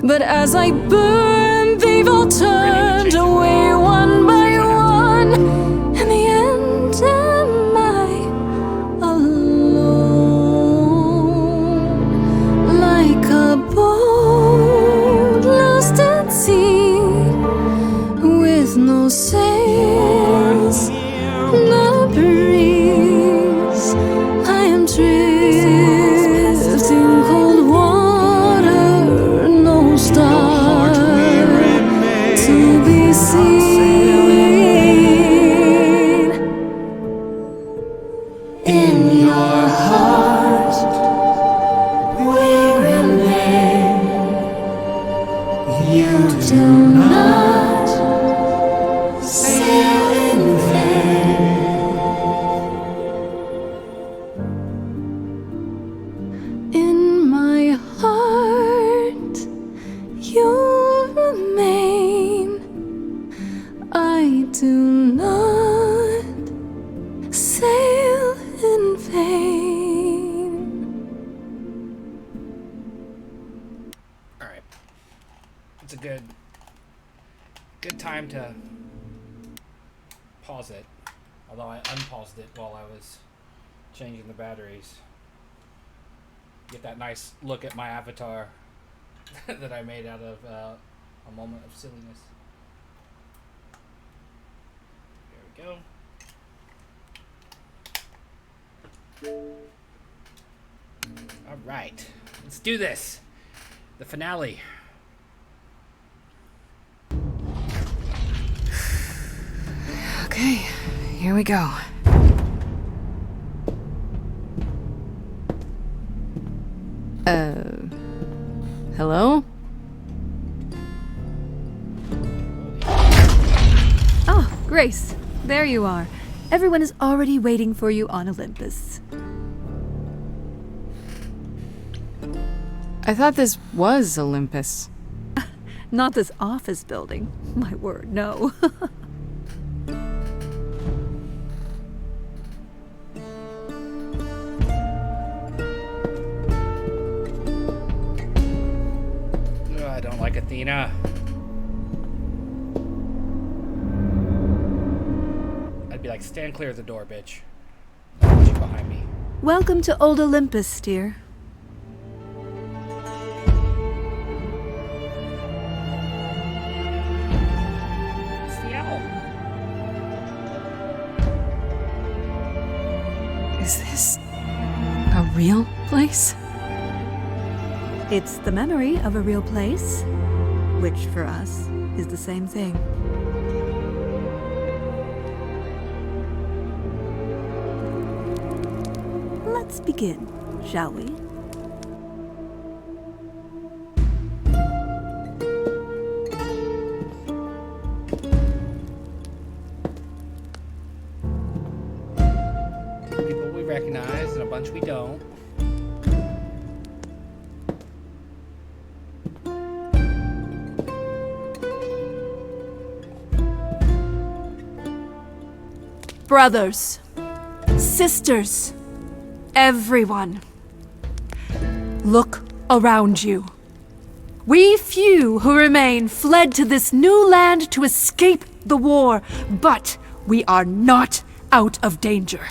But as I burn, they've all turned away one by one. In the end, am I alone? Like a boat lost at sea, with no sails, no breeze. I am drifting cold water, no stars good time to pause it. Although I unpaused it while I was changing the batteries. Get that nice look at my avatar that I made out of a moment of silliness. There we go. Alright, let's do this. The finale. Okay, here we go. Hello? Oh, Grace, there you are. Everyone is already waiting for you on Olympus. I thought this was Olympus. Not this office building. My word, no. I don't like Athena. I'd be like, stand clear of the door, bitch. I want you behind me. Welcome to Old Olympus, dear. Is this a real place? It's the memory of a real place, which for us is the same thing. Let's begin, shall we? People we recognize and a bunch we don't. Brothers, sisters, everyone, look around you. We few who remain fled to this new land to escape the war, but we are not out of danger.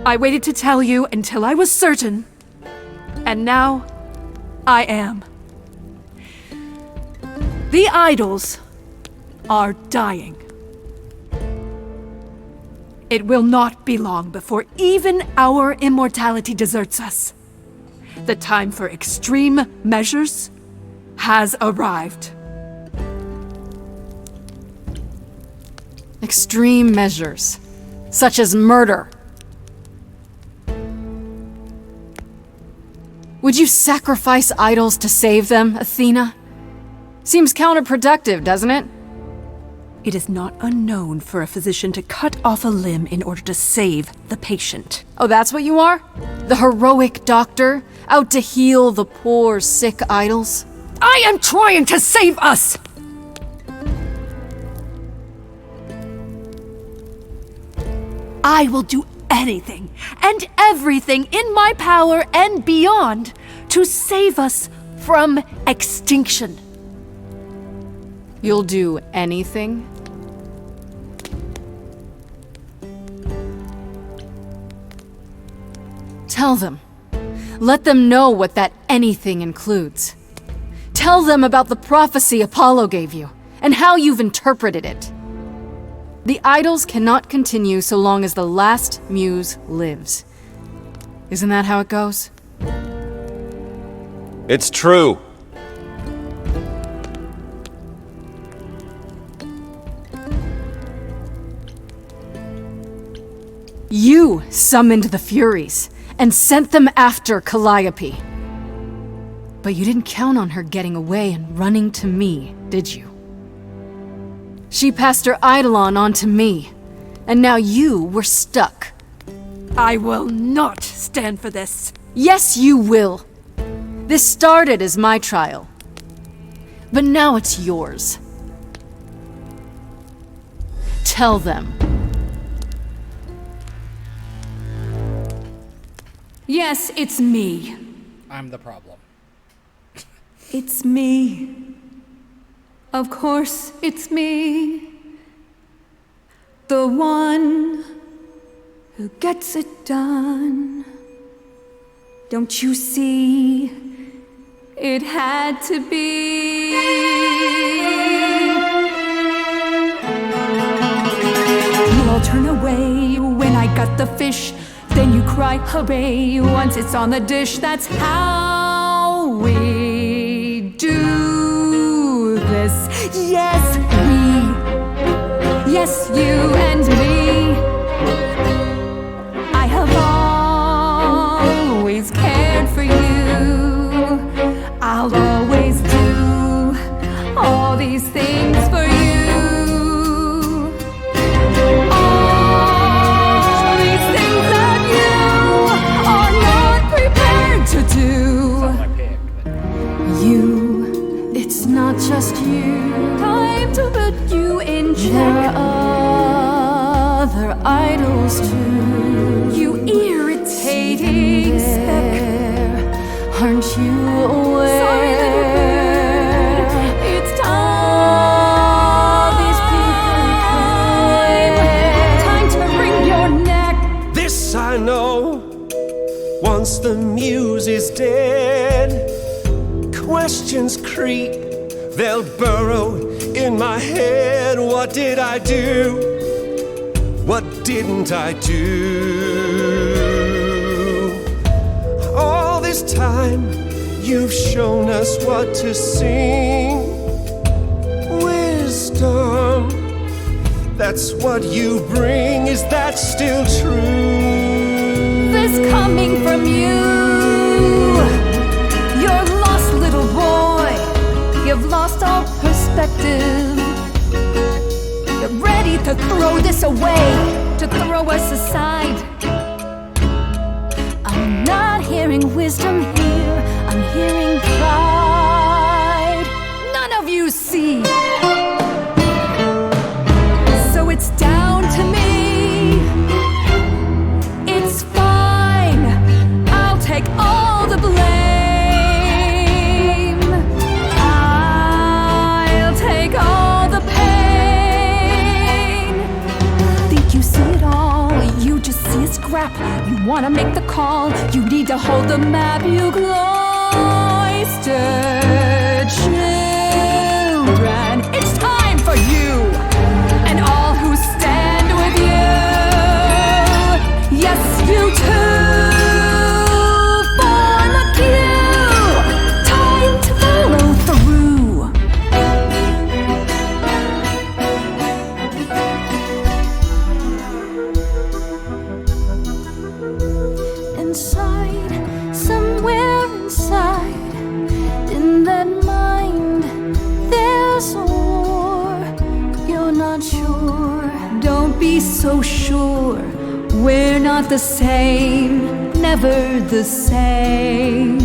I waited to tell you until I was certain, and now I am. The idols are dying. It will not be long before even our immortality deserts us. The time for extreme measures has arrived. Extreme measures, such as murder. Would you sacrifice idols to save them, Athena? Seems counterproductive, doesn't it? It is not unknown for a physician to cut off a limb in order to save the patient. Oh, that's what you are? The heroic doctor, out to heal the poor, sick idols? I am trying to save us! I will do anything and everything in my power and beyond to save us from extinction. You'll do anything? Tell them. Let them know what that anything includes. Tell them about the prophecy Apollo gave you, and how you've interpreted it. The idols cannot continue so long as the last muse lives. Isn't that how it goes? It's true. You summoned the Furies and sent them after Calliope. But you didn't count on her getting away and running to me, did you? She passed her eidolon on to me, and now you were stuck. I will not stand for this. Yes, you will. This started as my trial, but now it's yours. Tell them. Yes, it's me. I'm the problem. It's me. Of course it's me, the one who gets it done. Don't you see? It had to be. You all turn away when I got the fish. Then you cry hooray once it's on the dish. That's how we do this. Yes, we. Yes, you and me. I have always cared for you. I'll always do all these things for you. All these things that you are not prepared to do. You, it's not just you. Time to put you in check. There are other idols too. You irritating speck. Aren't you aware? Sorry, little bird. It's time. These people time to wring your neck. This I know. Once the muse is dead, questions creep. They'll burrow in my head. What did I do? What didn't I do? All this time, you've shown us what to sing. Wisdom, that's what you bring. Is that still true? This coming from you. You're lost, little boy. You've lost all perspective. You're ready to throw this away, to throw us aside. I'm not hearing wisdom here, I'm hearing pride. None of you see. So it's down to me. It's fine, I'll take all the blame. I'll take all the pain. Think you see it all, you just see a scrap. You wanna make the call, you need to hold the map. You cloistered children. It's time for you and all who stand with you. Yes, you too. Form a queue. Time to follow through. Inside, somewhere inside, in that mind, there's a war. You're not sure. Don't be so sure. We're not the same, never the same.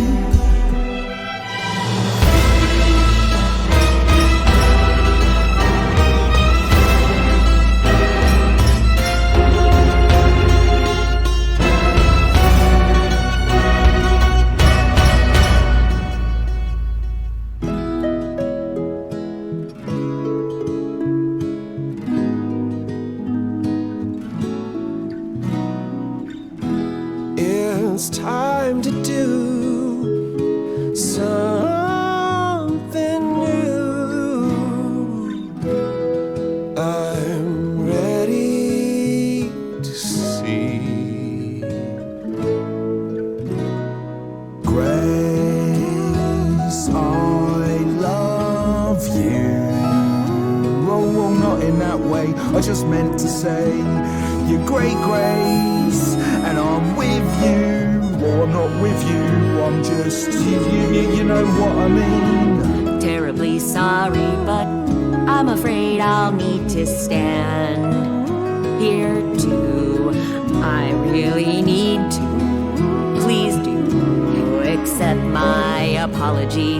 It's time to do something new. I'm ready to see. Grace, I love you. Oh, not in that way. I just meant to say you're great, Grace, and I'm with you. Or I'm not with you. I'm just you know what I mean. Terribly sorry, but I'm afraid I'll need to stand here too. I really need to. Please do accept my apology.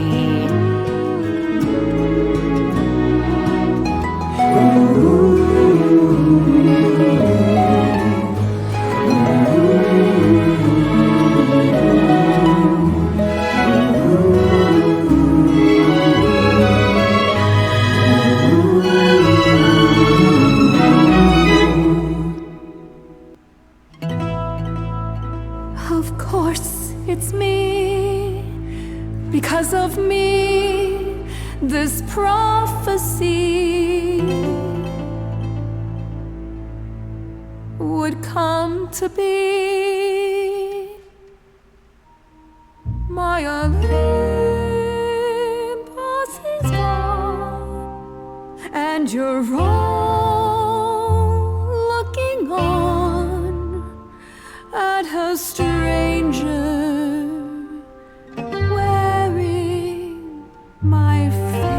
not to be. My Olympus is gone, and you're all looking on at a stranger wearing my face.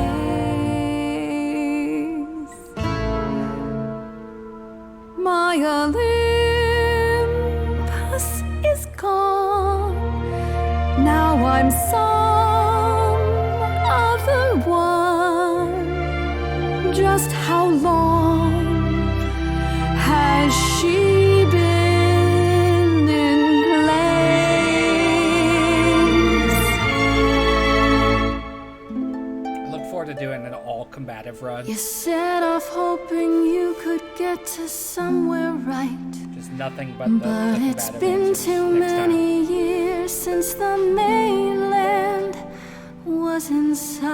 My Olympus is gone. Now I'm some other one. Just how long has she been in place? I look forward to doing an all combative run. You set off hoping you could get to somewhere right. Just nothing but the It's combative been answers too next time. many years since the mainland was in sight.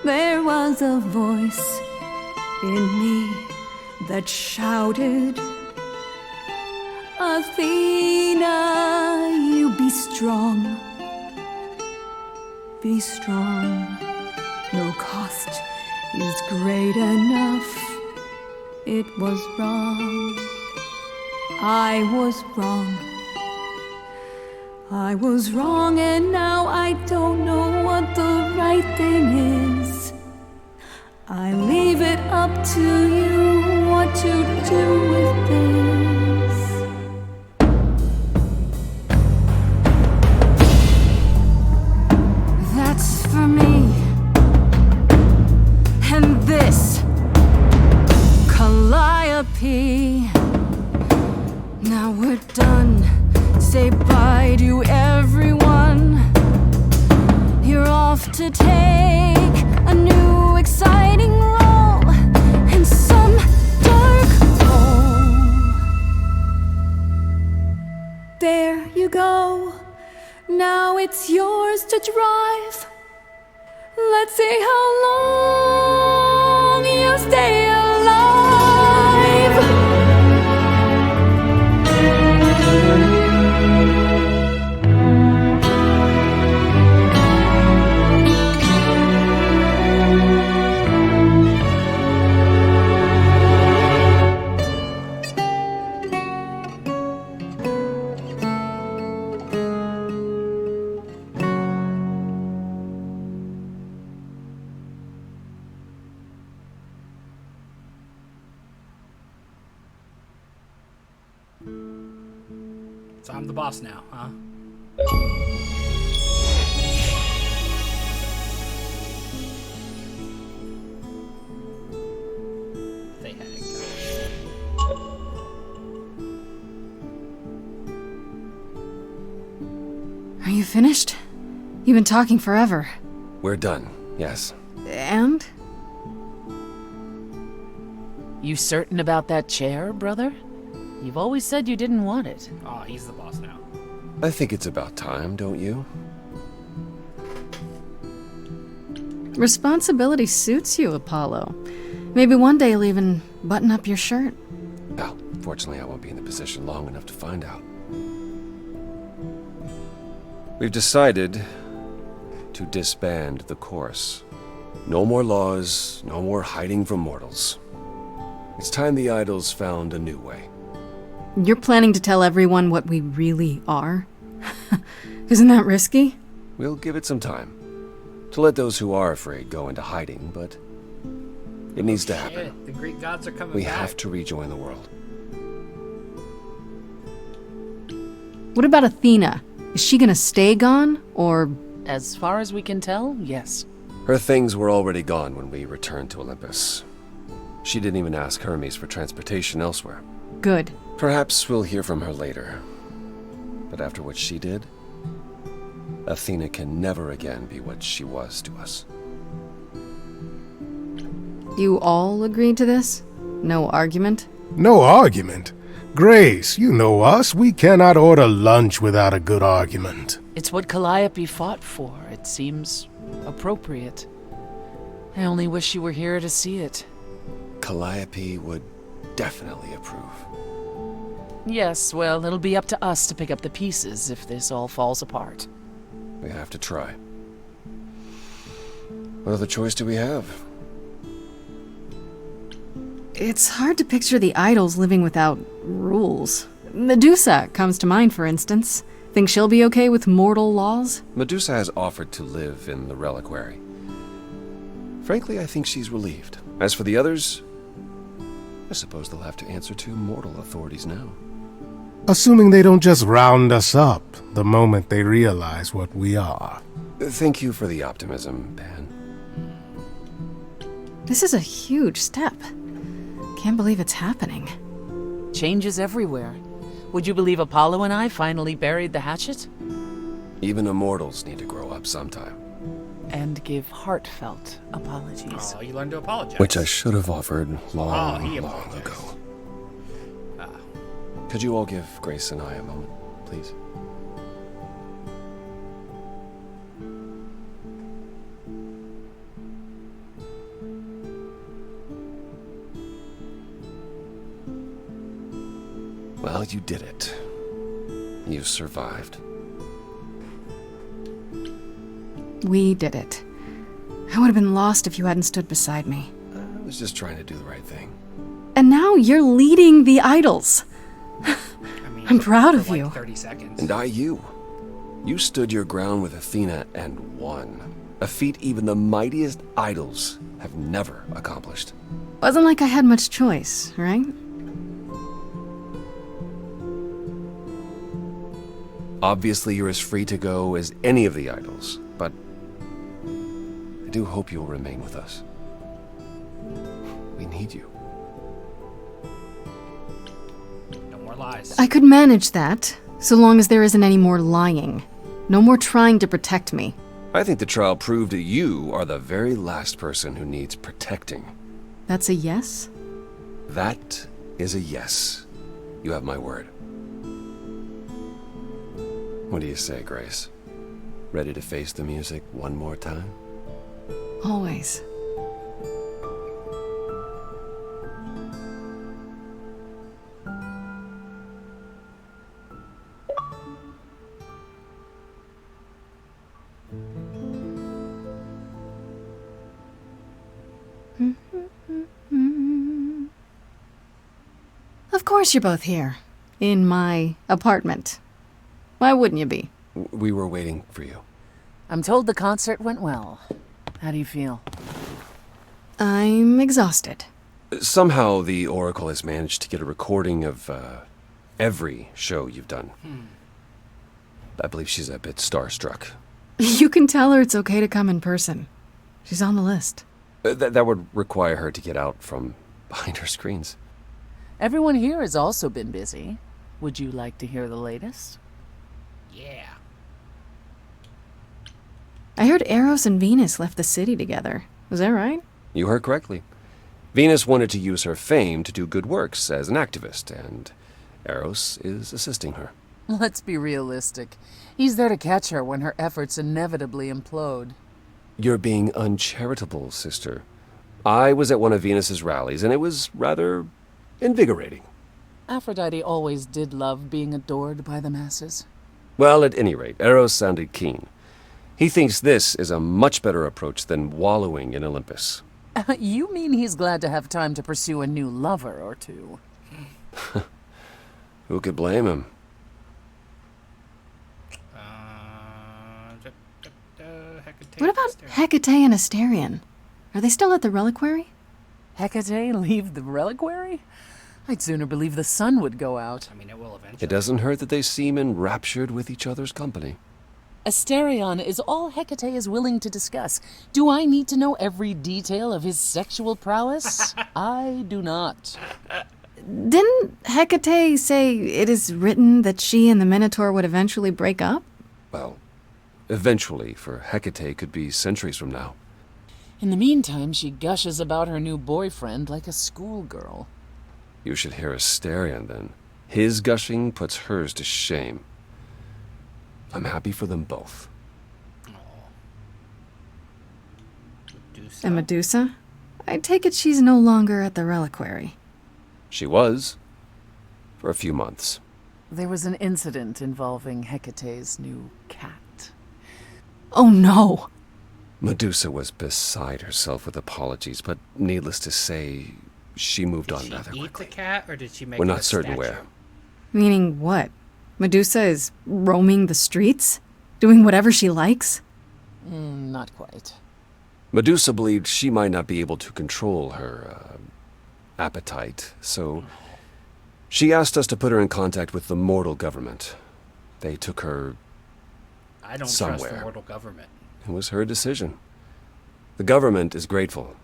There was a voice in me that shouted, Athena, you be strong. Be strong. No cost is great enough. It was wrong. I was wrong. I was wrong, and now I don't know what the right thing is. I leave it up to you what to do with this. That's for me. And this, Calliope. Now we're done. Say bye to everyone. You're off to take a new exciting role in some dark hole. There you go. Now it's yours to drive. Let's see how long you stay alive. So I'm the boss now, huh? They had it. Are you finished? You've been talking forever. We're done, yes. And? You certain about that chair, brother? You've always said you didn't want it. Oh, he's the boss now. I think it's about time, don't you? Responsibility suits you, Apollo. Maybe one day you'll even button up your shirt. Well, fortunately I won't be in the position long enough to find out. We've decided to disband the course. No more laws, no more hiding from mortals. It's time the idols found a new way. You're planning to tell everyone what we really are? Isn't that risky? We'll give it some time to let those who are afraid go into hiding, but it needs to happen. Shit, the Greek gods are coming We back. have to rejoin the world. What about Athena? Is she gonna stay gone, or... As far as we can tell, yes. Her things were already gone when we returned to Olympus. She didn't even ask Hermes for transportation elsewhere. Good. Perhaps we'll hear from her later. But after what she did, Athena can never again be what she was to us. You all agreed to this? No argument? No argument? Grace, you know us. We cannot order lunch without a good argument. It's what Calliope fought for. It seems appropriate. I only wish you were here to see it. Calliope would definitely approve. Yes, well, it'll be up to us to pick up the pieces if this all falls apart. We have to try. What other choice do we have? It's hard to picture the idols living without rules. Medusa comes to mind, for instance. Think she'll be okay with mortal laws? Medusa has offered to live in the reliquary. Frankly, I think she's relieved. As for the others, I suppose they'll have to answer to mortal authorities now. Assuming they don't just round us up the moment they realize what we are. Thank you for the optimism, Pan. This is a huge step. Can't believe it's happening. Changes everywhere. Would you believe Apollo and I finally buried the hatchet? Even immortals need to grow up sometime. And give heartfelt apologies. Oh, you learned to apologize. Which I should have offered long he ago. Could you all give Grace and I a moment, please? Well, you did it. You survived. We did it. I would have been lost if you hadn't stood beside me. I was just trying to do the right thing. And now you're leading the idols. I'm proud of like you. 30 seconds. And you. You stood your ground with Athena and won. A feat even the mightiest idols have never accomplished. Wasn't like I had much choice, right? Obviously, you're as free to go as any of the idols, but I do hope you'll remain with us. We need you. No more lies. I could manage that, so long as there isn't any more lying. No more trying to protect me. I think the trial proved that you are the very last person who needs protecting. That's a yes? That is a yes. You have my word. What do you say, Grace? Ready to face the music one more time? Always. Of course you're both here. In my apartment. Why wouldn't you be? We were waiting for you. I'm told the concert went well. How do you feel? I'm exhausted. Somehow the Oracle has managed to get a recording of every show you've done. I believe she's a bit starstruck. You can tell her it's okay to come in person. She's on the list. That would require her to get out from behind her screens. Everyone here has also been busy. Would you like to hear the latest? Yeah. I heard Eros and Venus left the city together. Was that right? You heard correctly. Venus wanted to use her fame to do good works as an activist, and Eros is assisting her. Let's be realistic. He's there to catch her when her efforts inevitably implode. You're being uncharitable, sister. I was at one of Venus's rallies, and it was rather invigorating. Aphrodite always did love being adored by the masses. Well, at any rate, Eros sounded keen. He thinks this is a much better approach than wallowing in Olympus. You mean he's glad to have time to pursue a new lover or two? Who could blame him? What about Hecate and Asterion? Are they still at the reliquary? Hecate leave the reliquary? I'd sooner believe the sun would go out. I mean, it will eventually. It doesn't hurt that they seem enraptured with each other's company. Asterion is all Hecate is willing to discuss. Do I need to know every detail of his sexual prowess? I do not. Didn't Hecate say it is written that she and the Minotaur would eventually break up? Well, eventually, for Hecate could be centuries from now. In the meantime, she gushes about her new boyfriend like a schoolgirl. You should hear Asterion, then. His gushing puts hers to shame. I'm happy for them both. And Medusa? I take it she's no longer at the reliquary. She was. For a few months. There was an incident involving Hecate's new cat. Oh no! Medusa was beside herself with apologies, but needless to say, she moved on rather Did she eat quickly. the cat, or did she make We're it not a certain statue? where. Meaning what? Medusa is roaming the streets? Doing whatever she likes? Not quite. Medusa believed she might not be able to control her appetite, so she asked us to put her in contact with the mortal government. They took her I don't somewhere. trust the mortal government. It was her decision. The government is grateful.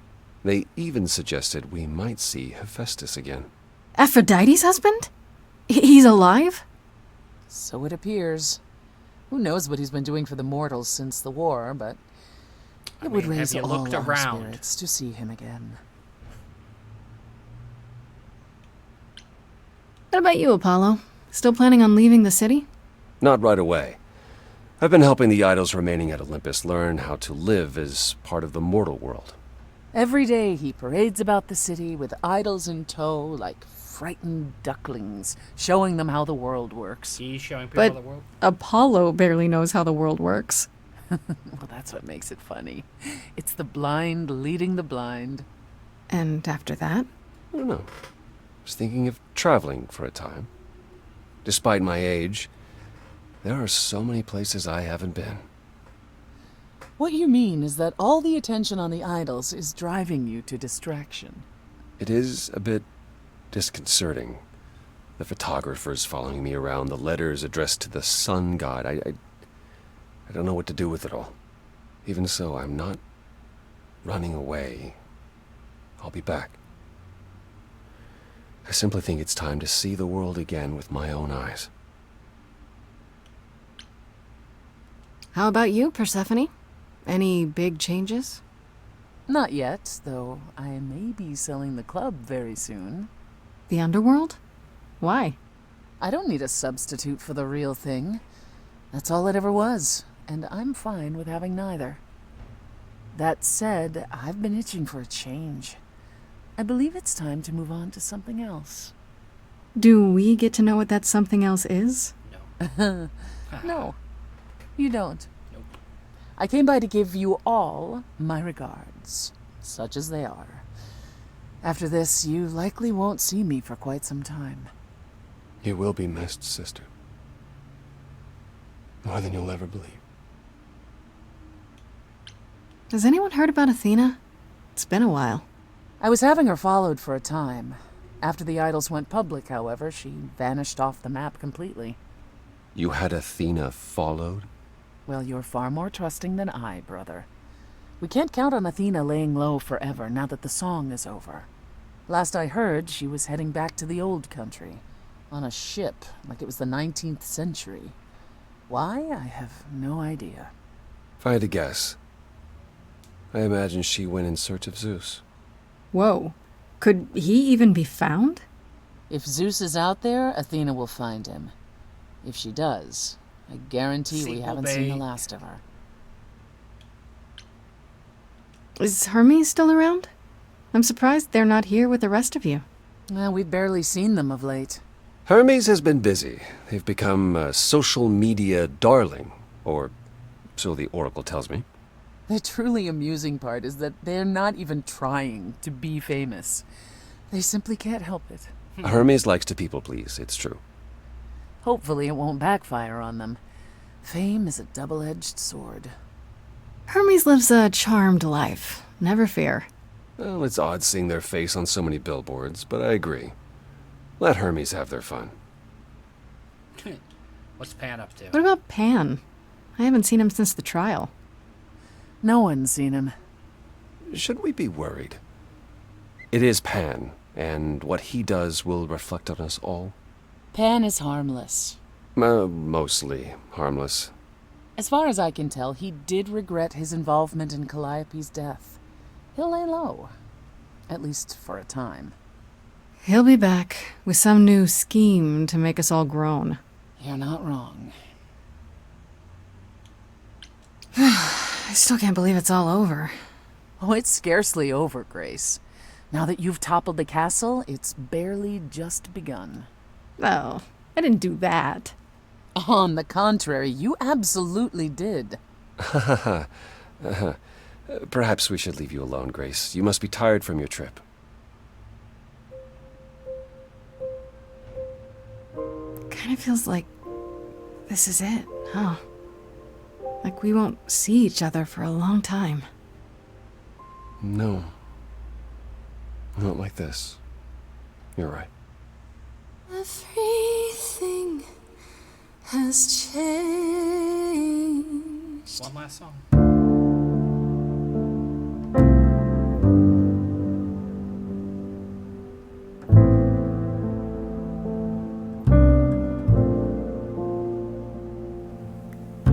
They even suggested we might see Hephaestus again. Aphrodite's husband? He's alive? So it appears. Who knows what he's been doing for the mortals since the war, but it would mean, raise have you all looked our around? spirits to see him again. What about you, Apollo? Still planning on leaving the city? Not right away. I've been helping the idols remaining at Olympus learn how to live as part of the mortal world. Every day he parades about the city with idols in tow like frightened ducklings, showing them how the world works. He's showing people But the world. Apollo barely knows how the world works. Well, that's what makes it funny. It's the blind leading the blind. And after that? I don't know. I was thinking of traveling for a time. Despite my age, there are so many places I haven't been. What you mean is that all the attention on the idols is driving you to distraction. It is a bit disconcerting. The photographers following me around, the letters addressed to the sun god. I don't know what to do with it all. Even so, I'm not running away. I'll be back. I simply think it's time to see the world again with my own eyes. How about you, Persephone? Any big changes? Not yet, though I may be selling the club very soon. The underworld? Why? I don't need a substitute for the real thing. That's all it ever was, and I'm fine with having neither. That said, I've been itching for a change. I believe it's time to move on to something else. Do we get to know what that something else is? No, you don't. Nope. I came by to give you all my regards, such as they are. After this, you likely won't see me for quite some time. You will be missed, sister. More than you'll ever believe. Has anyone heard about Athena? It's been a while. I was having her followed for a time. After the idols went public, however, she vanished off the map completely. You had Athena followed? Well, you're far more trusting than I, brother. We can't count on Athena laying low forever now that the song is over. Last I heard, she was heading back to the old country. On a ship, like it was the 19th century. Why? I have no idea. If I had to guess, I imagine she went in search of Zeus. Whoa. Could he even be found? If Zeus is out there, Athena will find him. If she does, I guarantee we haven't seen the last of her. Is Hermes still around? I'm surprised they're not here with the rest of you. We've barely seen them of late. Hermes has been busy. They've become a social media darling, or so the Oracle tells me. The truly amusing part is that they're not even trying to be famous. They simply can't help it. Hermes likes to people please, it's true. Hopefully it won't backfire on them. Fame is a double-edged sword. Hermes lives a charmed life. Never fear. Well, it's odd seeing their face on so many billboards, but I agree. Let Hermes have their fun. What's Pan up to? What about Pan? I haven't seen him since the trial. No one's seen him. Should we be worried? It is Pan, and what he does will reflect on us all. Pan is harmless. Mostly harmless. As far as I can tell, he did regret his involvement in Calliope's death. He'll lay low. At least for a time. He'll be back with some new scheme to make us all groan. You're not wrong. I still can't believe it's all over. Oh, it's scarcely over, Grace. Now that you've toppled the castle, it's barely just begun. Oh, I didn't do that. On the contrary, you absolutely did. Perhaps we should leave you alone, Grace. You must be tired from your trip. Kind of feels like this is it, huh? Like we won't see each other for a long time. No. Not like this. You're right. Everything has changed. One last song.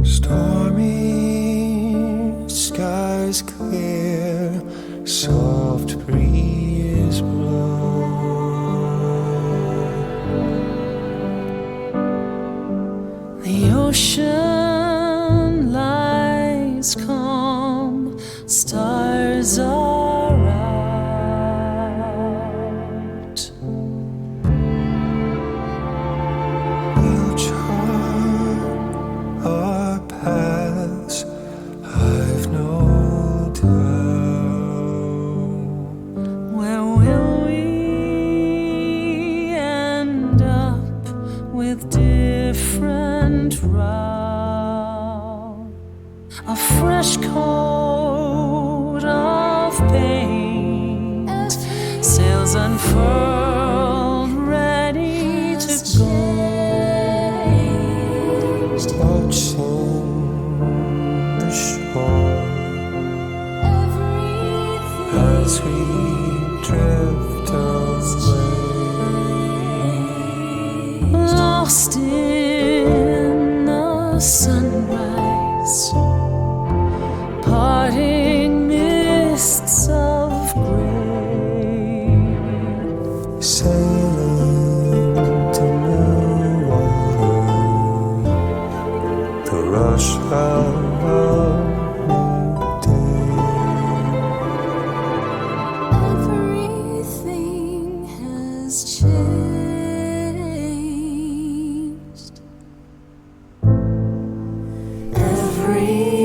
Stormy skies clear, soft breeze blow. The ocean lies calm, stars are out. We'll chart our paths, I've no doubt. Where will we end up with different route? A fresh coat of paint, sails unfurled, ready to go. Watching the shore as we drift away, lost in the sunrise, parting mists of gray, sailing to new water, the rush of a new day. everything has changed. Everything.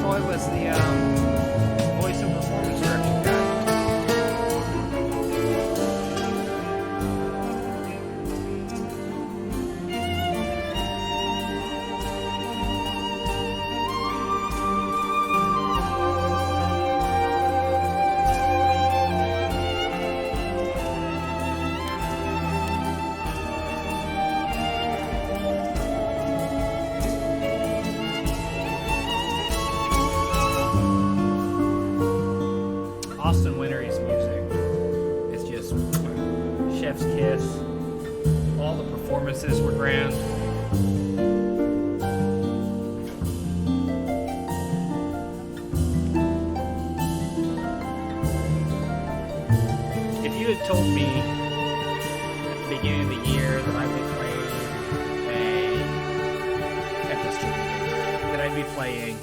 Troy was the voice and performance direction guy. Austin Wintory's music is just chef's kiss. All the performances were grand. If you had told me at the beginning of the year that I'd be playing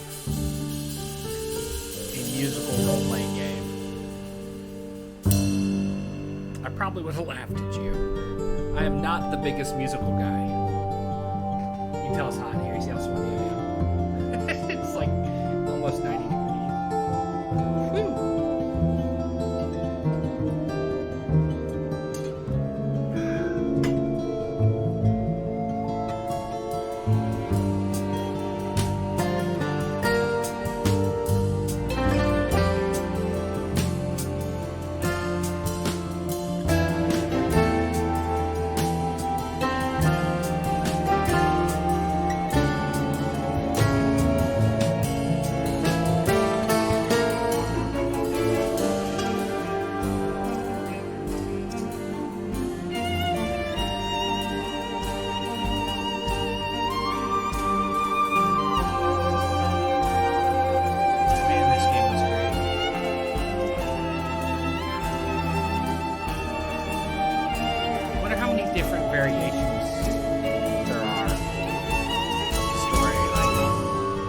a musical role-playing game, I probably would have laughed at you. I am not the biggest musical guy. You can tell it's hot here. You see how sweaty I am? It's like almost 90 degrees. Whew.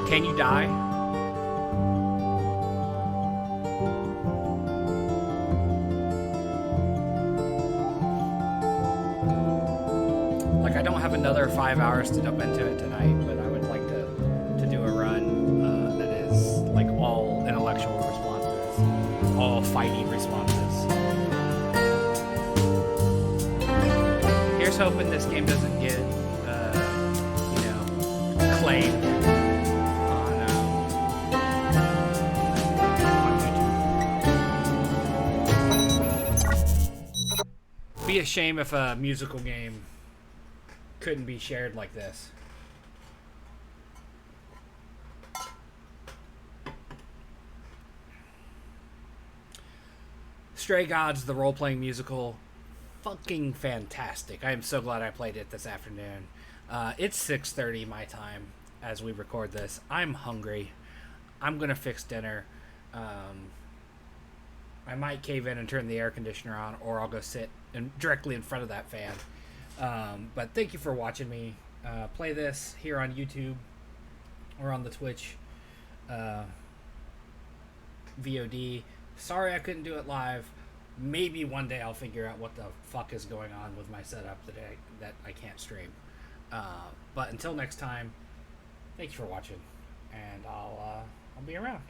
Can you die? Like, I don't have another 5 hours to dump into it tonight, but I would like to do a run that is like all intellectual responses, all fighting responses. Here's hoping this game doesn't get, claimed be a shame if a musical game couldn't be shared like this. Stray Gods, the role-playing musical, fucking fantastic. I am so glad I played it this afternoon. It's 6:30 my time as we record this. I'm hungry. I'm gonna fix dinner. I might cave in and turn the air conditioner on, or I'll go sit directly in front of that fan. But thank you for watching me play this here on YouTube or on the Twitch VOD. Sorry I couldn't do it live. Maybe one day I'll figure out what the fuck is going on with my setup that I can't stream. But until next time, thank you for watching, and I'll be around.